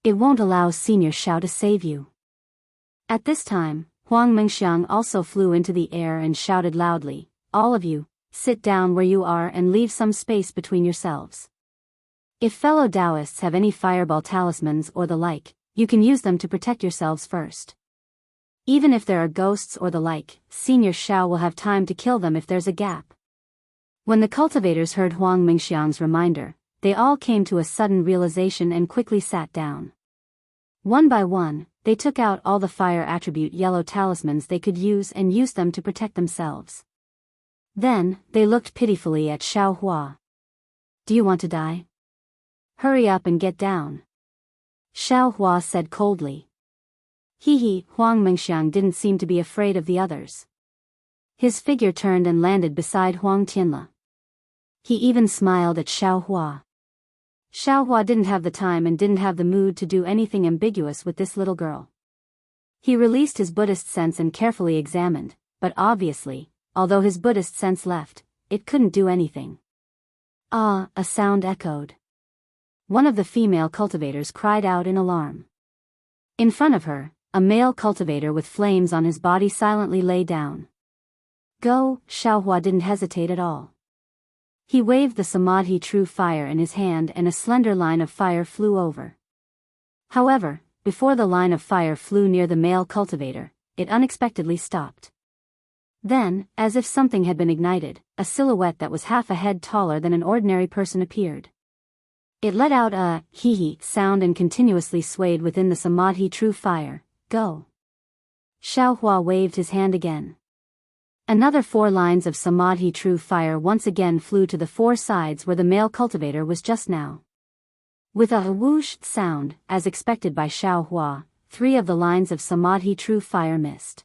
It won't allow Senior Xiao to save you." At this time, Huang Mengxiang also flew into the air and shouted loudly, "All of you, sit down where you are and leave some space between yourselves. If fellow Daoists have any fireball talismans or the like, you can use them to protect yourselves first. Even if there are ghosts or the like, Senior Xiao will have time to kill them if there's a gap." When the cultivators heard Huang Mengxiang's reminder, they all came to a sudden realization and quickly sat down. One by one, they took out all the fire attribute yellow talismans they could use and used them to protect themselves. Then, they looked pitifully at Xiaohua. "Do you want to die? Hurry up and get down," Xiaohua said coldly. Huang Mengxiang didn't seem to be afraid of the others. His figure turned and landed beside Huang Tianle. He even smiled at Xiaohua. Xiaohua didn't have the time and didn't have the mood to do anything ambiguous with this little girl. He released his Buddhist sense and carefully examined, but obviously, although his Buddhist sense left, it couldn't do anything. Ah, a sound echoed. One of the female cultivators cried out in alarm. In front of her, a male cultivator with flames on his body silently lay down. Go, Xiaohua didn't hesitate at all. He waved the Samadhi true fire in his hand and a slender line of fire flew over. However, before the line of fire flew near the male cultivator, it unexpectedly stopped. Then, as if something had been ignited, a silhouette that was half a head taller than an ordinary person appeared. It let out a hee-hee sound and continuously swayed within the Samadhi true fire. Go. Xiaohua waved his hand again. Another 4 lines of Samadhi true fire once again flew to the 4 sides where the male cultivator was just now. With a whoosh sound, as expected by Xiaohua, 3 of the lines of Samadhi true fire missed.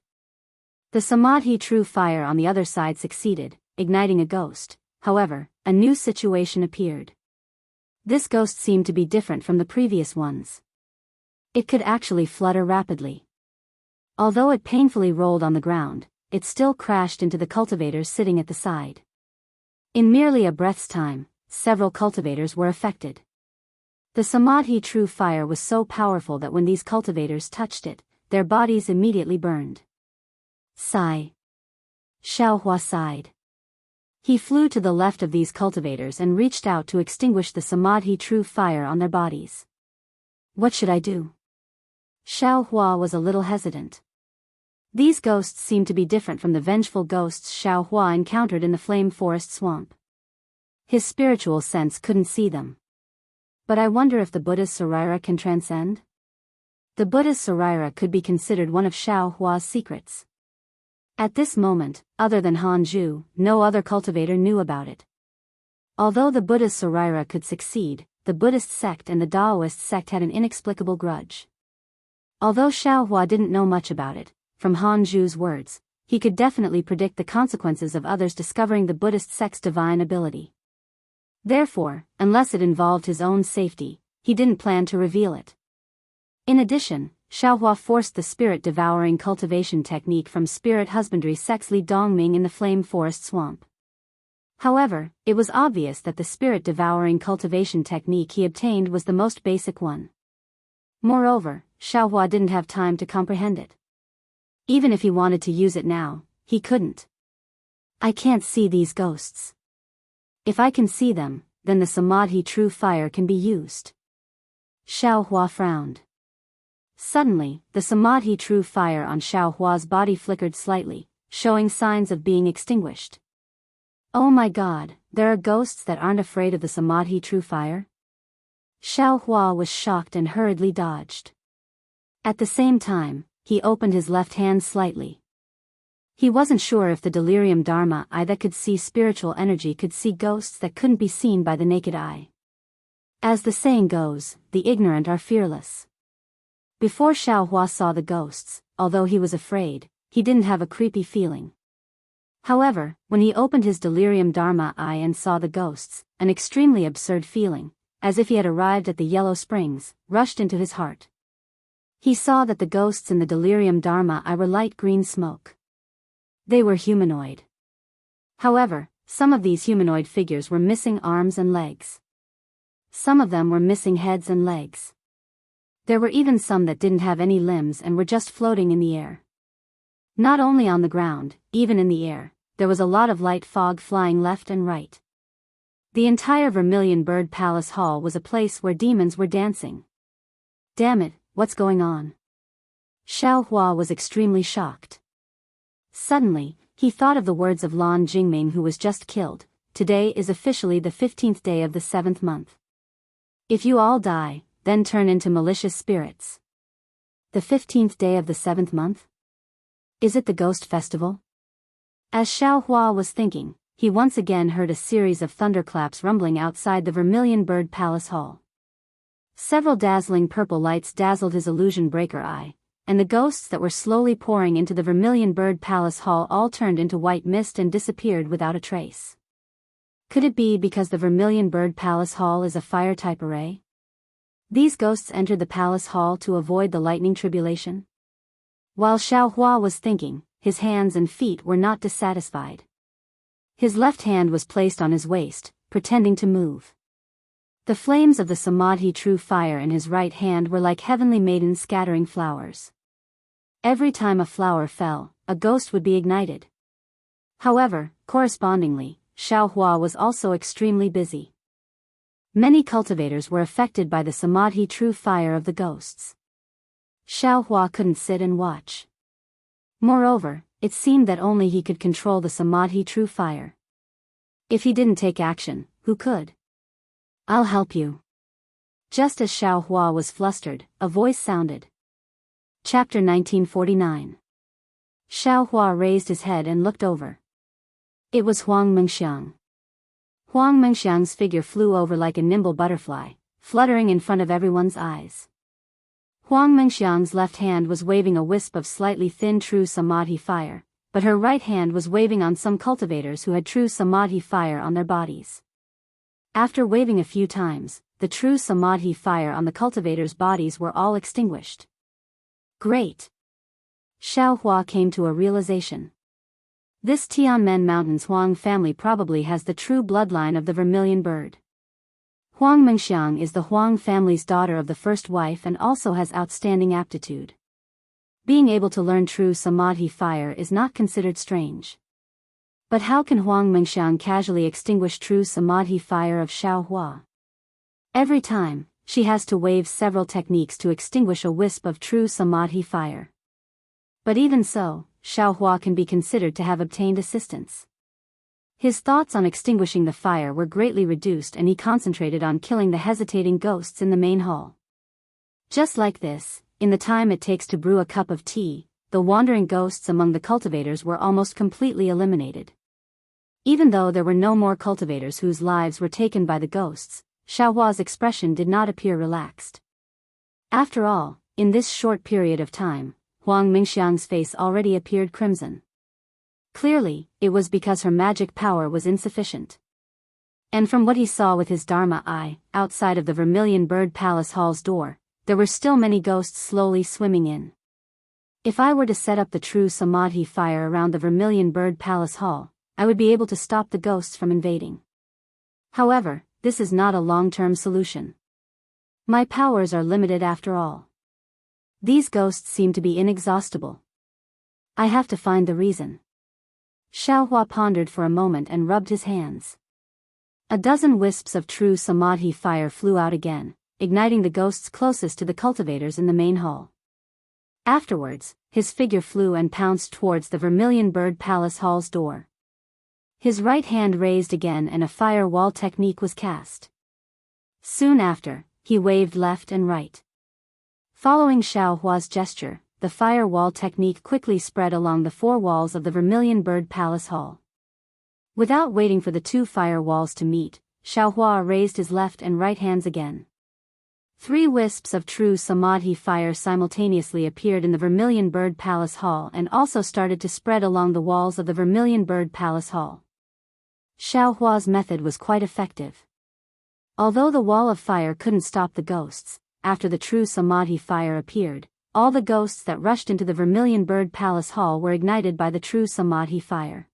The Samadhi true fire on the other side succeeded, igniting a ghost. However, a new situation appeared. This ghost seemed to be different from the previous ones. It could actually flutter rapidly. Although it painfully rolled on the ground, it still crashed into the cultivators sitting at the side. In merely a breath's time, several cultivators were affected. The Samadhi true fire was so powerful that when these cultivators touched it, their bodies immediately burned. Sigh. Xiaohua sighed. He flew to the left of these cultivators and reached out to extinguish the Samadhi true fire on their bodies. What should I do? Xiaohua was a little hesitant. These ghosts seemed to be different from the vengeful ghosts Xiaohua encountered in the flame forest swamp. His spiritual sense couldn't see them. But I wonder if the Buddha's Sarira can transcend? The Buddha's Sarira could be considered one of Xiaohua's secrets. At this moment, other than Hanzhu, no other cultivator knew about it. Although the Buddha's Sarira could succeed, the Buddhist sect and the Daoist sect had an inexplicable grudge. Although Xiaohua didn't know much about it, from Han Zhu's words, he could definitely predict the consequences of others discovering the Buddhist sect's divine ability. Therefore, unless it involved his own safety, he didn't plan to reveal it. In addition, Xiaohua forced the spirit-devouring cultivation technique from spirit husbandry sect's Li Dongming in the Flame Forest Swamp. However, it was obvious that the spirit-devouring cultivation technique he obtained was the most basic one. Moreover, Xiaohua didn't have time to comprehend it. Even if he wanted to use it now, he couldn't. I can't see these ghosts. If I can see them, then the Samadhi true fire can be used. Xiaohua frowned. Suddenly, the Samadhi true fire on Xiaohua's body flickered slightly, showing signs of being extinguished. Oh my god, there are ghosts that aren't afraid of the Samadhi true fire? Xiaohua was shocked and hurriedly dodged. At the same time, he opened his left hand slightly. He wasn't sure if the delirium dharma eye that could see spiritual energy could see ghosts that couldn't be seen by the naked eye. As the saying goes, the ignorant are fearless. Before Xiaohua saw the ghosts, although he was afraid, he didn't have a creepy feeling. However, when he opened his delirium dharma eye and saw the ghosts, an extremely absurd feeling, as if he had arrived at the Yellow Springs, rushed into his heart. He saw that the ghosts in the delirium dharma eye were light green smoke. They were humanoid. However, some of these humanoid figures were missing arms and legs. Some of them were missing heads and legs. There were even some that didn't have any limbs and were just floating in the air. Not only on the ground, even in the air, there was a lot of light fog flying left and right. The entire Vermilion Bird Palace Hall was a place where demons were dancing. Damn it, what's going on? Xiaohua was extremely shocked. Suddenly, he thought of the words of Lan Jingming, who was just killed. Today is officially the 15th day of the 7th month. If you all die, then turn into malicious spirits. The 15th day of the 7th month? Is it the ghost festival? As Xiaohua was thinking, he once again heard a series of thunderclaps rumbling outside the Vermilion Bird Palace Hall. Several dazzling purple lights dazzled his illusion breaker eye, and the ghosts that were slowly pouring into the Vermilion Bird Palace Hall all turned into white mist and disappeared without a trace. Could it be because the Vermilion Bird Palace Hall is a fire-type array? These ghosts entered the palace hall to avoid the lightning tribulation? While Xiaohua was thinking, his hands and feet were not dissatisfied. His left hand was placed on his waist, pretending to move. The flames of the Samadhi true fire in his right hand were like heavenly maidens scattering flowers. Every time a flower fell, a ghost would be ignited. However, correspondingly, Xiaohua was also extremely busy. Many cultivators were affected by the Samadhi true fire of the ghosts. Xiaohua couldn't sit and watch. Moreover, it seemed that only he could control the Samadhi true fire. If he didn't take action, who could? I'll help you. Just as Xiaohua was flustered, a voice sounded. Chapter 1949. Xiaohua raised his head and looked over. It was Huang Mengxiang. Huang Mengxiang's figure flew over like a nimble butterfly, fluttering in front of everyone's eyes. Huang Mengxiang's left hand was waving a wisp of slightly thin true Samadhi fire, but her right hand was waving on some cultivators who had true Samadhi fire on their bodies. After waving a few times, the true Samadhi fire on the cultivators' bodies were all extinguished. Great! Xiaohua came to a realization. This Tianmen Mountains Huang family probably has the true bloodline of the Vermilion Bird. Huang Mengxiang is the Huang family's daughter of the first wife and also has outstanding aptitude. Being able to learn true Samadhi fire is not considered strange. But how can Huang Mengxiang casually extinguish true Samadhi fire of Xiaohua? Every time, she has to wave several techniques to extinguish a wisp of true Samadhi fire. But even so, Xiaohua can be considered to have obtained assistance. His thoughts on extinguishing the fire were greatly reduced and he concentrated on killing the hesitating ghosts in the main hall. Just like this, in the time it takes to brew a cup of tea, the wandering ghosts among the cultivators were almost completely eliminated. Even though there were no more cultivators whose lives were taken by the ghosts, Xiaohua's expression did not appear relaxed. After all, in this short period of time, Huang Mingxiang's face already appeared crimson. Clearly, it was because her magic power was insufficient. And from what he saw with his Dharma eye, outside of the Vermilion Bird Palace Hall's door, there were still many ghosts slowly swimming in. If I were to set up the true Samadhi fire around the Vermilion Bird Palace Hall, I would be able to stop the ghosts from invading. However, this is not a long-term solution. My powers are limited after all. These ghosts seem to be inexhaustible. I have to find the reason. Xiaohua pondered for a moment and rubbed his hands. A dozen wisps of true Samadhi fire flew out again, igniting the ghosts closest to the cultivators in the main hall. Afterwards, his figure flew and pounced towards the Vermilion Bird Palace Hall's door. His right hand raised again and a fire wall technique was cast. Soon after, he waved left and right. Following Xiaohua's gesture, the fire wall technique quickly spread along the four walls of the Vermilion Bird Palace Hall. Without waiting for the two fire walls to meet, Xiaohua raised his left and right hands again. 3 wisps of true Samadhi fire simultaneously appeared in the Vermilion Bird Palace Hall and also started to spread along the walls of the Vermilion Bird Palace Hall. Xiaohua's method was quite effective. Although the wall of fire couldn't stop the ghosts, after the true Samadhi fire appeared, all the ghosts that rushed into the Vermilion Bird Palace Hall were ignited by the true Samadhi fire.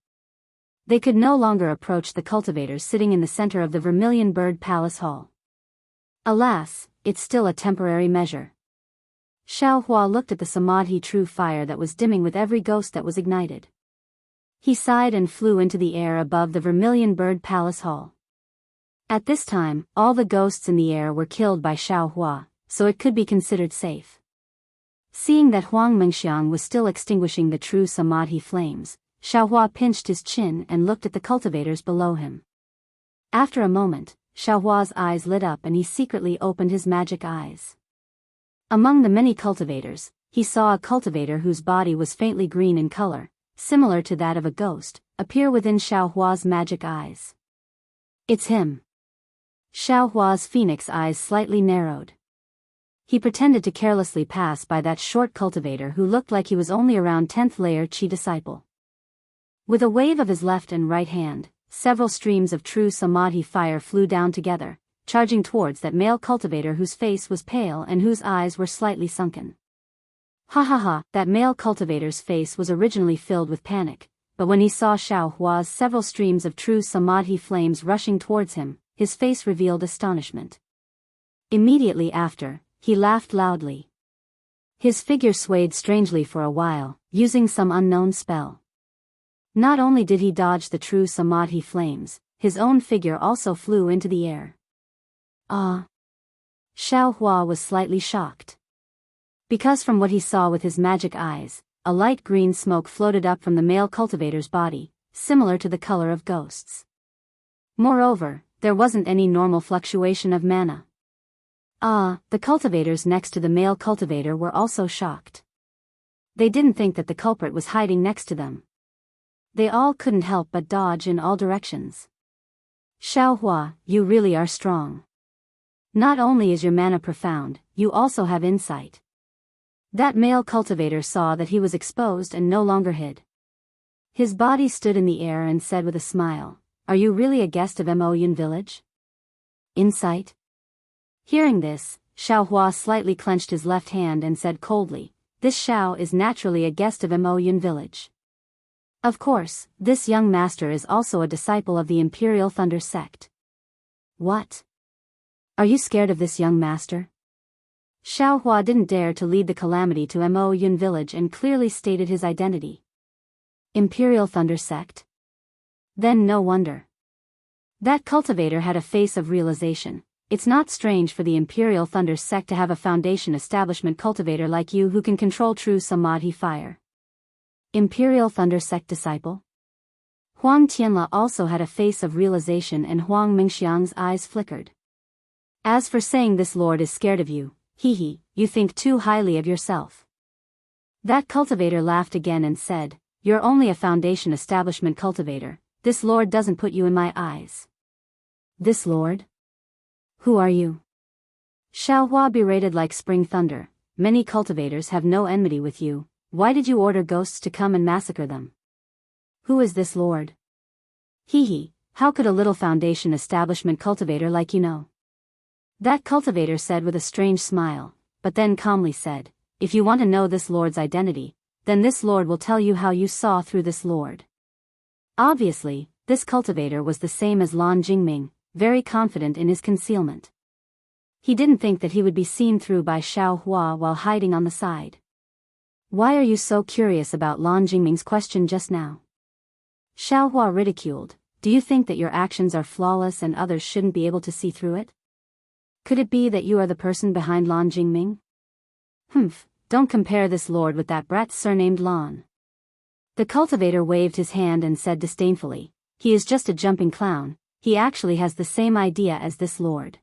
They could no longer approach the cultivators sitting in the center of the Vermilion Bird Palace Hall. Alas, it's still a temporary measure. Xiaohua looked at the Samadhi true fire that was dimming with every ghost that was ignited. He sighed and flew into the air above the Vermilion Bird Palace Hall. At this time, all the ghosts in the air were killed by Xiaohua, so it could be considered safe. Seeing that Huang Mingxiang was still extinguishing the true Samadhi flames, Xiaohua pinched his chin and looked at the cultivators below him. After a moment, Xiaohua's eyes lit up and he secretly opened his magic eyes. Among the many cultivators, he saw a cultivator whose body was faintly green in color, similar to that of a ghost, appear within Xiaohua's magic eyes. It's him. Xiaohua's phoenix eyes slightly narrowed. He pretended to carelessly pass by that short cultivator who looked like he was only around 10th layer Qi disciple. With a wave of his left and right hand, several streams of true Samadhi fire flew down together, charging towards that male cultivator whose face was pale and whose eyes were slightly sunken. Ha ha ha, that male cultivator's face was originally filled with panic, but when he saw Xiaohua's several streams of true Samadhi flames rushing towards him, his face revealed astonishment. Immediately after, he laughed loudly. His figure swayed strangely for a while, using some unknown spell. Not only did he dodge the true Samadhi flames, his own figure also flew into the air. Ah! Xiaohua was slightly shocked. Because from what he saw with his magic eyes, a light green smoke floated up from the male cultivator's body, similar to the color of ghosts. Moreover, there wasn't any normal fluctuation of mana. Ah! The cultivators next to the male cultivator were also shocked. They didn't think that the culprit was hiding next to them. They all couldn't help but dodge in all directions. Xiaohua, you really are strong. Not only is your mana profound, you also have insight. That male cultivator saw that he was exposed and no longer hid. His body stood in the air and said with a smile, "Are you really a guest of Mo Yun village?" Insight? Hearing this, Xiaohua slightly clenched his left hand and said coldly, "This Xiao is naturally a guest of Mo Yun village. Of course, this young master is also a disciple of the Imperial Thunder sect." What? Are you scared of this young master? Xiaohua didn't dare to lead the calamity to Mo Yun village and clearly stated his identity. Imperial Thunder sect? Then no wonder. That cultivator had a face of realization. It's not strange for the Imperial Thunder sect to have a foundation establishment cultivator like you who can control true Samadhi fire. Imperial Thunder sect disciple? Huang Tianla also had a face of realization and Huang Mingxiang's eyes flickered. As for saying this lord is scared of you, hee, you think too highly of yourself. That cultivator laughed again and said, "You're only a foundation establishment cultivator, this lord doesn't put you in my eyes." This lord? Who are you? Xiaohua berated like spring thunder, "Many cultivators have no enmity with you, Why did you order ghosts to come and massacre them? Who is this lord? Hee, how could a little foundation establishment cultivator like you know? That cultivator said with a strange smile, but then calmly said, if you want to know this lord's identity, then this lord will tell you how you saw through this lord. Obviously, this cultivator was the same as Lan Jingming, very confident in his concealment. He didn't think that he would be seen through by Xiao Hua while hiding on the side. Why are you so curious about Lan Jingming's question just now? Xiao Hua ridiculed, do you think that your actions are flawless and others shouldn't be able to see through it? Could it be that you are the person behind Lan Jingming? Don't compare this lord with that brat surnamed Lan. The cultivator waved his hand and said disdainfully, he is just a jumping clown, he actually has the same idea as this lord.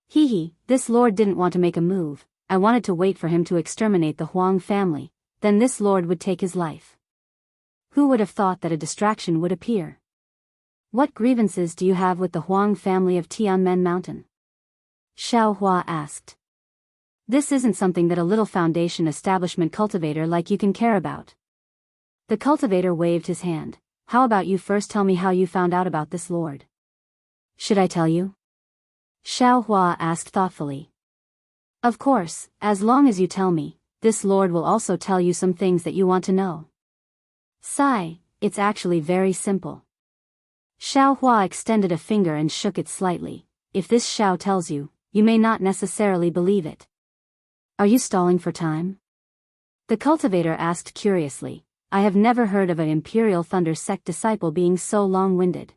This lord didn't want to make a move, I wanted to wait for him to exterminate the Huang family, then this lord would take his life. Who would have thought that a distraction would appear? What grievances do you have with the Huang family of Tianmen Mountain? Xiao Hua asked. This isn't something that a little foundation establishment cultivator like you can care about. The cultivator waved his hand. How about you first tell me how you found out about this lord? Should I tell you? Xiao Hua asked thoughtfully. Of course, as long as you tell me, this lord will also tell you some things that you want to know. Sigh, it's actually very simple. Xiao Hua extended a finger and shook it slightly. If this Xiao tells you, you may not necessarily believe it. Are you stalling for time? The cultivator asked curiously. I have never heard of an Imperial Thunder Sect disciple being so long-winded.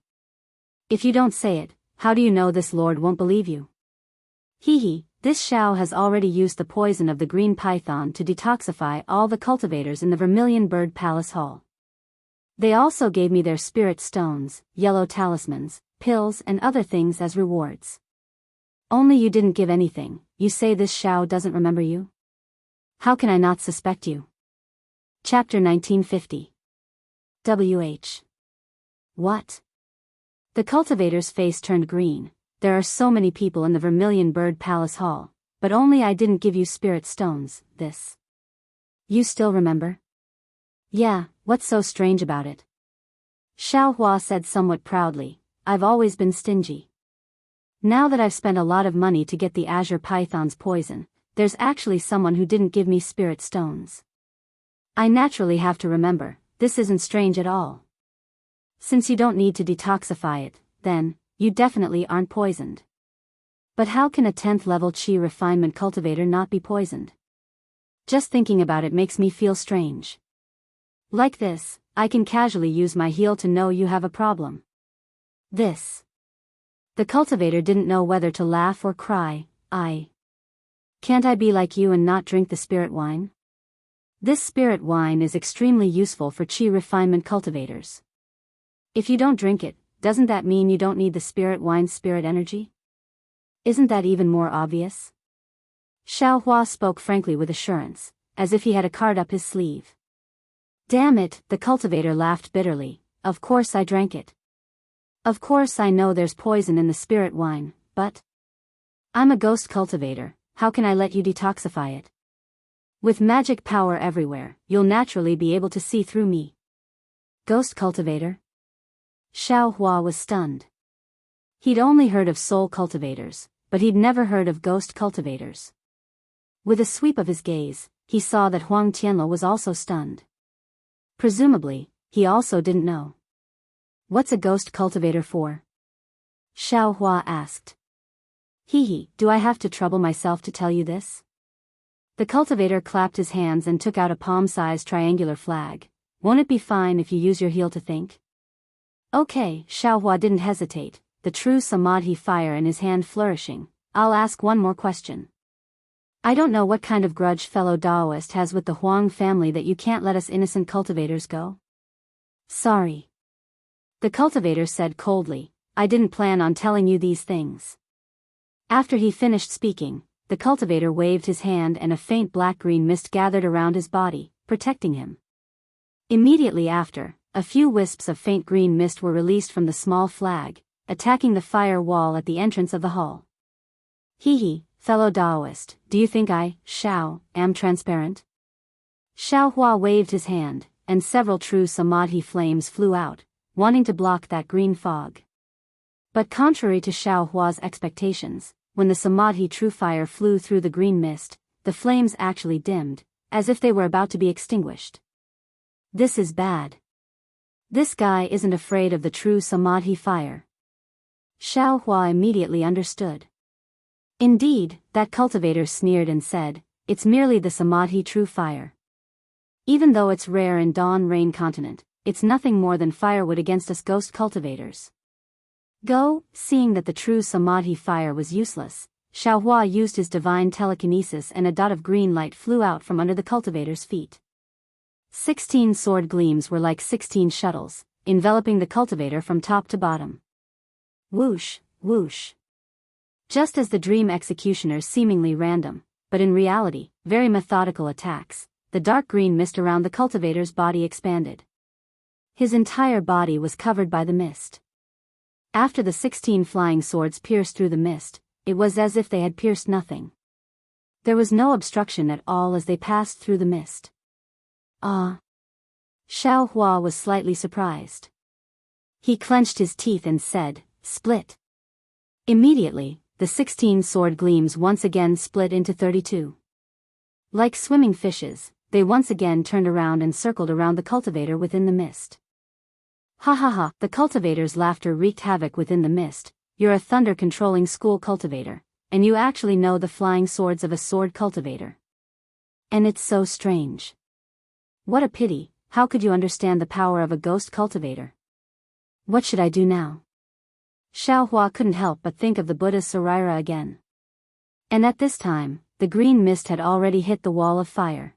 If you don't say it, how do you know this lord won't believe you? This Xiao has already used the poison of the green python to detoxify all the cultivators in the Vermilion Bird Palace Hall. They also gave me their spirit stones, yellow talismans, pills and other things as rewards. Only you didn't give anything. You say this Xiao doesn't remember you? How can I not suspect you? Chapter 1950. WH. What? The cultivator's face turned green. There are so many people in the Vermilion Bird Palace Hall, but only I didn't give you spirit stones, this. You still remember? Yeah, what's so strange about it? Xiao Hua said somewhat proudly, I've always been stingy. Now that I've spent a lot of money to get the Azure Python's poison, there's actually someone who didn't give me spirit stones. I naturally have to remember, this isn't strange at all. Since you don't need to detoxify it, then, you definitely aren't poisoned. But how can a 10th level Qi refinement cultivator not be poisoned? Just thinking about it makes me feel strange. Like this, I can casually use my heal to know you have a problem. This. The cultivator didn't know whether to laugh or cry. Can't I be like you and not drink the spirit wine? This spirit wine is extremely useful for Qi refinement cultivators. If you don't drink it, doesn't that mean you don't need the spirit wine's spirit energy? Isn't that even more obvious? Xiao Hua spoke frankly with assurance, as if he had a card up his sleeve. Damn it, the cultivator laughed bitterly. Of course I drank it. Of course I know there's poison in the spirit wine, but I'm a ghost cultivator, how can I let you detoxify it? With magic power everywhere, you'll naturally be able to see through me. Ghost cultivator? Xiao Hua was stunned. He'd only heard of soul cultivators, but he'd never heard of ghost cultivators. With a sweep of his gaze, he saw that Huang Tianle was also stunned. Presumably, he also didn't know. What's a ghost cultivator for? Xiao Hua asked. Do I have to trouble myself to tell you this? The cultivator clapped his hands and took out a palm-sized triangular flag. Won't it be fine if you use your heal to think? Okay, Xiao Hua didn't hesitate, the true samadhi fire in his hand flourishing. I'll ask one more question. I don't know what kind of grudge fellow Daoist has with the Huang family that you can't let us innocent cultivators go. Sorry. The cultivator said coldly, I didn't plan on telling you these things. After he finished speaking, the cultivator waved his hand and a faint black-green mist gathered around his body, protecting him. Immediately after, a few wisps of faint green mist were released from the small flag, attacking the fire wall at the entrance of the hall. Fellow Daoist, do you think I, Xiao, am transparent? Xiaohua waved his hand, and several true samadhi flames flew out, wanting to block that green fog. But contrary to Xiaohua's expectations, when the samadhi true fire flew through the green mist, the flames actually dimmed, as if they were about to be extinguished. This is bad. This guy isn't afraid of the true samadhi fire. Xiaohua immediately understood. Indeed, that cultivator sneered and said, "It's merely the samadhi true fire. Even though it's rare in Dawn Rain continent, it's nothing more than firewood against us ghost cultivators." Go, seeing that the true samadhi fire was useless, Xiaohua used his divine telekinesis and a dot of green light flew out from under the cultivator's feet. 16 sword gleams were like 16 shuttles, enveloping the cultivator from top to bottom. Whoosh, whoosh. Just as the dream executioner's seemingly random, but in reality, very methodical attacks, the dark green mist around the cultivator's body expanded. His entire body was covered by the mist. After the 16 flying swords pierced through the mist, it was as if they had pierced nothing. There was no obstruction at all as they passed through the mist. Ah! Xiaohua was slightly surprised. He clenched his teeth and said, "Split." Immediately, the 16 sword gleams once again split into 32. Like swimming fishes, they once again turned around and circled around the cultivator within the mist. Ha ha ha, the cultivator's laughter wreaked havoc within the mist. "You're a thunder-controlling school cultivator, and you actually know the flying swords of a sword cultivator. And it's so strange. What a pity, how could you understand the power of a ghost cultivator? What should I do now?" Xiaohua couldn't help but think of the Buddha's Sarira again. And at this time, the green mist had already hit the wall of fire.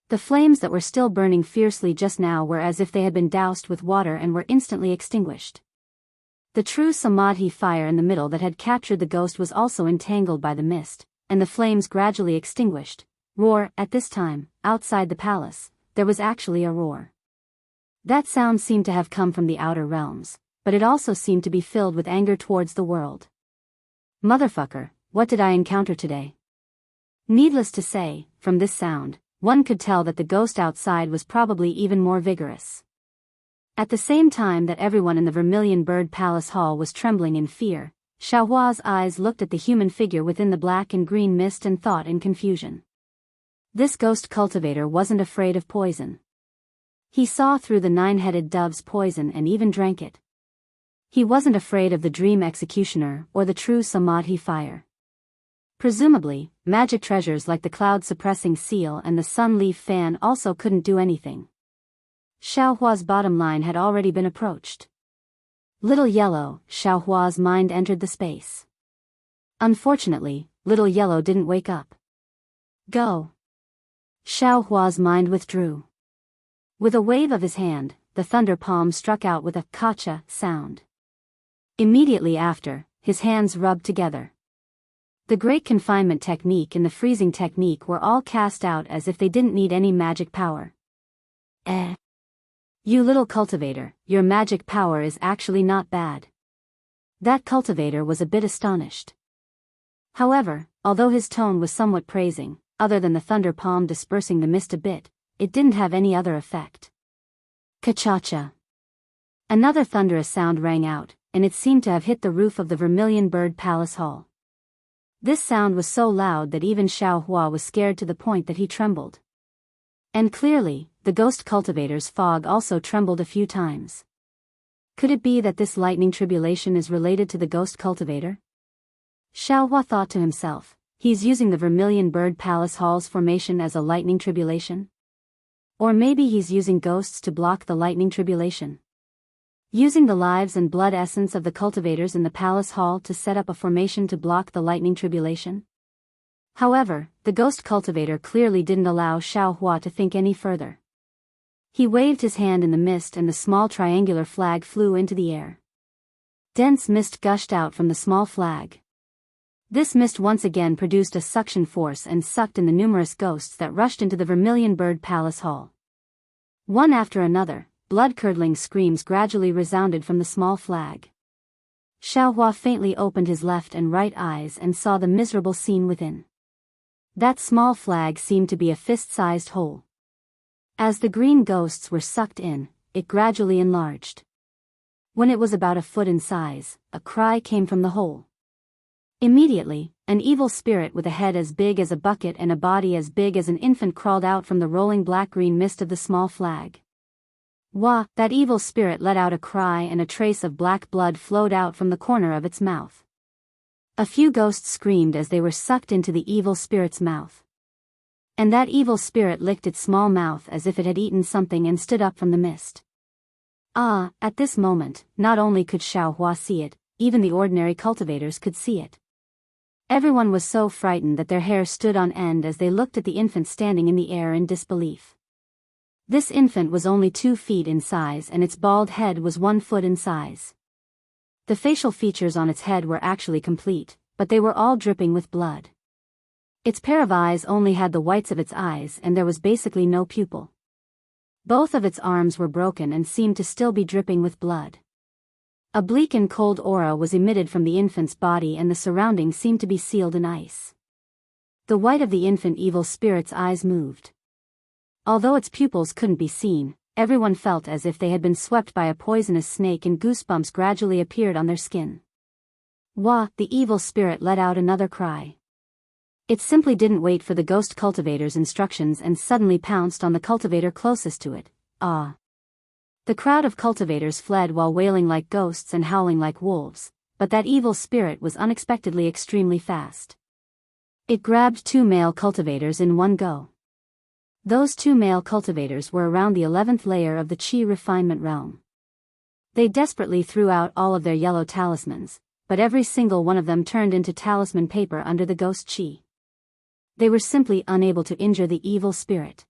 The flames that were still burning fiercely just now were as if they had been doused with water and were instantly extinguished. The true samadhi fire in the middle that had captured the ghost was also entangled by the mist, and the flames gradually extinguished. Roar, at this time, outside the palace, there was actually a roar. That sound seemed to have come from the outer realms, but it also seemed to be filled with anger towards the world. Motherfucker, what did I encounter today? Needless to say, from this sound, one could tell that the ghost outside was probably even more vigorous. At the same time that everyone in the Vermilion Bird Palace Hall was trembling in fear, Xiaohua's eyes looked at the human figure within the black and green mist and thought in confusion. This ghost cultivator wasn't afraid of poison. He saw through the 9-headed dove's poison and even drank it. He wasn't afraid of the dream executioner or the true samadhi fire. Presumably, magic treasures like the cloud-suppressing seal and the sun-leaf fan also couldn't do anything. Xiaohua's bottom line had already been approached. Little Yellow, Xiaohua's mind entered the space. Unfortunately, Little Yellow didn't wake up. Go. Xiaohua's mind withdrew. With a wave of his hand, the thunder palm struck out with a kacha sound. Immediately after, his hands rubbed together. The great confinement technique and the freezing technique were all cast out as if they didn't need any magic power. You little cultivator, your magic power is actually not bad. That cultivator was a bit astonished. However, although his tone was somewhat praising, other than the thunder palm dispersing the mist a bit, it didn't have any other effect. Ka-cha-cha. Another thunderous sound rang out, and it seemed to have hit the roof of the Vermilion Bird Palace Hall. This sound was so loud that even Xiaohua was scared to the point that he trembled. And clearly, the ghost cultivator's fog also trembled a few times. Could it be that this lightning tribulation is related to the ghost cultivator? Xiaohua thought to himself, he's using the Vermilion Bird Palace Hall's formation as a lightning tribulation? Or maybe he's using ghosts to block the lightning tribulation. Using the lives and blood essence of the cultivators in the palace hall to set up a formation to block the lightning tribulation? However, the ghost cultivator clearly didn't allow Xiaohua to think any further. He waved his hand in the mist and the small triangular flag flew into the air. Dense mist gushed out from the small flag. This mist once again produced a suction force and sucked in the numerous ghosts that rushed into the Vermilion Bird Palace Hall. One after another, blood-curdling screams gradually resounded from the small flag. Xiaohua faintly opened his left and right eyes and saw the miserable scene within. That small flag seemed to be a fist-sized hole. As the green ghosts were sucked in, it gradually enlarged. When it was about a foot in size, a cry came from the hole. Immediately, an evil spirit with a head as big as a bucket and a body as big as an infant crawled out from the rolling black-green mist of the small flag. Wah! That evil spirit let out a cry and a trace of black blood flowed out from the corner of its mouth. A few ghosts screamed as they were sucked into the evil spirit's mouth. And that evil spirit licked its small mouth as if it had eaten something and stood up from the mist. At this moment, not only could Xiaohua see it, even the ordinary cultivators could see it. Everyone was so frightened that their hair stood on end as they looked at the infant standing in the air in disbelief. This infant was only 2 feet in size and its bald head was 1 foot in size. The facial features on its head were actually complete, but they were all dripping with blood. Its pair of eyes only had the whites of its eyes and there was basically no pupil. Both of its arms were broken and seemed to still be dripping with blood. A bleak and cold aura was emitted from the infant's body and the surroundings seemed to be sealed in ice. The white of the infant evil spirit's eyes moved. Although its pupils couldn't be seen, everyone felt as if they had been swept by a poisonous snake and goosebumps gradually appeared on their skin. Wah! The evil spirit let out another cry. It simply didn't wait for the ghost cultivator's instructions and suddenly pounced on the cultivator closest to it. The crowd of cultivators fled while wailing like ghosts and howling like wolves, but that evil spirit was unexpectedly extremely fast. It grabbed 2 male cultivators in one go. Those 2 male cultivators were around the 11th layer of the Qi refinement realm. They desperately threw out all of their yellow talismans, but every single one of them turned into talisman paper under the ghost Qi. They were simply unable to injure the evil spirit.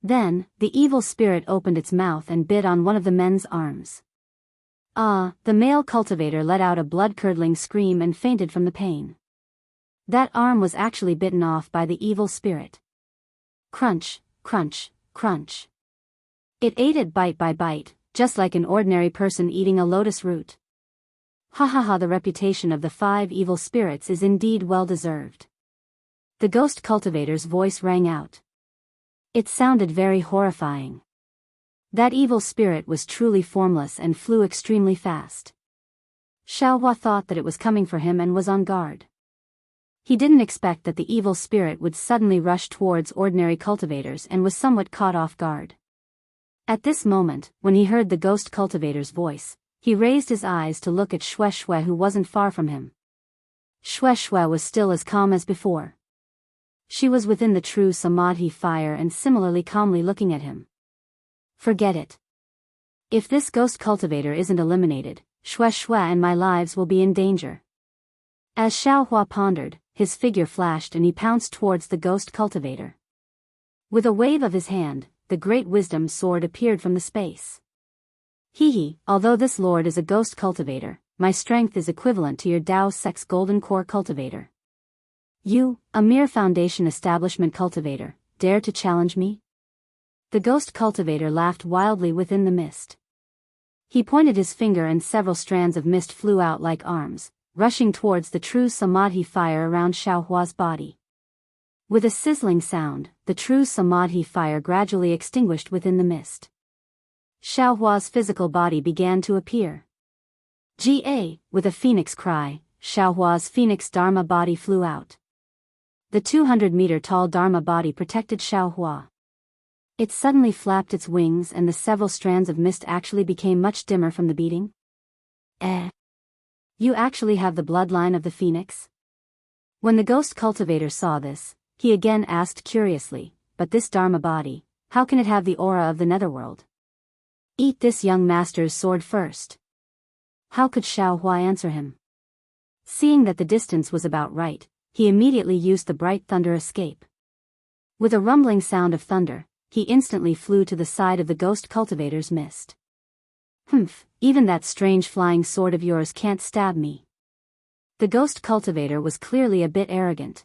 Then, the evil spirit opened its mouth and bit on one of the men's arms. The male cultivator let out a blood-curdling scream and fainted from the pain. That arm was actually bitten off by the evil spirit. Crunch, crunch, crunch. It ate it bite by bite, just like an ordinary person eating a lotus root. The reputation of the 5 evil spirits is indeed well deserved. The ghost cultivator's voice rang out. It sounded very horrifying. That evil spirit was truly formless and flew extremely fast. Xiaohua thought that it was coming for him and was on guard. He didn't expect that the evil spirit would suddenly rush towards ordinary cultivators and was somewhat caught off guard. At this moment, when he heard the ghost cultivator's voice, he raised his eyes to look at Xue Xue who wasn't far from him. Xue Xue was still as calm as before. She was within the true samadhi fire and similarly calmly looking at him. Forget it. If this ghost cultivator isn't eliminated, Xue Xue and my lives will be in danger. As Xiaohua pondered, his figure flashed and he pounced towards the ghost cultivator. With a wave of his hand, the great wisdom sword appeared from the space. Although this lord is a ghost cultivator, my strength is equivalent to your Dao Sex Golden Core cultivator. You, a mere foundation establishment cultivator, dare to challenge me? The ghost cultivator laughed wildly within the mist. He pointed his finger and several strands of mist flew out like arms, rushing towards the true samadhi fire around Xiaohua's body. With a sizzling sound, the true samadhi fire gradually extinguished within the mist. Xiaohua's physical body began to appear. With a phoenix cry, Xiaohua's phoenix Dharma body flew out. The 200-meter-tall Dharma body protected Xiaohua. It suddenly flapped its wings and the several strands of mist actually became much dimmer from the beating. You actually have the bloodline of the phoenix? When the ghost cultivator saw this, he again asked curiously, but this Dharma body, how can it have the aura of the netherworld? Eat this young master's sword first. How could Xiaohua answer him? Seeing that the distance was about right, he immediately used the bright thunder escape. With a rumbling sound of thunder, he instantly flew to the side of the ghost cultivator's mist. Even that strange flying sword of yours can't stab me. The ghost cultivator was clearly a bit arrogant.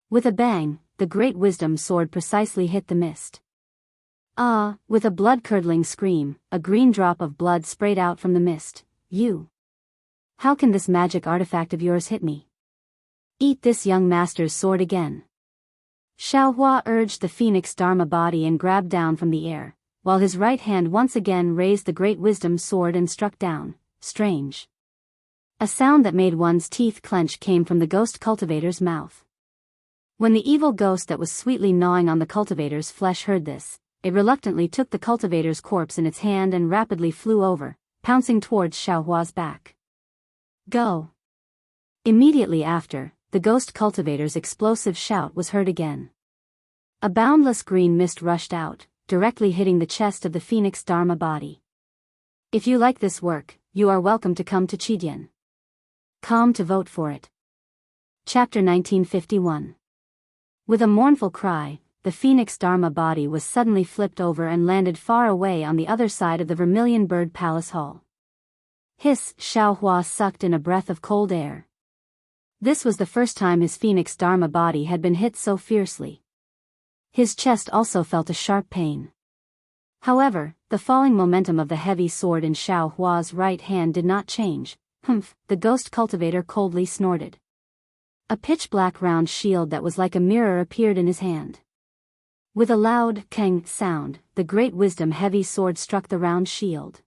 With a bang, the great wisdom sword precisely hit the mist. With a blood-curdling scream, a green drop of blood sprayed out from the mist. How can this magic artifact of yours hit me? Eat this young master's sword again. Xiaohua urged the phoenix Dharma body and grabbed down from the air, while his right hand once again raised the great wisdom sword and struck down. Strange. A sound that made one's teeth clench came from the ghost cultivator's mouth. When the evil ghost that was sweetly gnawing on the cultivator's flesh heard this, it reluctantly took the cultivator's corpse in its hand and rapidly flew over, pouncing towards Xiaohua's back. Go! Immediately after, the ghost cultivator's explosive shout was heard again. A boundless green mist rushed out, directly hitting the chest of the phoenix Dharma body. If you like this work, you are welcome to come to Qidian. Come to vote for it. Chapter 1951. With a mournful cry, the phoenix Dharma body was suddenly flipped over and landed far away on the other side of the Vermilion Bird Palace Hall. Hiss! Xiaohua sucked in a breath of cold air. This was the first time his phoenix Dharma body had been hit so fiercely. His chest also felt a sharp pain. However, the falling momentum of the heavy sword in Xiaohua's right hand did not change. Humph, the ghost cultivator coldly snorted. A pitch-black round shield that was like a mirror appeared in his hand. With a loud keng sound, the great wisdom heavy sword struck the round shield.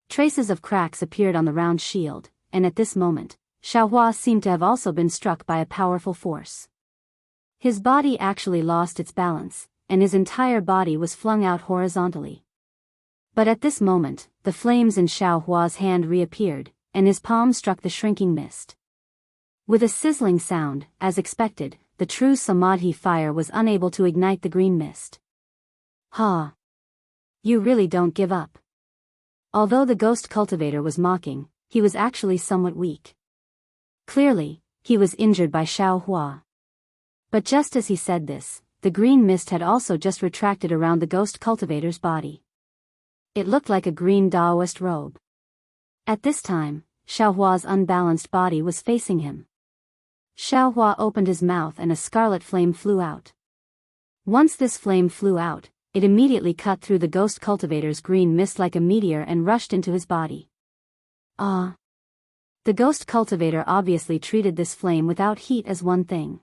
Traces of cracks appeared on the round shield, and at this moment, Xiaohua seemed to have also been struck by a powerful force. His body actually lost its balance, and his entire body was flung out horizontally. But at this moment, the flames in Xiaohua's hand reappeared, and his palm struck the shrinking mist. With a sizzling sound, as expected, the true Samadhi fire was unable to ignite the green mist. Ha! You really don't give up. Although the ghost cultivator was mocking, he was actually somewhat weak. Clearly, he was injured by Xiaohua. But just as he said this, the green mist had also just retracted around the ghost cultivator's body. It looked like a green Daoist robe. At this time, Xiaohua's unbalanced body was facing him. Xiaohua opened his mouth and a scarlet flame flew out. Once this flame flew out, it immediately cut through the ghost cultivator's green mist like a meteor and rushed into his body. Ah! The ghost cultivator obviously treated this flame without heat as one thing.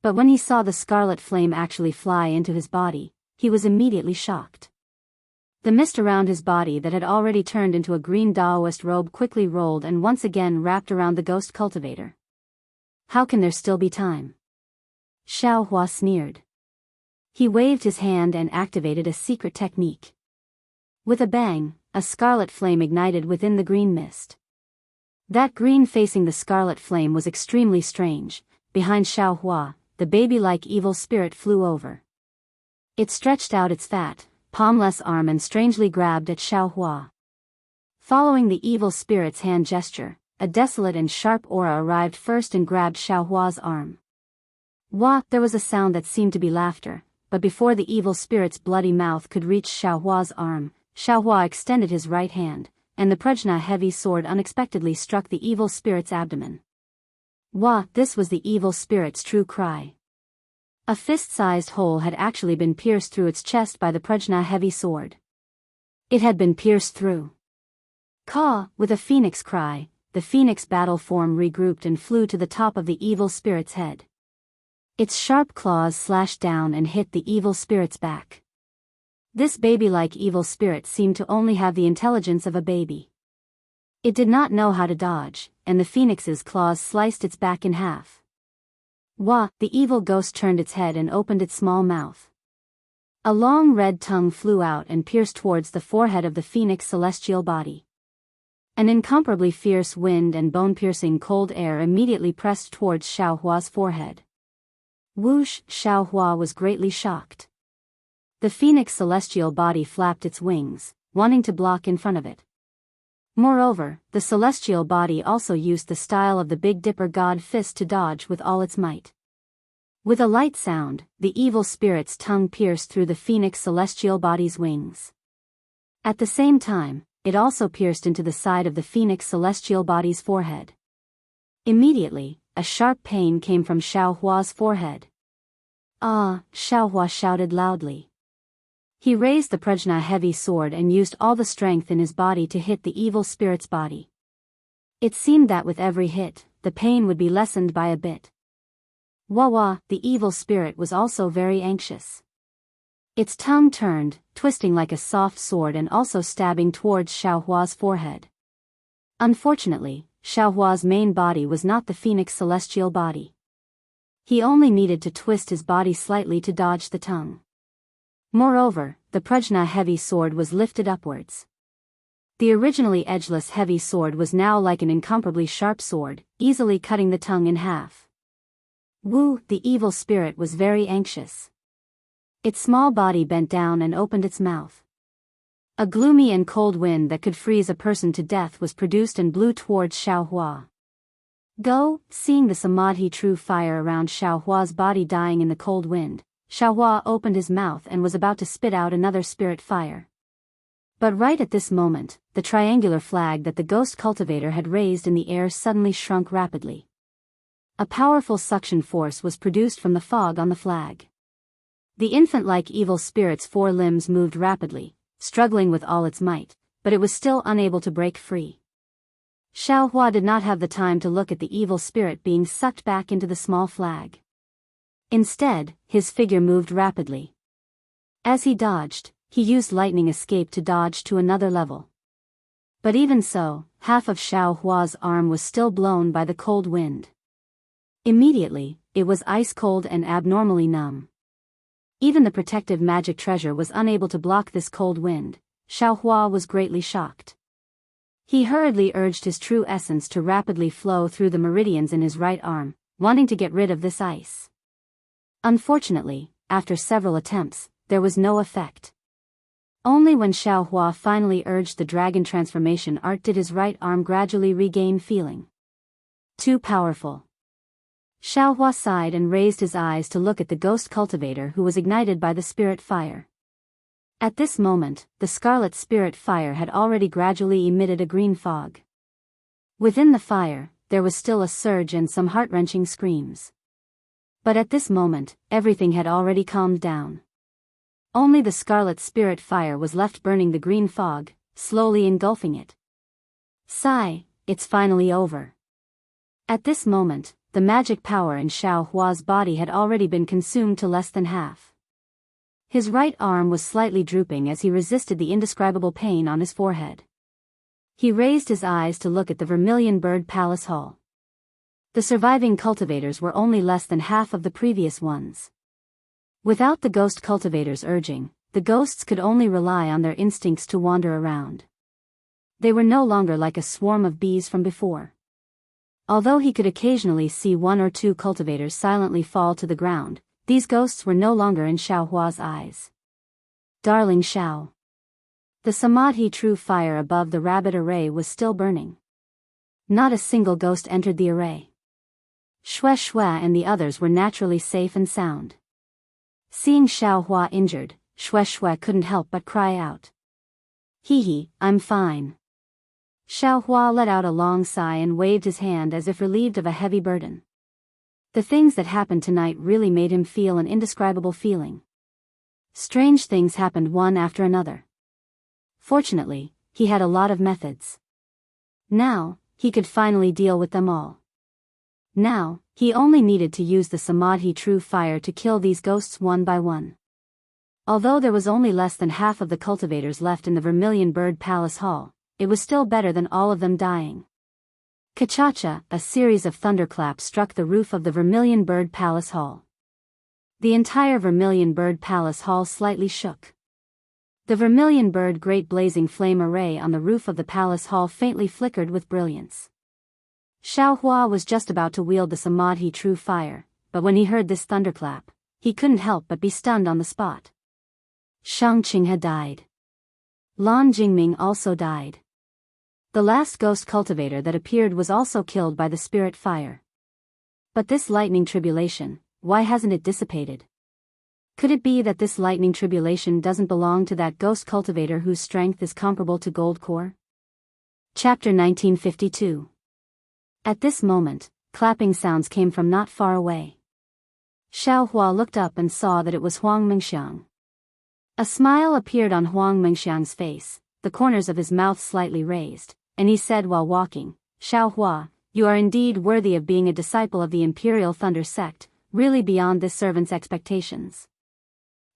But when he saw the scarlet flame actually fly into his body, he was immediately shocked. The mist around his body that had already turned into a green Daoist robe quickly rolled and once again wrapped around the ghost cultivator. How can there still be time? Xiaohua sneered. He waved his hand and activated a secret technique. With a bang, a scarlet flame ignited within the green mist. That green facing the scarlet flame was extremely strange. Behind Xiaohua, the baby-like evil spirit flew over. It stretched out its fat, palmless arm and strangely grabbed at Xiaohua. Following the evil spirit's hand gesture, a desolate and sharp aura arrived first and grabbed Xiaohua's arm. Wah! There was a sound that seemed to be laughter, but before the evil spirit's bloody mouth could reach Xiaohua's arm, Xiaohua extended his right hand, and the prajna heavy sword unexpectedly struck the evil spirit's abdomen. Wah! This was the evil spirit's true cry. A fist-sized hole had actually been pierced through its chest by the prajna heavy sword. It had been pierced through. Caw! With a phoenix cry, the phoenix battle form regrouped and flew to the top of the evil spirit's head. Its sharp claws slashed down and hit the evil spirit's back. This baby-like evil spirit seemed to only have the intelligence of a baby. It did not know how to dodge, and the phoenix's claws sliced its back in half. Wah! The evil ghost turned its head and opened its small mouth. A long red tongue flew out and pierced towards the forehead of the phoenix celestial body. An incomparably fierce wind and bone-piercing cold air immediately pressed towards Xiaohua's forehead. Whoosh! Xiaohua was greatly shocked. The phoenix celestial body flapped its wings, wanting to block in front of it. Moreover, the celestial body also used the style of the Big Dipper god fist to dodge with all its might. With a light sound, the evil spirit's tongue pierced through the phoenix celestial body's wings. At the same time, it also pierced into the side of the phoenix celestial body's forehead. Immediately, a sharp pain came from Xiaohua's forehead. Ah! Xiaohua shouted loudly. He raised the prajna heavy sword and used all the strength in his body to hit the evil spirit's body. It seemed that with every hit, the pain would be lessened by a bit. Wawa, the evil spirit, was also very anxious. Its tongue turned, twisting like a soft sword and also stabbing towards Xiaohua's forehead. Unfortunately, Xiaohua's main body was not the phoenix celestial body. He only needed to twist his body slightly to dodge the tongue. Moreover, the Prajna heavy sword was lifted upwards. The originally edgeless heavy sword was now like an incomparably sharp sword, easily cutting the tongue in half. Wu, the evil spirit, was very anxious. Its small body bent down and opened its mouth. A gloomy and cold wind that could freeze a person to death was produced and blew towards Xiaohua. Go, seeing the samadhi true fire around Xiaohua's body dying in the cold wind, Xiaohua opened his mouth and was about to spit out another spirit fire. But right at this moment, the triangular flag that the ghost cultivator had raised in the air suddenly shrunk rapidly. A powerful suction force was produced from the fog on the flag. The infant-like evil spirit's four limbs moved rapidly, struggling with all its might, but it was still unable to break free. Xiaohua did not have the time to look at the evil spirit being sucked back into the small flag. Instead, his figure moved rapidly. As he dodged, he used lightning escape to dodge to another level. But even so, half of Xiaohua's arm was still blown by the cold wind. Immediately, it was ice-cold and abnormally numb. Even the protective magic treasure was unable to block this cold wind. Xiaohua was greatly shocked. He hurriedly urged his true essence to rapidly flow through the meridians in his right arm, wanting to get rid of this ice. Unfortunately, after several attempts, there was no effect. Only when Xiaohua finally urged the dragon transformation art did his right arm gradually regain feeling. Too powerful. Xiaohua sighed and raised his eyes to look at the ghost cultivator who was ignited by the spirit fire. At this moment, the scarlet spirit fire had already gradually emitted a green fog. Within the fire, there was still a surge and some heart-wrenching screams. But at this moment, everything had already calmed down. Only the scarlet spirit fire was left burning the green fog, slowly engulfing it. Sigh, it's finally over. At this moment, the magic power in Xiaohua's body had already been consumed to less than half. His right arm was slightly drooping as he resisted the indescribable pain on his forehead. He raised his eyes to look at the Vermilion Bird Palace Hall. The surviving cultivators were only less than half of the previous ones. Without the ghost cultivators urging, the ghosts could only rely on their instincts to wander around. They were no longer like a swarm of bees from before. Although he could occasionally see one or two cultivators silently fall to the ground, these ghosts were no longer in Xiaohua's eyes. Darling Xiao. The samadhi true fire above the rabbit array was still burning. Not a single ghost entered the array. Xue Xue and the others were naturally safe and sound. Seeing Xiaohua injured, Xue Xue couldn't help but cry out. Hee, I'm fine. Xiaohua let out a long sigh and waved his hand as if relieved of a heavy burden. The things that happened tonight really made him feel an indescribable feeling. Strange things happened one after another. Fortunately, he had a lot of methods. Now, he could finally deal with them all. Now, he only needed to use the samadhi true fire to kill these ghosts one by one. Although there was only less than half of the cultivators left in the Vermilion Bird Palace Hall, it was still better than all of them dying. Ka-cha-cha, a series of thunderclaps struck the roof of the Vermilion Bird Palace Hall. The entire Vermilion Bird Palace Hall slightly shook. The Vermilion Bird Great Blazing Flame Array on the roof of the Palace Hall faintly flickered with brilliance. Xiaohua was just about to wield the samadhi true fire, but when he heard this thunderclap, he couldn't help but be stunned on the spot. Shang Qing had died. Lan Jingming also died. The last ghost cultivator that appeared was also killed by the spirit fire. But this lightning tribulation, why hasn't it dissipated? Could it be that this lightning tribulation doesn't belong to that ghost cultivator whose strength is comparable to gold core? Chapter 1952. At this moment, clapping sounds came from not far away. Xiaohua looked up and saw that it was Huang Mengxiang. A smile appeared on Huang Mengxiang's face, the corners of his mouth slightly raised, and he said while walking, Xiaohua, you are indeed worthy of being a disciple of the Imperial Thunder Sect, really beyond this servant's expectations.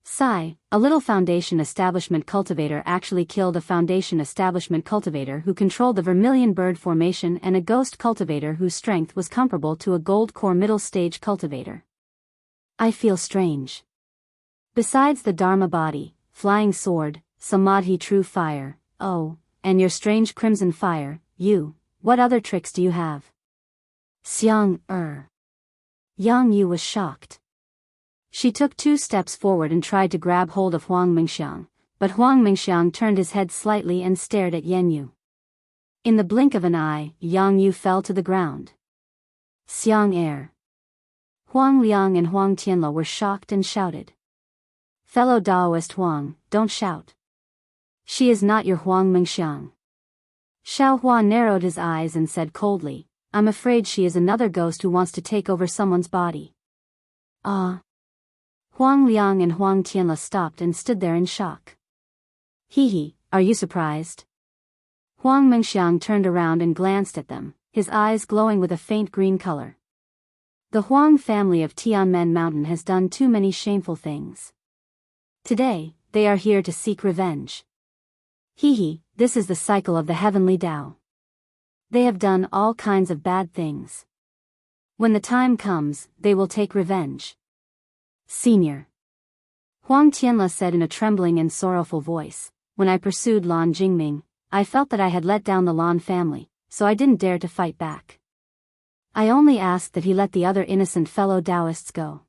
Sigh, a little Foundation establishment cultivator actually killed a Foundation establishment cultivator who controlled the vermilion bird formation and a ghost cultivator whose strength was comparable to a gold core middle stage cultivator. I feel strange. Besides the Dharma body, flying sword, Samadhi true fire, oh, and your crimson fire, what other tricks do you have? Yang Yu was shocked. She took 2 steps forward and tried to grab hold of Huang Mingxiang, but Huang Mingxiang turned his head slightly and stared at Yan Yu. In the blink of an eye, Yang Yu fell to the ground. Xiang Er. Huang Liang and Huang Tianla were shocked and shouted. Fellow Daoist Huang, don't shout. She is not your Huang Mingxiang. Xiao Hua narrowed his eyes and said coldly, I'm afraid she is another ghost who wants to take over someone's body. Huang Liang and Huang Tianla stopped and stood there in shock. Hee, are you surprised? Huang Mingxiang turned around and glanced at them, his eyes glowing with a faint green color. The Huang family of Tianmen Mountain has done too many shameful things. Today, they are here to seek revenge. This is the cycle of the heavenly Tao. They have done all kinds of bad things. When the time comes, they will take revenge. Senior. Huang Tianla said in a trembling and sorrowful voice, when I pursued Lan Jingming, I felt that I had let down the Lan family, so I didn't dare to fight back. I only asked that he let the other innocent fellow Daoists go.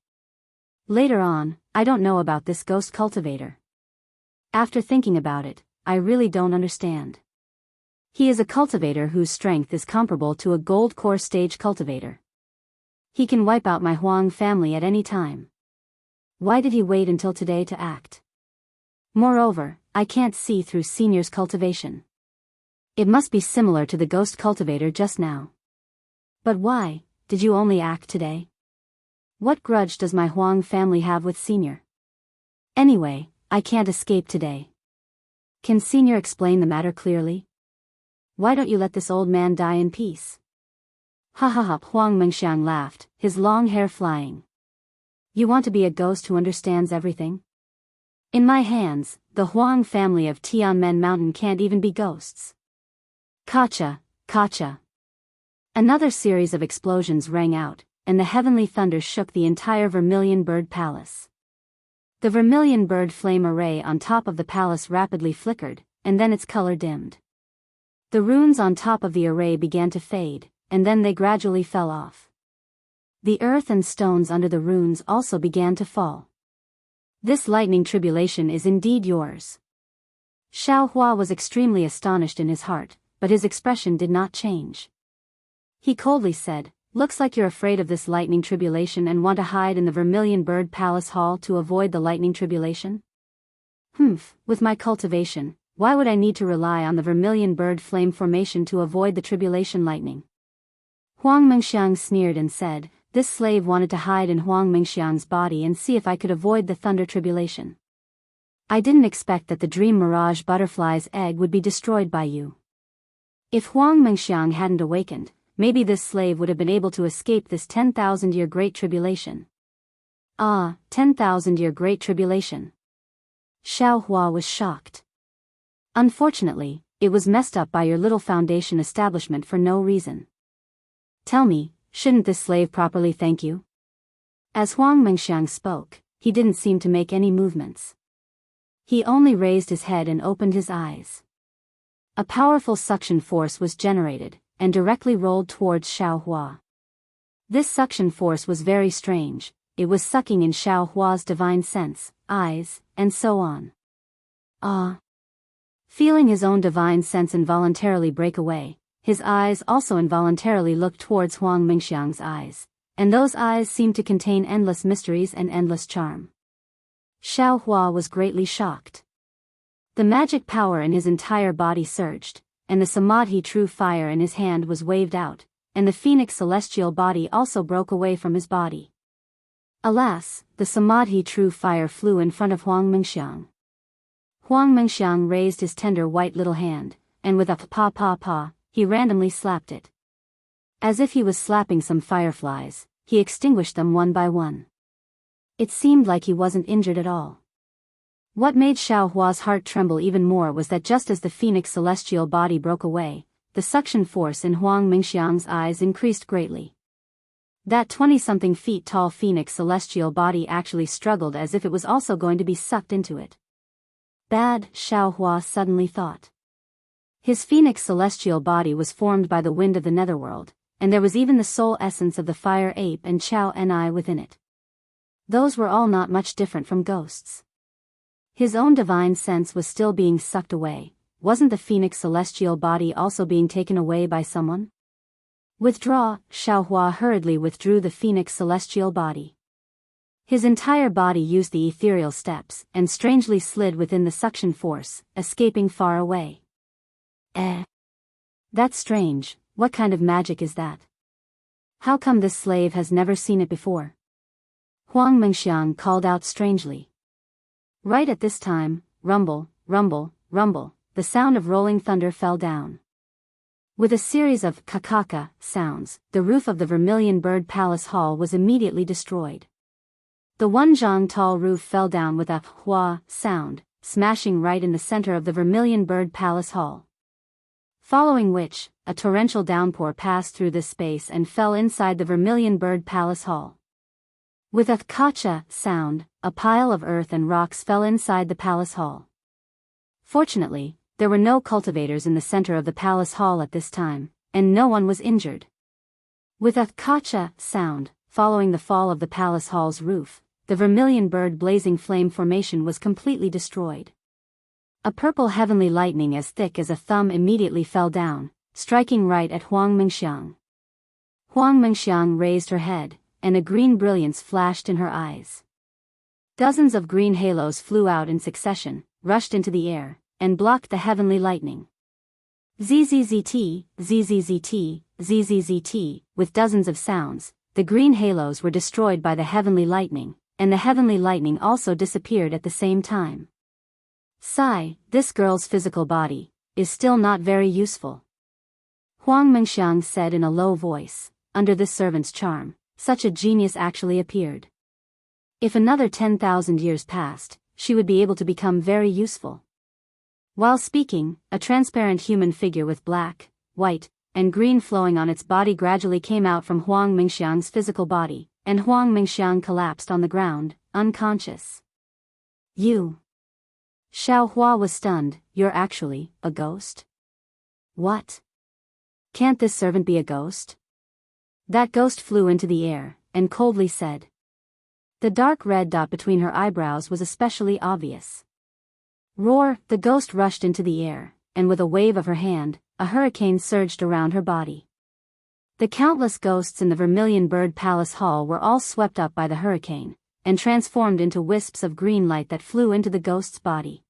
Later on, I don't know about this ghost cultivator. After thinking about it, I really don't understand. He is a cultivator whose strength is comparable to a gold core stage cultivator. He can wipe out my Huang family at any time. Why did he wait until today to act? Moreover, I can't see through Senior's cultivation. It must be similar to the ghost cultivator just now. But why, did you only act today? What grudge does my Huang family have with Senior? Anyway, I can't escape today. Can Senior explain the matter clearly? Why don't you let this old man die in peace? Ha ha ha, Huang Mingxiang laughed, his long hair flying. You want to be a ghost who understands everything? In my hands, the Huang family of Tianmen Mountain can't even be ghosts. Kacha. Another series of explosions rang out, and the heavenly thunder shook the entire Vermilion Bird Palace. The Vermilion Bird flame array on top of the palace rapidly flickered, and then its color dimmed. The runes on top of the array began to fade, and then they gradually fell off. The earth and stones under the runes also began to fall. This lightning tribulation is indeed yours. Xiao Hua was extremely astonished in his heart, but his expression did not change. He coldly said, looks like you're afraid of this lightning tribulation and want to hide in the Vermilion Bird Palace Hall to avoid the lightning tribulation? With my cultivation, why would I need to rely on the Vermilion Bird Flame formation to avoid the tribulation lightning? Huang Mingxiang sneered and said, this slave wanted to hide in Huang Mingxiang's body and see if I could avoid the thunder tribulation. I didn't expect that the dream mirage butterfly's egg would be destroyed by you. If Huang Mingxiang hadn't awakened, maybe this slave would have been able to escape this 10,000-year great tribulation. 10,000-year great tribulation. Xiao Hua was shocked. Unfortunately, it was messed up by your little Foundation establishment for no reason. Tell me, shouldn't this slave properly thank you? As Huang Mingxiang spoke, he didn't seem to make any movements. He only raised his head and opened his eyes. A powerful suction force was generated, and directly rolled towards Xiao Hua. This suction force was very strange, it was sucking in Xiao Hua's divine sense, eyes, and so on. Feeling his own divine sense involuntarily break away, his eyes also involuntarily looked towards Huang Mingxiang's eyes, and those eyes seemed to contain endless mysteries and endless charm. Xiao Hua was greatly shocked. The magic power in his entire body surged, and the Samadhi true fire in his hand was waved out, and the phoenix celestial body also broke away from his body. Alas, the Samadhi true fire flew in front of Huang Mingxiang. Huang Mingxiang raised his tender white little hand, and with a pa, he randomly slapped it. As if he was slapping some fireflies, he extinguished them one by one. It seemed like he wasn't injured at all. What made Xiao Hua's heart tremble even more was that just as the phoenix celestial body broke away, the suction force in Huang Mingxiang's eyes increased greatly. That 20-something feet tall phoenix celestial body actually struggled as if it was also going to be sucked into it. Bad, Xiao Hua suddenly thought. His phoenix celestial body was formed by the wind of the netherworld, and there was even the soul essence of the fire ape and Chao Ni within it. Those were all not much different from ghosts. His own divine sense was still being sucked away. Wasn't the phoenix celestial body also being taken away by someone? Withdraw, Xiao Hua hurriedly withdrew the phoenix celestial body. His entire body used the ethereal steps and strangely slid within the suction force, escaping far away. That's strange. What kind of magic is that? How come this slave has never seen it before? Huang Mingxiang called out strangely. Right at this time, rumble, rumble, rumble, the sound of rolling thunder fell down. With a series of kakaka sounds, the roof of the Vermilion Bird Palace Hall was immediately destroyed. The 1 zhang tall roof fell down with a hua sound, smashing right in the center of the Vermilion Bird Palace Hall. Following which, a torrential downpour passed through this space and fell inside the Vermilion Bird Palace Hall. With a kacha sound, a pile of earth and rocks fell inside the palace hall. Fortunately, there were no cultivators in the center of the palace hall at this time, and no one was injured. With a kacha sound, following the fall of the palace hall's roof, the Vermilion Bird blazing flame formation was completely destroyed. A purple heavenly lightning as thick as a thumb immediately fell down, striking right at Huang Mingxiang. Huang Mingxiang raised her head, and a green brilliance flashed in her eyes. Dozens of green halos flew out in succession, rushed into the air, and blocked the heavenly lightning. ZZZT, ZZZT, ZZZT, with dozens of sounds, the green halos were destroyed by the heavenly lightning, and the heavenly lightning also disappeared at the same time. Sigh, this girl's physical body is still not very useful. Huang Mingxiang said in a low voice. Under this servant's charm, such a genius actually appeared. If another 10,000 years passed, she would be able to become very useful. While speaking, a transparent human figure with black, white, and green flowing on its body gradually came out from Huang Mingxiang's physical body, and Huang Mingxiang collapsed on the ground, unconscious. You. Xiao Hua was stunned. You're actually a ghost? What? Can't this servant be a ghost? That ghost flew into the air, and coldly said. The dark red dot between her eyebrows was especially obvious. Roar, the ghost rushed into the air, and with a wave of her hand, a hurricane surged around her body. The countless ghosts in the Vermilion Bird Palace Hall were all swept up by the hurricane, and transformed into wisps of green light that flew into the ghost's body.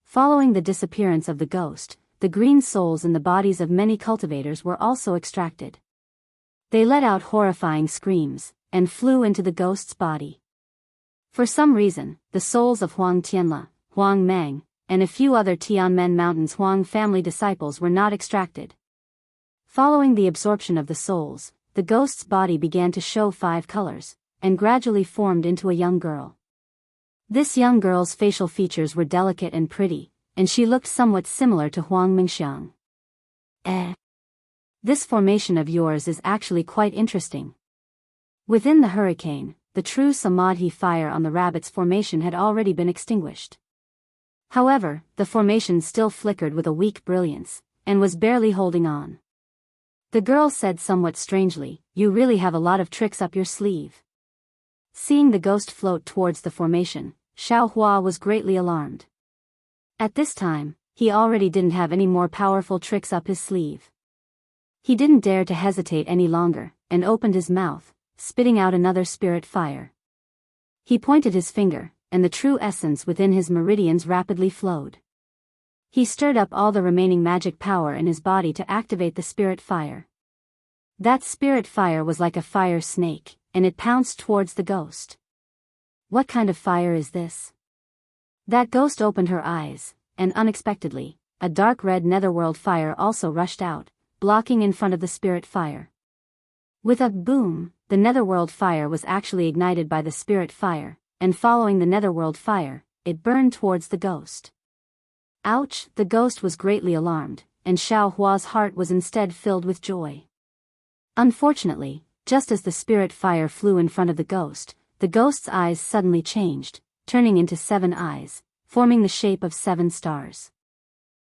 Following the disappearance of the ghost, the green souls in the bodies of many cultivators were also extracted. They let out horrifying screams, and flew into the ghost's body. For some reason, the souls of Huang Tianla, Huang Meng, and a few other Tianmen Mountains Huang family disciples were not extracted. Following the absorption of the souls, the ghost's body began to show 5 colors, and gradually formed into a young girl. This young girl's facial features were delicate and pretty, and she looked somewhat similar to Huang Mingxiang. This formation of yours is actually quite interesting. Within the hurricane, the true Samadhi fire on the rabbit's formation had already been extinguished. However, the formation still flickered with a weak brilliance, and was barely holding on. The girl said somewhat strangely, You really have a lot of tricks up your sleeve. Seeing the ghost float towards the formation, Xiao Hua was greatly alarmed. At this time, he already didn't have any more powerful tricks up his sleeve. He didn't dare to hesitate any longer, and opened his mouth, spitting out another spirit fire. He pointed his finger, and the true essence within his meridians rapidly flowed. He stirred up all the remaining magic power in his body to activate the spirit fire. That spirit fire was like a fire snake, and it pounced towards the ghost. What kind of fire is this? That ghost opened her eyes, and unexpectedly, a dark red netherworld fire also rushed out, blocking in front of the spirit fire. With a boom, the netherworld fire was actually ignited by the spirit fire, and following the netherworld fire, it burned towards the ghost. Ouch! The ghost was greatly alarmed, and Xiao Hua's heart was instead filled with joy. Unfortunately, just as the spirit fire flew in front of the ghost's eyes suddenly changed, turning into 7 eyes, forming the shape of 7 stars.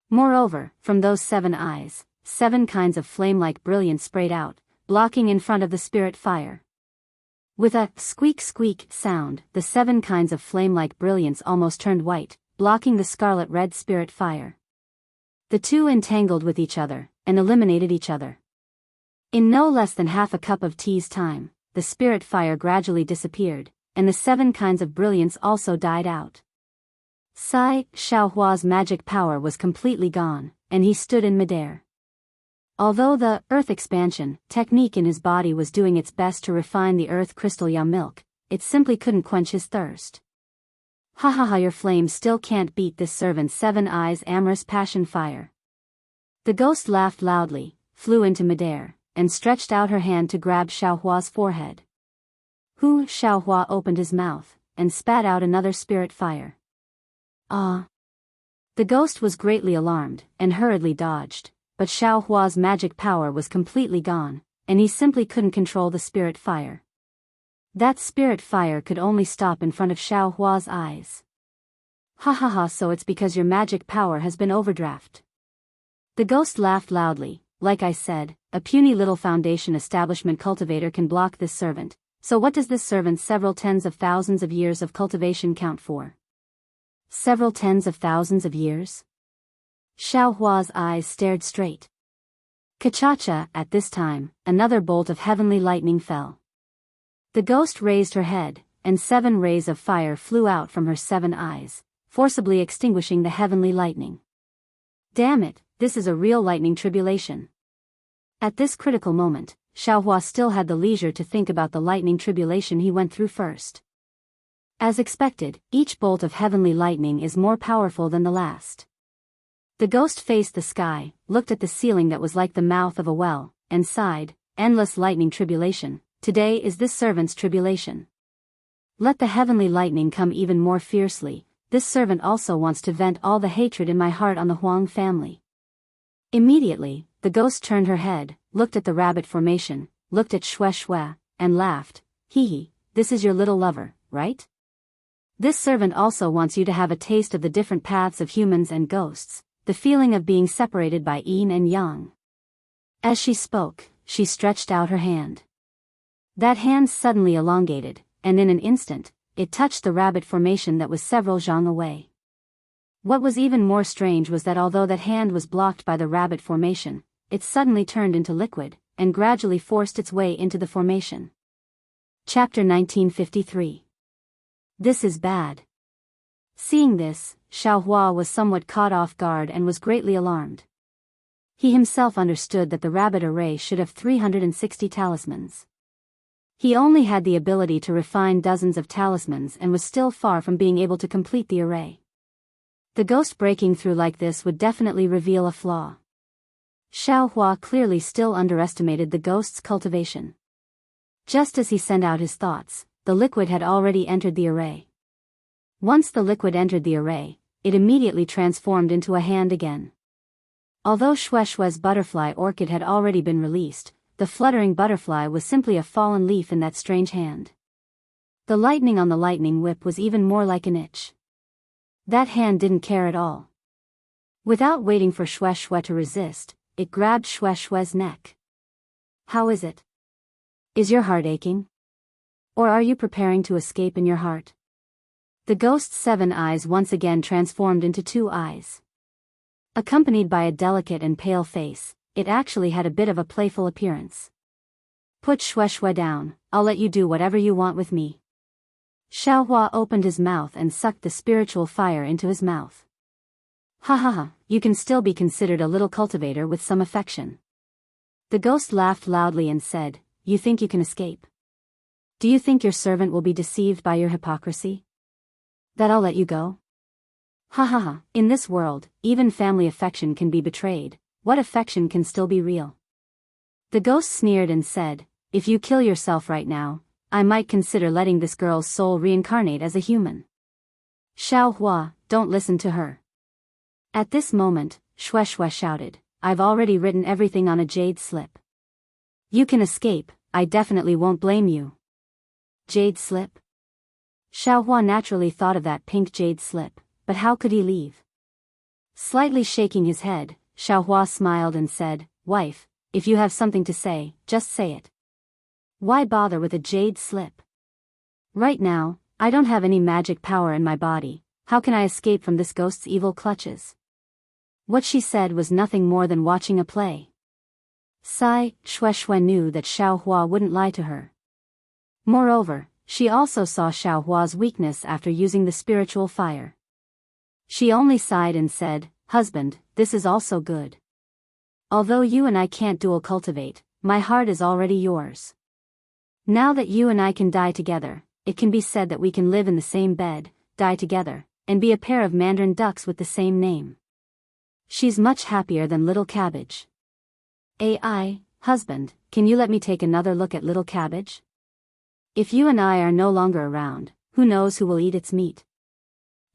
Moreover, from those 7 eyes, 7 kinds of flame-like brilliance sprayed out, blocking in front of the spirit fire. With a squeak sound, the 7 kinds of flame-like brilliance almost turned white, blocking the scarlet-red spirit fire. The two entangled with each other, and eliminated each other. In no less than half a cup of tea's time, the spirit fire gradually disappeared, and the 7 kinds of brilliance also died out. Xiao Hua's magic power was completely gone, and he stood in midair. Although the earth expansion technique in his body was doing its best to refine the earth crystal ya milk, it simply couldn't quench his thirst. Your flame still can't beat this servant's 7 eyes amorous passion fire. The ghost laughed loudly, flew into midair, and stretched out her hand to grab Xiao Hua's forehead. Xiao Hua opened his mouth, and spat out another spirit fire. Ah! The ghost was greatly alarmed, and hurriedly dodged, but Xiao Hua's magic power was completely gone, and he simply couldn't control the spirit fire. That spirit fire could only stop in front of Xiao Hua's eyes. So it's because your magic power has been overdraft. The ghost laughed loudly. Like I said, a puny little foundation establishment cultivator can block this servant, so what does this servant's several tens of thousands of years of cultivation count for? Several tens of thousands of years? Xiao Hua's eyes stared straight. Kachacha, at this time, another bolt of heavenly lightning fell. The ghost raised her head, and 7 rays of fire flew out from her 7 eyes, forcibly extinguishing the heavenly lightning. Damn it, this is a real lightning tribulation. At this critical moment, Xiao Hua still had the leisure to think about the lightning tribulation he went through first. As expected, each bolt of heavenly lightning is more powerful than the last. The ghost faced the sky, looked at the ceiling that was like the mouth of a well, and sighed, endless lightning tribulation, today is this servant's tribulation. Let the heavenly lightning come even more fiercely, this servant also wants to vent all the hatred in my heart on the Huang family. Immediately, the ghost turned her head, looked at the rabbit formation, looked at Shui, and laughed. Hee, this is your little lover, right? This servant also wants you to have a taste of the different paths of humans and ghosts, the feeling of being separated by yin and yang. As she spoke, she stretched out her hand. That hand suddenly elongated, and in an instant, it touched the rabbit formation that was several zhang away. What was even more strange was that although that hand was blocked by the rabbit formation, it suddenly turned into liquid, and gradually forced its way into the formation. Chapter 1953. This is bad. Seeing this, Xiao Hua was somewhat caught off guard and was greatly alarmed. He himself understood that the rabbit array should have 360 talismans. He only had the ability to refine dozens of talismans and was still far from being able to complete the array. The ghost breaking through like this would definitely reveal a flaw. Xiao Hua clearly still underestimated the ghost's cultivation. Just as he sent out his thoughts, the liquid had already entered the array. Once the liquid entered the array, it immediately transformed into a hand again. Although Shui's butterfly orchid had already been released, the fluttering butterfly was simply a fallen leaf in that strange hand. The lightning on the lightning whip was even more like an itch. That hand didn't care at all. Without waiting for Shui to resist, it grabbed Shui's neck. How is it? Is your heart aching? Or are you preparing to escape in your heart? The ghost's 7 eyes once again transformed into 2 eyes. Accompanied by a delicate and pale face, it actually had a bit of a playful appearance. Put Shui down, I'll let you do whatever you want with me. Xiao Hua opened his mouth and sucked the spiritual fire into his mouth. You can still be considered a little cultivator with some affection. The ghost laughed loudly and said, You think you can escape? Do you think your servant will be deceived by your hypocrisy? That I'll let you go? In this world, even family affection can be betrayed, what affection can still be real? The ghost sneered and said, if you kill yourself right now, I might consider letting this girl's soul reincarnate as a human. Xiaohua, don't listen to her. At this moment, Shueshue shouted, I've already written everything on a jade slip. You can escape, I definitely won't blame you. Jade slip? Xiaohua naturally thought of that pink jade slip, but how could he leave? Slightly shaking his head, Xiaohua smiled and said, Wife, if you have something to say, just say it. Why bother with a jade slip? Right now, I don't have any magic power in my body, how can I escape from this ghost's evil clutches? What she said was nothing more than watching a play. Shueshue knew that Xiaohua wouldn't lie to her. Moreover, she also saw Xiaohua's weakness after using the spiritual fire. She only sighed and said, Husband, this is also good. Although you and I can't dual cultivate, my heart is already yours. Now that you and I can die together, it can be said that we can live in the same bed, die together, and be a pair of mandarin ducks with the same name. She's much happier than Little Cabbage. Husband, can you let me take another look at Little Cabbage? If you and I are no longer around, who knows who will eat its meat?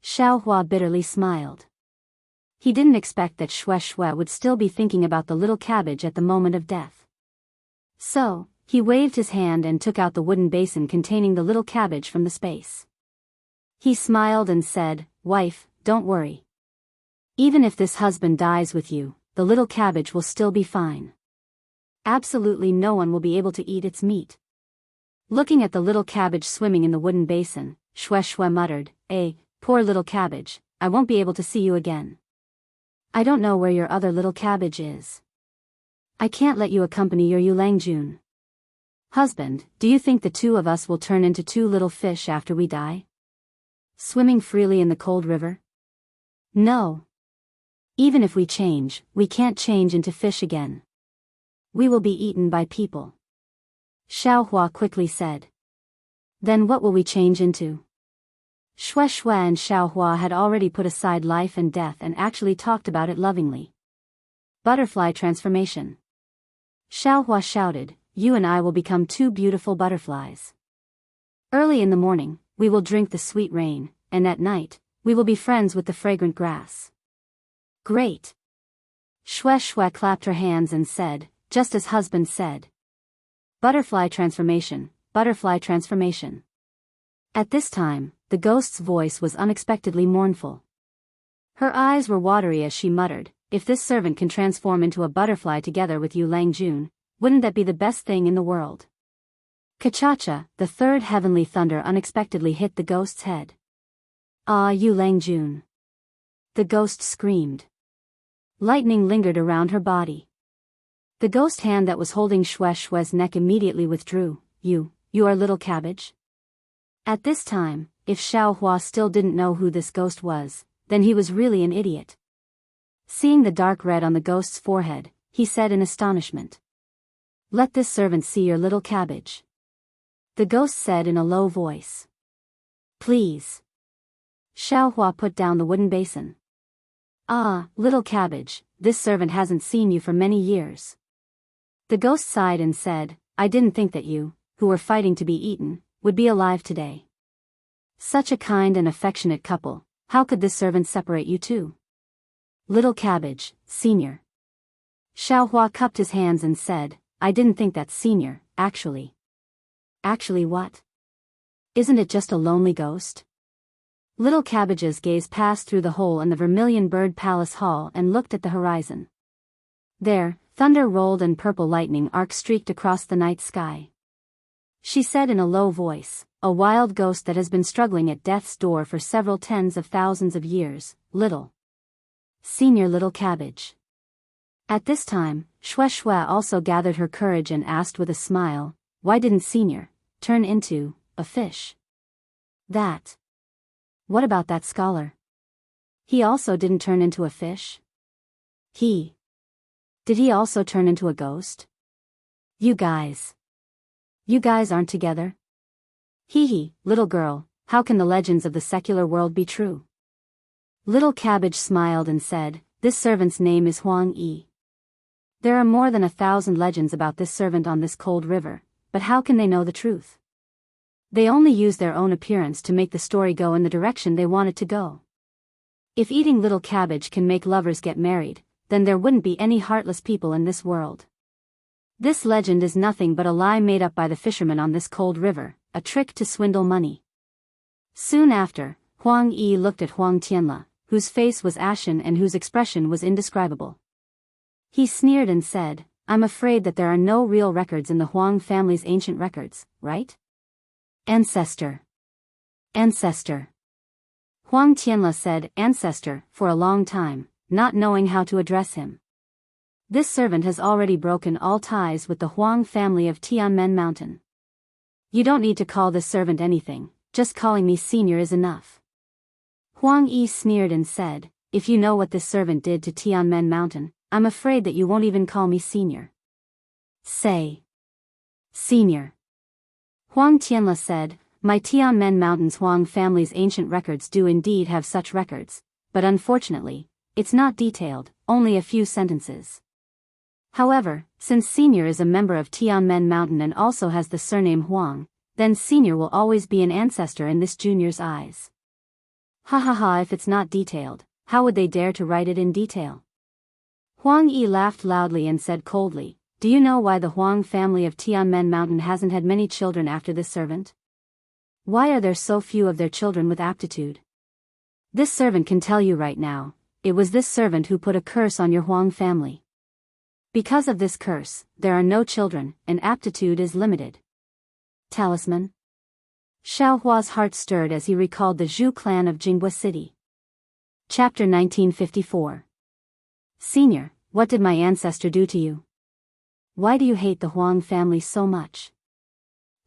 Xiaohua bitterly smiled. He didn't expect that Shueshue would still be thinking about the little cabbage at the moment of death. So, he waved his hand and took out the wooden basin containing the little cabbage from the space. He smiled and said, Wife, don't worry. Even if this husband dies with you, the little cabbage will still be fine. Absolutely no one will be able to eat its meat. Looking at the little cabbage swimming in the wooden basin, Shueshue muttered, poor little cabbage, I won't be able to see you again. I don't know where your other little cabbage is. I can't let you accompany your Yulangjun. Husband, do you think the two of us will turn into two little fish after we die? Swimming freely in the cold river? No. Even if we change, we can't change into fish again. We will be eaten by people. Xiaohua quickly said. Then what will we change into? Shueshue and Xiaohua had already put aside life and death and actually talked about it lovingly. Butterfly transformation. Xiaohua shouted, You and I will become two beautiful butterflies. Early in the morning, we will drink the sweet rain, and at night, we will be friends with the fragrant grass. Great. Shueshue clapped her hands and said, just as husband said. Butterfly transformation, butterfly transformation. At this time, the ghost's voice was unexpectedly mournful. Her eyes were watery as she muttered, if this servant can transform into a butterfly together with Yulangjun, wouldn't that be the best thing in the world? Kachacha, the third heavenly thunder unexpectedly hit the ghost's head. Ah, Yulangjun. The ghost screamed. Lightning lingered around her body. The ghost hand that was holding Shueshue's neck immediately withdrew. You are Little Cabbage? At this time, if Xiaohua still didn't know who this ghost was, then he was really an idiot. Seeing the dark red on the ghost's forehead, he said in astonishment. Let this servant see your Little Cabbage. The ghost said in a low voice. Please. Xiaohua put down the wooden basin. Ah, Little Cabbage, this servant hasn't seen you for many years. The ghost sighed and said, I didn't think that you, who were fighting to be eaten, would be alive today. Such a kind and affectionate couple, how could this servant separate you two? Little Cabbage, Senior. Xiaohua cupped his hands and said, I didn't think that Senior, actually. Actually what? Isn't it just a lonely ghost? Little Cabbage's gaze passed through the hole in the Vermilion Bird Palace Hall and looked at the horizon. There, thunder rolled and purple lightning arc streaked across the night sky. She said in a low voice, a wild ghost that has been struggling at death's door for several tens of thousands of years, Senior Little Cabbage. At this time, Shueshue also gathered her courage and asked with a smile, why didn't Senior turn into a fish? What about that scholar? He also didn't turn into a fish? Did he also turn into a ghost? You guys aren't together? Little girl, how can the legends of the secular world be true? Little Cabbage smiled and said, this servant's name is Huang Yi. There are more than 1,000 legends about this servant on this cold river, but how can they know the truth? They only use their own appearance to make the story go in the direction they want it to go. If eating little cabbage can make lovers get married, then there wouldn't be any heartless people in this world. This legend is nothing but a lie made up by the fishermen on this cold river, a trick to swindle money. Soon after, Huang Yi looked at Huang Tianle, whose face was ashen and whose expression was indescribable. He sneered and said, "I'm afraid that there are no real records in the Huang family's ancient records, right? Ancestor. Ancestor." Huang Tianle said "ancestor" for a long time, not knowing how to address him. This servant has already broken all ties with the Huang family of Tianmen Mountain. You don't need to call this servant anything, just calling me senior is enough. Huang Yi sneered and said, "If you know what this servant did to Tianmen Mountain, I'm afraid that you won't even call me senior. Say senior." Huang Tianle said, "My Tianmen Mountain's Huang family's ancient records do indeed have such records, but unfortunately, it's not detailed, only a few sentences. However, since senior is a member of Tianmen Mountain and also has the surname Huang, then senior will always be an ancestor in this junior's eyes." Ha ha ha, if it's not detailed, how would they dare to write it in detail? Huang Yi laughed loudly and said coldly, "Do you know why the Huang family of Tianmen Mountain hasn't had many children after this servant? Why are there so few of their children with aptitude? This servant can tell you right now, it was this servant who put a curse on your Huang family. Because of this curse, there are no children, and aptitude is limited." Talisman? Xiao Hua's heart stirred as he recalled the Zhu clan of Jianghu City. Chapter 1954. Senior, what did my ancestor do to you? Why do you hate the Huang family so much?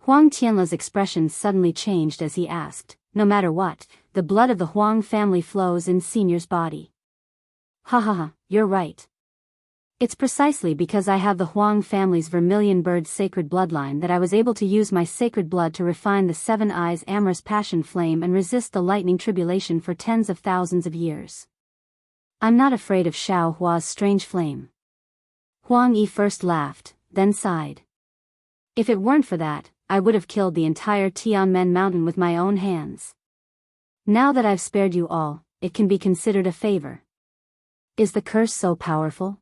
Huang Tianle's expression suddenly changed as he asked, "No matter what, the blood of the Huang family flows in senior's body." Ha ha ha, you're right. It's precisely because I have the Huang family's vermilion bird sacred bloodline that I was able to use my sacred blood to refine the seven eyes amorous passion flame and resist the lightning tribulation for tens of thousands of years. I'm not afraid of Xiao Hua's strange flame. Huang Yi first laughed, then sighed. If it weren't for that, I would have killed the entire Tianmen Mountain with my own hands. Now that I've spared you all, it can be considered a favor. Is the curse so powerful?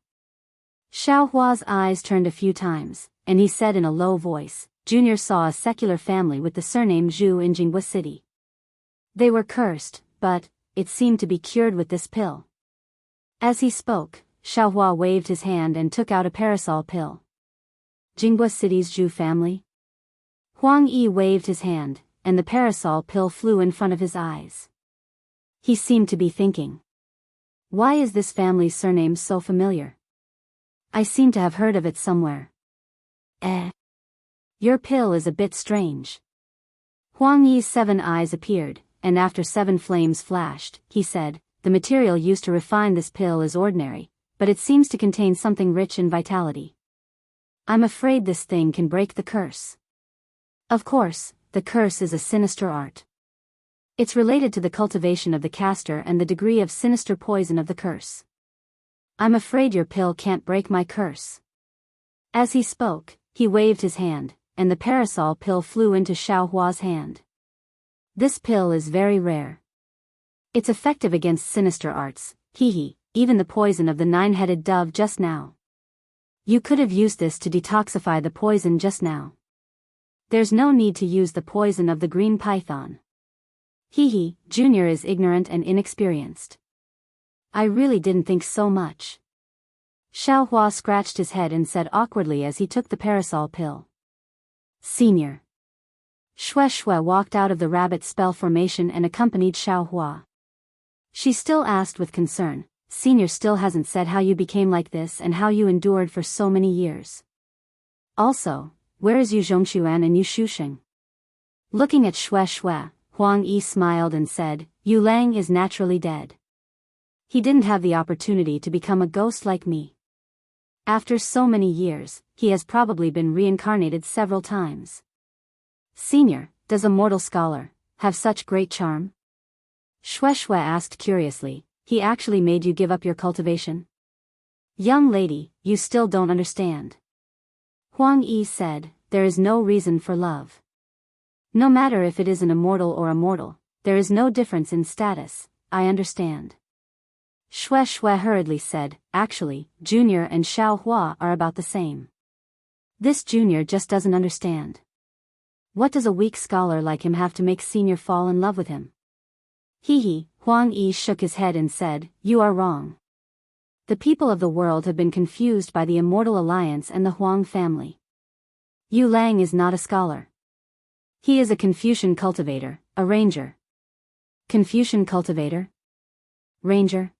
Xiao Hua's eyes turned a few times, and he said in a low voice, "Junior saw a secular family with the surname Zhu in Jianghu City. They were cursed, but it seemed to be cured with this pill." As he spoke, Xiao Hua waved his hand and took out a parasol pill. Jianghu City's Zhu family? Huang Yi waved his hand, and the parasol pill flew in front of his eyes. He seemed to be thinking. Why is this family's surname so familiar? I seem to have heard of it somewhere. Your pill is a bit strange. Huang Yi's 7 eyes appeared, and after 7 flames flashed, he said, "The material used to refine this pill is ordinary, but it seems to contain something rich in vitality. I'm afraid this thing can break the curse." Of course, the curse is a sinister art. It's related to the cultivation of the caster and the degree of sinister poison of the curse. I'm afraid your pill can't break my curse. As he spoke, he waved his hand, and the parasol pill flew into Xiao Hua's hand. This pill is very rare. It's effective against sinister arts, even the poison of the 9-headed dove just now. You could have used this to detoxify the poison just now. There's no need to use the poison of the green python. Junior is ignorant and inexperienced. I really didn't think so much. Xiao Hua scratched his head and said awkwardly as he took the parasol pill. Senior. Shui walked out of the rabbit spell formation and accompanied Xiao Hua. She still asked with concern, "Senior still hasn't said how you became like this and how you endured for so many years. Also, where is Yu Zhongshuan and Yu Shusheng?" Looking at Shui, Huang Yi smiled and said, "Yu Lang is naturally dead. He didn't have the opportunity to become a ghost like me. After so many years, he has probably been reincarnated several times. Senior, does a mortal scholar have such great charm?" Shui asked curiously, "He actually made you give up your cultivation?" "Young lady, you still don't understand." Huang Yi said, there is no reason for love. No matter if it is an immortal or a mortal, there is no difference in status, I understand. Shui hurriedly said, actually, Junior and Xiaohua are about the same. This Junior just doesn't understand. What does a weak scholar like him have to make Senior fall in love with him? He, Huang Yi shook his head and said, you are wrong. The people of the world have been confused by the Immortal Alliance and the Huang family. Yu Lang is not a scholar. He is a Confucian cultivator, a ranger. Confucian cultivator? Ranger?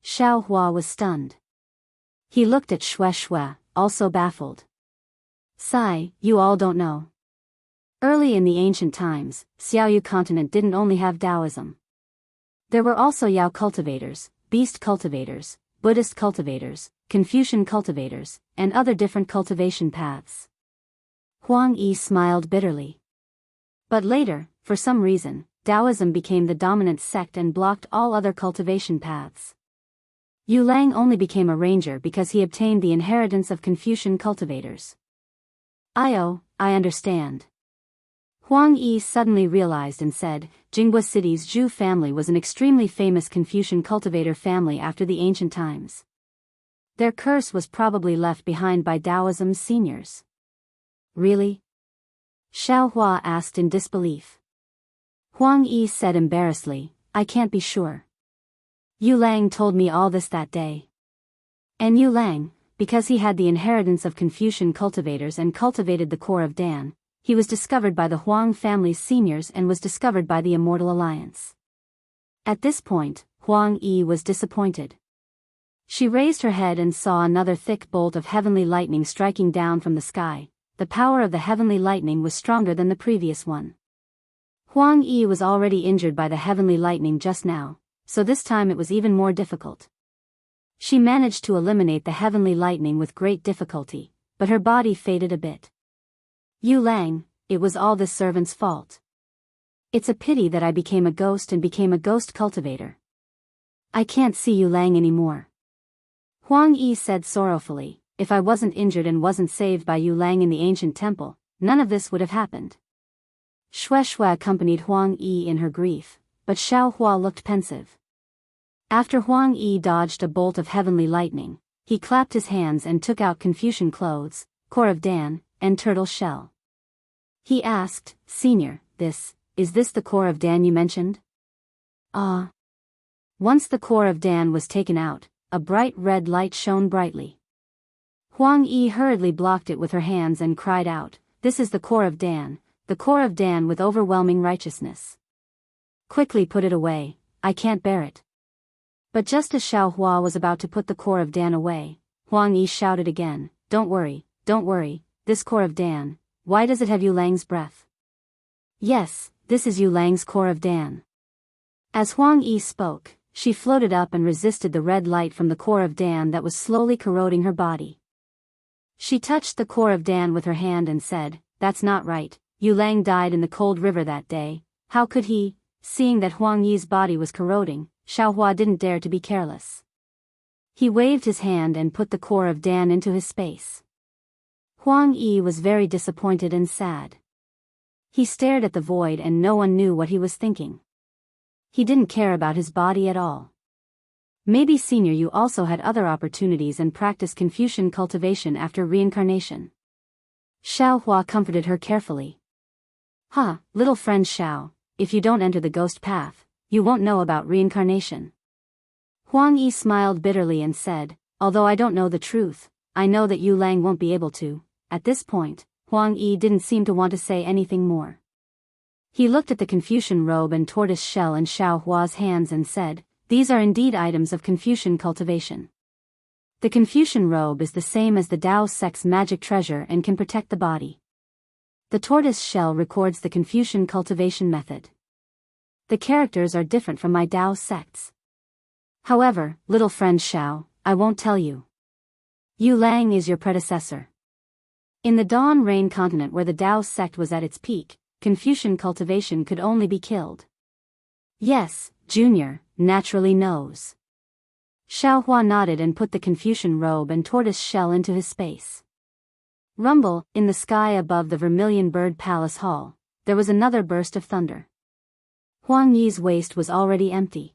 Xiao Hua was stunned. He looked at Shui, also baffled. Sigh, you all don't know. Early in the ancient times, Xiaoyu continent didn't only have Taoism. There were also Yao cultivators, beast cultivators, Buddhist cultivators, Confucian cultivators, and other different cultivation paths. Huang Yi smiled bitterly. But later, for some reason, Taoism became the dominant sect and blocked all other cultivation paths. Yu Lang only became a ranger because he obtained the inheritance of Confucian cultivators. I understand. Huang Yi suddenly realized and said, Jingbo City's Zhu family was an extremely famous Confucian cultivator family after the ancient times. Their curse was probably left behind by Taoism's seniors. Really? Xiao Hua asked in disbelief. Huang Yi said embarrassedly, I can't be sure. Yu Lang told me all this that day. And Yu Lang, because he had the inheritance of Confucian cultivators and cultivated the core of Dan, he was discovered by the Huang family's seniors and was discovered by the Immortal Alliance. At this point, Huang Yi was disappointed. She raised her head and saw another thick bolt of heavenly lightning striking down from the sky. The power of the heavenly lightning was stronger than the previous one. Huang Yi was already injured by the heavenly lightning just now, so this time it was even more difficult. She managed to eliminate the heavenly lightning with great difficulty, but her body faded a bit. Yu Lang, it was all this servant's fault. It's a pity that I became a ghost and became a ghost cultivator. I can't see Yu Lang anymore. Huang Yi said sorrowfully, if I wasn't injured and wasn't saved by Yu Lang in the ancient temple, none of this would have happened. Shui accompanied Huang Yi in her grief, but Xiao Hua looked pensive. After Huang Yi dodged a bolt of heavenly lightning, he clapped his hands and took out Confucian clothes, core of Dan, and turtle shell. He asked, Senior, is this the core of Dan you mentioned? Once the core of Dan was taken out, a bright red light shone brightly. Huang Yi hurriedly blocked it with her hands and cried out, this is the core of Dan with overwhelming righteousness. Quickly put it away, I can't bear it. But just as Xiao Hua was about to put the core of Dan away, Huang Yi shouted again, don't worry, this core of Dan, why does it have Yu Lang's breath? Yes, this is Yu Lang's core of Dan. As Huang Yi spoke, she floated up and resisted the red light from the core of Dan that was slowly corroding her body. She touched the core of Dan with her hand and said, that's not right, Yu Lang died in the cold river that day, how could he? Seeing that Huang Yi's body was corroding, Xiao Hua didn't dare to be careless. He waved his hand and put the core of Dan into his space. Huang Yi was very disappointed and sad. He stared at the void and no one knew what he was thinking. He didn't care about his body at all. Maybe Senior Yu also had other opportunities and practiced Confucian cultivation after reincarnation. Xiao Hua comforted her carefully. Little friend Xiao, if you don't enter the ghost path, you won't know about reincarnation. Huang Yi smiled bitterly and said, although I don't know the truth, I know that Yu Lang won't be able to. At this point, Huang Yi didn't seem to want to say anything more. He looked at the Confucian robe and tortoise shell in Xiao Hua's hands and said, these are indeed items of Confucian cultivation. The Confucian robe is the same as the Dao sect's magic treasure and can protect the body. The tortoise shell records the Confucian cultivation method. The characters are different from my Dao sects. However, little friend Xiao, I won't tell you. Yu Lang is your predecessor. In the Dawn Rain continent where the Dao sect was at its peak, Confucian cultivation could only be killed. Yes, Junior, naturally knows. Xiao Hua nodded and put the Confucian robe and tortoise shell into his space. Rumble, in the sky above the Vermilion Bird Palace Hall, there was another burst of thunder. Huang Yi's waist was already empty.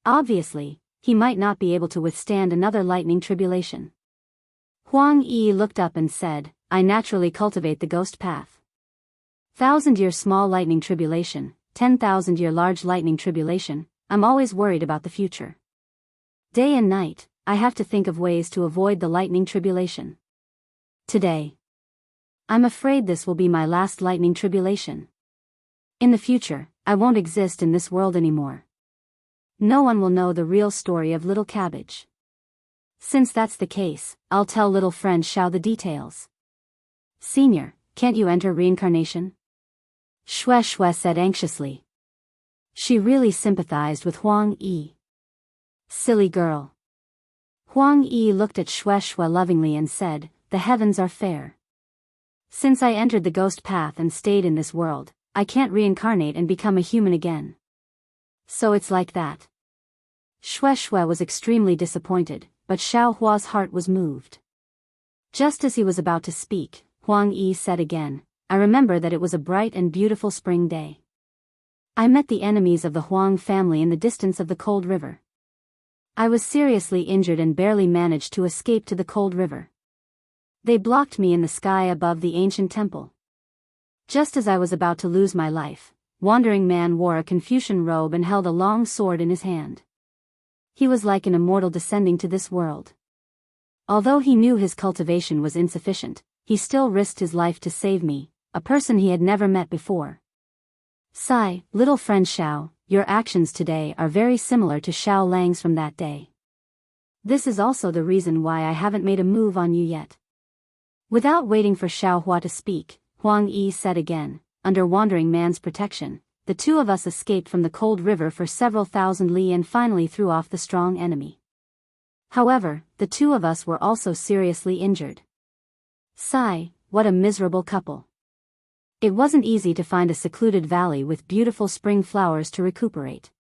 Obviously, he might not be able to withstand another lightning tribulation. Huang Yi looked up and said, I naturally cultivate the ghost path. 1,000-year small lightning tribulation, 10,000-year large lightning tribulation, I'm always worried about the future. Day and night, I have to think of ways to avoid the lightning tribulation. Today, I'm afraid this will be my last lightning tribulation. In the future, I won't exist in this world anymore. No one will know the real story of Little Cabbage. Since that's the case, I'll tell little friend Xiao the details. Senior, can't you enter reincarnation? Shui said anxiously. She really sympathized with Huang Yi. Silly girl. Huang Yi looked at Shui lovingly and said, the heavens are fair. Since I entered the ghost path and stayed in this world, I can't reincarnate and become a human again. So it's like that. Shui was extremely disappointed, but Xiao Hua's heart was moved. Just as he was about to speak, Huang Yi said again, I remember that it was a bright and beautiful spring day. I met the enemies of the Huang family in the distance of the cold river. I was seriously injured and barely managed to escape to the cold river. They blocked me in the sky above the ancient temple. Just as I was about to lose my life, Wandering Man wore a Confucian robe and held a long sword in his hand. He was like an immortal descending to this world. Although he knew his cultivation was insufficient, he still risked his life to save me, a person he had never met before. Sigh, little friend Xiao, your actions today are very similar to Xiao Lang's from that day. This is also the reason why I haven't made a move on you yet. Without waiting for Xiao Hua to speak, Huang Yi said again, under Wandering Man's protection, the two of us escaped from the cold river for several thousand li and finally threw off the strong enemy. However, the two of us were also seriously injured. Sigh, what a miserable couple. It wasn't easy to find a secluded valley with beautiful spring flowers to recuperate.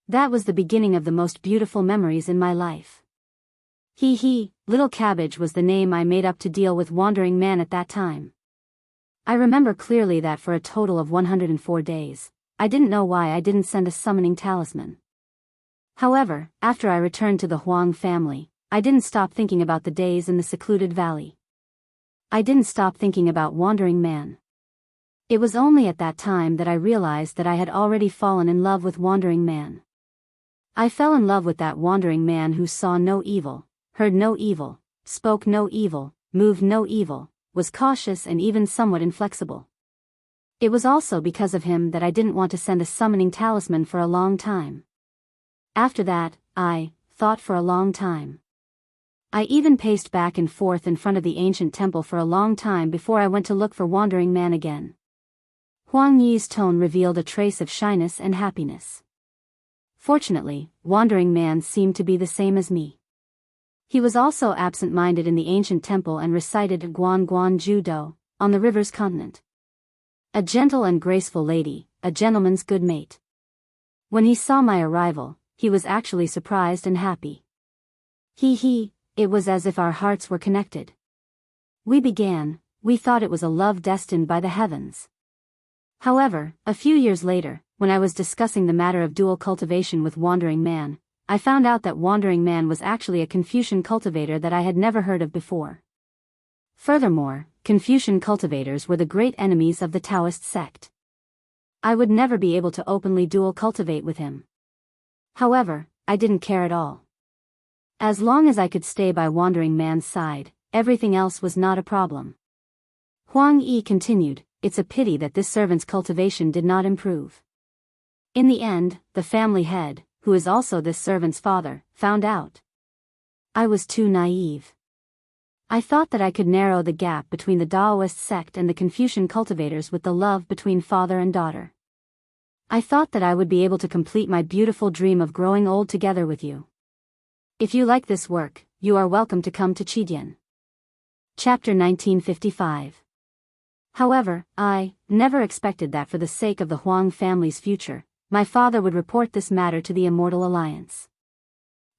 That was the beginning of the most beautiful memories in my life. Little Cabbage was the name I made up to deal with Wandering Man at that time. I remember clearly that for a total of 104 days, I didn't know why I didn't send a summoning talisman. However, after I returned to the Huang family, I didn't stop thinking about the days in the secluded valley. I didn't stop thinking about Wandering Man. It was only at that time that I realized that I had already fallen in love with Wandering Man. I fell in love with that Wandering Man who saw no evil, heard no evil, spoke no evil, moved no evil, was cautious and even somewhat inflexible. It was also because of him that I didn't want to send a summoning talisman for a long time. After that, I thought for a long time. I even paced back and forth in front of the ancient temple for a long time before I went to look for Wandering Man again. Huang Yi's tone revealed a trace of shyness and happiness. Fortunately, Wandering Man seemed to be the same as me. He was also absent-minded in the ancient temple and recited Guan Guan Ju Do, on the river's continent. A gentle and graceful lady, a gentleman's good mate. When he saw my arrival, he was actually surprised and happy. It was as if our hearts were connected. We thought it was a love destined by the heavens. However, a few years later, when I was discussing the matter of dual cultivation with Wandering Man, I found out that Wandering Man was actually a Confucian cultivator that I had never heard of before. Furthermore, Confucian cultivators were the great enemies of the Daoist sect. I would never be able to openly dual cultivate with him. However, I didn't care at all. As long as I could stay by Wandering Man's side, everything else was not a problem. Huang Yi continued, it's a pity that this servant's cultivation did not improve. In the end, the family head, who is also this servant's father, found out. I was too naive. I thought that I could narrow the gap between the Daoist sect and the Confucian cultivators with the love between father and daughter. I thought that I would be able to complete my beautiful dream of growing old together with you. If you like this work, you are welcome to come to Chidian. Chapter 1955. However, I never expected that for the sake of the Huang family's future, my father would report this matter to the Immortal Alliance.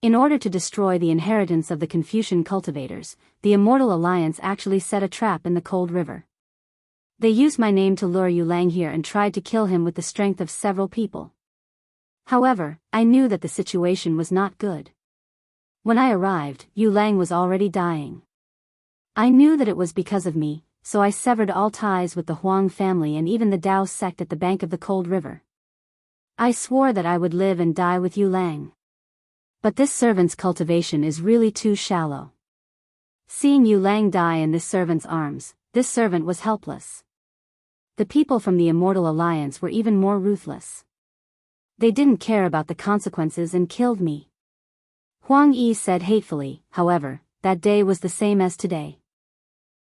In order to destroy the inheritance of the Confucian cultivators, the Immortal Alliance actually set a trap in the cold river. They used my name to lure Yu Lang here and tried to kill him with the strength of several people. However, I knew that the situation was not good. When I arrived, Yu Lang was already dying. I knew that it was because of me, so I severed all ties with the Huang family and even the Daoist sect at the bank of the cold river. I swore that I would live and die with Yu Lang. But this servant's cultivation is really too shallow. Seeing Yu Lang die in this servant's arms, this servant was helpless. The people from the Immortal Alliance were even more ruthless. They didn't care about the consequences and killed me. Huang Yi said hatefully, however, that day was the same as today.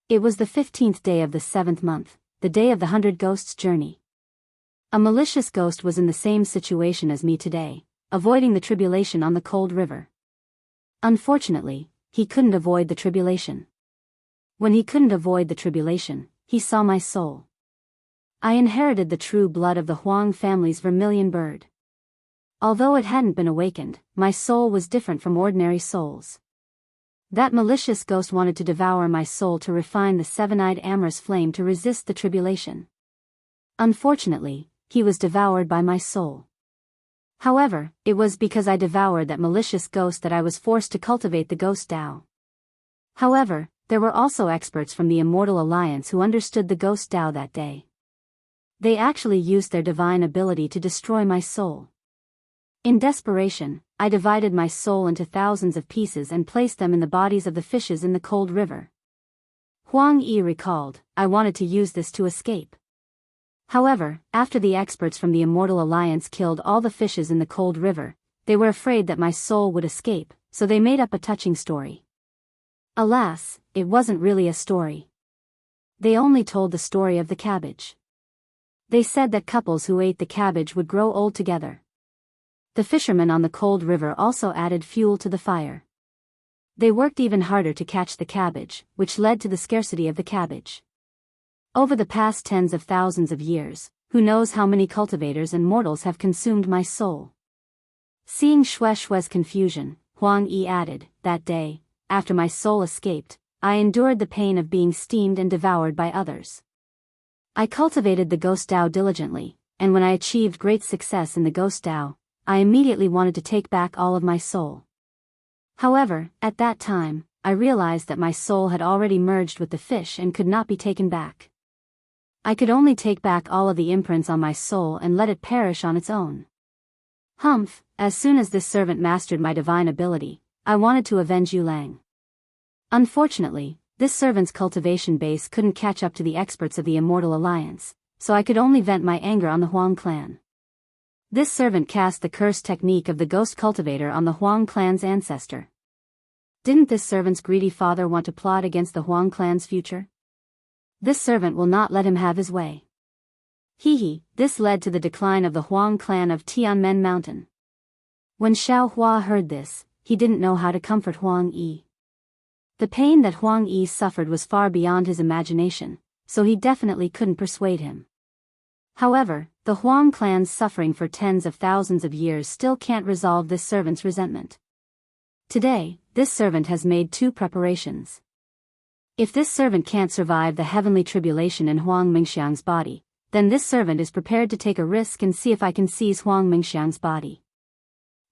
It was the 15th day of the 7th month, the day of the 100 Ghosts' journey. A malicious ghost was in the same situation as me today, avoiding the tribulation on the cold river. Unfortunately, he couldn't avoid the tribulation. When he couldn't avoid the tribulation, he saw my soul. I inherited the true blood of the Huang family's vermilion bird. Although it hadn't been awakened, my soul was different from ordinary souls. That malicious ghost wanted to devour my soul to refine the seven-eyed amorous flame to resist the tribulation. Unfortunately, he was devoured by my soul. However, it was because I devoured that malicious ghost that I was forced to cultivate the Ghost Dao. However, there were also experts from the Immortal Alliance who understood the Ghost Dao that day. They actually used their divine ability to destroy my soul. In desperation, I divided my soul into thousands of pieces and placed them in the bodies of the fishes in the cold river. Huang Yi recalled, I wanted to use this to escape. However, after the experts from the Immortal Alliance killed all the fishes in the cold river, they were afraid that my soul would escape, so they made up a touching story. Alas, it wasn't really a story. They only told the story of the cabbage. They said that couples who ate the cabbage would grow old together. The fishermen on the cold river also added fuel to the fire. They worked even harder to catch the cabbage, which led to the scarcity of the cabbage. Over the past tens of thousands of years, who knows how many cultivators and mortals have consumed my soul. Seeing Shue's confusion, Huang Yi added, that day, after my soul escaped, I endured the pain of being steamed and devoured by others. I cultivated the Ghost Dao diligently, and when I achieved great success in the Ghost Dao, I immediately wanted to take back all of my soul. However, at that time, I realized that my soul had already merged with the fish and could not be taken back. I could only take back all of the imprints on my soul and let it perish on its own. Humph, as soon as this servant mastered my divine ability, I wanted to avenge Yu Lang. Unfortunately, this servant's cultivation base couldn't catch up to the experts of the Immortal Alliance, so I could only vent my anger on the Huang clan. This servant cast the curse technique of the ghost cultivator on the Huang clan's ancestor. Didn't this servant's greedy father want to plot against the Huang clan's future? This servant will not let him have his way. This led to the decline of the Huang clan of Tianmen Mountain. When Xiao Hua heard this, he didn't know how to comfort Huang Yi. The pain that Huang Yi suffered was far beyond his imagination, so he definitely couldn't persuade him. However, the Huang clan's suffering for tens of thousands of years still can't resolve this servant's resentment. Today, this servant has made two preparations. If this servant can't survive the heavenly tribulation in Huang Mingxiang's body, then this servant is prepared to take a risk and see if I can seize Huang Mingxiang's body.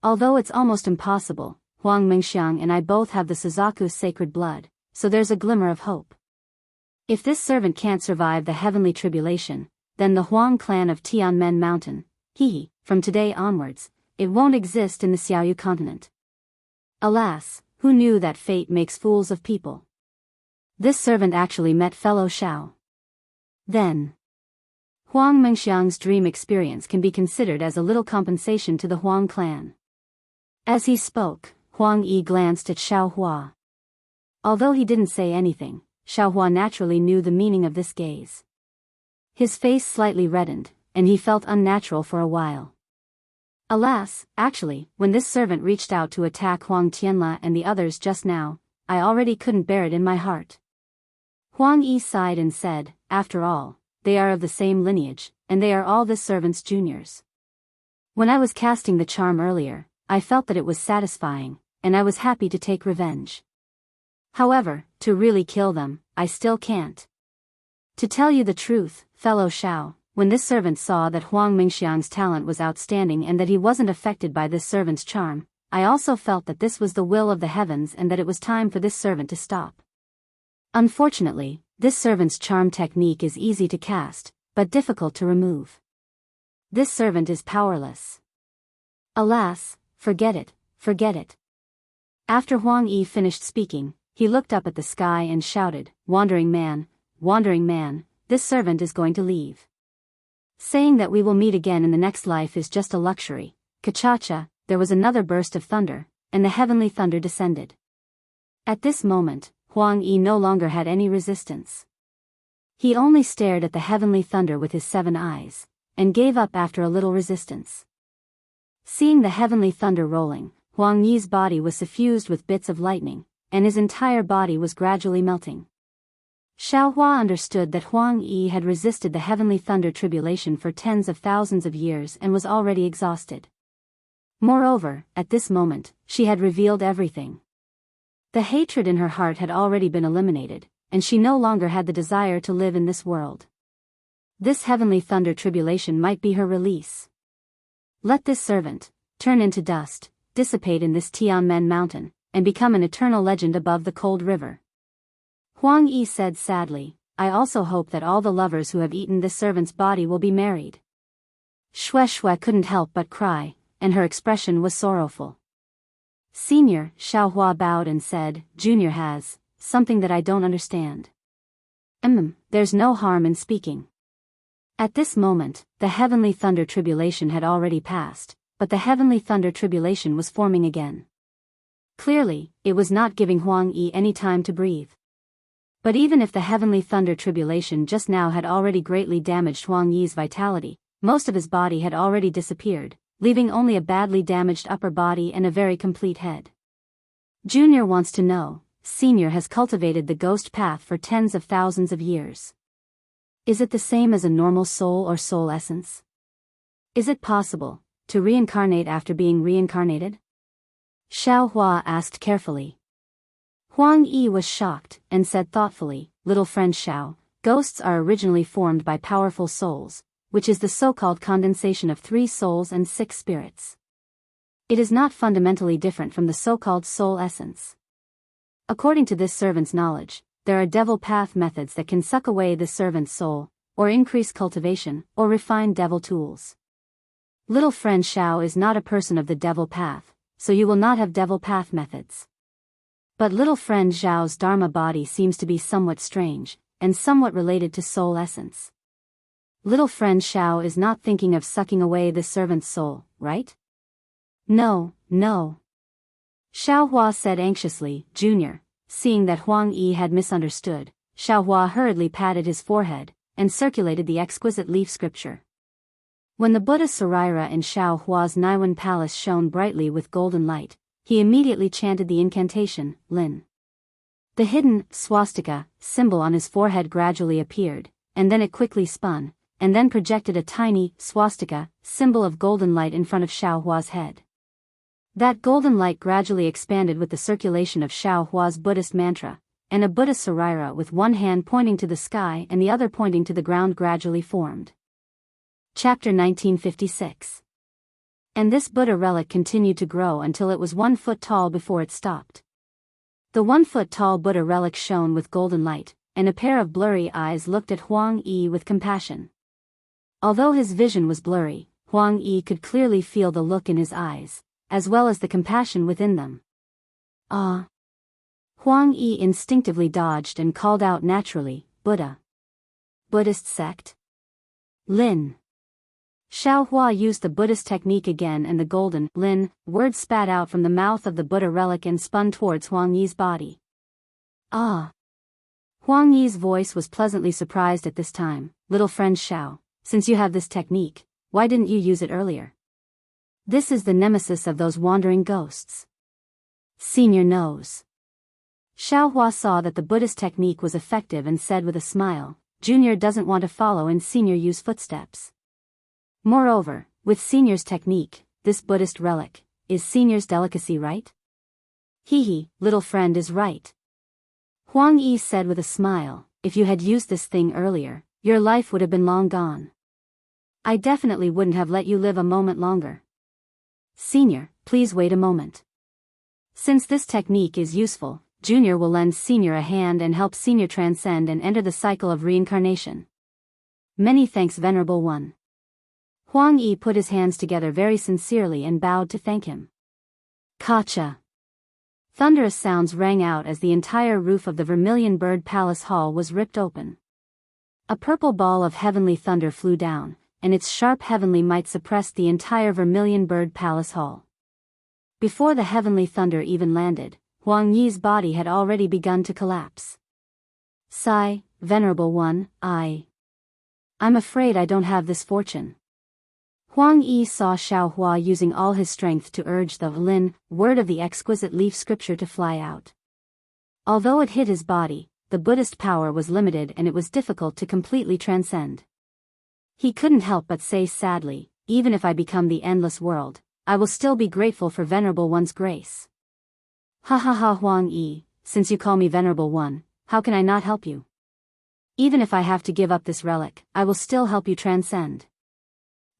Although it's almost impossible, Huang Mingxiang and I both have the Suzaku's sacred blood, so there's a glimmer of hope. If this servant can't survive the heavenly tribulation, then the Huang clan of Tianmen Mountain, from today onwards, it won't exist in the Xiaoyu continent. Alas, who knew that fate makes fools of people? This servant actually met fellow Xiao. Then, Huang Mingxiang's dream experience can be considered as a little compensation to the Huang clan. As he spoke, Huang Yi glanced at Xiao Hua. Although he didn't say anything, Xiao Hua naturally knew the meaning of this gaze. His face slightly reddened, and he felt unnatural for a while. Alas, actually, when this servant reached out to attack Huang Tianla and the others just now, I already couldn't bear it in my heart. Huang Yi sighed and said, after all, they are of the same lineage, and they are all this servant's juniors. When I was casting the charm earlier, I felt that it was satisfying, and I was happy to take revenge. However, to really kill them, I still can't. To tell you the truth, fellow Xiao, when this servant saw that Huang Mingxiang's talent was outstanding and that he wasn't affected by this servant's charm, I also felt that this was the will of the heavens and that it was time for this servant to stop. Unfortunately, this servant's charm technique is easy to cast, but difficult to remove. This servant is powerless. Alas, forget it, forget it. After Huang Yi finished speaking, he looked up at the sky and shouted, wandering man, this servant is going to leave. Saying that we will meet again in the next life is just a luxury. Ka-cha-cha, there was another burst of thunder, and the heavenly thunder descended. At this moment, Huang Yi no longer had any resistance. He only stared at the heavenly thunder with his 7 eyes, and gave up after a little resistance. Seeing the heavenly thunder rolling, Huang Yi's body was suffused with bits of lightning, and his entire body was gradually melting. Xiaohua understood that Huang Yi had resisted the heavenly thunder tribulation for tens of thousands of years and was already exhausted. Moreover, at this moment, she had revealed everything. The hatred in her heart had already been eliminated, and she no longer had the desire to live in this world. This heavenly thunder tribulation might be her release. Let this servant turn into dust, dissipate in this Tianmen mountain, and become an eternal legend above the cold river. Huang Yi said sadly, I also hope that all the lovers who have eaten this servant's body will be married. Shui couldn't help but cry, and her expression was sorrowful. Senior, Xiaohua bowed and said, Junior has something that I don't understand. There's no harm in speaking. At this moment, the heavenly thunder tribulation had already passed, but the heavenly thunder tribulation was forming again. Clearly, it was not giving Huang Yi any time to breathe. But even if the heavenly thunder tribulation just now had already greatly damaged Huang Yi's vitality, most of his body had already disappeared, leaving only a badly damaged upper body and a very complete head. Junior wants to know, Senior has cultivated the ghost path for tens of thousands of years. Is it the same as a normal soul or soul essence? Is it possible to reincarnate after being reincarnated? Xiaohua asked carefully. Huang Yi was shocked, and said thoughtfully, Little friend Xiao, ghosts are originally formed by powerful souls, which is the so-called condensation of 3 souls and 6 spirits. It is not fundamentally different from the so-called soul essence. According to this servant's knowledge, there are devil path methods that can suck away the servant's soul, or increase cultivation, or refine devil tools. Little friend Xiao is not a person of the devil path, so you will not have devil path methods. But little friend Zhao's Dharma body seems to be somewhat strange, and somewhat related to soul essence. Little friend Xiao is not thinking of sucking away this servant's soul, right? No. Xiaohua said anxiously, Junior. Seeing that Huang Yi had misunderstood, Xiaohua hurriedly patted his forehead, and circulated the exquisite leaf scripture. When the Buddha Saraira in Xiaohua's Naiwan palace shone brightly with golden light, he immediately chanted the incantation, Lin. The hidden swastika symbol on his forehead gradually appeared, and then it quickly spun, and then projected a tiny swastika symbol of golden light in front of Xiaohua's head. That golden light gradually expanded with the circulation of Xiaohua's Buddhist mantra, and a Buddha Saraira with one hand pointing to the sky and the other pointing to the ground gradually formed. Chapter 1956. And this Buddha relic continued to grow until it was 1 foot tall before it stopped. The 1 foot tall Buddha relic shone with golden light, and a pair of blurry eyes looked at Huang Yi with compassion. Although his vision was blurry, Huang Yi could clearly feel the look in his eyes, as well as the compassion within them. Ah! Huang Yi instinctively dodged and called out naturally, Buddha. Buddhist sect? Lin. Xiaohua used the Buddhist technique again and the golden Lin word spat out from the mouth of the Buddha relic and spun towards Huang Yi's body. Ah! Huang Yi's voice was pleasantly surprised at this time. Little friend Xiao, since you have this technique, why didn't you use it earlier? This is the nemesis of those wandering ghosts. Senior knows. Xiaohua saw that the Buddhist technique was effective and said with a smile, Junior doesn't want to follow in Senior Yu's footsteps. Moreover, with Senior's technique, this Buddhist relic is Senior's delicacy, right? Hee, little friend is right. Huang Yi said with a smile, if you had used this thing earlier, your life would have been long gone. I definitely wouldn't have let you live a moment longer. Senior, please wait a moment. Since this technique is useful, Junior will lend Senior a hand and help Senior transcend and enter the cycle of reincarnation. Many thanks, Venerable One. Huang Yi put his hands together very sincerely and bowed to thank him. Kacha. Thunderous sounds rang out as the entire roof of the Vermilion Bird Palace Hall was ripped open. A purple ball of heavenly thunder flew down, and its sharp heavenly might suppressed the entire Vermilion Bird Palace Hall. Before the heavenly thunder even landed, Huang Yi's body had already begun to collapse. Sigh, Venerable One, I'm afraid I don't have this fortune. Huang Yi saw Xiao Hua using all his strength to urge the Lin, word of the exquisite leaf scripture to fly out. Although it hit his body, the Buddhist power was limited and it was difficult to completely transcend. He couldn't help but say sadly, even if I become the endless world, I will still be grateful for Venerable One's grace. Ha ha ha, Huang Yi, since you call me Venerable One, how can I not help you? Even if I have to give up this relic, I will still help you transcend.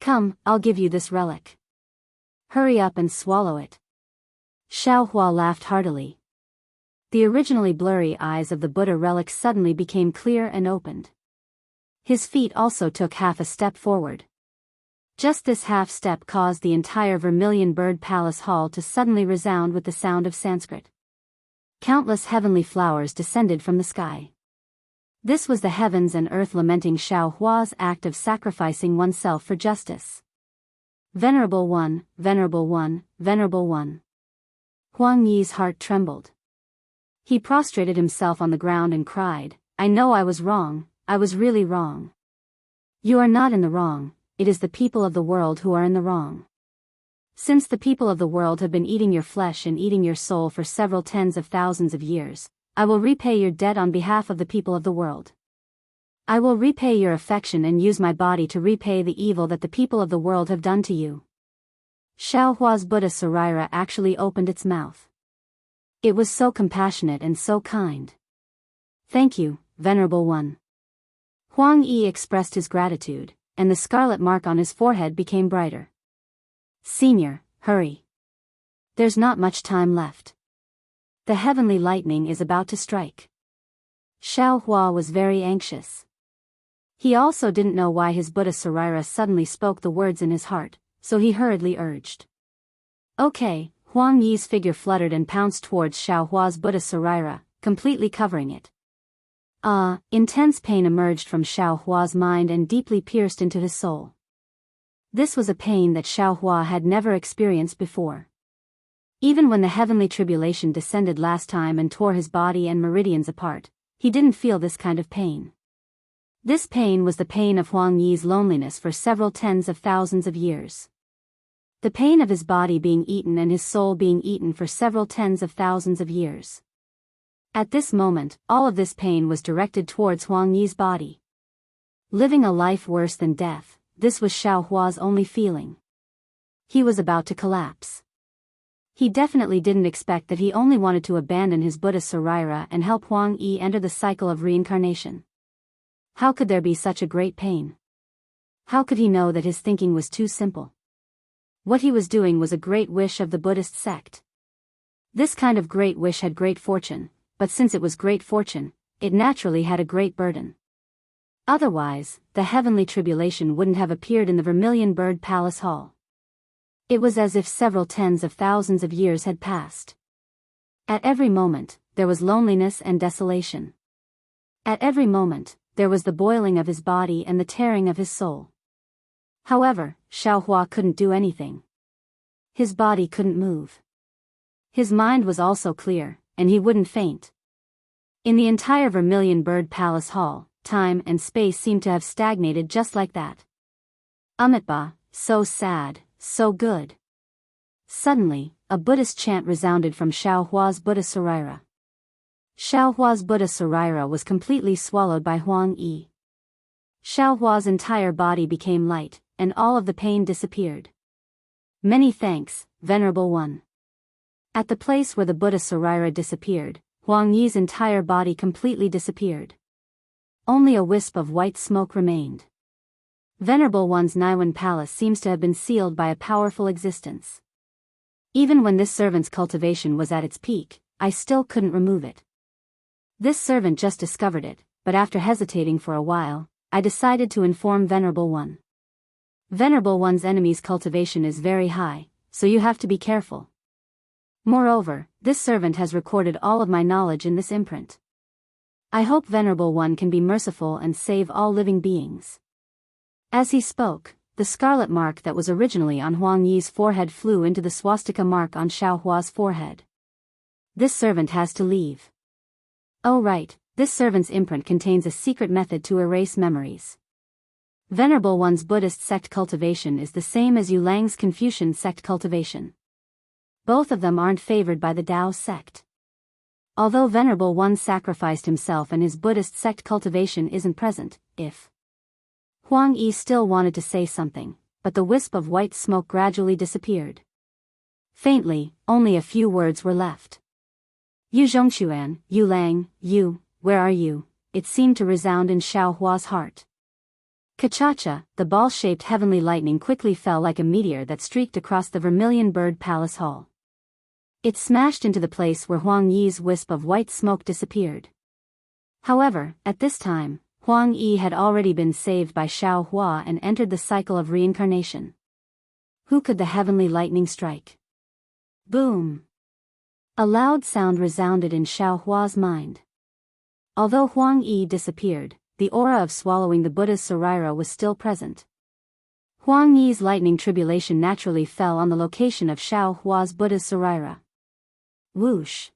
Come, I'll give you this relic. Hurry up and swallow it. Xiao Hua laughed heartily. The originally blurry eyes of the Buddha relic suddenly became clear and opened. His feet also took half a step forward. Just this half step caused the entire Vermilion Bird Palace Hall to suddenly resound with the sound of Sanskrit. Countless heavenly flowers descended from the sky. This was the heavens and earth lamenting Xiao Hua's act of sacrificing oneself for justice. Venerable One, Venerable One, Venerable One. Huang Yi's heart trembled. He prostrated himself on the ground and cried, I know I was wrong, I was really wrong. You are not in the wrong, it is the people of the world who are in the wrong. Since the people of the world have been eating your flesh and eating your soul for several tens of thousands of years, I will repay your debt on behalf of the people of the world. I will repay your affection and use my body to repay the evil that the people of the world have done to you. Xiao Hua's Buddha Sarira actually opened its mouth. It was so compassionate and so kind. Thank you, Venerable One. Huang Yi expressed his gratitude, and the scarlet mark on his forehead became brighter. Senior, hurry. There's not much time left. The heavenly lightning is about to strike. Xiao Hua was very anxious. He also didn't know why his Buddha Sarira suddenly spoke the words in his heart, so he hurriedly urged. Okay, Huang Yi's figure fluttered and pounced towards Xiao Hua's Buddha Sarira, completely covering it. Intense pain emerged from Xiao Hua's mind and deeply pierced into his soul. This was a pain that Xiao Hua had never experienced before. Even when the heavenly tribulation descended last time and tore his body and meridians apart, he didn't feel this kind of pain. This pain was the pain of Huang Yi's loneliness for several tens of thousands of years. The pain of his body being eaten and his soul being eaten for several tens of thousands of years. At this moment, all of this pain was directed towards Huang Yi's body. Living a life worse than death, this was Xiao Hua's only feeling. He was about to collapse. He definitely didn't expect that he only wanted to abandon his Buddha Sarira and help Huang Yi enter the cycle of reincarnation. How could there be such a great pain? How could he know that his thinking was too simple? What he was doing was a great wish of the Buddhist sect. This kind of great wish had great fortune, but since it was great fortune, it naturally had a great burden. Otherwise, the heavenly tribulation wouldn't have appeared in the Vermilion Bird Palace Hall. It was as if several tens of thousands of years had passed. At every moment, there was loneliness and desolation. At every moment, there was the boiling of his body and the tearing of his soul. However, Xiao Hua couldn't do anything. His body couldn't move. His mind was also clear, and he wouldn't faint. In the entire Vermilion Bird Palace Hall, time and space seemed to have stagnated just like that. Amitba, so sad, so good. Suddenly, a Buddhist chant resounded from Xiao Hua's Buddha Sarira. Xiao Hua's Buddha Sarira was completely swallowed by Huang Yi. Xiao Hua's entire body became light, and all of the pain disappeared. Many thanks, Venerable One. At the place where the Buddha Sarira disappeared, Huang Yi's entire body completely disappeared. Only a wisp of white smoke remained. Venerable One's Naiwan palace seems to have been sealed by a powerful existence. Even when this servant's cultivation was at its peak, I still couldn't remove it. This servant just discovered it, but after hesitating for a while, I decided to inform Venerable One. Venerable One's enemy's cultivation is very high, so you have to be careful. Moreover, this servant has recorded all of my knowledge in this imprint. I hope Venerable One can be merciful and save all living beings. As he spoke, the scarlet mark that was originally on Huang Yi's forehead flew into the swastika mark on Xiao Hua's forehead. This servant has to leave. Oh right, this servant's imprint contains a secret method to erase memories. Venerable One's Buddhist sect cultivation is the same as Yu Lang's Confucian sect cultivation. Both of them aren't favored by the Dao sect. Although Venerable One sacrificed himself and his Buddhist sect cultivation isn't present, if Huang Yi still wanted to say something, but the wisp of white smoke gradually disappeared. Faintly, only a few words were left. Yu Zhongquan, Yu Lang, Yu, where are you? It seemed to resound in Xiao Hua's heart. Kachacha, the ball-shaped heavenly lightning quickly fell like a meteor that streaked across the Vermilion Bird Palace Hall. It smashed into the place where Huang Yi's wisp of white smoke disappeared. However, at this time, Huang Yi had already been saved by Xiao Hua and entered the cycle of reincarnation. Who could the heavenly lightning strike? Boom! A loud sound resounded in Xiao Hua's mind. Although Huang Yi disappeared, the aura of swallowing the Buddha's Sarira was still present. Huang Yi's lightning tribulation naturally fell on the location of Xiao Hua's Buddha's Sarira. Whoosh!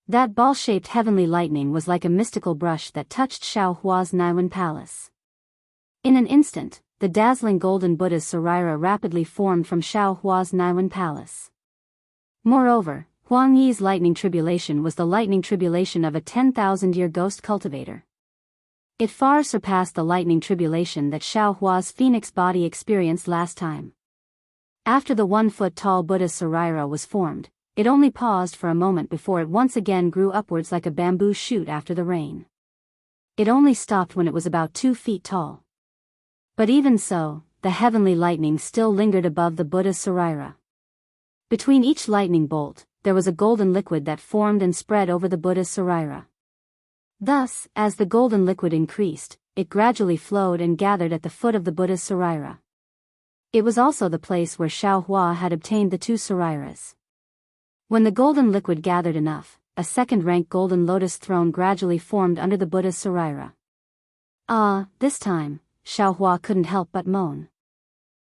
That ball-shaped heavenly lightning was like a mystical brush that touched Xiao Hua's Naiwan palace. In an instant, the dazzling golden Buddha's Sarira rapidly formed from Xiao Hua's Naiwan palace. Moreover, Huang Yi's lightning tribulation was the lightning tribulation of a 10,000-year ghost cultivator. It far surpassed the lightning tribulation that Xiao Hua's phoenix body experienced last time. After the 1-foot-tall Buddha's Sarira was formed, it only paused for a moment before it once again grew upwards like a bamboo shoot after the rain. It only stopped when it was about 2 feet tall. But even so, the heavenly lightning still lingered above the Buddha's Sarira. Between each lightning bolt, there was a golden liquid that formed and spread over the Buddha's Sarira. Thus, as the golden liquid increased, it gradually flowed and gathered at the foot of the Buddha's Sarira. It was also the place where Xiao Hua had obtained the 2 Sariras. When the golden liquid gathered enough, a second-rank golden lotus throne gradually formed under the Buddha's Sarira. This time, Xiao Hua couldn't help but moan.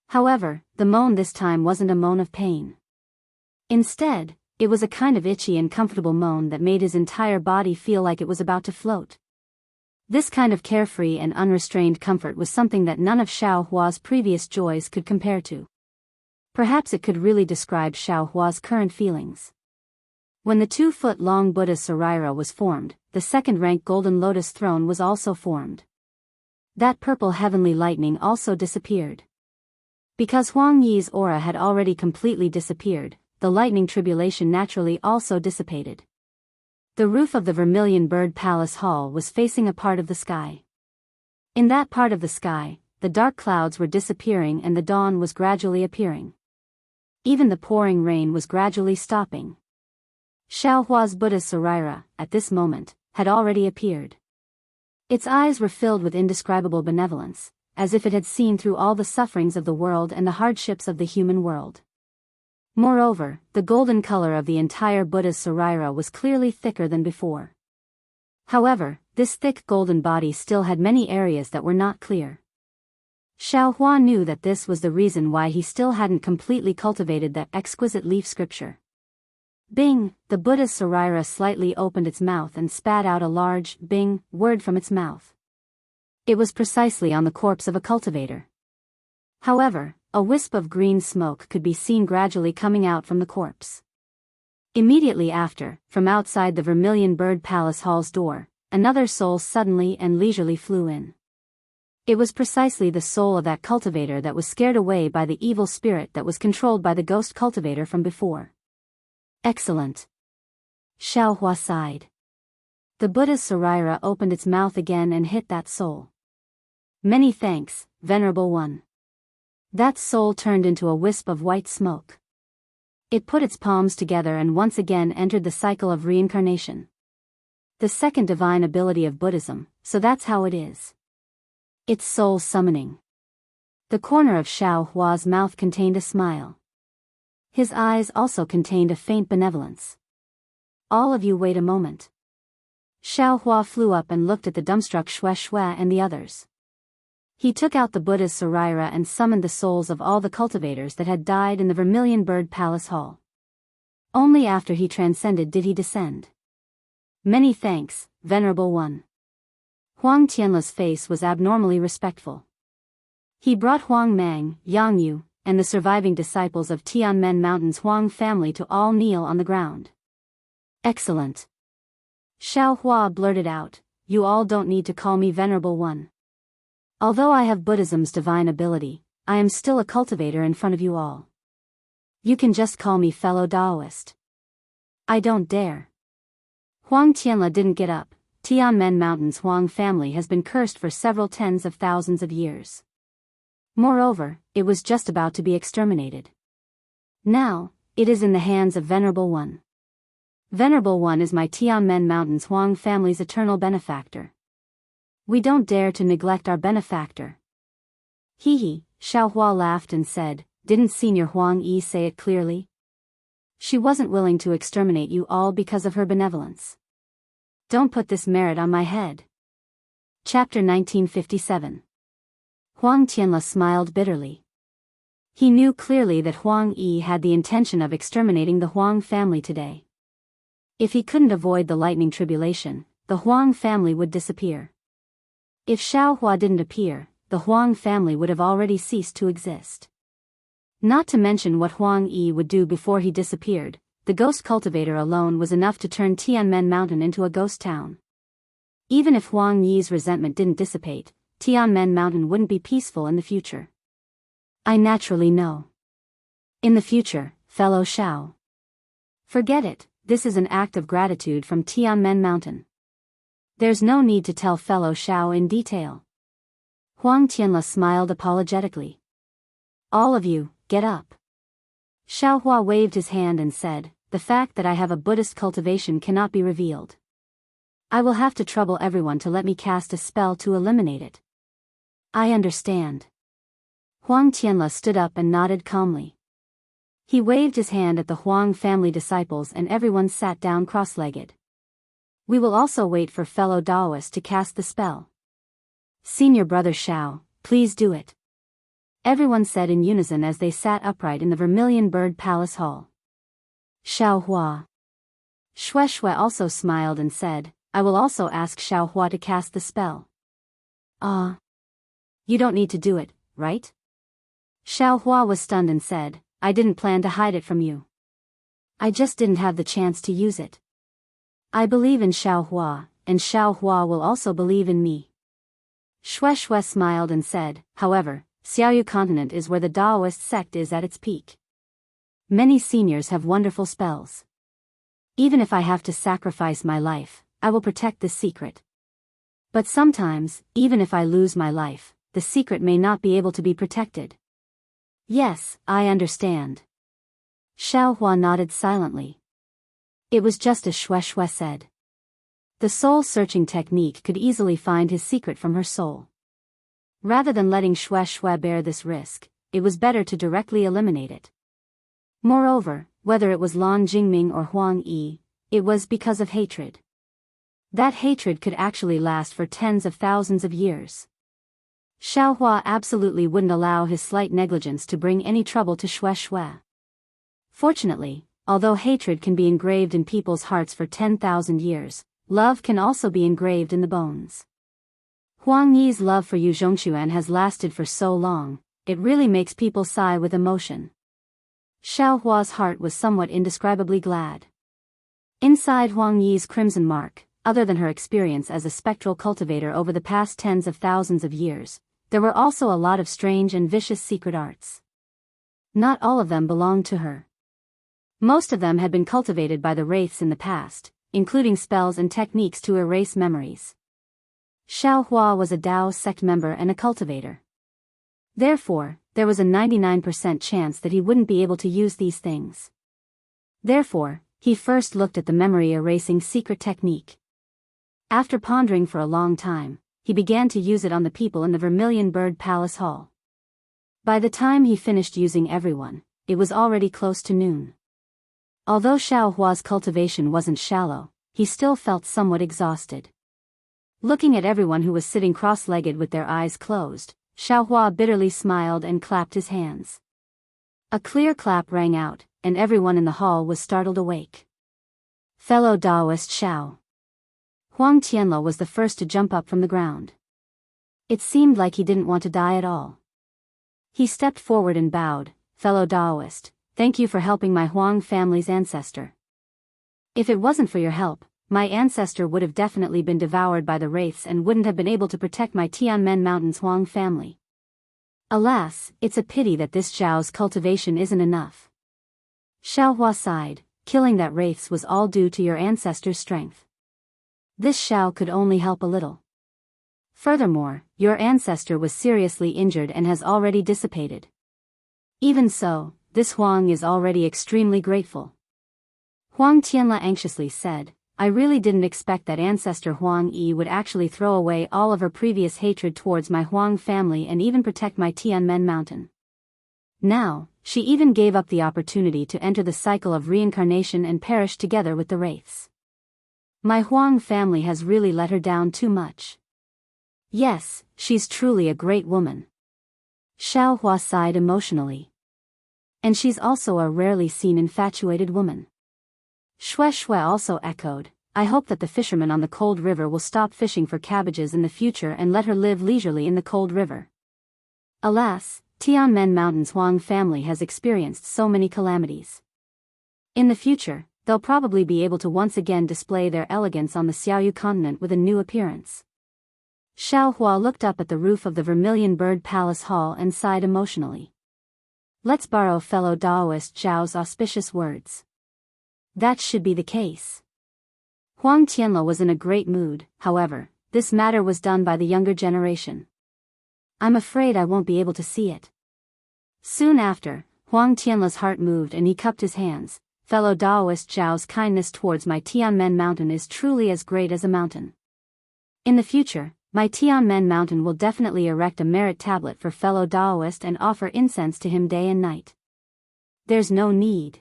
However, the moan this time wasn't a moan of pain. Instead, it was a kind of itchy and comfortable moan that made his entire body feel like it was about to float. This kind of carefree and unrestrained comfort was something that none of Xiao Hua's previous joys could compare to. Perhaps it could really describe Xiao Hua's current feelings. When the 2-foot-long Buddha's Sarira was formed, the second-rank golden lotus throne was also formed. That purple heavenly lightning also disappeared. Because Huang Yi's aura had already completely disappeared, the lightning tribulation naturally also dissipated. The roof of the Vermilion Bird Palace Hall was facing a part of the sky. In that part of the sky, the dark clouds were disappearing and the dawn was gradually appearing. Even the pouring rain was gradually stopping. Xiao Hua's Buddha's Sarira, at this moment, had already appeared. Its eyes were filled with indescribable benevolence, as if it had seen through all the sufferings of the world and the hardships of the human world. Moreover, the golden color of the entire Buddha's Sarira was clearly thicker than before. However, this thick golden body still had many areas that were not clear. Xiao Hua knew that this was the reason why he still hadn't completely cultivated that exquisite leaf scripture. Bing, the Buddha's Sarira slightly opened its mouth and spat out a large, bing, word from its mouth. It was precisely on the corpse of a cultivator. However, a wisp of green smoke could be seen gradually coming out from the corpse. Immediately after, from outside the Vermilion Bird Palace Hall's door, another soul suddenly and leisurely flew in. It was precisely the soul of that cultivator that was scared away by the evil spirit that was controlled by the ghost cultivator from before. Excellent. Xiao Hua sighed. The Buddha's Saraira opened its mouth again and hit that soul. Many thanks, Venerable One. That soul turned into a wisp of white smoke. It put its palms together and once again entered the cycle of reincarnation. The second divine ability of Buddhism, so that's how it is. It's soul summoning. The corner of Xiao Hua's mouth contained a smile. His eyes also contained a faint benevolence. All of you wait a moment. Xiao Hua flew up and looked at the dumbstruck Xue Xue and the others. He took out the Buddha's Saraira and summoned the souls of all the cultivators that had died in the Vermilion Bird Palace Hall. Only after he transcended did he descend. Many thanks, Venerable One. Huang Tianla's face was abnormally respectful. He brought Huang Mang, Yang Yu, and the surviving disciples of Tianmen Mountain's Huang family to all kneel on the ground. Excellent. Xiao Hua blurted out, you all don't need to call me Venerable One. Although I have Buddhism's divine ability, I am still a cultivator in front of you all. You can just call me fellow Daoist. I don't dare. Huang Tianla didn't get up. Tianmen Mountain's Huang family has been cursed for several tens of thousands of years. Moreover, it was just about to be exterminated. Now, it is in the hands of Venerable One. Venerable One is my Tianmen Mountain's Huang family's eternal benefactor. We don't dare to neglect our benefactor. Hee hee, Xiao Hua laughed and said, didn't Senior Huang Yi say it clearly? She wasn't willing to exterminate you all because of her benevolence. Don't put this merit on my head. Chapter 1957. Huang Tianla smiled bitterly. He knew clearly that Huang Yi had the intention of exterminating the Huang family today. If he couldn't avoid the lightning tribulation, the Huang family would disappear. If Xiao Hua didn't appear, the Huang family would have already ceased to exist. Not to mention what Huang Yi would do before he disappeared. The ghost cultivator alone was enough to turn Tianmen Mountain into a ghost town. Even if Huang Yi's resentment didn't dissipate, Tianmen Mountain wouldn't be peaceful in the future. I naturally know. In the future, fellow Xiao. Forget it, this is an act of gratitude from Tianmen Mountain. There's no need to tell fellow Xiao in detail. Huang Tianla smiled apologetically. All of you, get up. Xiao Hua waved his hand and said, the fact that I have a Buddhist cultivation cannot be revealed. I will have to trouble everyone to let me cast a spell to eliminate it. I understand. Huang Tianla stood up and nodded calmly. He waved his hand at the Huang family disciples and everyone sat down cross-legged. We will also wait for fellow Daoist to cast the spell. Senior brother Xiao, please do it. Everyone said in unison as they sat upright in the Vermilion Bird Palace Hall. Xiao Hua. Xue Xue also smiled and said, I will also ask Xiao Hua to cast the spell. You don't need to do it, right? Xiao Hua was stunned and said, I didn't plan to hide it from you. I just didn't have the chance to use it. I believe in Xiao Hua, and Xiao Hua will also believe in me. Xue Xue smiled and said, however, Xiaoyu continent is where the Daoist sect is at its peak. Many seniors have wonderful spells. Even if I have to sacrifice my life, I will protect this secret. But sometimes, even if I lose my life, the secret may not be able to be protected. Yes, I understand. Xiao Hua nodded silently. It was just as Xue Xue said. The soul-searching technique could easily find his secret from her soul. Rather than letting Xue Xue bear this risk, it was better to directly eliminate it. Moreover, whether it was Lan Jingming or Huang Yi, it was because of hatred. That hatred could actually last for tens of thousands of years. Xiao Hua absolutely wouldn't allow his slight negligence to bring any trouble to Xue Xue. Fortunately, although hatred can be engraved in people's hearts for 10,000 years, love can also be engraved in the bones. Huang Yi's love for Yu Zhongxuan has lasted for so long, it really makes people sigh with emotion. Xiao Hua's heart was somewhat indescribably glad. Inside Huang Yi's crimson mark, other than her experience as a spectral cultivator over the past tens of thousands of years, there were also a lot of strange and vicious secret arts. Not all of them belonged to her. Most of them had been cultivated by the wraiths in the past, including spells and techniques to erase memories. Xiao Hua was a Daoist sect member and a cultivator. Therefore, there was a 99% chance that he wouldn't be able to use these things. Therefore, he first looked at the memory erasing secret technique. After pondering for a long time, he began to use it on the people in the Vermilion Bird Palace Hall. By the time he finished using everyone, it was already close to noon. Although Xiao Hua's cultivation wasn't shallow, he still felt somewhat exhausted. Looking at everyone who was sitting cross-legged with their eyes closed, Xiao Hua bitterly smiled and clapped his hands. A clear clap rang out, and everyone in the hall was startled awake. Fellow Daoist Xiao. Huang Tianla was the first to jump up from the ground. It seemed like he didn't want to die at all. He stepped forward and bowed. Fellow Daoist, thank you for helping my Huang family's ancestor. If it wasn't for your help, my ancestor would have definitely been devoured by the wraiths and wouldn't have been able to protect my Tianmen Mountains Huang family. Alas, it's a pity that this Zhao's cultivation isn't enough. Xiao Hua sighed, killing that wraiths was all due to your ancestor's strength. This Xiao could only help a little. Furthermore, your ancestor was seriously injured and has already dissipated. Even so, this Huang is already extremely grateful. Huang Tianla anxiously said, I really didn't expect that ancestor Huang Yi would actually throw away all of her previous hatred towards my Huang family and even protect my Tianmen Mountain. Now, she even gave up the opportunity to enter the cycle of reincarnation and perish together with the wraiths. My Huang family has really let her down too much. Yes, she's truly a great woman. Xiao Hua sighed emotionally. And she's also a rarely seen infatuated woman. Xue Xue also echoed, I hope that the fishermen on the cold river will stop fishing for cabbages in the future and let her live leisurely in the cold river. Alas, Tianmen Mountain's Huang family has experienced so many calamities. In the future, they'll probably be able to once again display their elegance on the Xiaoyu continent with a new appearance. Xiao Hua looked up at the roof of the Vermilion Bird Palace Hall and sighed emotionally. Let's borrow fellow Daoist Zhao's auspicious words. That should be the case. Huang Tianla was in a great mood, however, this matter was done by the younger generation. I'm afraid I won't be able to see it. Soon after, Huang Tianla's heart moved and he cupped his hands. Fellow Daoist Zhao's kindness towards my Tianmen Mountain is truly as great as a mountain. In the future, my Tianmen Mountain will definitely erect a merit tablet for fellow Daoist and offer incense to him day and night. There's no need.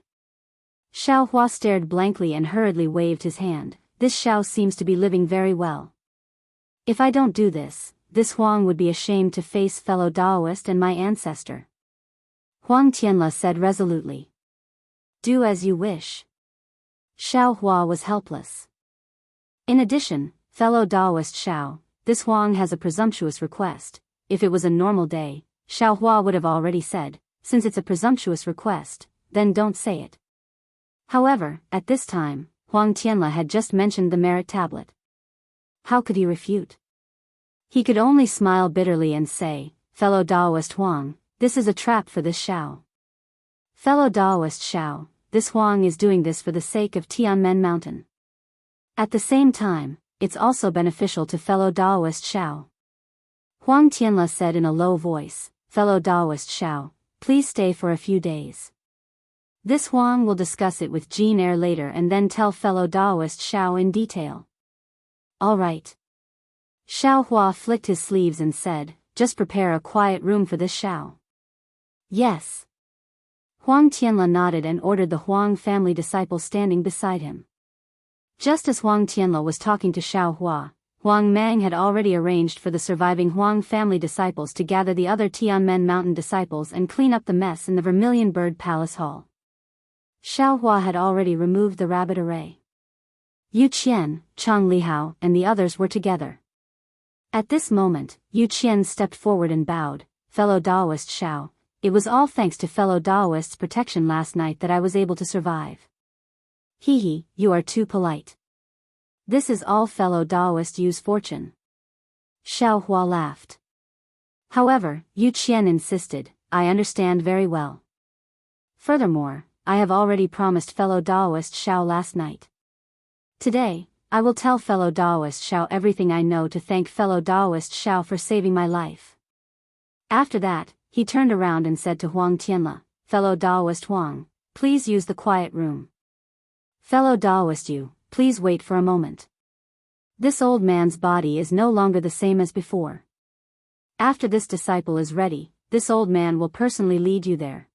Xiao Hua stared blankly and hurriedly waved his hand. This Xiao seems to be living very well. If I don't do this, this Huang would be ashamed to face fellow Daoist and my ancestor. Huang Tianla said resolutely. Do as you wish. Xiao Hua was helpless. In addition, fellow Daoist Xiao, this Huang has a presumptuous request. If it was a normal day, Xiao Hua would have already said, since it's a presumptuous request, then don't say it. However, at this time, Huang Tianla had just mentioned the merit tablet. How could he refute? He could only smile bitterly and say, fellow Daoist Huang, this is a trap for this Xiao. Fellow Daoist Xiao, this Huang is doing this for the sake of Tianmen Mountain. At the same time, it's also beneficial to fellow Daoist Xiao. Huang Tianla said in a low voice, fellow Daoist Xiao, please stay for a few days. This Huang will discuss it with Jean Eyre later and then tell fellow Daoist Xiao in detail. All right. Xiao Hua flicked his sleeves and said, just prepare a quiet room for this Xiao. Yes. Huang Tianla nodded and ordered the Huang family disciples standing beside him. Just as Huang Tianla was talking to Xiao Hua, Huang Mang had already arranged for the surviving Huang family disciples to gather the other Tianmen Mountain disciples and clean up the mess in the Vermilion Bird Palace Hall. Xiao Hua had already removed the rabbit array. Yu Qian, Chang Lihao, and the others were together. At this moment, Yu Qian stepped forward and bowed, fellow Daoist Xiao, it was all thanks to fellow Daoist's protection last night that I was able to survive. Hee, you are too polite. This is all fellow Daoist Yu's fortune. Xiao Hua laughed. However, Yu Qian insisted, I understand very well. Furthermore, I have already promised fellow Daoist Xiao last night. Today, I will tell fellow Daoist Xiao everything I know to thank fellow Daoist Xiao for saving my life. After that, he turned around and said to Huang Tianla, fellow Daoist Huang, please use the quiet room. Fellow Daoist Yu, please wait for a moment. This old man's body is no longer the same as before. After this disciple is ready, this old man will personally lead you there.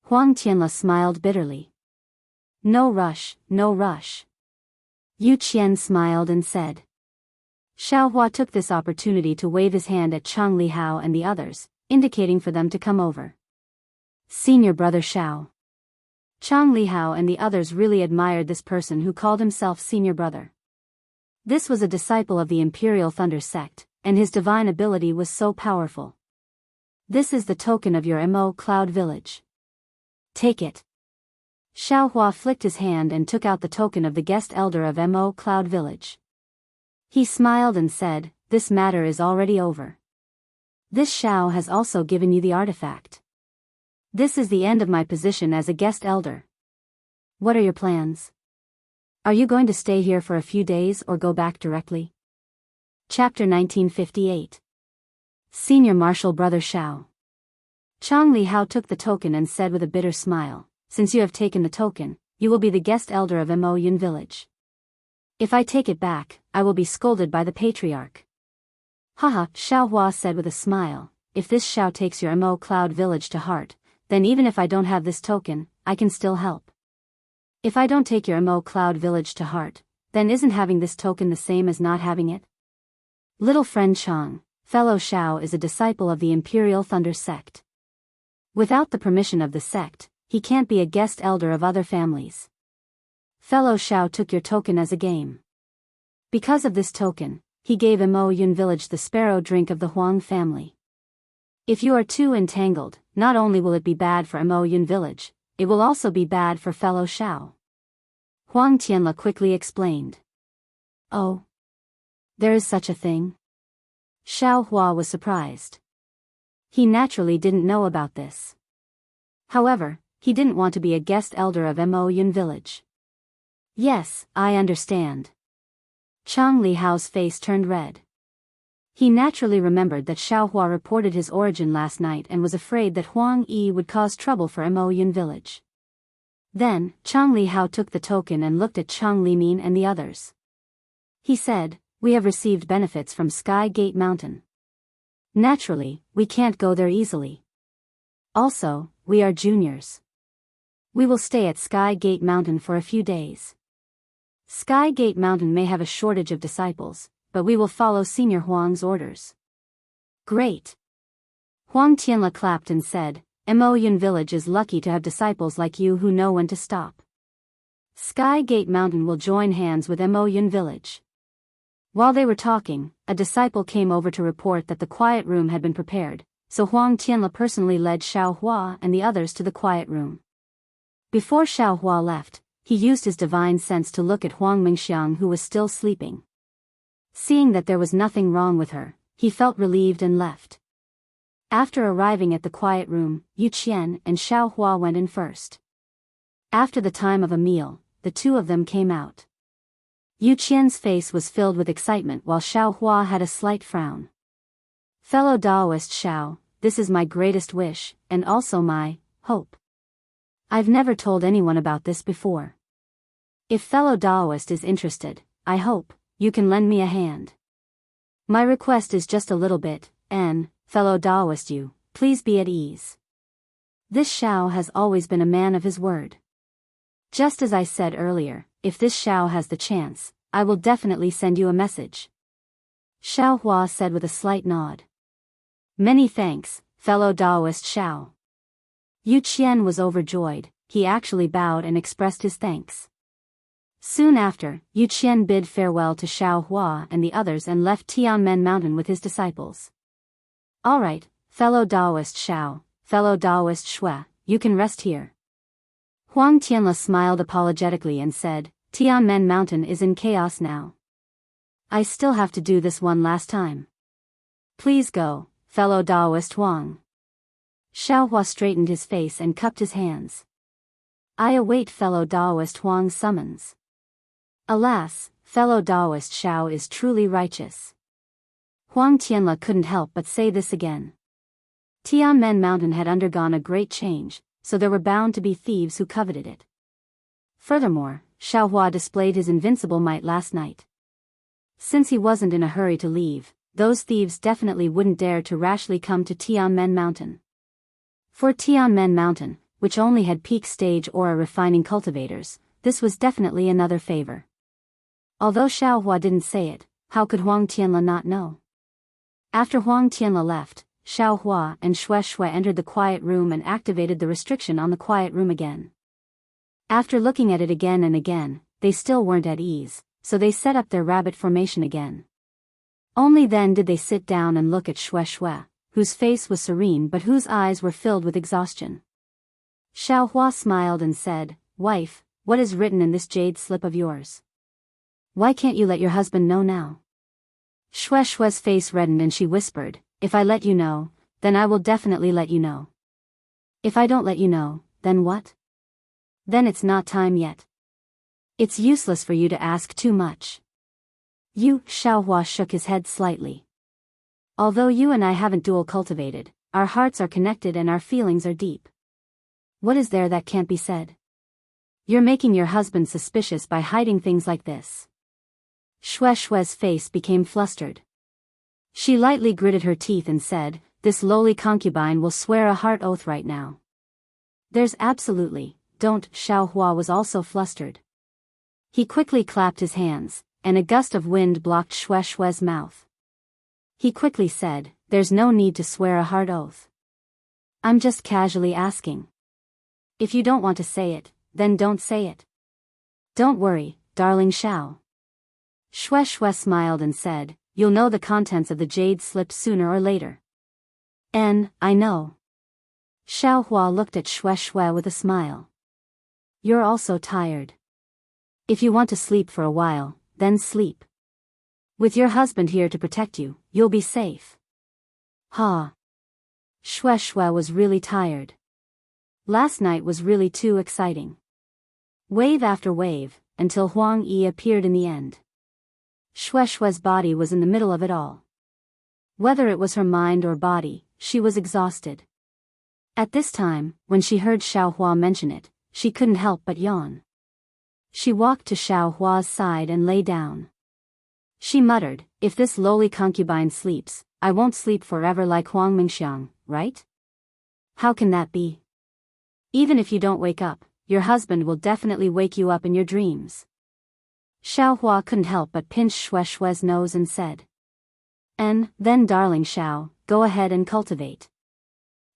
Huang Tianla smiled bitterly. No rush, no rush. Yu Qian smiled and said. Xiao Hua took this opportunity to wave his hand at Chang Li Hao and the others, indicating for them to come over. Senior brother Xiao. Chang Li Hao and the others really admired this person who called himself senior brother. This was a disciple of the Imperial Thunder sect, and his divine ability was so powerful. This is the token of your Mo Cloud Village. Take it. Xiao Hua flicked his hand and took out the token of the guest elder of Mo Cloud Village. He smiled and said, this matter is already over. This Xiao has also given you the artifact. This is the end of my position as a guest elder. What are your plans? Are you going to stay here for a few days or go back directly? Chapter 1958. Senior Marshal Brother Xiao. Chang Li Hao took the token and said with a bitter smile, since you have taken the token, you will be the guest elder of Mo Yun Village. If I take it back, I will be scolded by the patriarch. Haha, Xiao Hua said with a smile, if this Xiao takes your Mo Cloud Village to heart, then even if I don't have this token, I can still help. If I don't take your Mo Cloud Village to heart, then isn't having this token the same as not having it? Little friend Chang, fellow Xiao is a disciple of the Imperial Thunder sect. Without the permission of the sect, he can't be a guest elder of other families. Fellow Xiao took your token as a game. Because of this token, he gave Mo Yun Village the sparrow drink of the Huang family. If you are too entangled, not only will it be bad for Mo Yun Village, it will also be bad for fellow Xiao. Huang Tianla quickly explained. Oh. There is such a thing? Xiao Hua was surprised. He naturally didn't know about this. However, he didn't want to be a guest elder of Mo Yun Village. Yes, I understand. Chang Li Hao's face turned red. He naturally remembered that Xiao Hua reported his origin last night and was afraid that Huang Yi would cause trouble for Mo Yun Village. Then, Chang Li Hao took the token and looked at Chang Li Min and the others. He said, we have received benefits from Sky Gate Mountain. Naturally, we can't go there easily. Also, we are juniors. We will stay at Sky Gate Mountain for a few days. Sky Gate Mountain may have a shortage of disciples, but we will follow Senior Huang's orders. Great. Huang Tianla clapped and said, Mo Yun Village is lucky to have disciples like you who know when to stop. Sky Gate Mountain will join hands with Mo Yun Village. While they were talking, a disciple came over to report that the quiet room had been prepared, so Huang Tianla personally led Xiao Hua and the others to the quiet room. Before Xiao Hua left, he used his divine sense to look at Huang Mingxiang who was still sleeping. Seeing that there was nothing wrong with her, he felt relieved and left. After arriving at the quiet room, Yu Qian and Xiao Hua went in first. After the time of a meal, the two of them came out. Yu Qian's face was filled with excitement while Xiao Hua had a slight frown. Fellow Daoist Xiao, this is my greatest wish, and also my hope. I've never told anyone about this before. If fellow Daoist is interested, I hope you can lend me a hand. My request is just a little bit, and, fellow Daoist you, please be at ease. This Xiao has always been a man of his word. Just as I said earlier, if this Xiao has the chance, I will definitely send you a message. Xiao Hua said with a slight nod. Many thanks, fellow Daoist Xiao. Yu Qian was overjoyed, he actually bowed and expressed his thanks. Soon after, Yu Qian bid farewell to Xiao Hua and the others and left Tianmen Mountain with his disciples. Alright, fellow Daoist Xiao, fellow Daoist Shui, you can rest here. Huang Tianla smiled apologetically and said, Tianmen Mountain is in chaos now. I still have to do this one last time. Please go, fellow Daoist Huang. Xiao Hua straightened his face and cupped his hands. I await fellow Daoist Huang's summons. Alas, fellow Daoist Xiao is truly righteous. Huang Tianla couldn't help but say this again. Tianmen Mountain had undergone a great change, so there were bound to be thieves who coveted it. Furthermore, Xiaohua displayed his invincible might last night. Since he wasn't in a hurry to leave, those thieves definitely wouldn't dare to rashly come to Tianmen Mountain. For Tianmen Mountain, which only had peak stage aura refining cultivators, this was definitely another favor. Although Xiaohua didn't say it, how could Huang Tianla not know? After Huang Tianla left, Xiaohua and Shui entered the quiet room and activated the restriction on the quiet room again. After looking at it again and again, they still weren't at ease, so they set up their rabbit formation again. Only then did they sit down and look at Shui, whose face was serene but whose eyes were filled with exhaustion. Xiaohua smiled and said, "Wife, what is written in this jade slip of yours? Why can't you let your husband know now?" Shui's face reddened and she whispered, "If I let you know, then I will definitely let you know. If I don't let you know, then what? Then it's not time yet. It's useless for you to ask too much." Xiaohua shook his head slightly. "Although you and I haven't dual cultivated, our hearts are connected and our feelings are deep. What is there that can't be said? You're making your husband suspicious by hiding things like this." Shui's face became flustered. She lightly gritted her teeth and said, "This lowly concubine will swear a heart oath right now." "There's absolutely, don't." Xiaohua was also flustered. He quickly clapped his hands, and a gust of wind blocked Shui's mouth. He quickly said, "There's no need to swear a heart oath. I'm just casually asking. If you don't want to say it, then don't say it. Don't worry, darling Xiao." Shui smiled and said, "You'll know the contents of the jade slip sooner or later." I know." Xiaohua looked at Shui with a smile. "You're also tired. If you want to sleep for a while, then sleep. With your husband here to protect you, you'll be safe." Ha! Shui was really tired. Last night was really too exciting. Wave after wave, until Huang Yi appeared in the end. Shui's body was in the middle of it all. Whether it was her mind or body, she was exhausted. At this time, when she heard Xiaohua mention it, she couldn't help but yawn. She walked to Xiaohua's side and lay down. She muttered, "If this lowly concubine sleeps, I won't sleep forever like Huang Mingxiang, right? How can that be? Even if you don't wake up, your husband will definitely wake you up in your dreams." Xiaohua couldn't help but pinch Shui's nose and said, Then darling Xiao, go ahead and cultivate.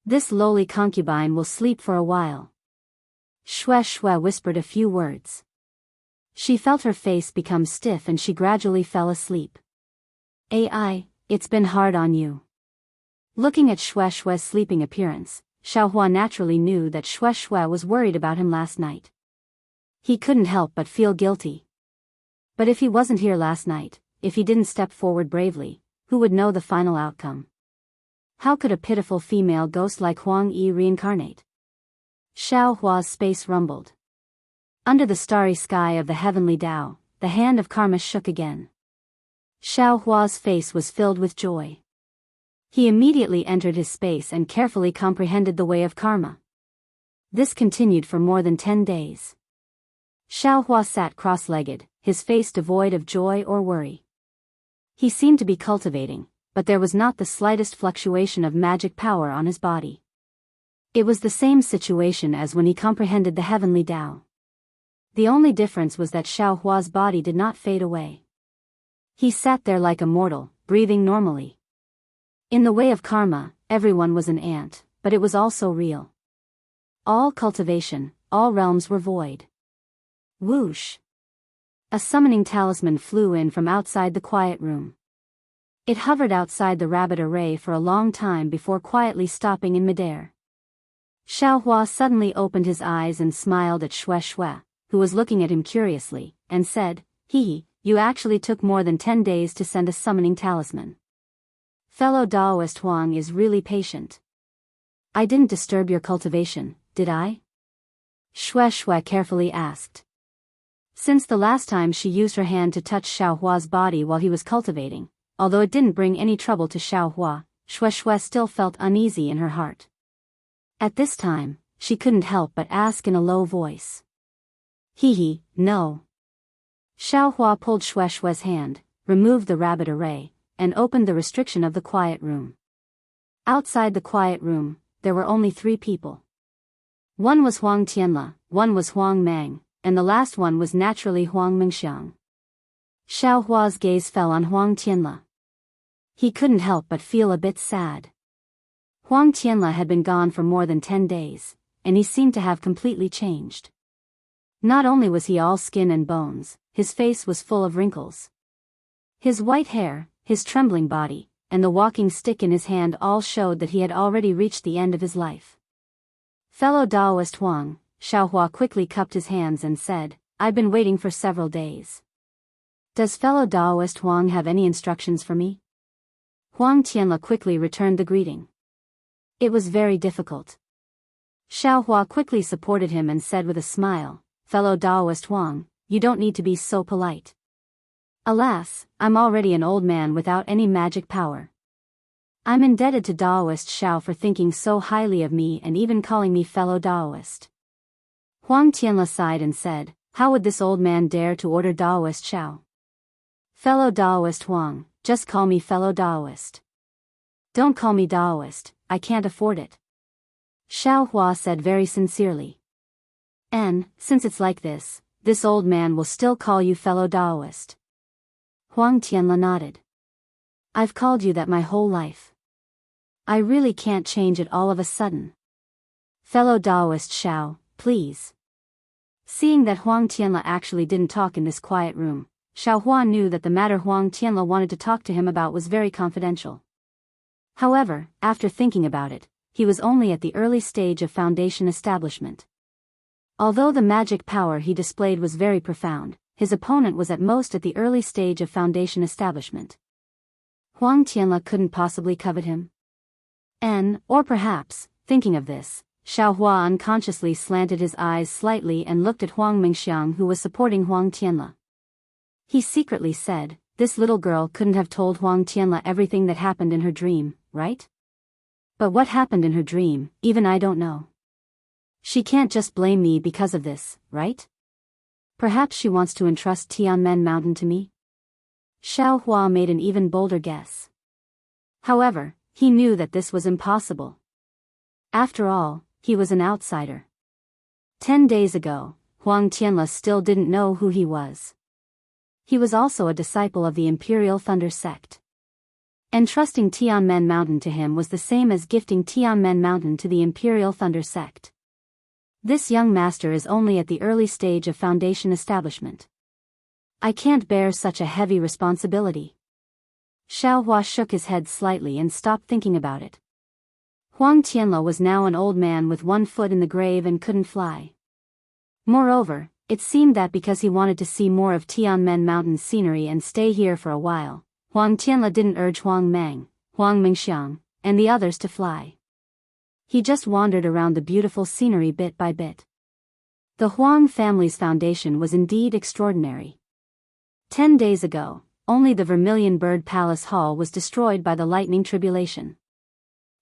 This lowly concubine will sleep for a while." Shui whispered a few words. She felt her face become stiff and she gradually fell asleep. It's been hard on you." Looking at Shui's sleeping appearance, Xiaohua naturally knew that Shui was worried about him last night. He couldn't help but feel guilty. But if he wasn't here last night, if he didn't step forward bravely, who would know the final outcome? How could a pitiful female ghost like Huang Yi reincarnate? Xiaohua's space rumbled. Under the starry sky of the heavenly Tao, the hand of karma shook again. Xiaohua's face was filled with joy. He immediately entered his space and carefully comprehended the way of karma. This continued for more than 10 days. Xiaohua sat cross-legged, his face devoid of joy or worry. He seemed to be cultivating, but there was not the slightest fluctuation of magic power on his body. It was the same situation as when he comprehended the heavenly Tao. The only difference was that Xiaohua's body did not fade away. He sat there like a mortal, breathing normally. In the way of karma, everyone was an ant, but it was also real. All cultivation, all realms were void. Whoosh! A summoning talisman flew in from outside the quiet room. It hovered outside the rabbit array for a long time before quietly stopping in midair. Xiaohua suddenly opened his eyes and smiled at Shui, who was looking at him curiously, and said, You actually took more than 10 days to send a summoning talisman. Fellow Daoist Huang is really patient. I didn't disturb your cultivation, did I?" Xue carefully asked. Since the last time she used her hand to touch Xiaohua's body while he was cultivating, although it didn't bring any trouble to Xiaohua, Xue still felt uneasy in her heart. At this time, she couldn't help but ask in a low voice. No. Xiaohua pulled Xue's hand, removed the rabbit array, and opened the restriction of the quiet room. Outside the quiet room, there were only 3 people. One was Huang Tianle, one was Huang Mang, and the last one was naturally Huang Mingxiang. Xiaohua's gaze fell on Huang Tianle. He couldn't help but feel a bit sad. Huang Tianle had been gone for more than 10 days, and he seemed to have completely changed. Not only was he all skin and bones, his face was full of wrinkles. His white hair, his trembling body, and the walking stick in his hand all showed that he had already reached the end of his life. Fellow Daoist Huang, Xiaohua quickly cupped his hands and said, I've been waiting for several days. Does fellow Daoist Huang have any instructions for me? Huang Tianle quickly returned the greeting. It was very difficult. Xiaohua quickly supported him and said with a smile, Fellow Daoist Huang, you don't need to be so polite. Alas, I'm already an old man without any magic power. I'm indebted to Daoist Xiao for thinking so highly of me and even calling me fellow Daoist. Huang Tianle sighed and said, how would this old man dare to order Daoist Xiao? Fellow Daoist Huang, just call me fellow Daoist. Don't call me Daoist, I can't afford it. Xiaohua said very sincerely. And, since it's like this old man will still call you fellow Daoist. Huang Tianle nodded. I've called you that my whole life. I really can't change it all of a sudden. Fellow Daoist Xiao, please. Seeing that Huang Tianle actually didn't talk in this quiet room, Xiaohua knew that the matter Huang Tianle wanted to talk to him about was very confidential. However, after thinking about it, he was only at the early stage of foundation establishment. Although the magic power he displayed was very profound, his opponent was at most at the early stage of foundation establishment. Huang Tianle couldn't possibly covet him. Or perhaps, thinking of this, Xiaohua unconsciously slanted his eyes slightly and looked at Huang Mingxiang who was supporting Huang Tianle. He secretly said, this little girl couldn't have told Huang Tianle everything that happened in her dream, right? But what happened in her dream, even I don't know. She can't just blame me because of this, right? Perhaps she wants to entrust Tianmen Mountain to me? Xiaohua made an even bolder guess. However, he knew that this was impossible. After all, he was an outsider. 10 days ago, Huang Tianle still didn't know who he was. He was also a disciple of the Imperial Thunder sect. Entrusting Tianmen Mountain to him was the same as gifting Tianmen Mountain to the Imperial Thunder sect. This young master is only at the early stage of foundation establishment. I can't bear such a heavy responsibility. Xiaohua shook his head slightly and stopped thinking about it. Huang Tianle was now an old man with one foot in the grave and couldn't fly. Moreover, it seemed that because he wanted to see more of Tianmen Mountain's scenery and stay here for a while, Huang Tianle didn't urge Huang Mang, Huang Mingxiang, and the others to fly. He just wandered around the beautiful scenery bit by bit. The Huang family's foundation was indeed extraordinary. 10 days ago, only the Vermilion Bird Palace Hall was destroyed by the lightning tribulation.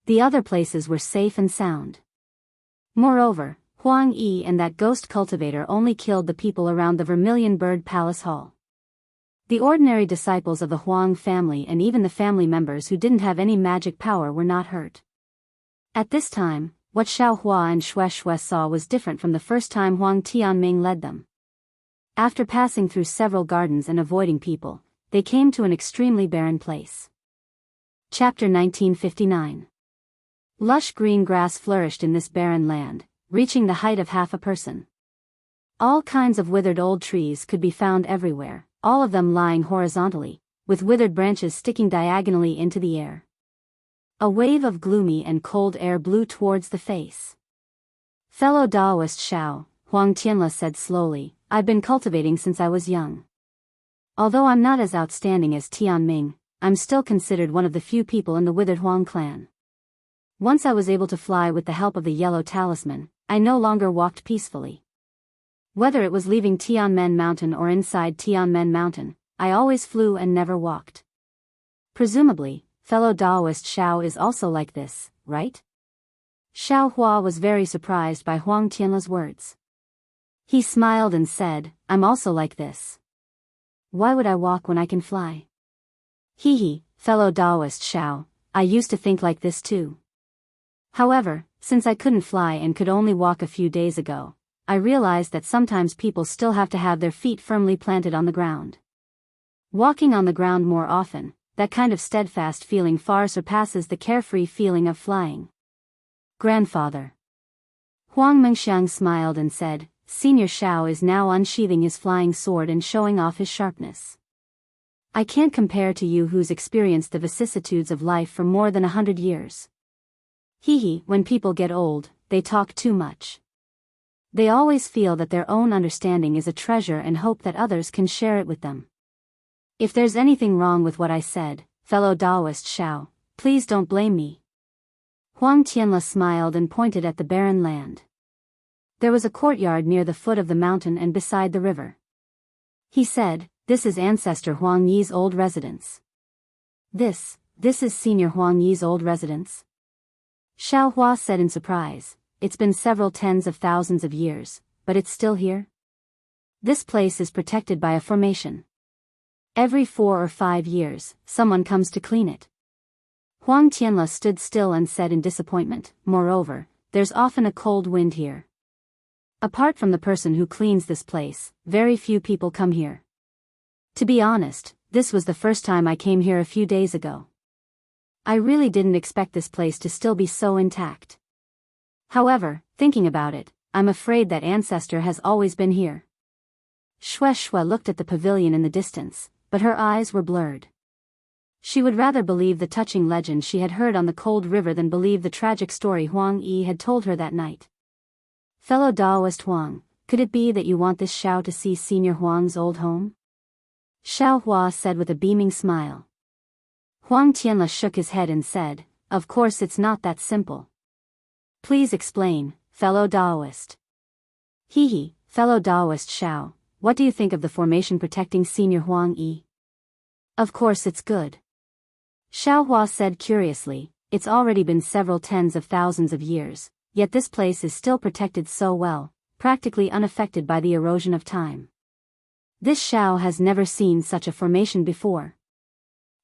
The other places were safe and sound. Moreover, Huang Yi and that ghost cultivator only killed the people around the Vermilion Bird Palace Hall. The ordinary disciples of the Huang family and even the family members who didn't have any magic power were not hurt. At this time, what Xiaohua and Xue saw was different from the first time Huang Tianming led them. After passing through several gardens and avoiding people, they came to an extremely barren place. Chapter 1959. Lush green grass flourished in this barren land, reaching the height of half a person. All kinds of withered old trees could be found everywhere, all of them lying horizontally, with withered branches sticking diagonally into the air. A wave of gloomy and cold air blew towards the face. Fellow Daoist Xiao, Huang Tianle said slowly, I've been cultivating since I was young. Although I'm not as outstanding as Tianming, I'm still considered one of the few people in the withered Huang clan. Once I was able to fly with the help of the yellow talisman, I no longer walked peacefully. Whether it was leaving Tianmen Mountain or inside Tianmen Mountain, I always flew and never walked. Presumably, fellow Daoist Xiao is also like this, right? Xiao Hua was very surprised by Huang Tianla's words. He smiled and said, I'm also like this. Why would I walk when I can fly? Hee, fellow Daoist Xiao, I used to think like this too. However, since I couldn't fly and could only walk a few days ago, I realized that sometimes people still have to have their feet firmly planted on the ground. Walking on the ground more often, that kind of steadfast feeling far surpasses the carefree feeling of flying. Grandfather. Huang Mengxiang smiled and said, Senior Xiao is now unsheathing his flying sword and showing off his sharpness. I can't compare to you who's experienced the vicissitudes of life for more than 100 years. When people get old, they talk too much. They always feel that their own understanding is a treasure and hope that others can share it with them. If there's anything wrong with what I said, fellow Daoist Xiao, please don't blame me. Huang Tianla smiled and pointed at the barren land. There was a courtyard near the foot of the mountain and beside the river. He said, This is Ancestor Huang Yi's old residence. This is Senior Huang Yi's old residence? Xiao Hua said in surprise, It's been several tens of thousands of years, but it's still here? This place is protected by a formation. Every 4 or 5 years, someone comes to clean it. Huang Tianla stood still and said in disappointment, Moreover, there's often a cold wind here. Apart from the person who cleans this place, very few people come here. To be honest, this was the first time I came here a few days ago. I really didn't expect this place to still be so intact. However, thinking about it, I'm afraid that Ancestor has always been here. Shueshue looked at the pavilion in the distance, but her eyes were blurred. She would rather believe the touching legend she had heard on the cold river than believe the tragic story Huang Yi had told her that night. Fellow Daoist Huang, could it be that you want this Xiao to see Senior Huang's old home? Xiao Hua said with a beaming smile. Huang Tianla shook his head and said, Of course it's not that simple. Please explain, fellow Daoist. Fellow Daoist Xiao, what do you think of the formation protecting Senior Huang Yi? Of course it's good. Xiao Hua said curiously, It's already been several tens of thousands of years, yet this place is still protected so well, practically unaffected by the erosion of time. This Xiao has never seen such a formation before.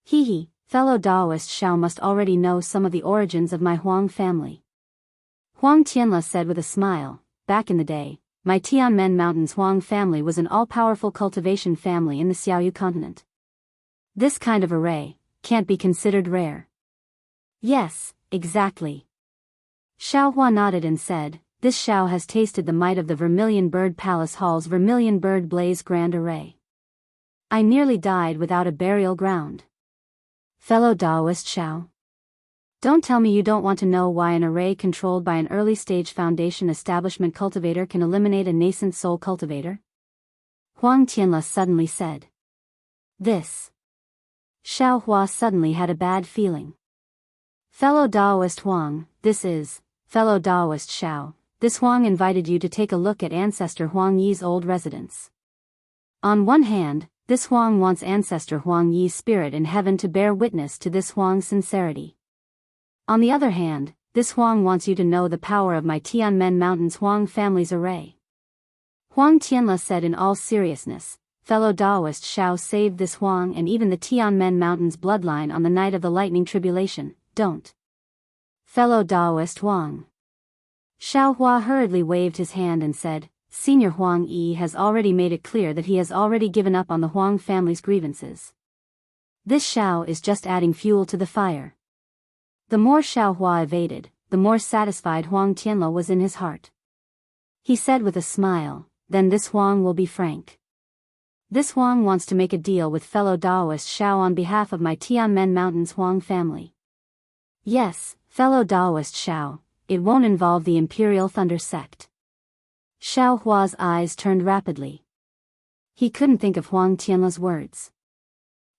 Fellow Daoist Xiao must already know some of the origins of my Huang family. Huang Tianla said with a smile, Back in the day, my Tianmen Mountain's Huang family was an all-powerful cultivation family in the Xiaoyu continent. This kind of array can't be considered rare. Yes, exactly. Xiao Hua nodded and said, This Xiao has tasted the might of the Vermilion Bird Palace Hall's Vermilion Bird Blaze Grand Array. I nearly died without a burial ground. Fellow Daoist Xiao. Don't tell me you don't want to know why an array controlled by an early-stage foundation establishment cultivator can eliminate a nascent soul cultivator? Huang Tianla suddenly said. This. Xiao Hua suddenly had a bad feeling. Fellow Daoist Huang, fellow Daoist Xiao, this Huang invited you to take a look at Ancestor Huang Yi's old residence. On one hand, this Huang wants Ancestor Huang Yi's spirit in heaven to bear witness to this Huang's sincerity. On the other hand, this Huang wants you to know the power of my Tianmen Mountain's Huang family's array. Huang Tianla said in all seriousness, Fellow Daoist Xiao saved this Huang and even the Tianmen Mountain's bloodline on the night of the lightning tribulation, don't. Fellow Daoist Huang. Xiao Hua hurriedly waved his hand and said, Senior Huang Yi has already made it clear that he has already given up on the Huang family's grievances. This Xiao is just adding fuel to the fire. The more Xiao Hua evaded, the more satisfied Huang Tianla was in his heart. He said with a smile, Then this Huang will be frank. This Huang wants to make a deal with fellow Daoist Xiao on behalf of my Tianmen Mountain's Huang family. Yes, fellow Daoist Xiao, it won't involve the Imperial Thunder Sect. Xiao Hua's eyes turned rapidly. He couldn't think of Huang Tianla's words.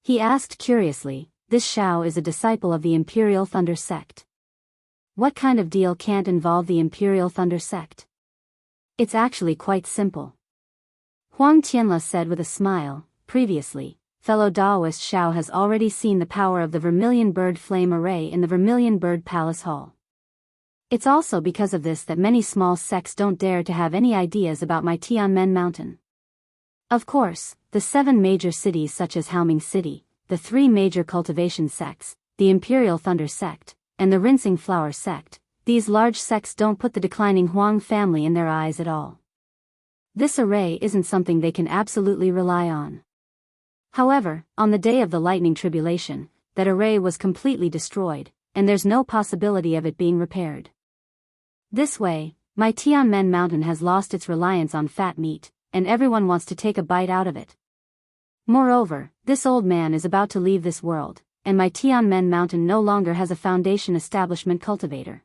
He asked curiously, This Xiao is a disciple of the Imperial Thunder Sect. What kind of deal can't involve the Imperial Thunder Sect? It's actually quite simple. Huang Tianla said with a smile. Previously, fellow Daoist Xiao has already seen the power of the Vermilion Bird Flame Array in the Vermilion Bird Palace Hall. It's also because of this that many small sects don't dare to have any ideas about my Tianmen Mountain. Of course, the 7 major cities such as Haoming City, the 3 major cultivation sects, the Imperial Thunder Sect, and the Rinsing Flower Sect, these large sects don't put the declining Huang family in their eyes at all. This array isn't something they can absolutely rely on. However, on the day of the lightning tribulation, that array was completely destroyed, and there's no possibility of it being repaired. This way, my Tianmen Mountain has lost its reliance on fat meat, and everyone wants to take a bite out of it. Moreover, this old man is about to leave this world, and my Tianmen Mountain no longer has a foundation establishment cultivator.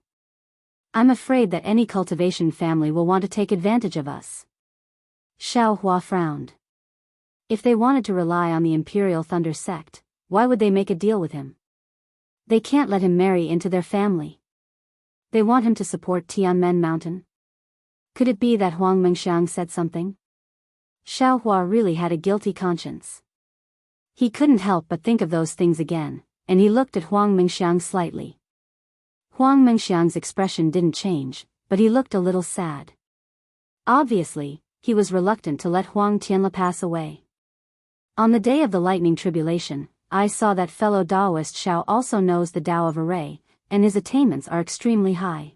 I'm afraid that any cultivation family will want to take advantage of us. Xiao Hua frowned. If they wanted to rely on the Imperial Thunder Sect, why would they make a deal with him? They can't let him marry into their family. They want him to support Tianmen Mountain. Could it be that Huang Mengxiang said something? Xiao Hua really had a guilty conscience. He couldn't help but think of those things again, and he looked at Huang Mengxiang slightly. Huang Mengxiang's expression didn't change, but he looked a little sad. Obviously, he was reluctant to let Huang Tianla pass away. On the day of the lightning tribulation, I saw that fellow Daoist Xiao also knows the Tao of Array, and his attainments are extremely high.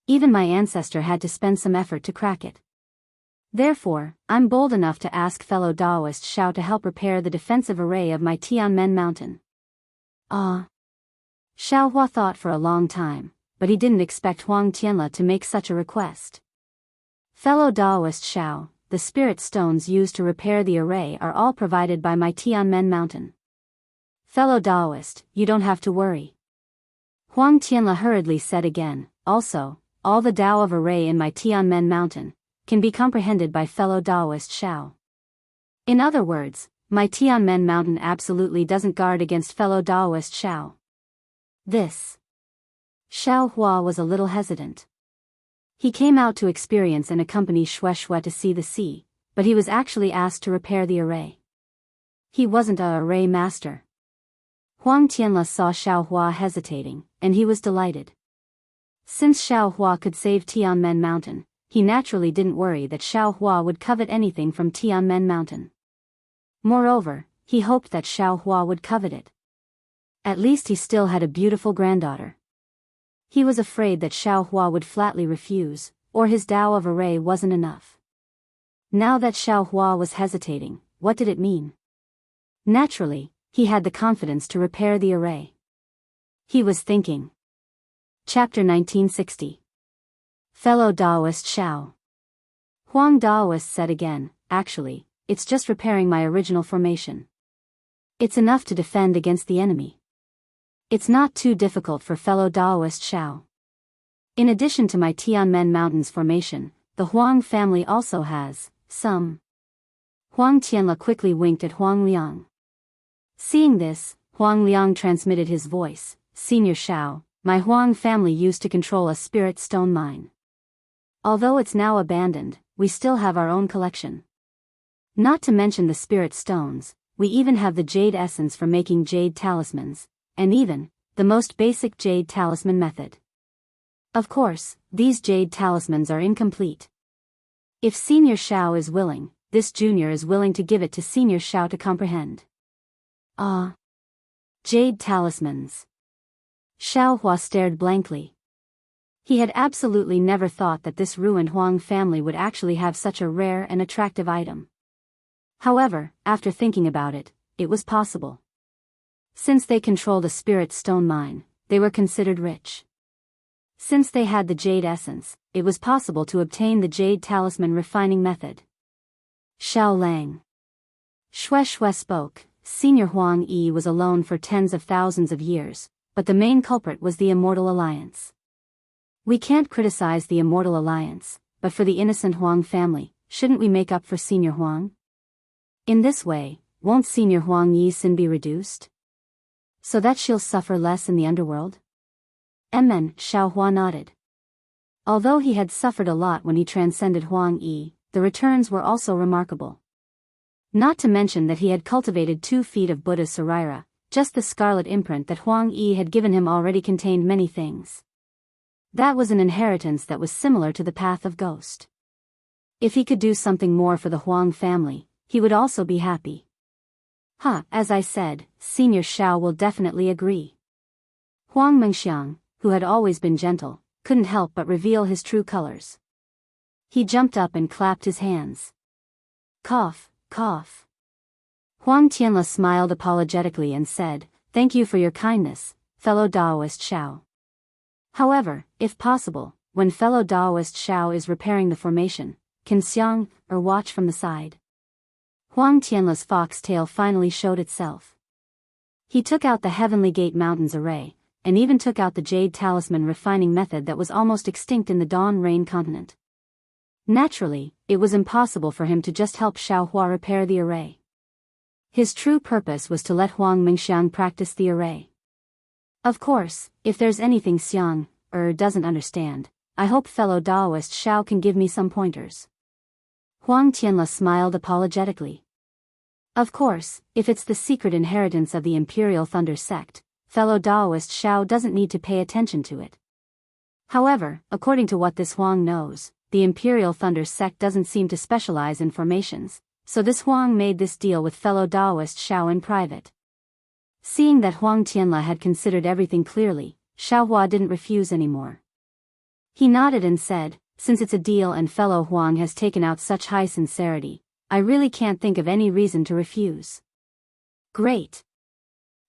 Even my ancestor had to spend some effort to crack it. Therefore, I'm bold enough to ask fellow Daoist Xiao to help repair the defensive array of my Tianmen Mountain. Xiao Hua thought for a long time, but he didn't expect Huang Tianla to make such a request. Fellow Daoist Xiao, the spirit stones used to repair the array are all provided by my Tianmen Mountain. Fellow Daoist, you don't have to worry. Huang Tianla hurriedly said again. Also, all the Tao of array in my Tianmen Mountain can be comprehended by fellow Daoist Xiao. In other words, my Tianmen Mountain absolutely doesn't guard against fellow Daoist Xiao. This. Xiao Hua was a little hesitant. He came out to experience and accompany Shui to see the sea, but he was actually asked to repair the array. He wasn't a array master. Huang Tianla saw Xiao Hua hesitating, and he was delighted. Since Xiao Hua could save Tianmen Mountain, he naturally didn't worry that Xiao Hua would covet anything from Tianmen Mountain. Moreover, he hoped that Xiao Hua would covet it. At least he still had a beautiful granddaughter. He was afraid that Xiao Hua would flatly refuse, or his Tao of array wasn't enough. Now that Xiao Hua was hesitating, what did it mean? Naturally, he had the confidence to repair the array. He was thinking. Chapter 1960. Fellow Daoist Xiao. Huang Daoist said again, actually, it's just repairing my original formation. It's enough to defend against the enemy. It's not too difficult for fellow Daoist Xiao. In addition to my Tianmen Mountains formation, the Huang family also has some. Huang Tianla quickly winked at Huang Liang. Seeing this, Huang Liang transmitted his voice. Senior Xiao, my Huang family used to control a spirit stone mine. Although it's now abandoned, we still have our own collection. Not to mention the spirit stones, we even have the jade essence for making jade talismans, and even the most basic jade talisman method. Of course, these jade talismans are incomplete. If Senior Xiao is willing, this junior is willing to give it to Senior Xiao to comprehend. Jade talismans. Xiao Hua stared blankly. He had absolutely never thought that this ruined Huang family would actually have such a rare and attractive item. However, after thinking about it, it was possible. Since they controlled a spirit stone mine, they were considered rich. Since they had the jade essence, it was possible to obtain the jade talisman refining method. Xiao Lang. Shui spoke. Senior Huang Yi was alone for tens of thousands of years, but the main culprit was the Immortal Alliance. We can't criticize the Immortal Alliance, but for the innocent Huang family, shouldn't we make up for Senior Huang? In this way, won't Senior Huang Yi's sin be reduced? So that she'll suffer less in the underworld? Xiao Hua nodded. Although he had suffered a lot when he transcended Huang Yi, the returns were also remarkable. Not to mention that he had cultivated 2 feet of Buddha's Saraira, just the scarlet imprint that Huang Yi had given him already contained many things. That was an inheritance that was similar to the path of ghost. If he could do something more for the Huang family, he would also be happy. As I said, Senior Xiao will definitely agree. Huang Mengxiang, who had always been gentle, couldn't help but reveal his true colors. He jumped up and clapped his hands. Cough, cough. Huang Tianla smiled apologetically and said, "Thank you for your kindness, fellow Daoist Xiao. However, if possible, when fellow Daoist Xiao is repairing the formation, can Xiang, or watch from the side?" Huang Tianla's fox-tail finally showed itself. He took out the Heavenly Gate Mountains array, and even took out the Jade Talisman refining method that was almost extinct in the Dawn Rain continent. Naturally, it was impossible for him to just help Xiao Hua repair the array. His true purpose was to let Huang Mengxiang practice the array. Of course, if there's anything Xiang, doesn't understand, I hope fellow Daoist Xiao can give me some pointers. Huang Tianla smiled apologetically. Of course, if it's the secret inheritance of the Imperial Thunder sect, fellow Daoist Xiao doesn't need to pay attention to it. However, according to what this Huang knows, the Imperial Thunder sect doesn't seem to specialize in formations, so this Huang made this deal with fellow Daoist Xiao in private. Seeing that Huang Tianla had considered everything clearly, Xiao Hua didn't refuse anymore. He nodded and said, "Since it's a deal and fellow Huang has taken out such high sincerity, I really can't think of any reason to refuse." "Great."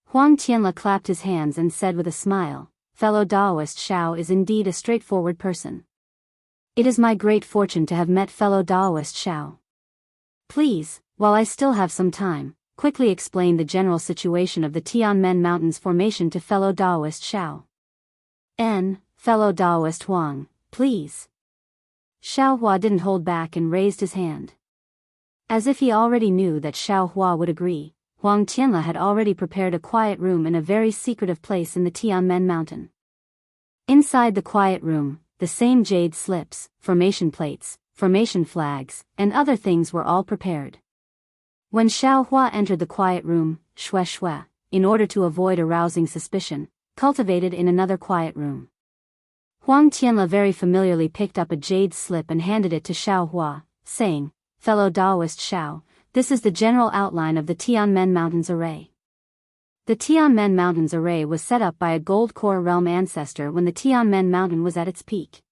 Huang Tianla clapped his hands and said with a smile, "Fellow Daoist Xiao is indeed a straightforward person. It is my great fortune to have met fellow Daoist Xiao. Please, while I still have some time, quickly explain the general situation of the Tianmen Mountains formation to fellow Daoist Xiao." Fellow Daoist Huang, please." Xiao Hua didn't hold back and raised his hand. As if he already knew that Xiao Hua would agree, Huang Tianla had already prepared a quiet room in a very secretive place in the Tianmen Mountain. Inside the quiet room, the same jade slips, formation plates, formation flags, and other things were all prepared. When Xiao Hua entered the quiet room, Shue Shue, in order to avoid arousing suspicion, cultivated in another quiet room. Huang Tianla very familiarly picked up a jade slip and handed it to Xiao Hua, saying, "Fellow Daoist Xiao, this is the general outline of the Tianmen Mountains array." The Tianmen Mountains array was set up by a Gold Core realm ancestor when the Tianmen Mountain was at its peak.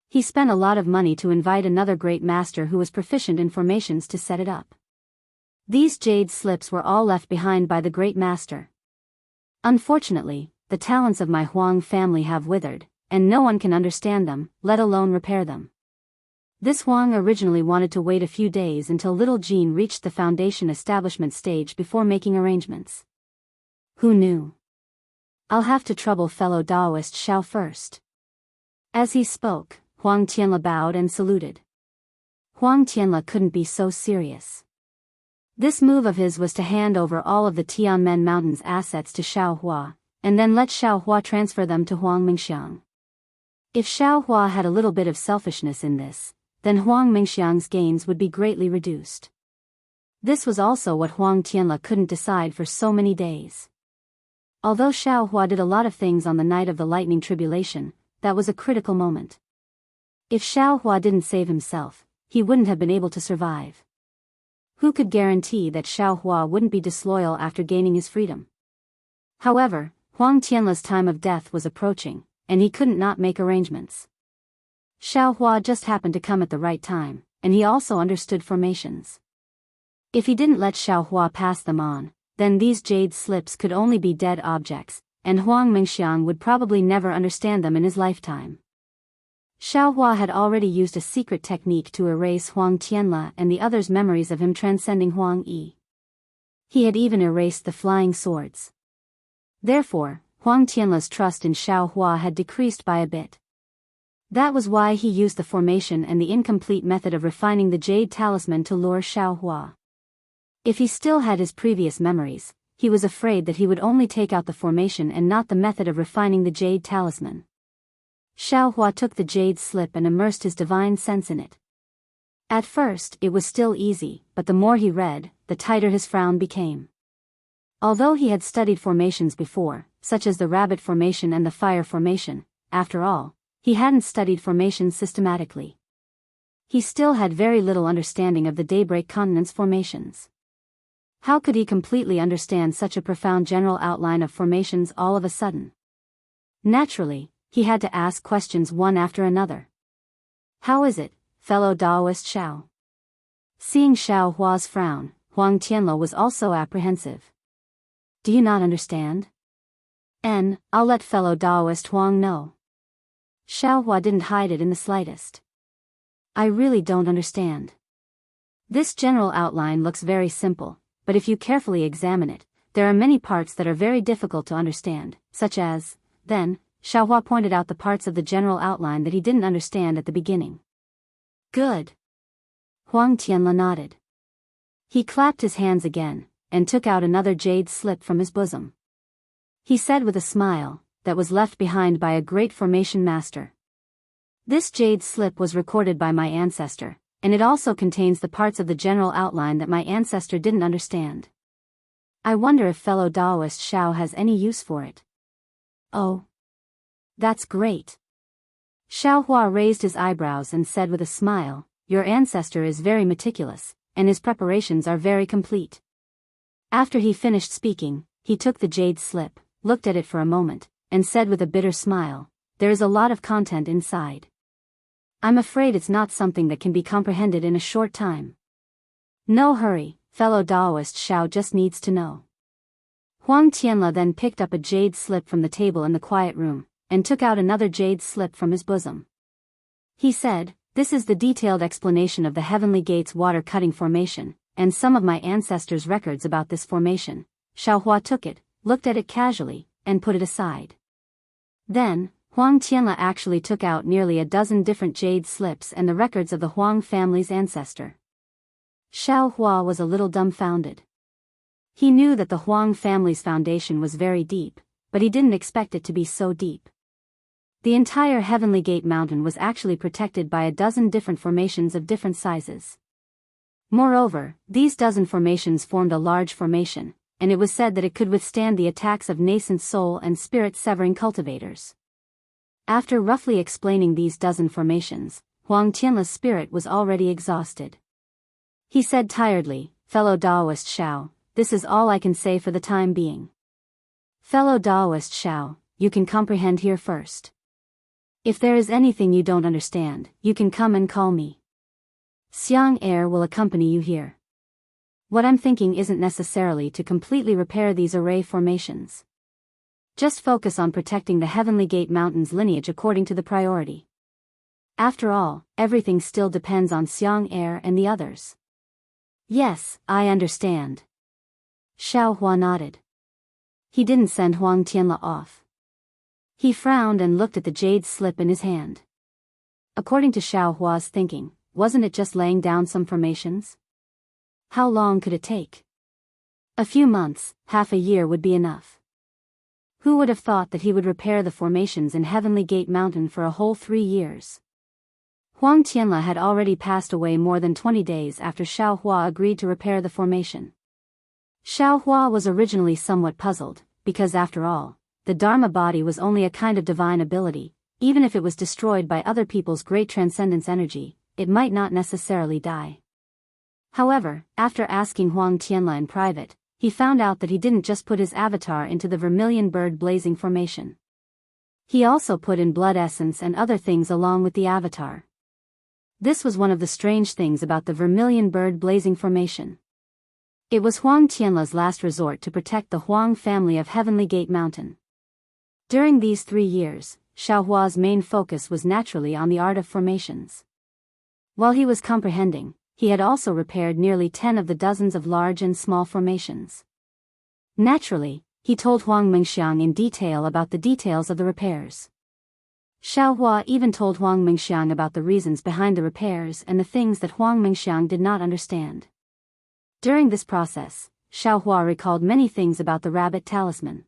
He spent a lot of money to invite another great master who was proficient in formations to set it up. These jade slips were all left behind by the great master. Unfortunately, the talents of my Huang family have withered, and no one can understand them, let alone repair them. This Huang originally wanted to wait a few days until little Jean reached the foundation establishment stage before making arrangements. Who knew? I'll have to trouble fellow Daoist Xiao first. As he spoke, Huang Tianla bowed and saluted. Huang Tianla couldn't be so serious. This move of his was to hand over all of the Tianmen Mountains assets to Xiao Hua, and then let Xiao Hua transfer them to Huang Mengxiang. If Xiao Hua had a little bit of selfishness in this, then Huang Mengxiang's gains would be greatly reduced. This was also what Huang Tianla couldn't decide for so many days. Although Xiao Hua did a lot of things on the night of the lightning tribulation, that was a critical moment. If Xiao Hua didn't save himself, he wouldn't have been able to survive. Who could guarantee that Xiao Hua wouldn't be disloyal after gaining his freedom? However, Huang Tianla's time of death was approaching, and he couldn't not make arrangements. Xiao Hua just happened to come at the right time, and he also understood formations. If he didn't let Xiao Hua pass them on, then these jade slips could only be dead objects, and Huang Mengxiang would probably never understand them in his lifetime. Xiao Hua had already used a secret technique to erase Huang Tianla and the others' memories of him transcending Huang Yi. He had even erased the flying swords. Therefore, Huang Tianla's trust in Xiao Hua had decreased by a bit. That was why he used the formation and the incomplete method of refining the jade talisman to lure Xiao Hua. If he still had his previous memories, he was afraid that he would only take out the formation and not the method of refining the jade talisman. Xiao Hua took the jade slip and immersed his divine sense in it. At first, it was still easy, but the more he read, the tighter his frown became. Although he had studied formations before, such as the rabbit formation and the fire formation, after all, he hadn't studied formations systematically. He still had very little understanding of the daybreak continent's formations. How could he completely understand such a profound general outline of formations all of a sudden? Naturally, he had to ask questions one after another. How is it, fellow Daoist Xiao? Seeing Xiao Hua's frown, Huang Tianle was also apprehensive. Do you not understand? I'll let fellow Daoist Huang know. Xiao Hua didn't hide it in the slightest. I really don't understand. This general outline looks very simple, but if you carefully examine it, there are many parts that are very difficult to understand, such as, then, Xiao Hua pointed out the parts of the general outline that he didn't understand at the beginning. Good. Huang Tianle nodded. He clapped his hands again, and took out another jade slip from his bosom. He said with a smile, that was left behind by a great formation master. This jade slip was recorded by my ancestor, and it also contains the parts of the general outline that my ancestor didn't understand. I wonder if fellow Daoist Xiao has any use for it. Oh. That's great. Xiao Hua raised his eyebrows and said with a smile, your ancestor is very meticulous, and his preparations are very complete. After he finished speaking, he took the jade slip, looked at it for a moment, and said with a bitter smile, there is a lot of content inside. I'm afraid it's not something that can be comprehended in a short time. No hurry, fellow Daoist Xiao just needs to know. Huang Tianle then picked up a jade slip from the table in the quiet room, and took out another jade slip from his bosom. He said, this is the detailed explanation of the Heavenly Gate's water-cutting formation, and some of my ancestors' records about this formation. Xiao Hua took it, looked at it casually, and put it aside. Then, Huang Tianle actually took out nearly a dozen different jade slips and the records of the Huang family's ancestor. Xiao Hua was a little dumbfounded. He knew that the Huang family's foundation was very deep, but he didn't expect it to be so deep. The entire Heavenly Gate mountain was actually protected by a dozen different formations of different sizes. Moreover, these dozen formations formed a large formation, and it was said that it could withstand the attacks of nascent soul and spirit-severing cultivators. After roughly explaining these dozen formations, Huang Tianle's spirit was already exhausted. He said tiredly, fellow Daoist Xiao, this is all I can say for the time being. Fellow Daoist Xiao, you can comprehend here first. If there is anything you don't understand, you can come and call me. Xiang Air will accompany you here. What I'm thinking isn't necessarily to completely repair these array formations. Just focus on protecting the Heavenly Gate Mountain's lineage according to the priority. After all, everything still depends on Xiang Air and the others. Yes, I understand. Xiao Hua nodded. He didn't send Huang Tianle off. He frowned and looked at the jade slip in his hand. According to Xiao Hua's thinking, wasn't it just laying down some formations? How long could it take? A few months, half a year would be enough. Who would have thought that he would repair the formations in Heavenly Gate Mountain for a whole 3 years? Huang Tianle had already passed away more than 20 days after Xiao Hua agreed to repair the formation. Xiao Hua was originally somewhat puzzled, because after all, the Dharma body was only a kind of divine ability. Even if it was destroyed by other people's great transcendence energy, it might not necessarily die. However, after asking Huang Tianle in private, he found out that he didn't just put his avatar into the vermilion bird blazing formation. He also put in blood essence and other things along with the avatar. This was one of the strange things about the vermilion bird blazing formation. It was Huang Tianle's last resort to protect the Huang family of Heavenly Gate Mountain. During these 3 years, Xiao Hua's main focus was naturally on the art of formations. While he was comprehending, he had also repaired nearly 10 of the dozens of large and small formations. Naturally, he told Huang Mingxiang in detail about the details of the repairs. Xiao Hua even told Huang Mingxiang about the reasons behind the repairs and the things that Huang Mingxiang did not understand. During this process, Xiao Hua recalled many things about the rabbit talisman.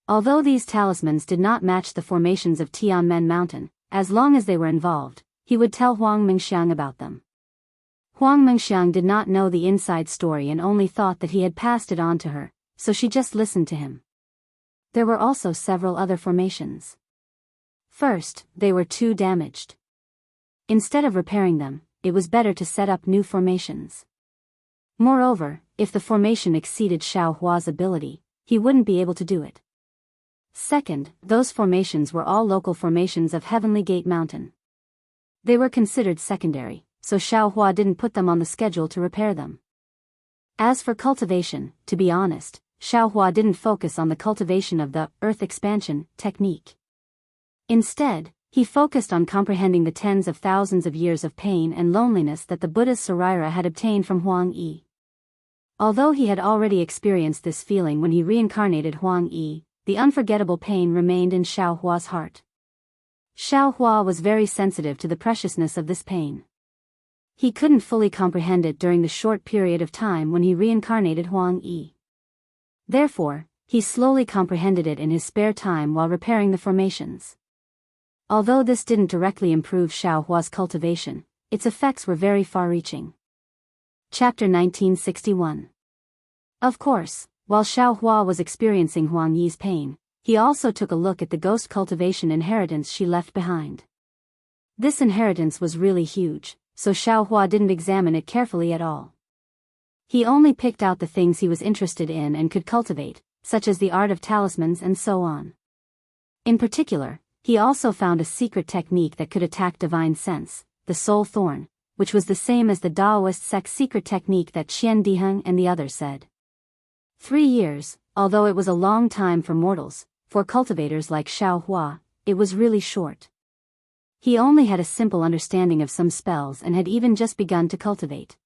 Although these talismans did not match the formations of Tianmen Mountain, as long as they were involved, he would tell Huang Mingxiang about them. Huang Mengxiang did not know the inside story and only thought that he had passed it on to her, so she just listened to him. There were also several other formations. First, they were too damaged. Instead of repairing them, it was better to set up new formations. Moreover, if the formation exceeded Xiao Hua's ability, he wouldn't be able to do it. Second, those formations were all local formations of Heavenly Gate Mountain. They were considered secondary, so Xiao Hua didn't put them on the schedule to repair them. As for cultivation, to be honest, Xiao Hua didn't focus on the cultivation of the earth expansion technique. Instead, he focused on comprehending the tens of thousands of years of pain and loneliness that the Buddha's Saraira had obtained from Huang Yi. Although he had already experienced this feeling when he reincarnated Huang Yi, the unforgettable pain remained in Xiao Hua's heart. Xiao Hua was very sensitive to the preciousness of this pain. He couldn't fully comprehend it during the short period of time when he reincarnated Huang Yi. Therefore, he slowly comprehended it in his spare time while repairing the formations. Although this didn't directly improve Xiao Hua's cultivation, its effects were very far-reaching. Chapter 1961. Of course, while Xiao Hua was experiencing Huang Yi's pain, he also took a look at the ghost cultivation inheritance she left behind. This inheritance was really huge, so Xiao Hua didn't examine it carefully at all. He only picked out the things he was interested in and could cultivate, such as the art of talismans and so on. In particular, he also found a secret technique that could attack divine sense, the soul thorn, which was the same as the Daoist sect's secret technique that Qian Diheng and the others said. 3 years, although it was a long time for mortals, for cultivators like Xiao Hua, it was really short. He only had a simple understanding of some spells and had even just begun to cultivate.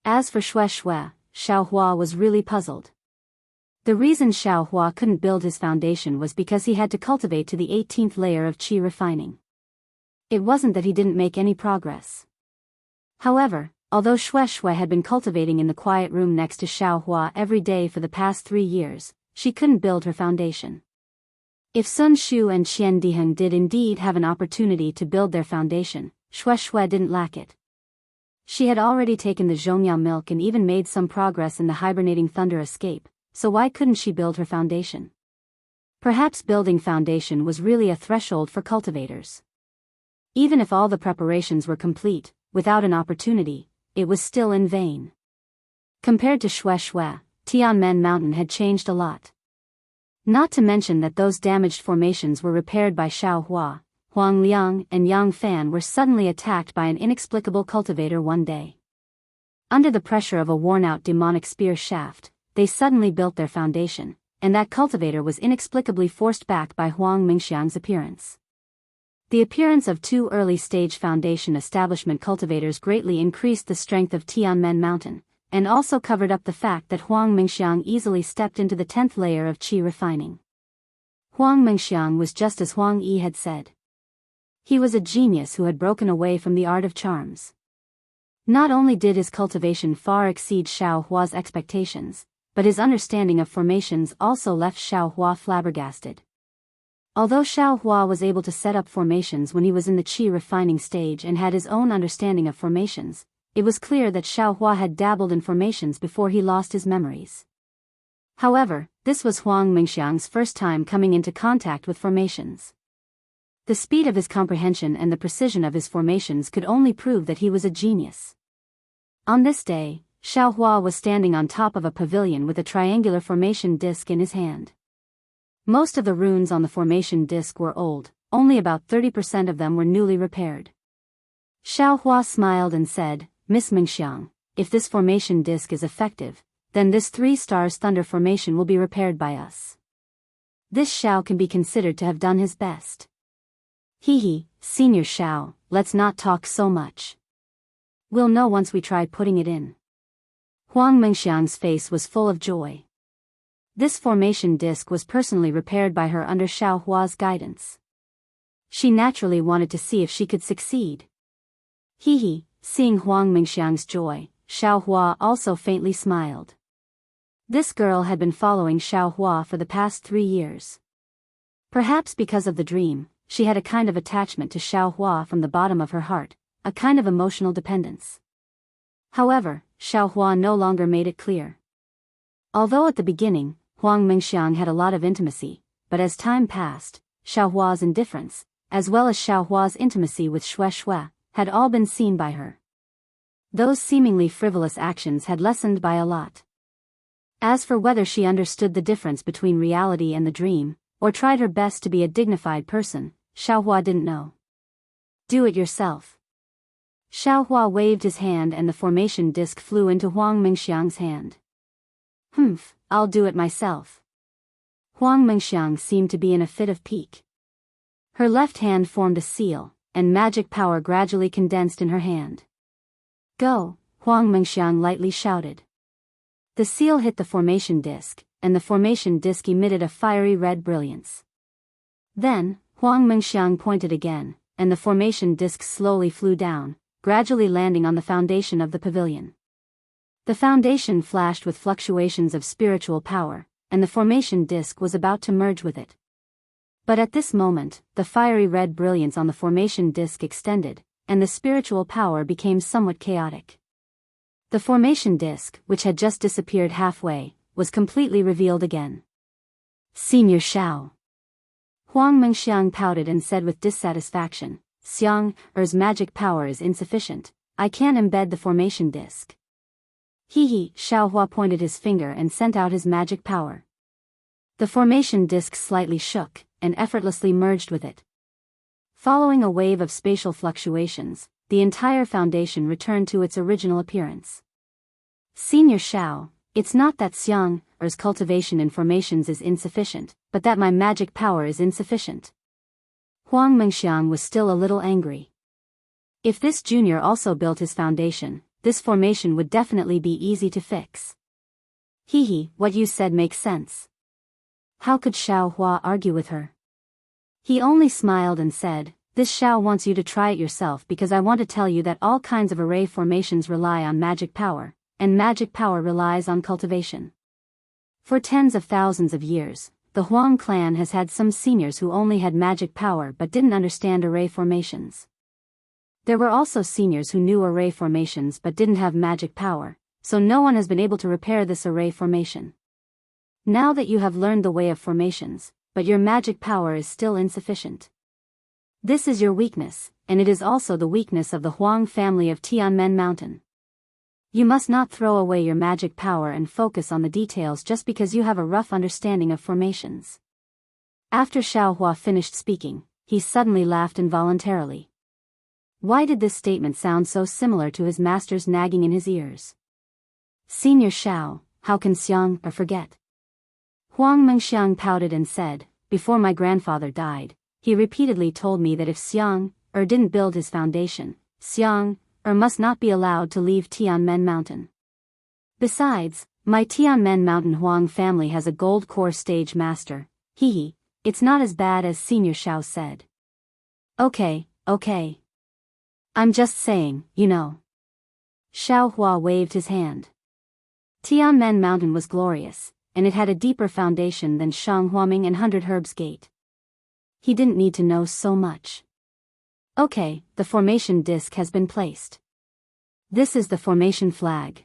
As for Shui, Xiao Hua was really puzzled. The reason Xiao Hua couldn't build his foundation was because he had to cultivate to the 18th layer of qi refining. It wasn't that he didn't make any progress. However, although Shui had been cultivating in the quiet room next to Xiao Hua every day for the past 3 years, she couldn't build her foundation. If Sun Shu and Qian Diheng did indeed have an opportunity to build their foundation, Shui didn't lack it. She had already taken the Zhongyao milk and even made some progress in the hibernating thunder escape, so why couldn't she build her foundation? Perhaps building foundation was really a threshold for cultivators. Even if all the preparations were complete, without an opportunity, it was still in vain. Compared to Shui, Tianmen Mountain had changed a lot. Not to mention that those damaged formations were repaired by Xiao Hua, Huang Liang and Yang Fan were suddenly attacked by an inexplicable cultivator one day. Under the pressure of a worn-out demonic spear shaft, they suddenly built their foundation, and that cultivator was inexplicably forced back by Huang Mengxiang's appearance. The appearance of 2 early-stage foundation establishment cultivators greatly increased the strength of Tianmen Mountain, and also covered up the fact that Huang Mengxiang easily stepped into the 10th layer of qi refining. Huang Mengxiang was just as Huang Yi had said. He was a genius who had broken away from the art of charms. Not only did his cultivation far exceed Xiao Hua's expectations, but his understanding of formations also left Xiao Hua flabbergasted. Although Xiao Hua was able to set up formations when he was in the qi refining stage and had his own understanding of formations, it was clear that Xiao Hua had dabbled in formations before he lost his memories. However, this was Huang Mengxiang's first time coming into contact with formations. The speed of his comprehension and the precision of his formations could only prove that he was a genius. On this day, Xiao Hua was standing on top of a pavilion with a triangular formation disc in his hand. Most of the runes on the formation disc were old, only about 30% of them were newly repaired. Xiao Hua smiled and said, "Miss Mengxiang, if this formation disc is effective, then this 3 stars thunder formation will be repaired by us." This Xiao can be considered to have done his best. Senior Xiao, let's not talk so much. We'll know once we try putting it in. Huang Mengxiang's face was full of joy. This formation disc was personally repaired by her under Xiao Hua's guidance. She naturally wanted to see if she could succeed. Seeing Huang Mengxiang's joy, Xiao Hua also faintly smiled. This girl had been following Xiao Hua for the past 3 years. Perhaps because of the dream, she had a kind of attachment to Xiao Hua from the bottom of her heart, a kind of emotional dependence. However, Xiaohua no longer made it clear. Although at the beginning, Huang Mingxiang had a lot of intimacy, but as time passed, Xiaohua's indifference, as well as Xiaohua's intimacy with Xue Xue, had all been seen by her. Those seemingly frivolous actions had lessened by a lot. As for whether she understood the difference between reality and the dream, or tried her best to be a dignified person, Xiaohua didn't know. Do it yourself. Xiaohua waved his hand and the formation disc flew into Huang Mingxiang's hand. Humph, I'll do it myself. Huang Mingxiang seemed to be in a fit of pique. Her left hand formed a seal, and magic power gradually condensed in her hand. Go, Huang Mingxiang lightly shouted. The seal hit the formation disc, and the formation disc emitted a fiery red brilliance. Then, Huang Mingxiang pointed again, and the formation disc slowly flew down, gradually landing on the foundation of the pavilion. The foundation flashed with fluctuations of spiritual power, and the formation disc was about to merge with it. But at this moment, the fiery red brilliance on the formation disc extended, and the spiritual power became somewhat chaotic. The formation disc, which had just disappeared halfway, was completely revealed again. Senior Xiao. Huang Mingxiang pouted and said with dissatisfaction, Xiang-er's magic power is insufficient, I can't embed the formation disc. He, Xiaohua pointed his finger and sent out his magic power. The formation disc slightly shook, and effortlessly merged with it. Following a wave of spatial fluctuations, the entire foundation returned to its original appearance. Senior Xiao, it's not that Xiang-er's cultivation in formations is insufficient, but that my magic power is insufficient. Huang Mingxiang was still a little angry. If this junior also built his foundation, this formation would definitely be easy to fix. What you said makes sense. How could Xiaohua argue with her? He only smiled and said, this Xiao wants you to try it yourself because I want to tell you that all kinds of array formations rely on magic power, and magic power relies on cultivation. For tens of thousands of years, the Huang clan has had some seniors who only had magic power but didn't understand array formations. There were also seniors who knew array formations but didn't have magic power, so no one has been able to repair this array formation. Now that you have learned the way of formations, but your magic power is still insufficient. This is your weakness, and it is also the weakness of the Huang family of Tianmen Mountain. You must not throw away your magic power and focus on the details just because you have a rough understanding of formations. After Xiaohua finished speaking, he suddenly laughed involuntarily. Why did this statement sound so similar to his master's nagging in his ears? Senior Xiao, how can Xiang-er forget? Huang Mingxiang pouted and said, before my grandfather died, he repeatedly told me that if Xiang-er didn't build his foundation, Xiang-er must not be allowed to leave Tianmen Mountain. Besides, my Tianmen Mountain Huang family has a gold core stage master. It's not as bad as Senior Xiao said. Okay. I'm just saying, you know. Xiaohua waved his hand. Tianmen Mountain was glorious, and it had a deeper foundation than Shanghuaming and 100 Herbs Gate. He didn't need to know so much. Okay, the formation disc has been placed. This is the formation flag.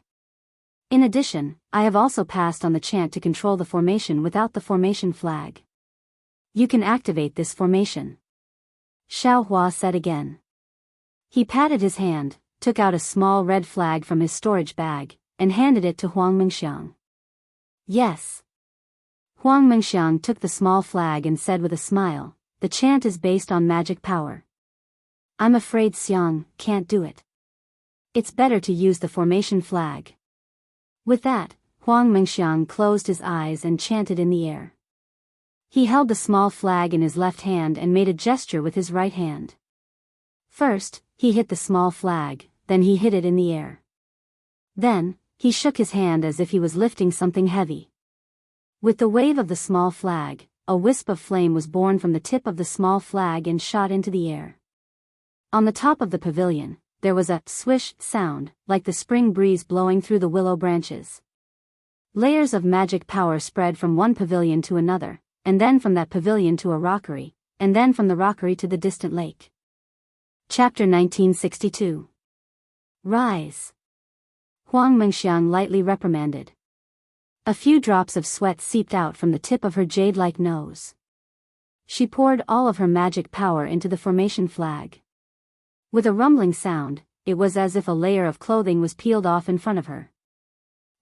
In addition, I have also passed on the chant to control the formation without the formation flag. You can activate this formation. Xiaohua said again. He patted his hand, took out a small red flag from his storage bag, and handed it to Huang Mingxiang. Yes. Huang Mingxiang took the small flag and said with a smile, the chant is based on magic power. I'm afraid Xiang can't do it. It's better to use the formation flag. With that, Huang Mingxiang closed his eyes and chanted in the air. He held the small flag in his left hand and made a gesture with his right hand. First, he hit the small flag, then he hit it in the air. Then, he shook his hand as if he was lifting something heavy. With the wave of the small flag, a wisp of flame was born from the tip of the small flag and shot into the air. On the top of the pavilion, there was a swish sound, like the spring breeze blowing through the willow branches. Layers of magic power spread from one pavilion to another, and then from that pavilion to a rockery, and then from the rockery to the distant lake. Chapter 1962. Rise. Huang Mengxiang lightly reprimanded. A few drops of sweat seeped out from the tip of her jade-like nose. She poured all of her magic power into the formation flag. With a rumbling sound, it was as if a layer of clothing was peeled off in front of her.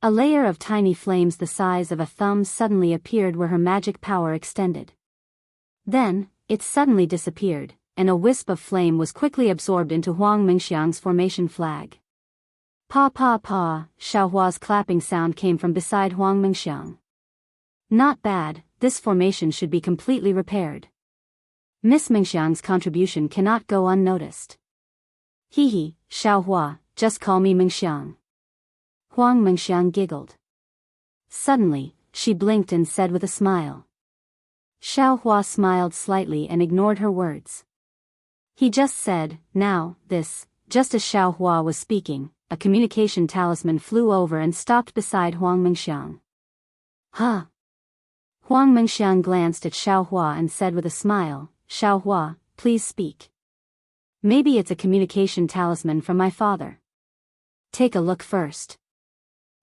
A layer of tiny flames the size of a thumb suddenly appeared where her magic power extended. Then, it suddenly disappeared, and a wisp of flame was quickly absorbed into Huang Mengxiang's formation flag. Pa pa pa, Xiaohua's clapping sound came from beside Huang Mengxiang. Not bad, this formation should be completely repaired. Miss Mengxiang's contribution cannot go unnoticed. Hee, Xiaohua, just call me Mengxiang. Huang Mengxiang giggled. Suddenly, she blinked and said with a smile. Xiaohua smiled slightly and ignored her words. He just said, now, this, just as Xiaohua was speaking, a communication talisman flew over and stopped beside Huang Mengxiang. Huh? Huang Mengxiang glanced at Xiaohua and said with a smile, Xiaohua, please speak. Maybe it's a communication talisman from my father. Take a look first.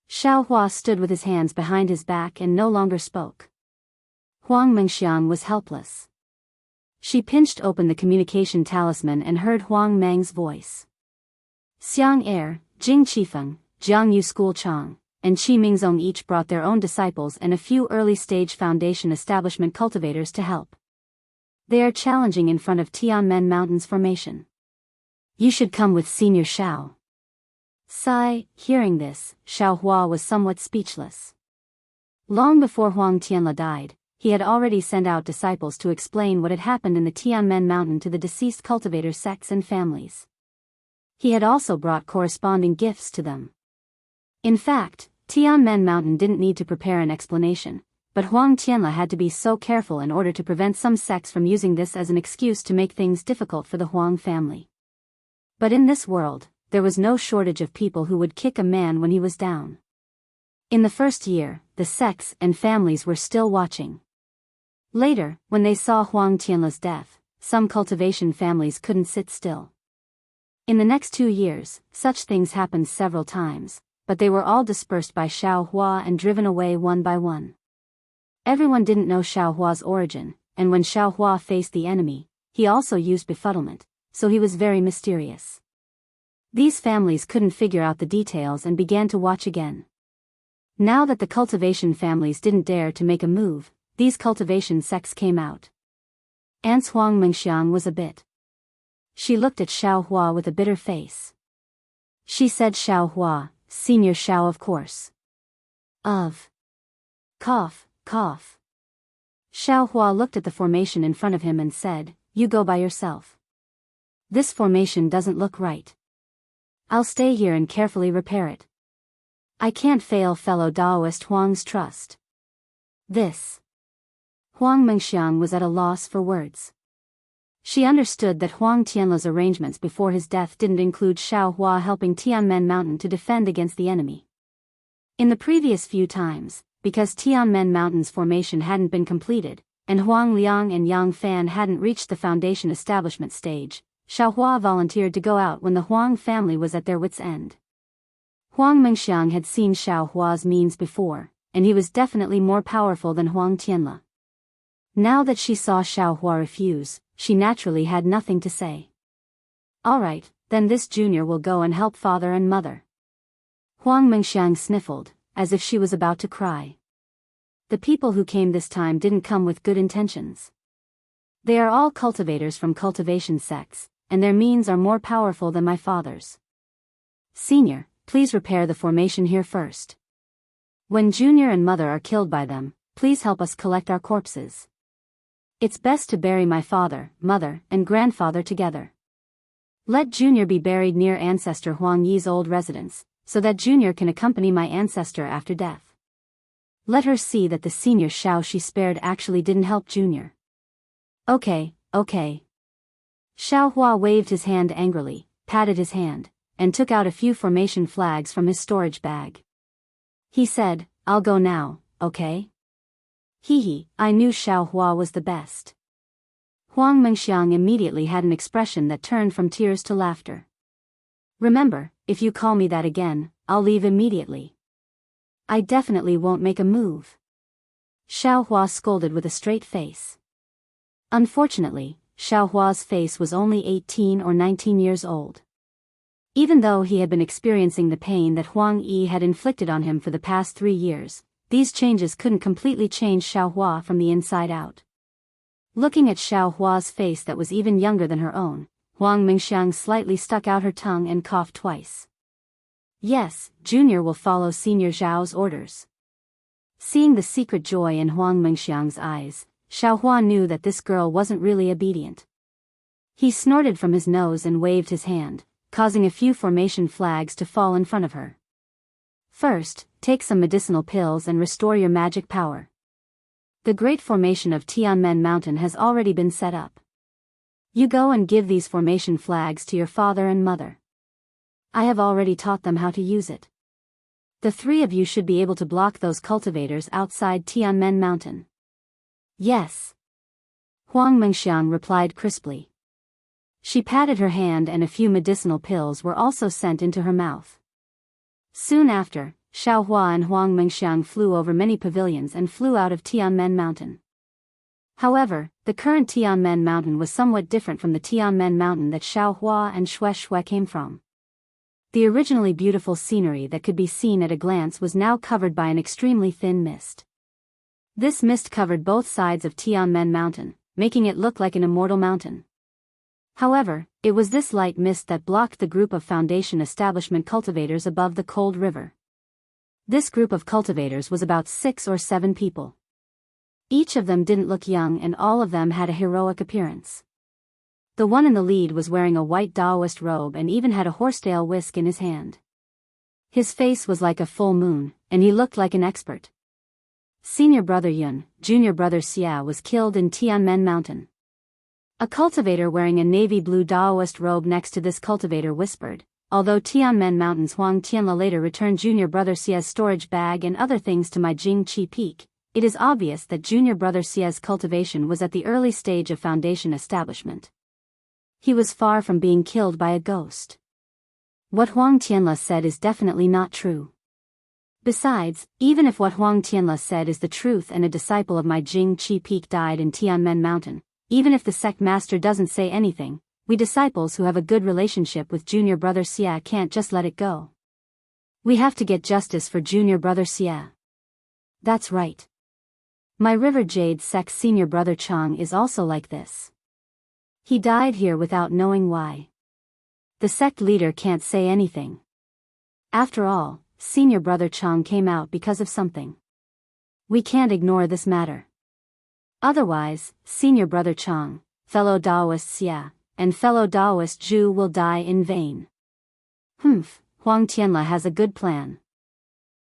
Xiaohua stood with his hands behind his back and no longer spoke. Huang Mengxiang was helpless. She pinched open the communication talisman and heard Huang Meng's voice. Xiang Er, Jing Qifeng, Jianghu School Chang, and Qi Mingzong each brought their own disciples and a few early-stage foundation establishment cultivators to help. They are challenging in front of Tianmen Mountain's formation. You should come with Senior Xiao. Sigh, hearing this, Xiaohua was somewhat speechless. Long before Huang Tianla died, he had already sent out disciples to explain what had happened in the Tianmen Mountain to the deceased cultivator sects and families. He had also brought corresponding gifts to them. In fact, Tianmen Mountain didn't need to prepare an explanation, but Huang Tianla had to be so careful in order to prevent some sects from using this as an excuse to make things difficult for the Huang family. But in this world, there was no shortage of people who would kick a man when he was down. In the first year, the sects and families were still watching. Later, when they saw Huang Tianla's death, some cultivation families couldn't sit still. In the next 2 years, such things happened several times, but they were all dispersed by Xiaohua and driven away one by one. Everyone didn't know Xiaohua's origin, and when Xiaohua faced the enemy, he also used befuddlement, so he was very mysterious. These families couldn't figure out the details and began to watch again. Now that the cultivation families didn't dare to make a move, these cultivation sects came out. Aunt Huang Mengxiang was a bit. She looked at Xiaohua with a bitter face. She said, Xiaohua, Senior Xiao of course. Of. Cough, cough. Xiaohua looked at the formation in front of him and said, you go by yourself. This formation doesn't look right. I'll stay here and carefully repair it. I can't fail fellow Daoist Huang's trust. This. Huang Mengxiang was at a loss for words. She understood that Huang Tianla's arrangements before his death didn't include Xiaohua helping Tianmen Mountain to defend against the enemy. In the previous few times, because Tianmen Mountain's formation hadn't been completed, and Huang Liang and Yang Fan hadn't reached the foundation establishment stage, Xiaohua volunteered to go out when the Huang family was at their wits' end. Huang Mengxiang had seen Xiaohua's means before, and he was definitely more powerful than Huang Tianla. Now that she saw Xiaohua refuse, she naturally had nothing to say. All right, then this junior will go and help father and mother. Huang Mengxiang sniffled, as if she was about to cry. The people who came this time didn't come with good intentions. They are all cultivators from cultivation sects, and their means are more powerful than my father's. Senior, please repair the formation here first. When Junior and Mother are killed by them, please help us collect our corpses. It's best to bury my father, mother, and grandfather together. Let Junior be buried near ancestor Huang Yi's old residence, so that Junior can accompany my ancestor after death. Let her see that the Senior Xiao she spared actually didn't help Junior. Okay. Xiaohua waved his hand angrily, patted his hand, and took out a few formation flags from his storage bag. He said, I'll go now, okay? I knew Xiaohua was the best. Huang Mengxiang immediately had an expression that turned from tears to laughter. Remember, if you call me that again, I'll leave immediately. I definitely won't make a move. Xiaohua scolded with a straight face. Unfortunately, Xiaohua's face was only 18 or 19 years old. Even though he had been experiencing the pain that Huang Yi had inflicted on him for the past 3 years, these changes couldn't completely change Xiaohua from the inside out. Looking at Xiaohua's face that was even younger than her own, Huang Mingxiang slightly stuck out her tongue and coughed twice. Yes, Junior will follow Senior Zhao's orders. Seeing the secret joy in Huang Mingxiang's eyes, Xiaohua knew that this girl wasn't really obedient. He snorted from his nose and waved his hand, causing a few formation flags to fall in front of her. First, take some medicinal pills and restore your magic power. The great formation of Tianmen Mountain has already been set up. You go and give these formation flags to your father and mother. I have already taught them how to use it. The 3 of you should be able to block those cultivators outside Tianmen Mountain. Yes. Huang Mingxiang replied crisply. She patted her hand and a few medicinal pills were also sent into her mouth. Soon after, Xiaohua and Huang Mingxiang flew over many pavilions and flew out of Tianmen Mountain. However, the current Tianmen Mountain was somewhat different from the Tianmen Mountain that Xiaohua and Xue came from. The originally beautiful scenery that could be seen at a glance was now covered by an extremely thin mist. This mist covered both sides of Tianmen Mountain, making it look like an immortal mountain. However, it was this light mist that blocked the group of Foundation establishment cultivators above the cold river. This group of cultivators was about 6 or 7 people. Each of them didn't look young and all of them had a heroic appearance. The one in the lead was wearing a white Daoist robe and even had a horsetail whisk in his hand. His face was like a full moon, and he looked like an expert. Senior brother Yun, junior brother Xia was killed in Tianmen Mountain. A cultivator wearing a navy blue Daoist robe next to this cultivator whispered, although Tianmen Mountain's Huang Tianla later returned junior brother Xia's storage bag and other things to my Jingqi Peak, it is obvious that junior brother Xia's cultivation was at the early stage of Foundation establishment. He was far from being killed by a ghost. What Huang Tianla said is definitely not true. Besides, even if what Huang Tianla said is the truth and a disciple of my Jingqi Peak died in Tianmen Mountain, even if the sect master doesn't say anything, we disciples who have a good relationship with junior brother Xia can't just let it go. We have to get justice for junior brother Xia. That's right. My River Jade sect senior brother Chang is also like this. He died here without knowing why. The sect leader can't say anything. After all, senior brother Chang came out because of something. We can't ignore this matter. Otherwise, senior brother Chang, fellow Daoist Xia, and fellow Daoist Zhu will die in vain. Huang Tianla has a good plan.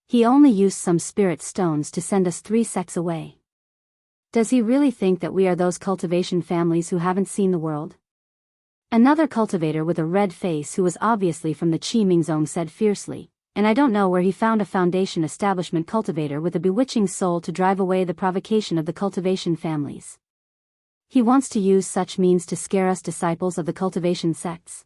He only used some spirit stones to send us 3 sects away. Does he really think that we are those cultivation families who haven't seen the world? Another cultivator with a red face who was obviously from the Qiming Zone said fiercely, and I don't know where he found a Foundation establishment cultivator with a bewitching soul to drive away the provocation of the cultivation families. He wants to use such means to scare us disciples of the cultivation sects.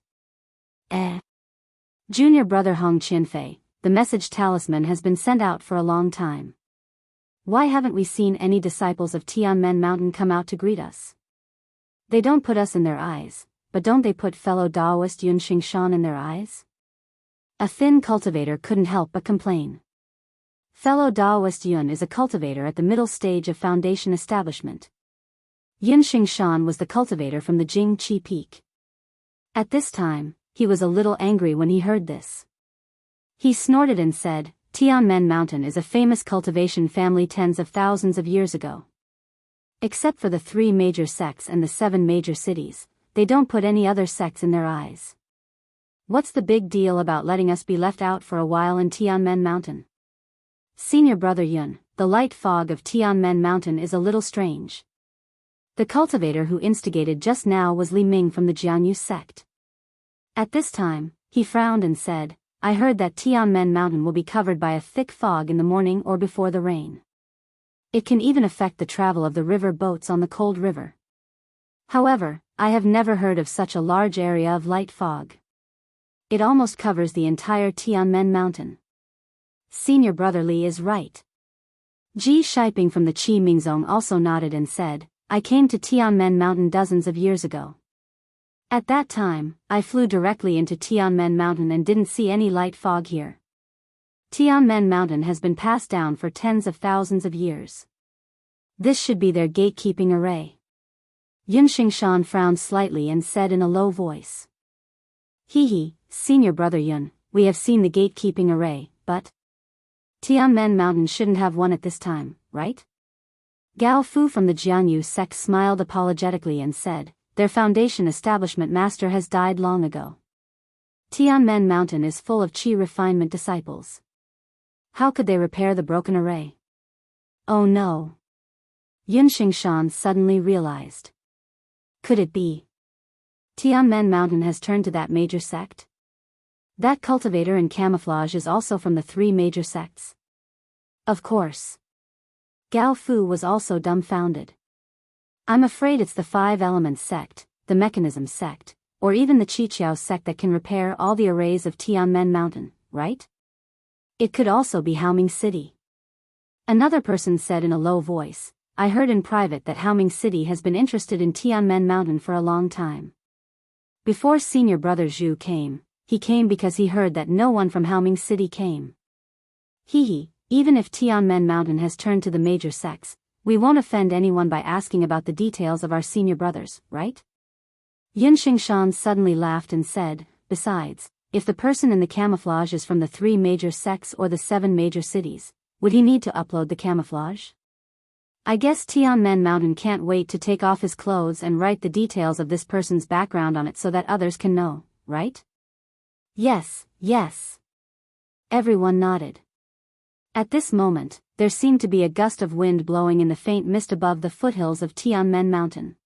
Junior brother Hong Qianfei, the message talisman has been sent out for a long time. Why haven't we seen any disciples of Tianmen Mountain come out to greet us? They don't put us in their eyes, but don't they put fellow Daoist Yun Xingshan in their eyes? A thin cultivator couldn't help but complain. Fellow Daoist Yun is a cultivator at the middle stage of Foundation establishment. Yun Xingshan was the cultivator from the Jingqi Peak. At this time, he was a little angry when he heard this. He snorted and said, Tianmen Mountain is a famous cultivation family tens of thousands of years ago. Except for the 3 major sects and the 7 major cities, they don't put any other sects in their eyes. What's the big deal about letting us be left out for a while in Tianmen Mountain? Senior brother Yun, the light fog of Tianmen Mountain is a little strange. The cultivator who instigated just now was Li Ming from the Jianghu sect. At this time, he frowned and said, I heard that Tianmen Mountain will be covered by a thick fog in the morning or before the rain. It can even affect the travel of the river boats on the cold river. However, I have never heard of such a large area of light fog. It almost covers the entire Tianmen mountain. Senior brother Li is right. Ji Shiping from the Qi Mingzong also nodded and said, I came to Tianmen mountain dozens of years ago. At that time, I flew directly into Tianmen mountain and didn't see any light fog here. Tianmen mountain has been passed down for tens of thousands of years. This should be their gatekeeping array. Yun Xingshan frowned slightly and said in a low voice. Hee, senior brother Yun, we have seen the gatekeeping array, but Tianmen mountain shouldn't have one at this time, right? Gao Fu from the Jianghu sect smiled apologetically and said, their foundation establishment master has died long ago. Tianmen mountain is full of Qi refinement disciples. How could they repair the broken array? Oh no. Yun Xingshan suddenly realized. Could it be? Tianmen mountain has turned to that major sect? That cultivator in camouflage is also from the 3 major sects. Of course. Gao Fu was also dumbfounded. I'm afraid it's the 5 elements sect, the mechanism sect, or even the Qiqiao sect that can repair all the arrays of Tianmen mountain, right? It could also be Haoming City. Another person said in a low voice, I heard in private that Haoming City has been interested in Tianmen mountain for a long time. Before senior brother Zhu came, he came because he heard that no one from Haoming City came. Even if Tianmen mountain has turned to the major sects, we won't offend anyone by asking about the details of our senior brothers, right? Yun Xingshan suddenly laughed and said, besides, if the person in the camouflage is from the 3 major sects or the 7 major cities, would he need to upload the camouflage? I guess Tianmen mountain can't wait to take off his clothes and write the details of this person's background on it so that others can know, right? Yes. Everyone nodded. At this moment, there seemed to be a gust of wind blowing in the faint mist above the foothills of Tianmen mountain.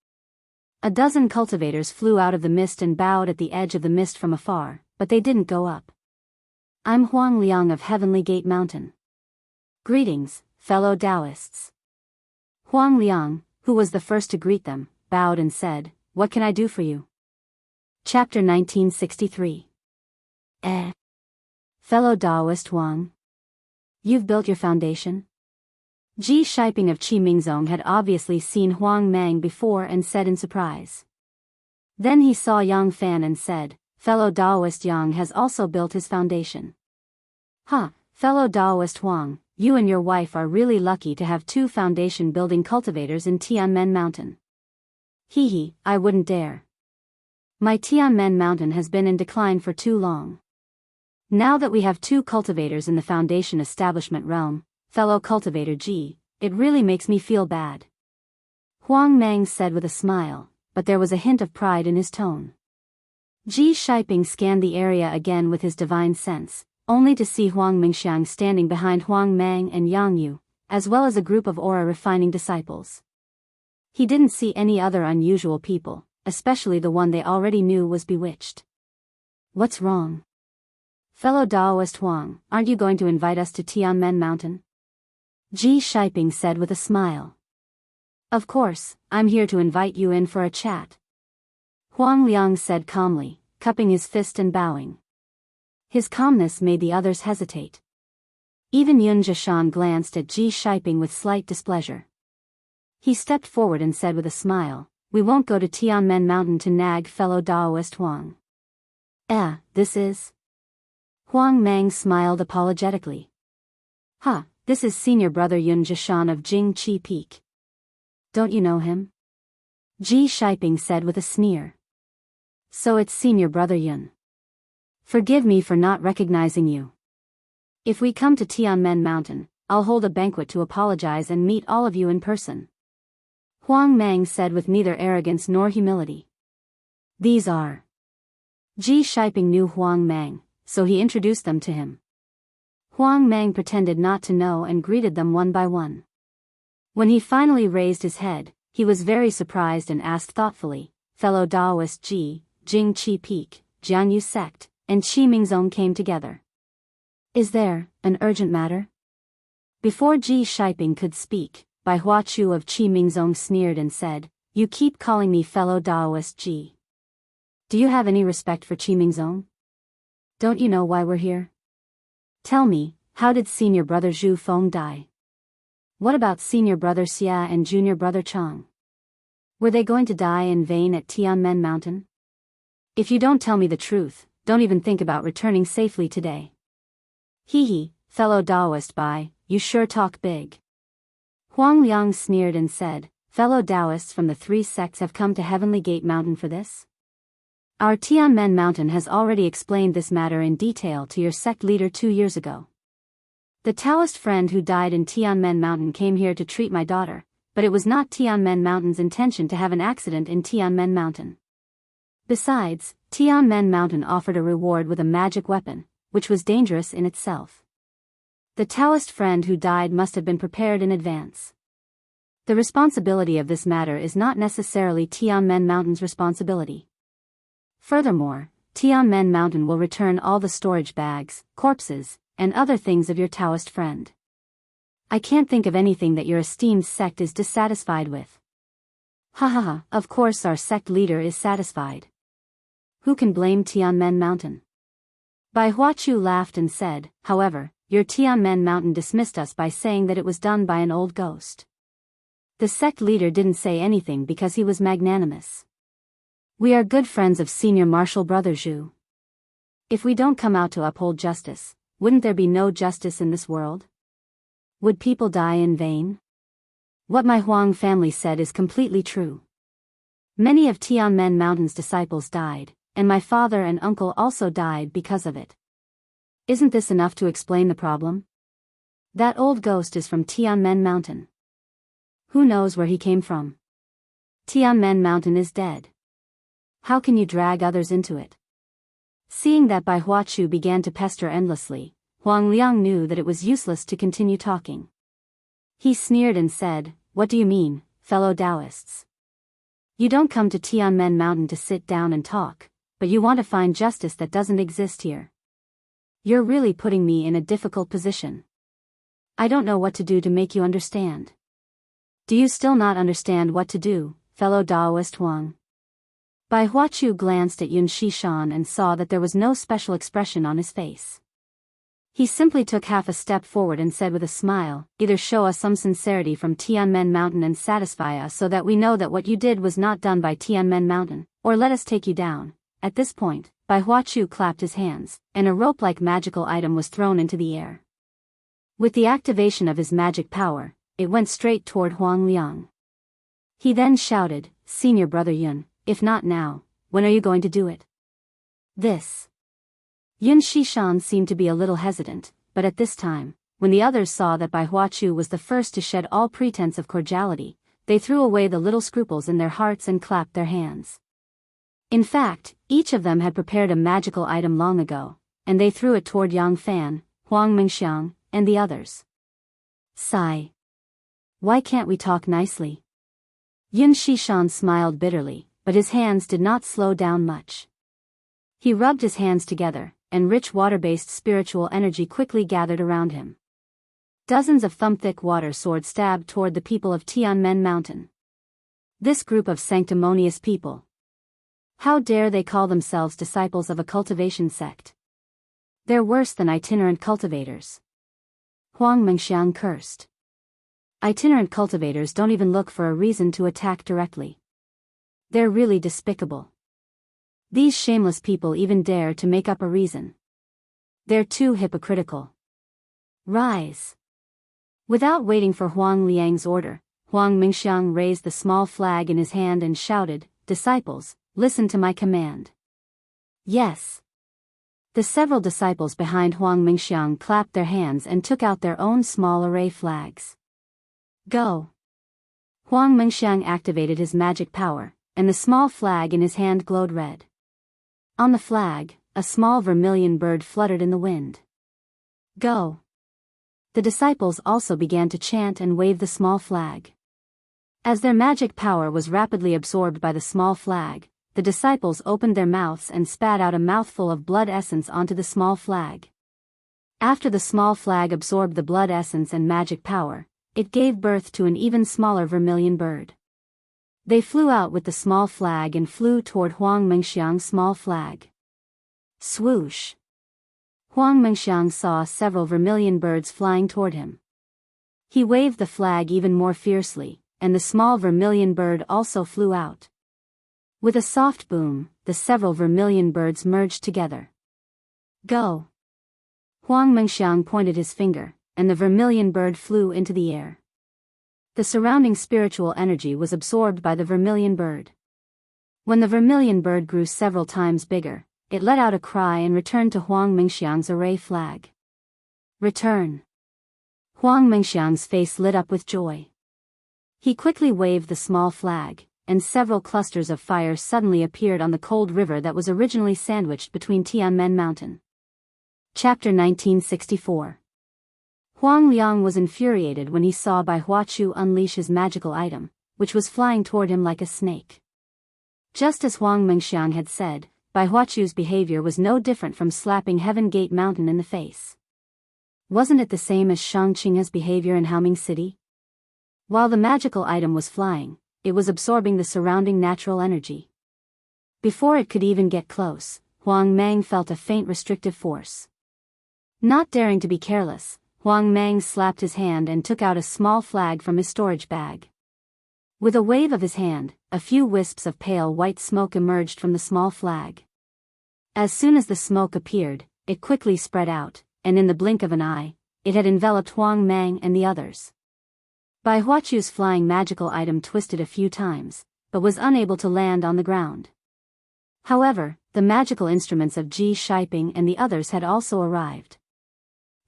A dozen cultivators flew out of the mist and bowed at the edge of the mist from afar, but they didn't go up. I'm Huang Liang of Heavenly Gate Mountain. Greetings, fellow Daoists. Huang Liang, who was the first to greet them, bowed and said, what can I do for you? Chapter 1963. Fellow Daoist Huang. You've built your foundation? Ji Shiping of Qi Mingzong had obviously seen Huang Mang before and said in surprise. Then he saw Yang Fan and said, fellow Daoist Yang has also built his foundation. Fellow Daoist Huang, you and your wife are really lucky to have 2 foundation building cultivators in Tianmen mountain. I wouldn't dare. My Tianmen mountain has been in decline for too long. Now that we have 2 cultivators in the foundation establishment realm, fellow cultivator Ji, it really makes me feel bad. Huang Mang said with a smile, but there was a hint of pride in his tone. Ji Shiping scanned the area again with his divine sense, only to see Huang Mingxiang standing behind Huang Mang and Yang Yu, as well as a group of aura refining disciples. He didn't see any other unusual people, especially the one they already knew was bewitched. What's wrong? Fellow Daoist Huang, aren't you going to invite us to Tianmen mountain? Ji Shiping said with a smile. Of course, I'm here to invite you in for a chat. Huang Liang said calmly, cupping his fist and bowing. His calmness made the others hesitate. Even Yun Zhishan glanced at Ji Shiping with slight displeasure. He stepped forward and said with a smile, we won't go to Tianmen mountain to nag fellow Daoist Huang. This is... Huang Mang smiled apologetically. This is senior brother Yun Zhishan of Jingqi Peak. Don't you know him? Ji Shiping said with a sneer. So it's senior brother Yun. Forgive me for not recognizing you. If we come to Tianmen mountain, I'll hold a banquet to apologize and meet all of you in person. Huang Mang said with neither arrogance nor humility. These are... Ji Shiping knew Huang Mang, so he introduced them to him. Huang Mang pretended not to know and greeted them one by one. When he finally raised his head, he was very surprised and asked thoughtfully, fellow Daoist Ji, Jingqi Peak, Jianghu sect, and Qi Mingzong came together. Is there an urgent matter? Before Ji Shiping could speak, Bai Hua Chu of Qi Mingzong sneered and said, you keep calling me fellow Daoist Ji. Do you have any respect for Qi Mingzong? Don't you know why we're here? Tell me, how did senior brother Zhu Feng die? What about senior brother Xia and junior brother Chang? Were they going to die in vain at Tianmen Mountain? If you don't tell me the truth, don't even think about returning safely today. Hee hee, fellow Daoist you sure talk big. Huang Liang sneered and said, fellow Daoists from the 3 sects have come to Heavenly Gate Mountain for this? Our Tianmen Mountain has already explained this matter in detail to your sect leader 2 years ago. The Taoist friend who died in Tianmen Mountain came here to treat my daughter, but it was not Tianmen Mountain's intention to have an accident in Tianmen Mountain. Besides, Tianmen Mountain offered a reward with a magic weapon, which was dangerous in itself. The Taoist friend who died must have been prepared in advance. The responsibility of this matter is not necessarily Tianmen Mountain's responsibility. Furthermore, Tianmen Mountain will return all the storage bags, corpses, and other things of your Taoist friend. I can't think of anything that your esteemed sect is dissatisfied with. Ha ha ha, of course our sect leader is satisfied. Who can blame Tianmen Mountain? Bai Huachu laughed and said, however, your Tianmen Mountain dismissed us by saying that it was done by an old ghost. The sect leader didn't say anything because he was magnanimous. We are good friends of senior martial brother Zhu. If we don't come out to uphold justice, wouldn't there be no justice in this world? Would people die in vain? What my Huang family said is completely true. Many of Tianmen Mountain's disciples died, and my father and uncle also died because of it. Isn't this enough to explain the problem? That old ghost is from Tianmen Mountain. Who knows where he came from? Tianmen Mountain is dead. How can you drag others into it? Seeing that Bai Huachu began to pester endlessly, Huang Liang knew that it was useless to continue talking. He sneered and said, what do you mean, fellow Daoists? You don't come to Tianmen Mountain to sit down and talk, but you want to find justice that doesn't exist here. You're really putting me in a difficult position. I don't know what to do to make you understand. Do you still not understand what to do, fellow Daoist Huang? Bai Huachu glanced at Yun Shishan and saw that there was no special expression on his face. He simply took half a step forward and said with a smile, either show us some sincerity from Tianmen Mountain and satisfy us so that we know that what you did was not done by Tianmen Mountain, or let us take you down. At this point, Bai Huachu clapped his hands, and a rope-like magical item was thrown into the air. With the activation of his magic power, it went straight toward Huang Liang. He then shouted, Senior brother Yun, if not now, when are you going to do it? This. Yun Shishan seemed to be a little hesitant, but at this time, when the others saw that Bai Huachu was the first to shed all pretense of cordiality, they threw away the little scruples in their hearts and clapped their hands. In fact, each of them had prepared a magical item long ago, and they threw it toward Yang Fan, Huang Mingxiang, and the others. Sigh. Why can't we talk nicely? Yun Shishan smiled bitterly, but his hands did not slow down much. He rubbed his hands together, and rich water-based spiritual energy quickly gathered around him. Dozens of thumb-thick water swords stabbed toward the people of Tianmen Mountain. This group of sanctimonious people. How dare they call themselves disciples of a cultivation sect? They're worse than itinerant cultivators. Huang Mingxiang cursed. Itinerant cultivators don't even look for a reason to attack directly. They're really despicable. These shameless people even dare to make up a reason. They're too hypocritical. Rise. Without waiting for Huang Liang's order, Huang Mingxiang raised the small flag in his hand and shouted, Disciples, listen to my command. Yes. The several disciples behind Huang Mingxiang clapped their hands and took out their own small array flags. Go. Huang Mingxiang activated his magic power, and the small flag in his hand glowed red. On the flag, a small vermilion bird fluttered in the wind. Go. The disciples also began to chant and wave the small flag. As their magic power was rapidly absorbed by the small flag, the disciples opened their mouths and spat out a mouthful of blood essence onto the small flag. After the small flag absorbed the blood essence and magic power, it gave birth to an even smaller vermilion bird. They flew out with the small flag and flew toward Huang Mingxiang's small flag. Swoosh! Huang Mengxiang saw several vermilion birds flying toward him. He waved the flag even more fiercely, and the small vermilion bird also flew out. With a soft boom, the several vermilion birds merged together. Go! Huang Mengxiang pointed his finger, and the vermilion bird flew into the air. The surrounding spiritual energy was absorbed by the vermilion bird. When the vermilion bird grew several times bigger, it let out a cry and returned to Huang Mengxiang's array flag. Return! Huang Mengxiang's face lit up with joy. He quickly waved the small flag, and several clusters of fire suddenly appeared on the cold river that was originally sandwiched between Tianmen Mountain. Chapter 1964. Huang Liang was infuriated when he saw Bai Huachu unleash his magical item, which was flying toward him like a snake. Just as Huang Mengxiang had said, Bai Huachu's behavior was no different from slapping Heaven Gate Mountain in the face. Wasn't it the same as Shang Qing's behavior in Haoming City? While the magical item was flying, it was absorbing the surrounding natural energy. Before it could even get close, Huang Mang felt a faint restrictive force. Not daring to be careless, Huang Mang slapped his hand and took out a small flag from his storage bag. With a wave of his hand, a few wisps of pale white smoke emerged from the small flag. As soon as the smoke appeared, it quickly spread out, and in the blink of an eye, it had enveloped Huang Mang and the others. Bai Huachu's flying magical item twisted a few times, but was unable to land on the ground. However, the magical instruments of Ji Shiping and the others had also arrived.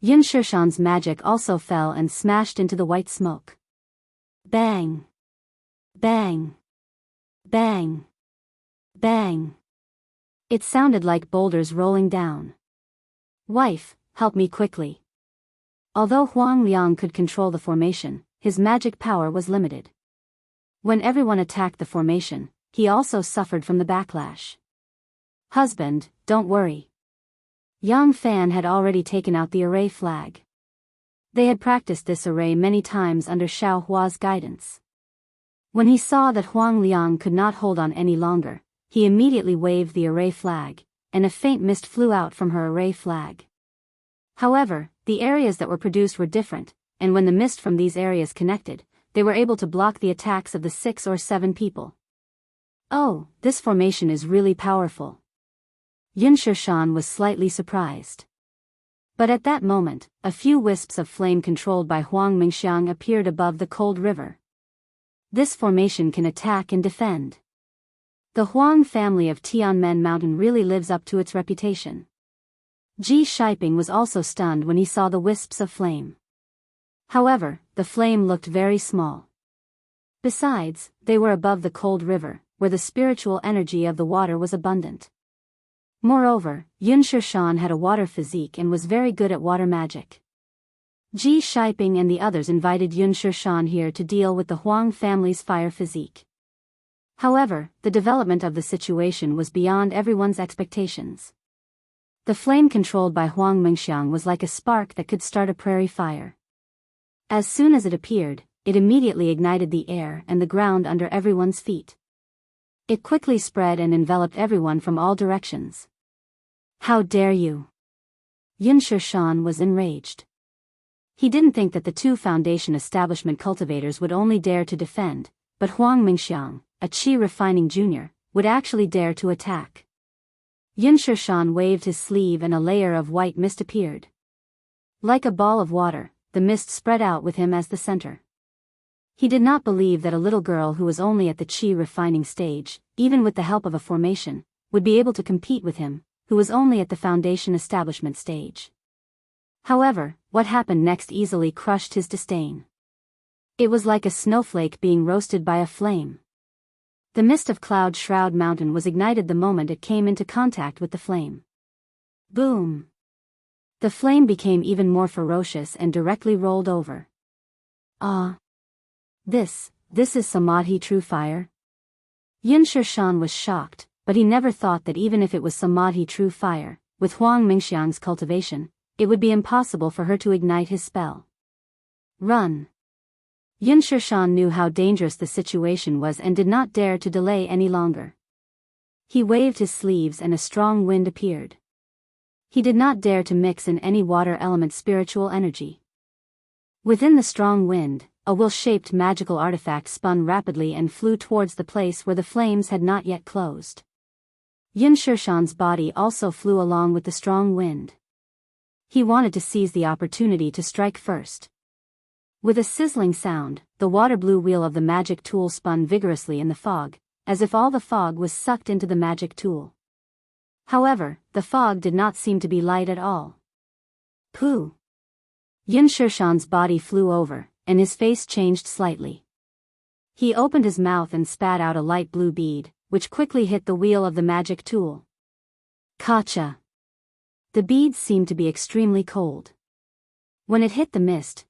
Yin Shishan's magic also fell and smashed into the white smoke. Bang! Bang! Bang! Bang! It sounded like boulders rolling down. Wife, help me quickly. Although Huang Liang could control the formation, his magic power was limited. When everyone attacked the formation, he also suffered from the backlash. Husband, don't worry. Yang Fan had already taken out the array flag. They had practiced this array many times under Xiao Hua's guidance. When he saw that Huang Liang could not hold on any longer, he immediately waved the array flag, and a faint mist flew out from her array flag. However, the areas that were produced were different, and when the mist from these areas connected, they were able to block the attacks of the 6 or 7 people. Oh, this formation is really powerful. Yin Shishan was slightly surprised. But at that moment, a few wisps of flame controlled by Huang Mengxiang appeared above the cold river. This formation can attack and defend. The Huang family of Tianmen Mountain really lives up to its reputation. Ji Shiping was also stunned when he saw the wisps of flame. However, the flame looked very small. Besides, they were above the cold river, where the spiritual energy of the water was abundant. Moreover, Yin Shishan had a water physique and was very good at water magic. Ji Shiping and the others invited Yin Shishan here to deal with the Huang family's fire physique. However, the development of the situation was beyond everyone's expectations. The flame controlled by Huang Mengxiang was like a spark that could start a prairie fire. As soon as it appeared, it immediately ignited the air and the ground under everyone's feet. It quickly spread and enveloped everyone from all directions. How dare you! Yin Shishan was enraged. He didn't think that the 2 foundation establishment cultivators would only dare to defend, but Huang Mengxiang, a Qi refining junior, would actually dare to attack. Yin Shishan waved his sleeve and a layer of white mist appeared. Like a ball of water, the mist spread out with him as the center. He did not believe that a little girl who was only at the Qi refining stage, even with the help of a formation, would be able to compete with him, who was only at the foundation establishment stage. However, what happened next easily crushed his disdain. It was like a snowflake being roasted by a flame. The mist of Cloud Shroud Mountain was ignited the moment it came into contact with the flame. Boom! The flame became even more ferocious and directly rolled over. Ah! This is Samadhi true fire? Yin Shishan was shocked, but he never thought that even if it was Samadhi true fire, with Huang Mengxiang's cultivation, it would be impossible for her to ignite his spell. Run! Yin Shishan knew how dangerous the situation was and did not dare to delay any longer. He waved his sleeves and a strong wind appeared. He did not dare to mix in any water element spiritual energy. Within the strong wind, a will-shaped magical artifact spun rapidly and flew towards the place where the flames had not yet closed. Yin Shishan's body also flew along with the strong wind. He wanted to seize the opportunity to strike first. With a sizzling sound, the water-blue wheel of the magic tool spun vigorously in the fog, as if all the fog was sucked into the magic tool. However, the fog did not seem to be light at all. Pooh! Yin Shishan's body flew over, and his face changed slightly. He opened his mouth and spat out a light blue bead, which quickly hit the wheel of the magic tool. Kacha! The beads seemed to be extremely cold. When it hit the mist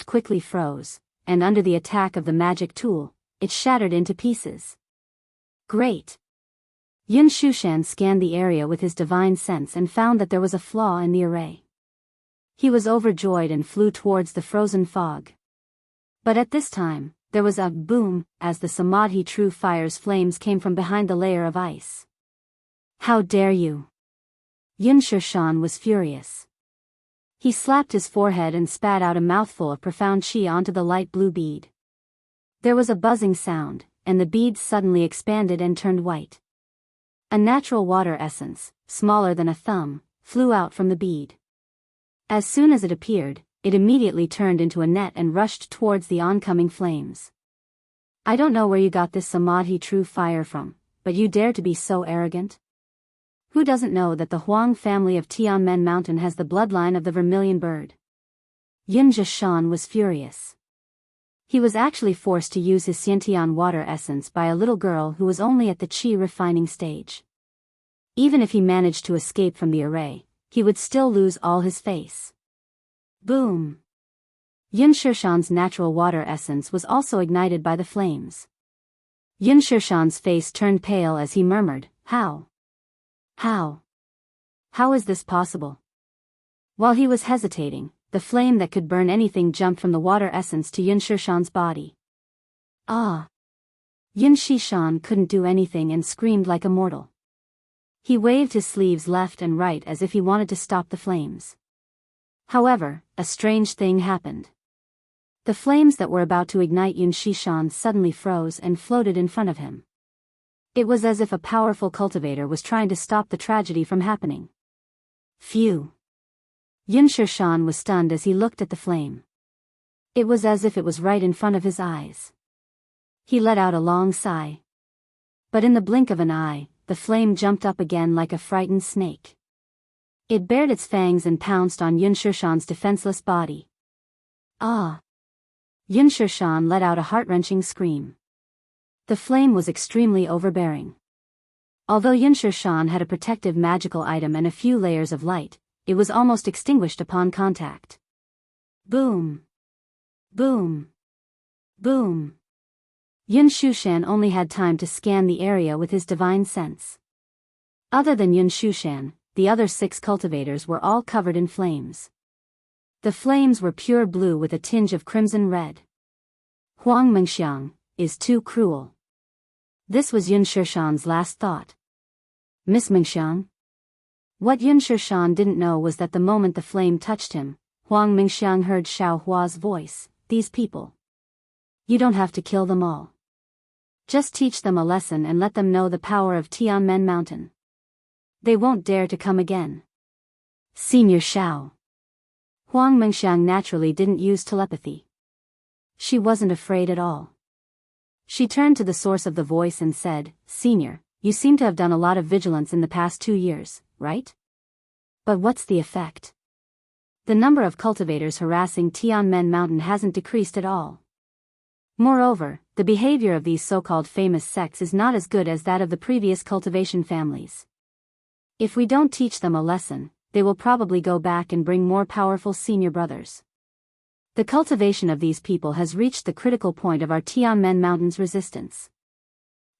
quickly froze, and under the attack of the magic tool, it shattered into pieces. Great! Yin Shishan scanned the area with his divine sense and found that there was a flaw in the array. He was overjoyed and flew towards the frozen fog. But at this time, there was a boom as the Samadhi True Fire's flames came from behind the layer of ice. How dare you! Yin Shishan was furious. He slapped his forehead and spat out a mouthful of profound qi onto the light blue bead. There was a buzzing sound, and the bead suddenly expanded and turned white. A natural water essence, smaller than a thumb, flew out from the bead. As soon as it appeared, it immediately turned into a net and rushed towards the oncoming flames. I don't know where you got this Samadhi True Fire from, but you dare to be so arrogant? Who doesn't know that the Huang family of Tianmen Mountain has the bloodline of the vermilion bird? Yin Shishan was furious. He was actually forced to use his Xiantian water essence by a little girl who was only at the qi refining stage. Even if he managed to escape from the array, he would still lose all his face. Boom! Yin Shishan's natural water essence was also ignited by the flames. Yin Shishan's face turned pale as he murmured, How? How is this possible? While he was hesitating, the flame that could burn anything jumped from the water essence to Yin Shishan's body. Ah! Yin Shishan couldn't do anything and screamed like a mortal. He waved his sleeves left and right as if he wanted to stop the flames. However, a strange thing happened. The flames that were about to ignite Yin Shishan suddenly froze and floated in front of him. It was as if a powerful cultivator was trying to stop the tragedy from happening. Phew! Yin Shishan was stunned as he looked at the flame. It was as if it was right in front of his eyes. He let out a long sigh. But in the blink of an eye, the flame jumped up again like a frightened snake. It bared its fangs and pounced on Yin Shishan's defenseless body. Ah! Yin Shishan let out a heart-wrenching scream. The flame was extremely overbearing. Although Yin Shishan had a protective magical item and a few layers of light, it was almost extinguished upon contact. Boom! Boom! Boom! Yin Shishan only had time to scan the area with his divine sense. Other than Yin Shishan, the other 6 cultivators were all covered in flames. The flames were pure blue with a tinge of crimson red. Huang Mengxiang is too cruel. This was Yin Shishan's last thought. Miss Mengxiang? What Yin Shishan didn't know was that the moment the flame touched him, Huang Mengxiang heard Xiao Hua's voice, These people. You don't have to kill them all. Just teach them a lesson and let them know the power of Tianmen Mountain. They won't dare to come again. Senior Xiao. Huang Mengxiang naturally didn't use telepathy. She wasn't afraid at all. She turned to the source of the voice and said, Senior, you seem to have done a lot of vigilance in the past 2 years, right? But what's the effect? The number of cultivators harassing Tianmen Mountain hasn't decreased at all. Moreover, the behavior of these so-called famous sects is not as good as that of the previous cultivation families. If we don't teach them a lesson, they will probably go back and bring more powerful senior brothers. The cultivation of these people has reached the critical point of our Tianmen Mountain's resistance.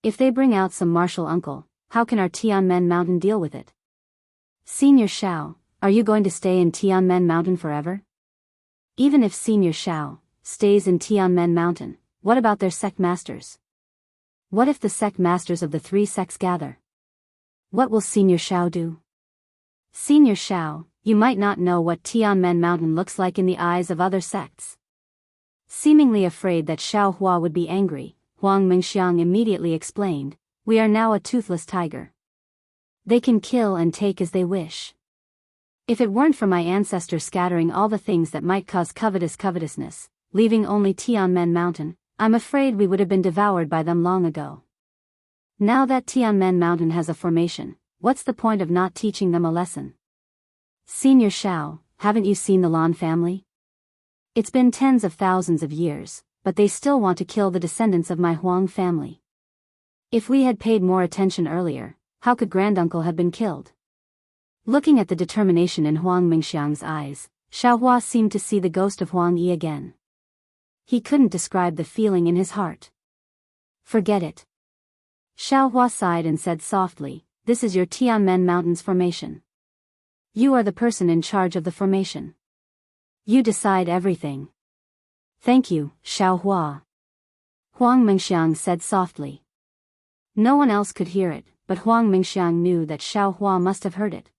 If they bring out some martial uncle, how can our Tianmen Mountain deal with it? Senior Xiao, are you going to stay in Tianmen Mountain forever? Even if Senior Xiao stays in Tianmen Mountain, what about their sect masters? What if the sect masters of the 3 sects gather? What will Senior Xiao do? Senior Xiao, you might not know what Tianmen Mountain looks like in the eyes of other sects. Seemingly afraid that Xiao Hua would be angry, Huang Mingxiang immediately explained, we are now a toothless tiger. They can kill and take as they wish. If it weren't for my ancestors scattering all the things that might cause covetousness, leaving only Tianmen Mountain, I'm afraid we would have been devoured by them long ago. Now that Tianmen Mountain has a formation, what's the point of not teaching them a lesson? Senior Xiao, haven't you seen the Lan family? It's been tens of thousands of years, but they still want to kill the descendants of my Huang family. If we had paid more attention earlier, how could granduncle have been killed? Looking at the determination in Huang Mingxiang's eyes, Xiao Hua seemed to see the ghost of Huang Yi again. He couldn't describe the feeling in his heart. Forget it. Xiao Hua sighed and said softly, this is your Tianmen Mountain's formation. You are the person in charge of the formation. You decide everything. Thank you, Xiao Hua. Huang Mingxiang said softly. No one else could hear it, but Huang Mingxiang knew that Xiao Hua must have heard it.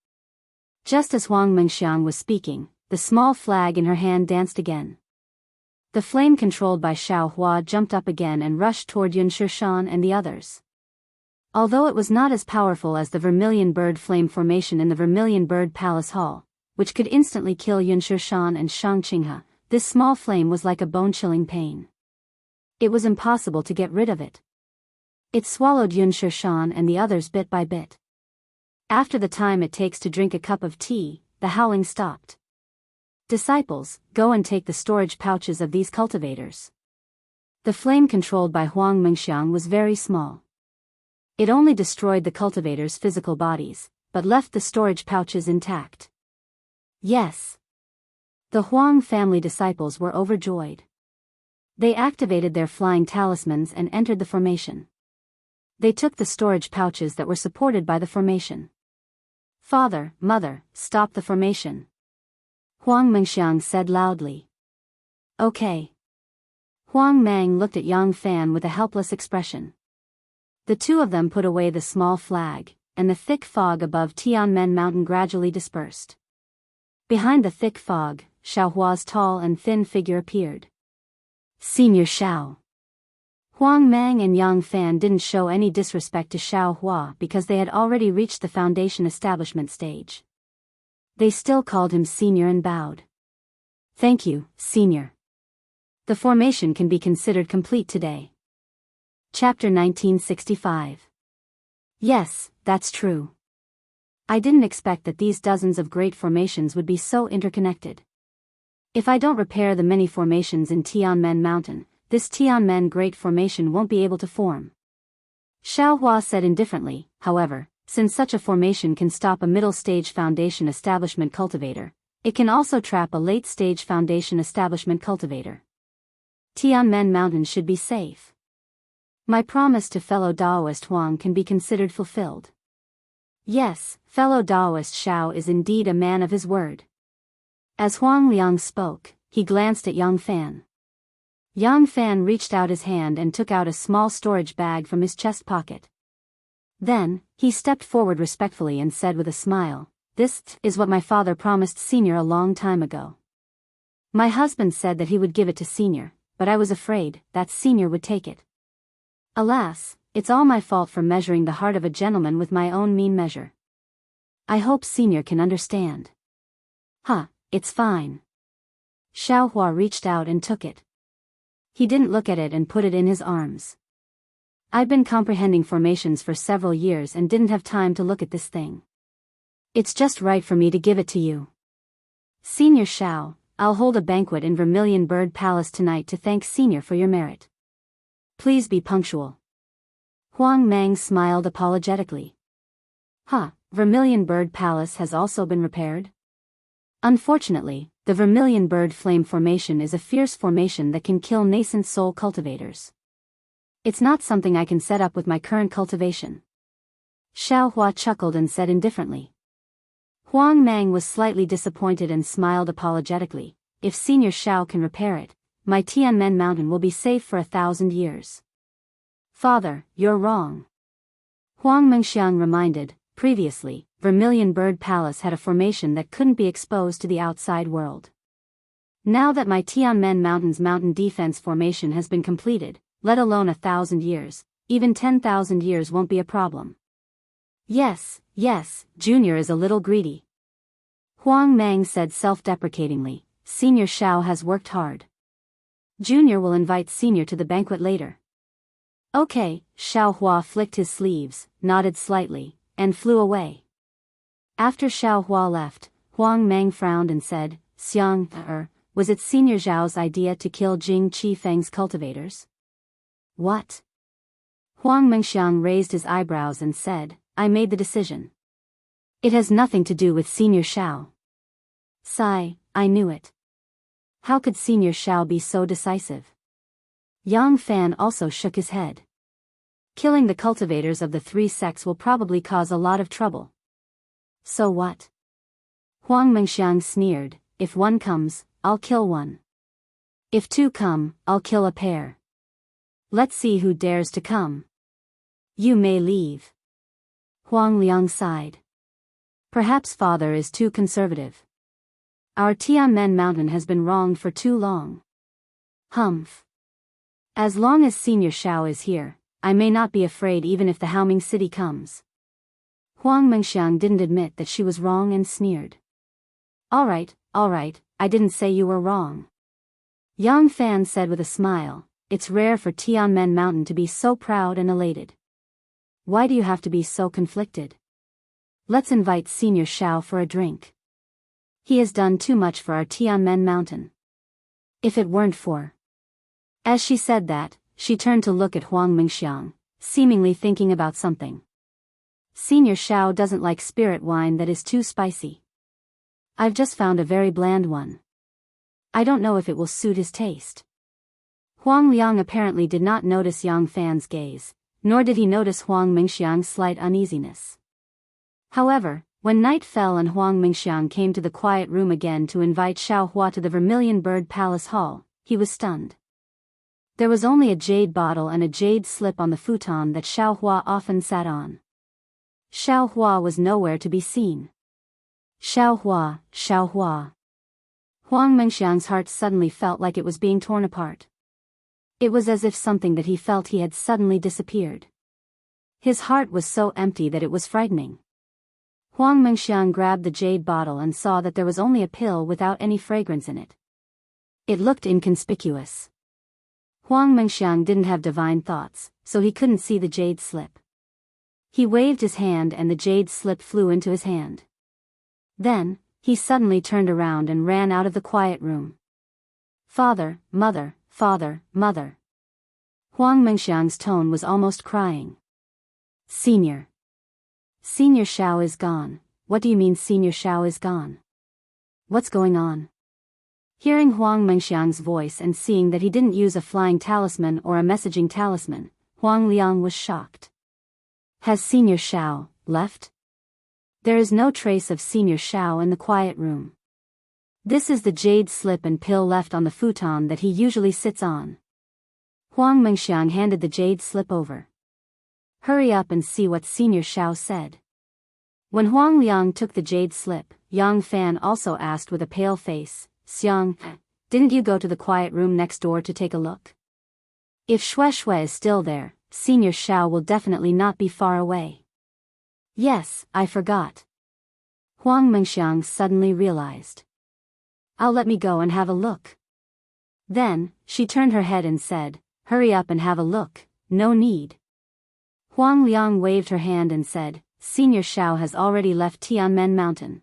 Just as Huang Mingxiang was speaking, the small flag in her hand danced again. The flame controlled by Xiao Hua jumped up again and rushed toward Yun Shishan and the others. Although it was not as powerful as the Vermilion Bird Flame formation in the Vermilion Bird Palace Hall, which could instantly kill Yun Shishan and Shang Qinghe, this small flame was like a bone-chilling pain. It was impossible to get rid of it. It swallowed Yun Shishan and the others bit by bit. After the time it takes to drink a cup of tea, the howling stopped. Disciples, go and take the storage pouches of these cultivators. The flame controlled by Huang Mingxiang was very small. It only destroyed the cultivators' physical bodies, but left the storage pouches intact. Yes. The Huang family disciples were overjoyed. They activated their flying talismans and entered the formation. They took the storage pouches that were supported by the formation. Father, Mother, stop the formation. Huang Mingxiang said loudly. Okay. Huang Mang looked at Yang Fan with a helpless expression. The two of them put away the small flag, and the thick fog above Tianmen Mountain gradually dispersed. Behind the thick fog, Xiao Hua's tall and thin figure appeared. Senior Xiao. Huang Mang and Yang Fan didn't show any disrespect to Xiao Hua because they had already reached the foundation establishment stage. They still called him Senior and bowed. Thank you, Senior. The formation can be considered complete today. Chapter 1965. Yes, that's true. I didn't expect that these dozens of great formations would be so interconnected. If I don't repair the many formations in Tianmen Mountain, this Tianmen Great Formation won't be able to form. Xiao Hua said indifferently, however, since such a formation can stop a middle-stage foundation establishment cultivator, it can also trap a late-stage foundation establishment cultivator. Tianmen Mountain should be safe. My promise to fellow Daoist Huang can be considered fulfilled. Yes, fellow Daoist Xiao is indeed a man of his word. As Huang Liang spoke, he glanced at Yang Fan. Yang Fan reached out his hand and took out a small storage bag from his chest pocket. Then, he stepped forward respectfully and said with a smile, "This is what my father promised Senior a long time ago. My husband said that he would give it to Senior, but I was afraid that Senior would take it. Alas, it's all my fault for measuring the heart of a gentleman with my own mean measure. I hope Senior can understand." It's fine. Xiao Hua reached out and took it. He didn't look at it and put it in his arms. I've been comprehending formations for several years and didn't have time to look at this thing. It's just right for me to give it to you. Senior Xiao, I'll hold a banquet in Vermilion Bird Palace tonight to thank Senior for your merit. Please be punctual. Huang Mang smiled apologetically. Vermilion Bird Palace has also been repaired? Unfortunately, the Vermilion Bird Flame formation is a fierce formation that can kill nascent soul cultivators. It's not something I can set up with my current cultivation. Xiao Hua chuckled and said indifferently. Huang Mang was slightly disappointed and smiled apologetically. If Senior Xiao can repair it, my Tianmen Mountain will be safe for 1,000 years. Father, you're wrong. Huang Mingxiang reminded. Previously, Vermilion Bird Palace had a formation that couldn't be exposed to the outside world. Now that my Tianmen Mountains mountain defense formation has been completed, let alone 1,000 years, even 10,000 years won't be a problem. Yes, Junior is a little greedy. Huang Mang said self-deprecatingly. Senior Xiao has worked hard. Junior will invite Senior to the banquet later. Okay, Xiao Hua flicked his sleeves, nodded slightly, and flew away. After Xiao Hua left, Huang Mang frowned and said, was it Senior Zhao's idea to kill Jing Qifeng's cultivators? What? Huang Mengxiang raised his eyebrows and said, I made the decision. It has nothing to do with Senior Xiao. Sigh, I knew it. How could Senior Xiao be so decisive? Yang Fan also shook his head. Killing the cultivators of the three sects will probably cause a lot of trouble. So what? Huang Mengxiang sneered, if one comes, I'll kill one. If two come, I'll kill a pair. Let's see who dares to come. You may leave. Huang Liang sighed. Perhaps father is too conservative. Our Tianmen mountain has been wronged for too long. Humph. As long as Senior Xiao is here, I may not be afraid even if the Haoming city comes. Huang Mengxiang didn't admit that she was wrong and sneered. All right, I didn't say you were wrong. Yang Fan said with a smile, it's rare for Tianmen Mountain to be so proud and elated. Why do you have to be so conflicted? Let's invite Senior Xiao for a drink. He has done too much for our Tianmen Mountain. If it weren't for... As she said that, she turned to look at Huang Mengxiang, seemingly thinking about something. Senior Xiao doesn't like spirit wine that is too spicy. I've just found a very bland one. I don't know if it will suit his taste. Huang Liang apparently did not notice Yang Fan's gaze, nor did he notice Huang Mengxiang's slight uneasiness. However, when night fell and Huang Mengxiang came to the quiet room again to invite Xiao Hua to the Vermilion Bird Palace Hall, he was stunned. There was only a jade bottle and a jade slip on the futon that Xiao Hua often sat on. Xiao Hua was nowhere to be seen. Xiao Hua. Huang Mengxiang's heart suddenly felt like it was being torn apart. It was as if something that he felt he had suddenly disappeared. His heart was so empty that it was frightening. Huang Mengxiang grabbed the jade bottle and saw that there was only a pill without any fragrance in it. It looked inconspicuous. Huang Mengxiang didn't have divine thoughts, so he couldn't see the jade slip. He waved his hand and the jade slip flew into his hand. Then, he suddenly turned around and ran out of the quiet room. Father, mother. Huang Mengxiang's tone was almost crying. Senior Xiao is gone. What do you mean Senior Xiao is gone? What's going on? Hearing Huang Mengxiang's voice and seeing that he didn't use a flying talisman or a messaging talisman, Huang Liang was shocked. Has Senior Xiao left? There is no trace of Senior Xiao in the quiet room. This is the jade slip and pill left on the futon that he usually sits on. Huang Mengxiang handed the jade slip over. Hurry up and see what Senior Xiao said. When Huang Liang took the jade slip, Yang Fan also asked with a pale face, Xiang, didn't you go to the quiet room next door to take a look? If Shui is still there, Senior Xiao will definitely not be far away. Yes, I forgot. Huang Mengxiang suddenly realized. I'll let me go and have a look. Then, she turned her head and said, hurry up and have a look, no need. Huang Liang waved her hand and said, Senior Xiao has already left Tianmen Mountain.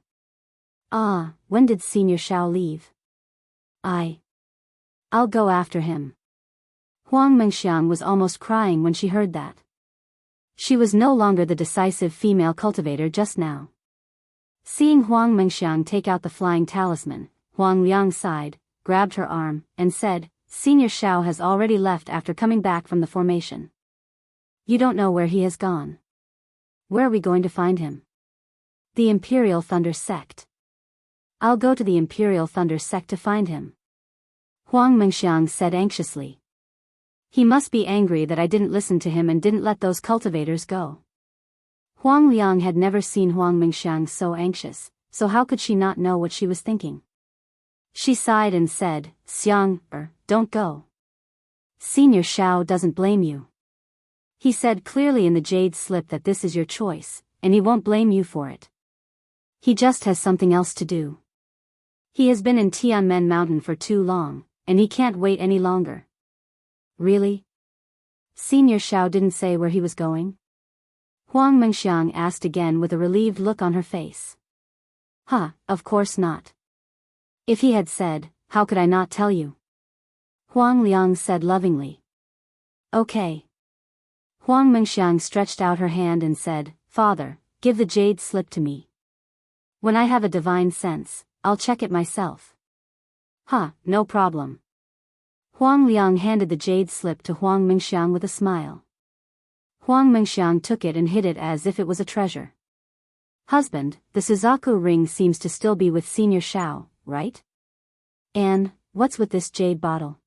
Ah, when did Senior Xiao leave? I'll go after him. Huang Mengxiang was almost crying when she heard that. She was no longer the decisive female cultivator just now. Seeing Huang Mengxiang take out the flying talisman, Huang Liang sighed, grabbed her arm, and said, Senior Xiao has already left after coming back from the formation. You don't know where he has gone. Where are we going to find him? The Imperial Thunder Sect. I'll go to the Imperial Thunder Sect to find him. Huang Mengxiang said anxiously. He must be angry that I didn't listen to him and didn't let those cultivators go. Huang Liang had never seen Huang Mingxiang so anxious, so how could she not know what she was thinking? She sighed and said, Xiang, don't go. Senior Shao doesn't blame you. He said clearly in the jade slip that this is your choice, and he won't blame you for it. He just has something else to do. He has been in Tianmen Mountain for too long, and he can't wait any longer. Really? Senior Shao didn't say where he was going? Huang Mingxiang asked again with a relieved look on her face. Of course not. If he had said, how could I not tell you? Huang Liang said lovingly. Okay. Huang Mingxiang stretched out her hand and said, Father, give the jade slip to me. When I have a divine sense, I'll check it myself. No problem. Huang Liang handed the jade slip to Huang Mingxiang with a smile. Huang Mingxiang took it and hid it as if it was a treasure. Husband, the Suzaku ring seems to still be with Senior Shao, right? And, what's with this jade bottle?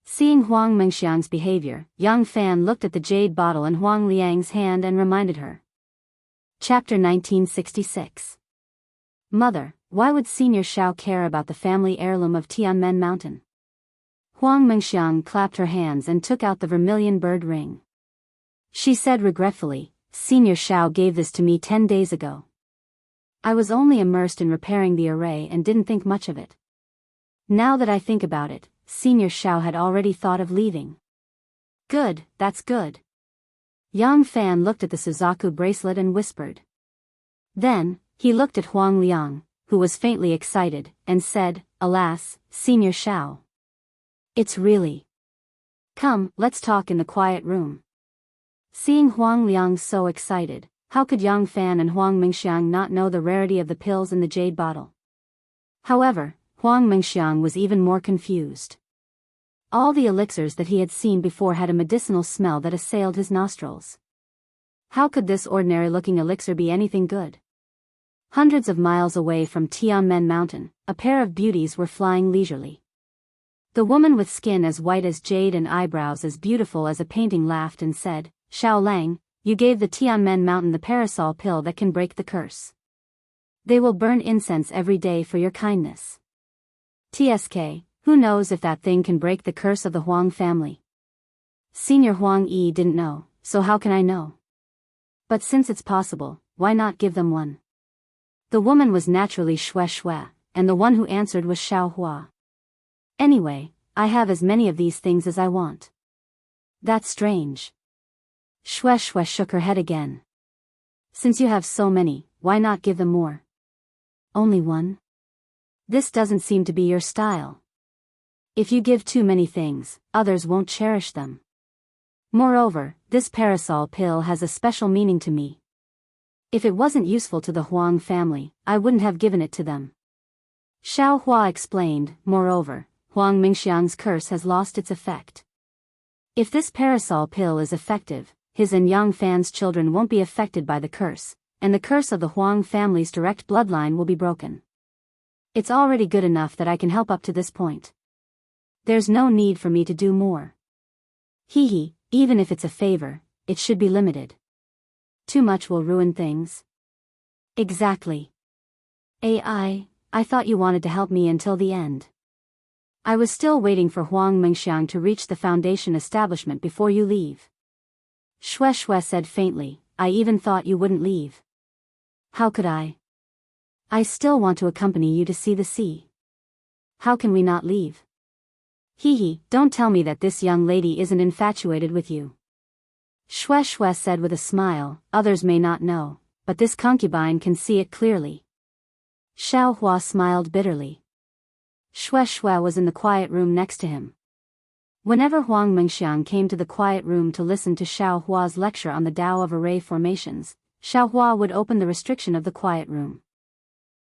Seeing Huang Mingxiang's behavior, young Fan looked at the jade bottle in Huang Liang's hand and reminded her. Chapter 1966. Mother, why would Senior Shao care about the family heirloom of Tianmen Mountain? Huang Mingxiang clapped her hands and took out the vermilion bird ring. She said regretfully, Senior Shao gave this to me 10 days ago. I was only immersed in repairing the array and didn't think much of it. Now that I think about it, Senior Shao had already thought of leaving. Good, that's good. Yang Fan looked at the Suzaku bracelet and whispered. Then, he looked at Huang Liang, who was faintly excited, and said, Alas, Senior Shao. It's really. Come, let's talk in the quiet room. Seeing Huang Liang so excited, how could Yang Fan and Huang Mingxiang not know the rarity of the pills in the jade bottle? However, Huang Mingxiang was even more confused. All the elixirs that he had seen before had a medicinal smell that assailed his nostrils. How could this ordinary-looking elixir be anything good? Hundreds of miles away from Tianmen Mountain, a pair of beauties were flying leisurely. The woman with skin as white as jade and eyebrows as beautiful as a painting laughed and said, Shao Lang, you gave the Tianmen Mountain the parasol pill that can break the curse. They will burn incense every day for your kindness. TSK, who knows if that thing can break the curse of the Huang family? Senior Huang Yi didn't know, so how can I know? But since it's possible, why not give them one? The woman was naturally Shui, and the one who answered was Xiao Hua. Anyway, I have as many of these things as I want. That's strange. Shui shook her head again. Since you have so many, why not give them more? Only one? This doesn't seem to be your style. If you give too many things, others won't cherish them. Moreover, this parasol pill has a special meaning to me. If it wasn't useful to the Huang family, I wouldn't have given it to them. Xiao Hua explained, moreover, Huang Mingxiang's curse has lost its effect. If this parasol pill is effective, his and Yang Fan's children won't be affected by the curse, and the curse of the Huang family's direct bloodline will be broken. It's already good enough that I can help up to this point. There's no need for me to do more. Even if it's a favor, it should be limited. Too much will ruin things. Exactly. I thought you wanted to help me until the end. I was still waiting for Huang Mingxiang to reach the foundation establishment before you leave. Shui said faintly, I even thought you wouldn't leave. How could I? I still want to accompany you to see the sea. How can we not leave? Don't tell me that this young lady isn't infatuated with you. Shui said with a smile, others may not know, but this concubine can see it clearly. Xiao Hua smiled bitterly. Shui was in the quiet room next to him. Whenever Huang Mingxiang came to the quiet room to listen to Xiao Hua's lecture on the Tao of array formations, Xiao Hua would open the restriction of the quiet room.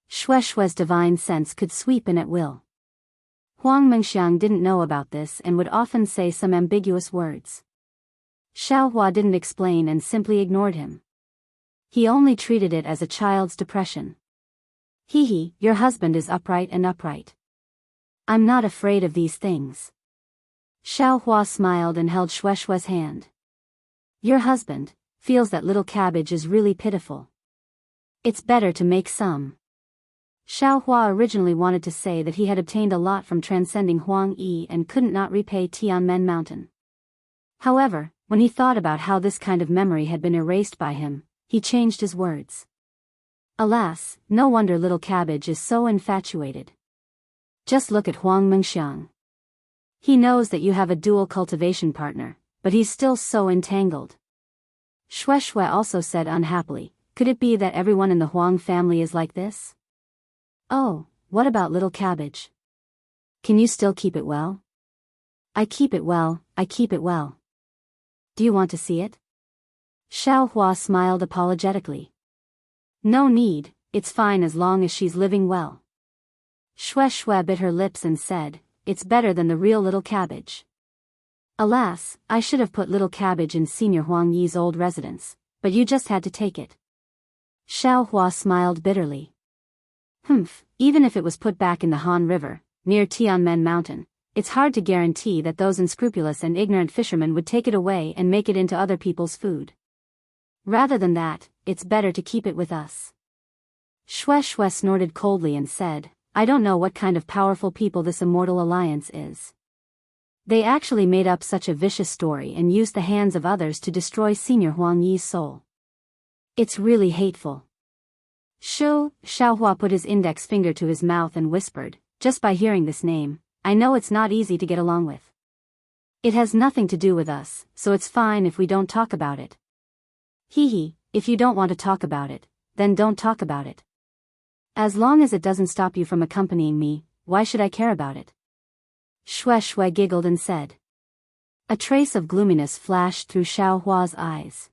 Shui's divine sense could sweep in at will. Huang Mingxiang didn't know about this and would often say some ambiguous words. Xiao Hua didn't explain and simply ignored him. He only treated it as a child's depression. Your husband is upright and upright. I'm not afraid of these things. Xiao Hua smiled and held Shui's hand. Your husband, feels that little cabbage is really pitiful. It's better to make some. Xiaohua originally wanted to say that he had obtained a lot from transcending Huang Yi and couldn't not repay Tianmen Mountain. However, when he thought about how this kind of memory had been erased by him, he changed his words. Alas, no wonder little cabbage is so infatuated. Just look at Huang Mengxiang. He knows that you have a dual cultivation partner, but he's still so entangled. Shui also said unhappily, could it be that everyone in the Huang family is like this? Oh, what about little cabbage? Can you still keep it well? I keep it well, I keep it well. Do you want to see it? Xiaohua smiled apologetically. No need, it's fine as long as she's living well. Shui bit her lips and said, it's better than the real little cabbage. Alas, I should have put little cabbage in Senior Huang Yi's old residence, but you just had to take it. Xiaohua smiled bitterly. Even if it was put back in the Han River, near Tianmen Mountain, it's hard to guarantee that those unscrupulous and ignorant fishermen would take it away and make it into other people's food. Rather than that, it's better to keep it with us. Shui snorted coldly and said, I don't know what kind of powerful people this immortal alliance is. They actually made up such a vicious story and used the hands of others to destroy Senior Huang Yi's soul. It's really hateful. Xiaohua put his index finger to his mouth and whispered, just by hearing this name, I know it's not easy to get along with. It has nothing to do with us, so it's fine if we don't talk about it. If you don't want to talk about it, then don't talk about it. As long as it doesn't stop you from accompanying me, why should I care about it? Shui giggled and said. A trace of gloominess flashed through Xiaohua's eyes.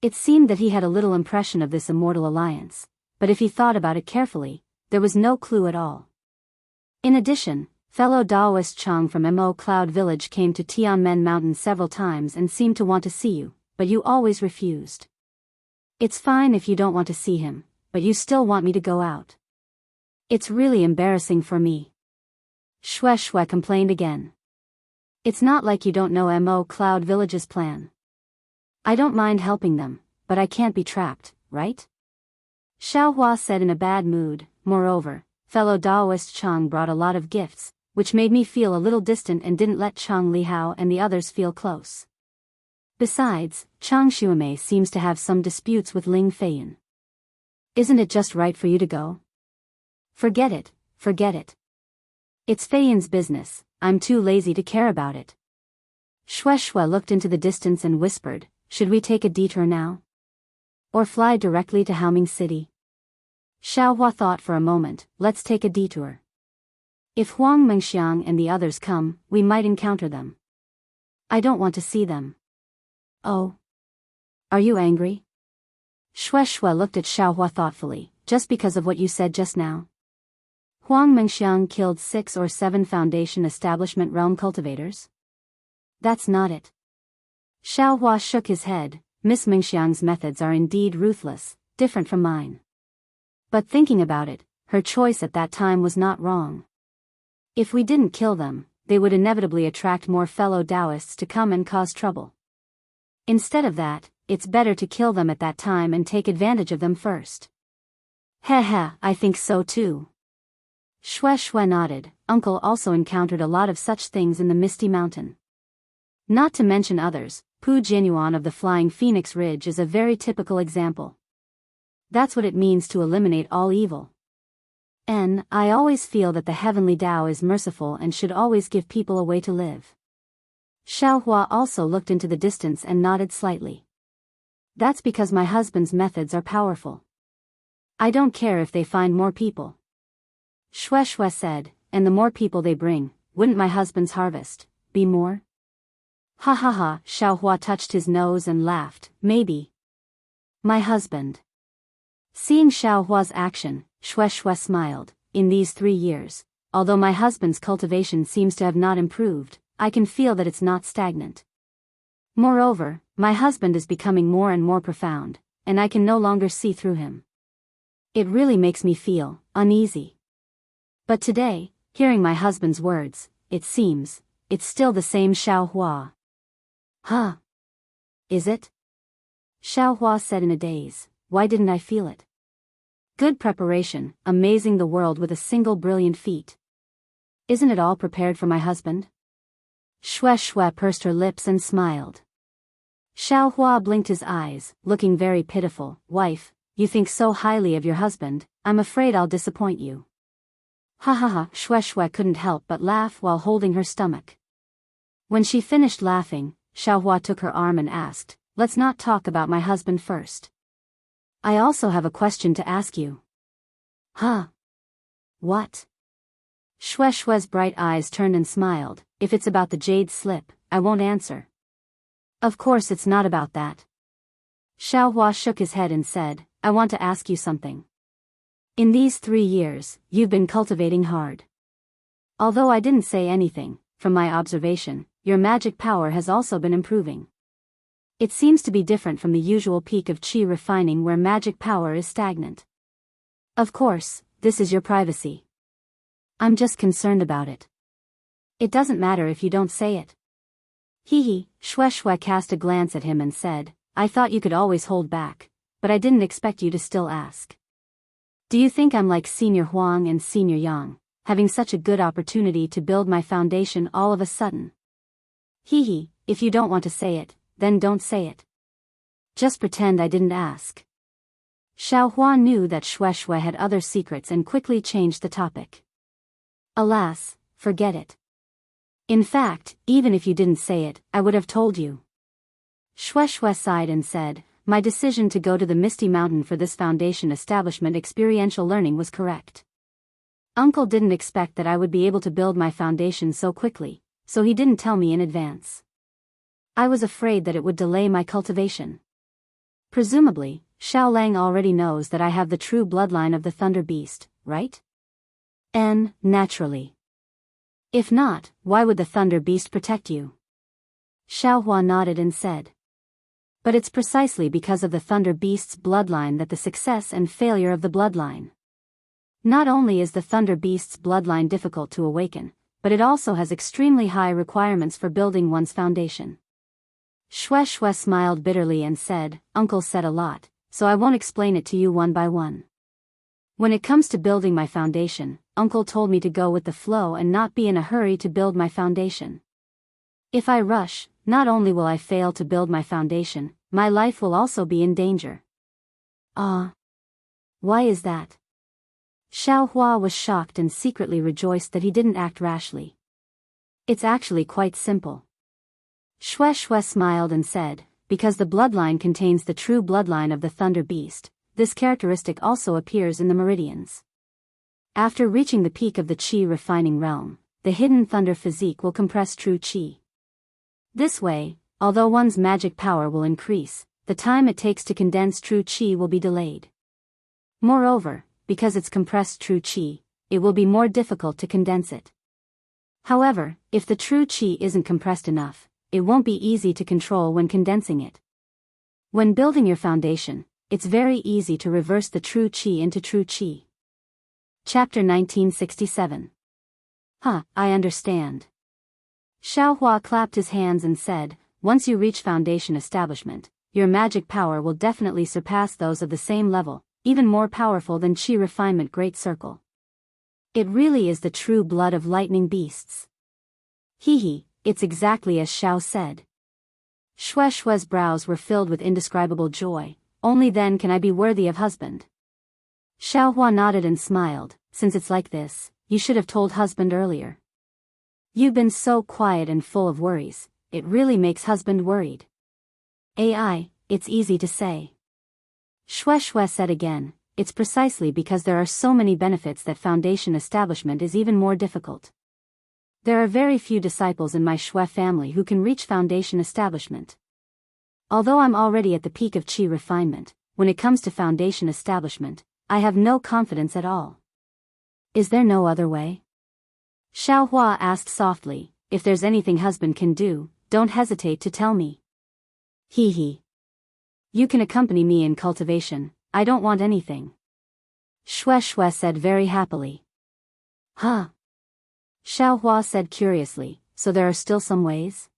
It seemed that he had a little impression of this immortal alliance, but if he thought about it carefully, there was no clue at all. In addition, fellow Daoist Chang from Mo Cloud Village came to Tianmen Mountain several times and seemed to want to see you, but you always refused. It's fine if you don't want to see him, but you still want me to go out. It's really embarrassing for me. Shui complained again. It's not like you don't know Mo Cloud Village's plan. I don't mind helping them, but I can't be trapped, right? Xiaohua said in a bad mood. Moreover, fellow Daoist Chang brought a lot of gifts, which made me feel a little distant and didn't let Chang Lihao and the others feel close. Besides, Chang Xuemei seems to have some disputes with Ling Feiyan. Isn't it just right for you to go? Forget it, forget it. It's Feiyan's business, I'm too lazy to care about it. Shui looked into the distance and whispered, should we take a detour now? Or fly directly to Haoming City? Xiaohua thought for a moment, let's take a detour. If Huang Mengxiang and the others come, we might encounter them. I don't want to see them. Oh. Are you angry? Shui looked at Xiaohua thoughtfully, just because of what you said just now. Huang Mengxiang killed 6 or 7 Foundation Establishment Realm cultivators? That's not it. Xiaohua shook his head. Miss Mengxiang's methods are indeed ruthless, different from mine. But thinking about it, her choice at that time was not wrong. If we didn't kill them, they would inevitably attract more fellow Daoists to come and cause trouble. Instead of that, it's better to kill them at that time and take advantage of them first. I think so too. Shui nodded. Uncle also encountered a lot of such things in the Misty Mountain. Not to mention others, Pu Jianyuan of the Flying Phoenix Ridge is a very typical example. That's what it means to eliminate all evil. I always feel that the heavenly Tao is merciful and should always give people a way to live. Xiaohua also looked into the distance and nodded slightly. That's because my husband's methods are powerful. I don't care if they find more people. Shui said, and the more people they bring, wouldn't my husband's harvest be more? Ha, Xiaohua touched his nose and laughed, maybe. My husband. Seeing Xiaohua's action, Shui smiled. In these 3 years, although my husband's cultivation seems to have not improved, I can feel that it's not stagnant. Moreover, my husband is becoming more and more profound, and I can no longer see through him. It really makes me feel uneasy. But today, hearing my husband's words, it seems, it's still the same Xiaohua. Huh? Is it? Xiaohua said in a daze. Why didn't I feel it? Good preparation, amazing the world with a single brilliant feat. Isn't it all prepared for my husband? Shui pursed her lips and smiled. Xiaohua blinked his eyes, looking very pitiful. Wife, you think so highly of your husband, I'm afraid I'll disappoint you. Ha ha ha, Shui couldn't help but laugh while holding her stomach. When she finished laughing, Xiaohua took her arm and asked, let's not talk about my husband first. I also have a question to ask you. Huh? What? Shui's bright eyes turned and smiled. If it's about the jade slip, I won't answer. Of course it's not about that. Xiaohua shook his head and said, I want to ask you something. In these 3 years, you've been cultivating hard. Although I didn't say anything, from my observation, your magic power has also been improving. It seems to be different from the usual peak of qi refining where magic power is stagnant. Of course, this is your privacy. I'm just concerned about it. It doesn't matter if you don't say it. Hee. Shui cast a glance at him and said, I thought you could always hold back, but I didn't expect you to still ask. Do you think I'm like Senior Huang and Senior Yang, having such a good opportunity to build my foundation all of a sudden? Hee. If you don't want to say it, then don't say it. Just pretend I didn't ask. Xiaohua knew that Shui had other secrets and quickly changed the topic. Alas, forget it. In fact, even if you didn't say it, I would have told you. Shui sighed and said, my decision to go to the Misty Mountain for this foundation establishment experiential learning was correct. Uncle didn't expect that I would be able to build my foundation so quickly, so he didn't tell me in advance. I was afraid that it would delay my cultivation. Presumably, Xiaolang already knows that I have the true bloodline of the Thunder Beast, right? Naturally. If not, why would the Thunder Beast protect you? Xiaohua nodded and said. But it's precisely because of the Thunder Beast's bloodline that the success and failure of the bloodline. Not only is the Thunder Beast's bloodline difficult to awaken, but it also has extremely high requirements for building one's foundation. Shui smiled bitterly and said, Uncle said a lot, so I won't explain it to you one by one. When it comes to building my foundation, Uncle told me to go with the flow and not be in a hurry to build my foundation. If I rush, not only will I fail to build my foundation, my life will also be in danger. Why is that? Xiaohua was shocked and secretly rejoiced that he didn't act rashly. It's actually quite simple. Shui smiled and said, because the bloodline contains the true bloodline of the Thunder Beast, this characteristic also appears in the meridians. After reaching the peak of the qi refining realm, the hidden thunder physique will compress true qi. This way, although one's magic power will increase, the time it takes to condense true qi will be delayed. Moreover, because it's compressed true qi, it will be more difficult to condense it. However, if the true qi isn't compressed enough, it won't be easy to control when condensing it. When building your foundation, it's very easy to reverse the true qi into true qi. Chapter 1967. I understand. Xiaohua clapped his hands and said, once you reach foundation establishment, your magic power will definitely surpass those of the same level, even more powerful than qi refinement Great Circle. It really is the true blood of lightning beasts. Hee. It's exactly as Xiao said. Shui's brows were filled with indescribable joy. Only then can I be worthy of husband. Xiaohua nodded and smiled. Since it's like this, you should have told husband earlier. You've been so quiet and full of worries, it really makes husband worried. It's easy to say. Shui said again, it's precisely because there are so many benefits that foundation establishment is even more difficult. There are very few disciples in my Shui family who can reach foundation establishment. Although I'm already at the peak of qi refinement, when it comes to foundation establishment, I have no confidence at all. Is there no other way? Xiaohua asked softly, if there's anything husband can do, don't hesitate to tell me. Hee. You can accompany me in cultivation, I don't want anything. Shui said very happily. Xiaohua said curiously, so there are still some ways?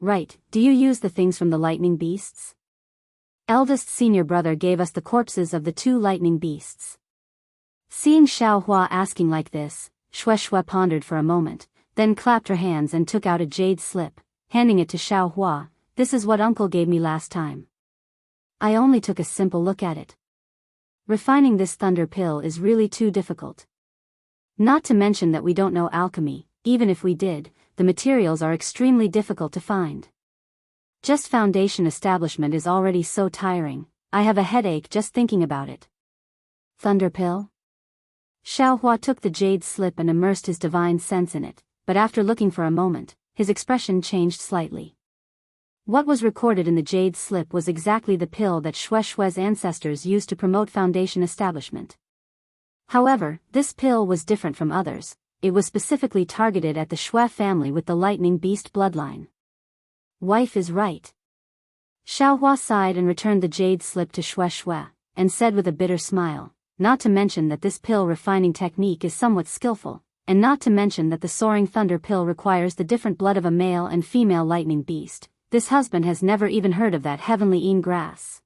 Right, do you use the things from the lightning beasts? eldest senior brother gave us the corpses of the 2 lightning beasts. Seeing Xiaohua asking like this, Shueishui pondered for a moment, then clapped her hands and took out a jade slip, handing it to Xiaohua. This is what uncle gave me last time. I only took a simple look at it. Refining this thunder pill is really too difficult. Not to mention that we don't know alchemy. Even if we did, the materials are extremely difficult to find. Just foundation establishment is already so tiring, I have a headache just thinking about it. Thunder pill? Xiaohua took the jade slip and immersed his divine sense in it, but after looking for a moment, his expression changed slightly. What was recorded in the jade slip was exactly the pill that Shueishui's ancestors used to promote foundation establishment. However, this pill was different from others. It was specifically targeted at the Shui family with the lightning beast bloodline. Wife is right. Xiaohua sighed and returned the jade slip to Shueishui, and said with a bitter smile, not to mention that this pill refining technique is somewhat skillful, and not to mention that the soaring thunder pill requires the different blood of a male and female lightning beast. This husband has never even heard of that heavenly een grass.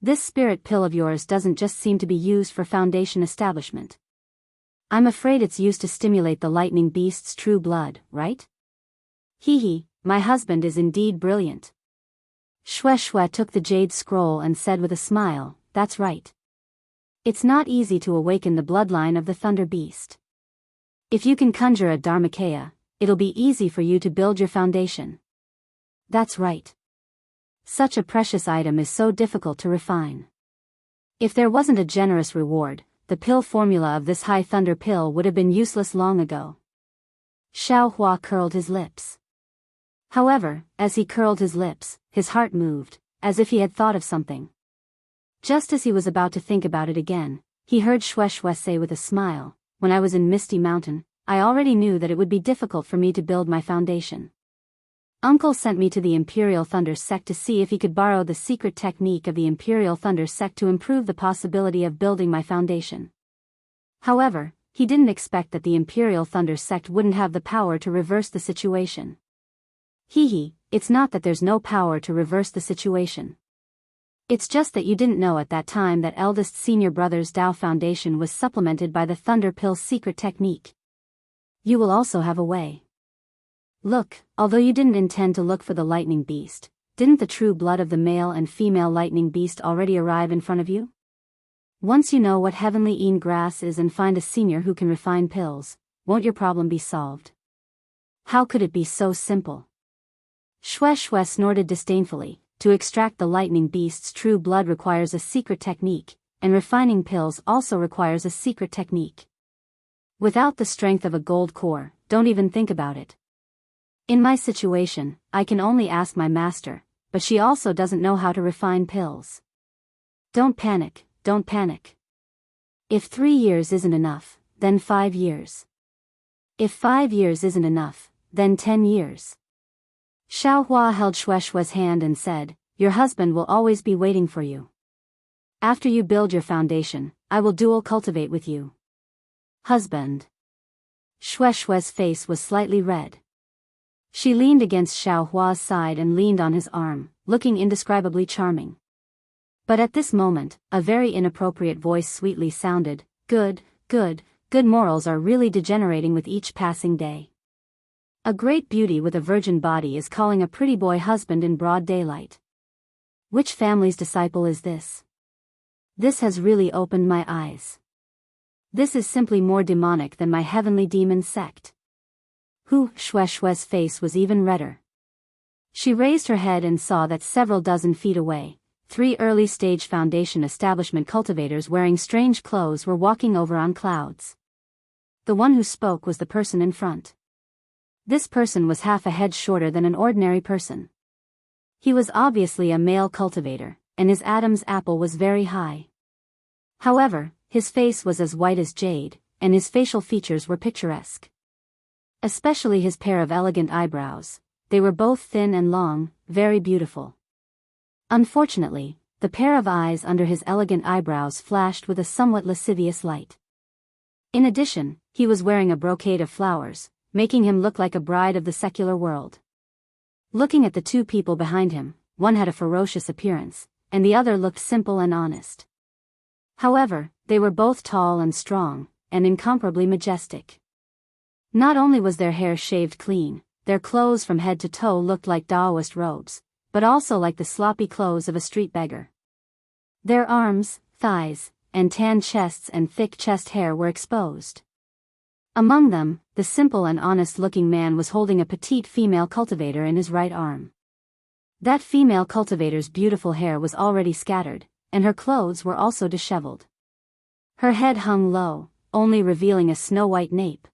This spirit pill of yours doesn't just seem to be used for foundation establishment. I'm afraid it's used to stimulate the lightning beast's true blood, right? Hee, my husband is indeed brilliant. Shueishui took the jade scroll and said with a smile, that's right. It's not easy to awaken the bloodline of the thunder beast. If you can conjure a Dharmakaya, it'll be easy for you to build your foundation. That's right. Such a precious item is so difficult to refine. If there wasn't a generous reward, the pill formula of this high thunder pill would have been useless long ago. Xiaohua curled his lips. However, as he curled his lips, his heart moved, as if he had thought of something. Just as he was about to think about it again, he heard Shueishui say with a smile, when I was in Misty Mountain, I already knew that it would be difficult for me to build my foundation. Uncle sent me to the Imperial Thunder Sect to see if he could borrow the secret technique of the Imperial Thunder Sect to improve the possibility of building my foundation. However, he didn't expect that the Imperial Thunder Sect wouldn't have the power to reverse the situation. It's not that there's no power to reverse the situation. It's just that you didn't know at that time that eldest senior brother's Dao foundation was supplemented by the Thunder Pill's secret technique. You will also have a way. Look, although you didn't intend to look for the lightning beast, didn't the true blood of the male and female lightning beast already arrive in front of you? Once you know what heavenly een grass is and find a senior who can refine pills, won't your problem be solved? How could it be so simple? Shueishui snorted disdainfully. To extract the lightning beast's true blood requires a secret technique, and refining pills also requires a secret technique. Without the strength of a gold core, don't even think about it. In my situation, I can only ask my master, but she also doesn't know how to refine pills. Don't panic, don't panic. If 3 years isn't enough, then 5 years. If 5 years isn't enough, then 10 years. Xiaohua held Shueishui's hand and said, your husband will always be waiting for you. After you build your foundation, I will dual cultivate with you. Husband. Shueishui's face was slightly red. She leaned against Xiaohua's side and leaned on his arm, looking indescribably charming. But at this moment, a very inappropriate voice sweetly sounded, good morals are really degenerating with each passing day. A great beauty with a virgin body is calling a pretty boy husband in broad daylight. Which family's disciple is this? This has really opened my eyes. This is simply more demonic than my heavenly demon sect. Shueishui's face was even redder. She raised her head and saw that several dozen feet away, 3 early-stage foundation establishment cultivators wearing strange clothes were walking over on clouds. The one who spoke was the person in front. This person was half a head shorter than an ordinary person. He was obviously a male cultivator, and his Adam's apple was very high. However, his face was as white as jade, and his facial features were picturesque. Especially his pair of elegant eyebrows. They were both thin and long, very beautiful. Unfortunately, the pair of eyes under his elegant eyebrows flashed with a somewhat lascivious light. In addition, he was wearing a brocade of flowers, making him look like a bride of the secular world. Looking at the 2 people behind him, one had a ferocious appearance, and the other looked simple and honest. However, they were both tall and strong, and incomparably majestic. Not only was their hair shaved clean, their clothes from head to toe looked like Daoist robes, but also like the sloppy clothes of a street beggar. Their arms, thighs, and tan chests and thick chest hair were exposed. Among them, the simple and honest-looking man was holding a petite female cultivator in his right arm. That female cultivator's beautiful hair was already scattered, and her clothes were also disheveled. Her head hung low, only revealing a snow-white nape.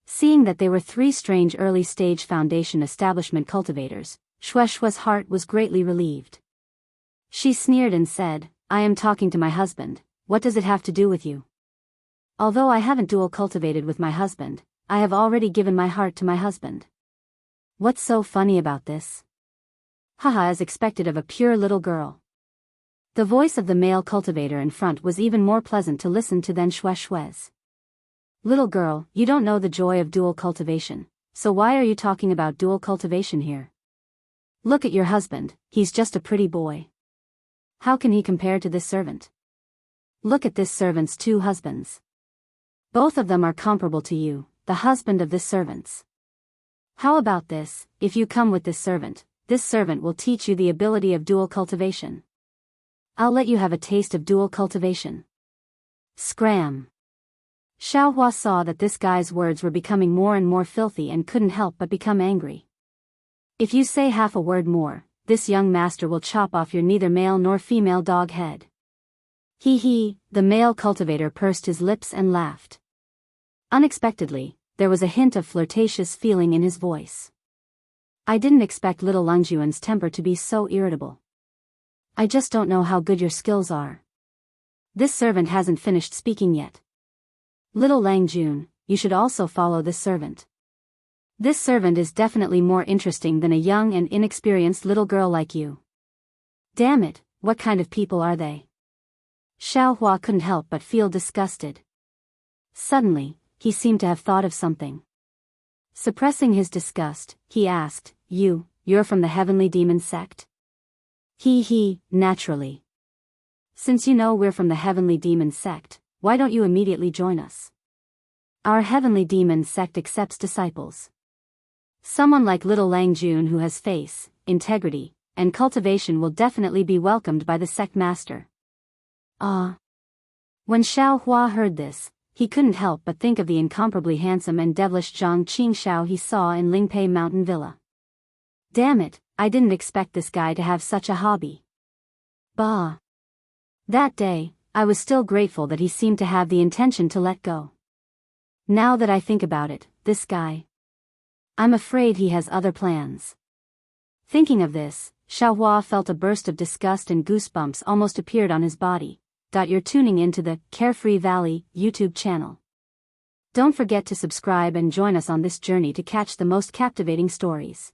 Seeing that they were three strange early-stage foundation establishment cultivators, Shueishue's heart was greatly relieved. She sneered and said, "I am talking to my husband, what does it have to do with you? Although I haven't dual cultivated with my husband, I have already given my heart to my husband. What's so funny about this? Haha, as expected of a pure little girl." The voice of the male cultivator in front was even more pleasant to listen to than Shueishue's. "Little girl, you don't know the joy of dual cultivation, so why are you talking about dual cultivation here? Look at your husband, he's just a pretty boy. How can he compare to this servant? Look at this servant's two husbands. Both of them are comparable to you, the husband of this servant's. How about this, if you come with this servant will teach you the ability of dual cultivation. I'll let you have a taste of dual cultivation." Scram! Xiaohua saw that this guy's words were becoming more and more filthy and couldn't help but become angry. "If you say half a word more, this young master will chop off your neither male nor female dog head." He, the male cultivator pursed his lips and laughed. Unexpectedly, there was a hint of flirtatious feeling in his voice. "I didn't expect little Langjuan's temper to be so irritable. I just don't know how good your skills are. This servant hasn't finished speaking yet. Little Langjun, you should also follow this servant. This servant is definitely more interesting than a young and inexperienced little girl like you. Damn it, what kind of people are they?" Xiaohua couldn't help but feel disgusted. Suddenly, he seemed to have thought of something. Suppressing his disgust, he asked, You're from the Heavenly Demon sect?" Naturally. Since you know we're from the Heavenly Demon sect, why don't you immediately join us? Our Heavenly Demon sect accepts disciples. Someone like little Langjun who has faith, integrity, and cultivation will definitely be welcomed by the sect master. When Xiaohua heard this, he couldn't help but think of the incomparably handsome and devilish Zhang Qingxiao he saw in Lingpei Mountain Villa. Damn it, I didn't expect this guy to have such a hobby. Bah! That day, I was still grateful that he seemed to have the intention to let go. Now that I think about it, this guy. I'm afraid he has other plans. Thinking of this, Xiaohua felt a burst of disgust and goosebumps almost appeared on his body. You're tuning into the Carefree Valley YouTube channel. Don't forget to subscribe and join us on this journey to catch the most captivating stories.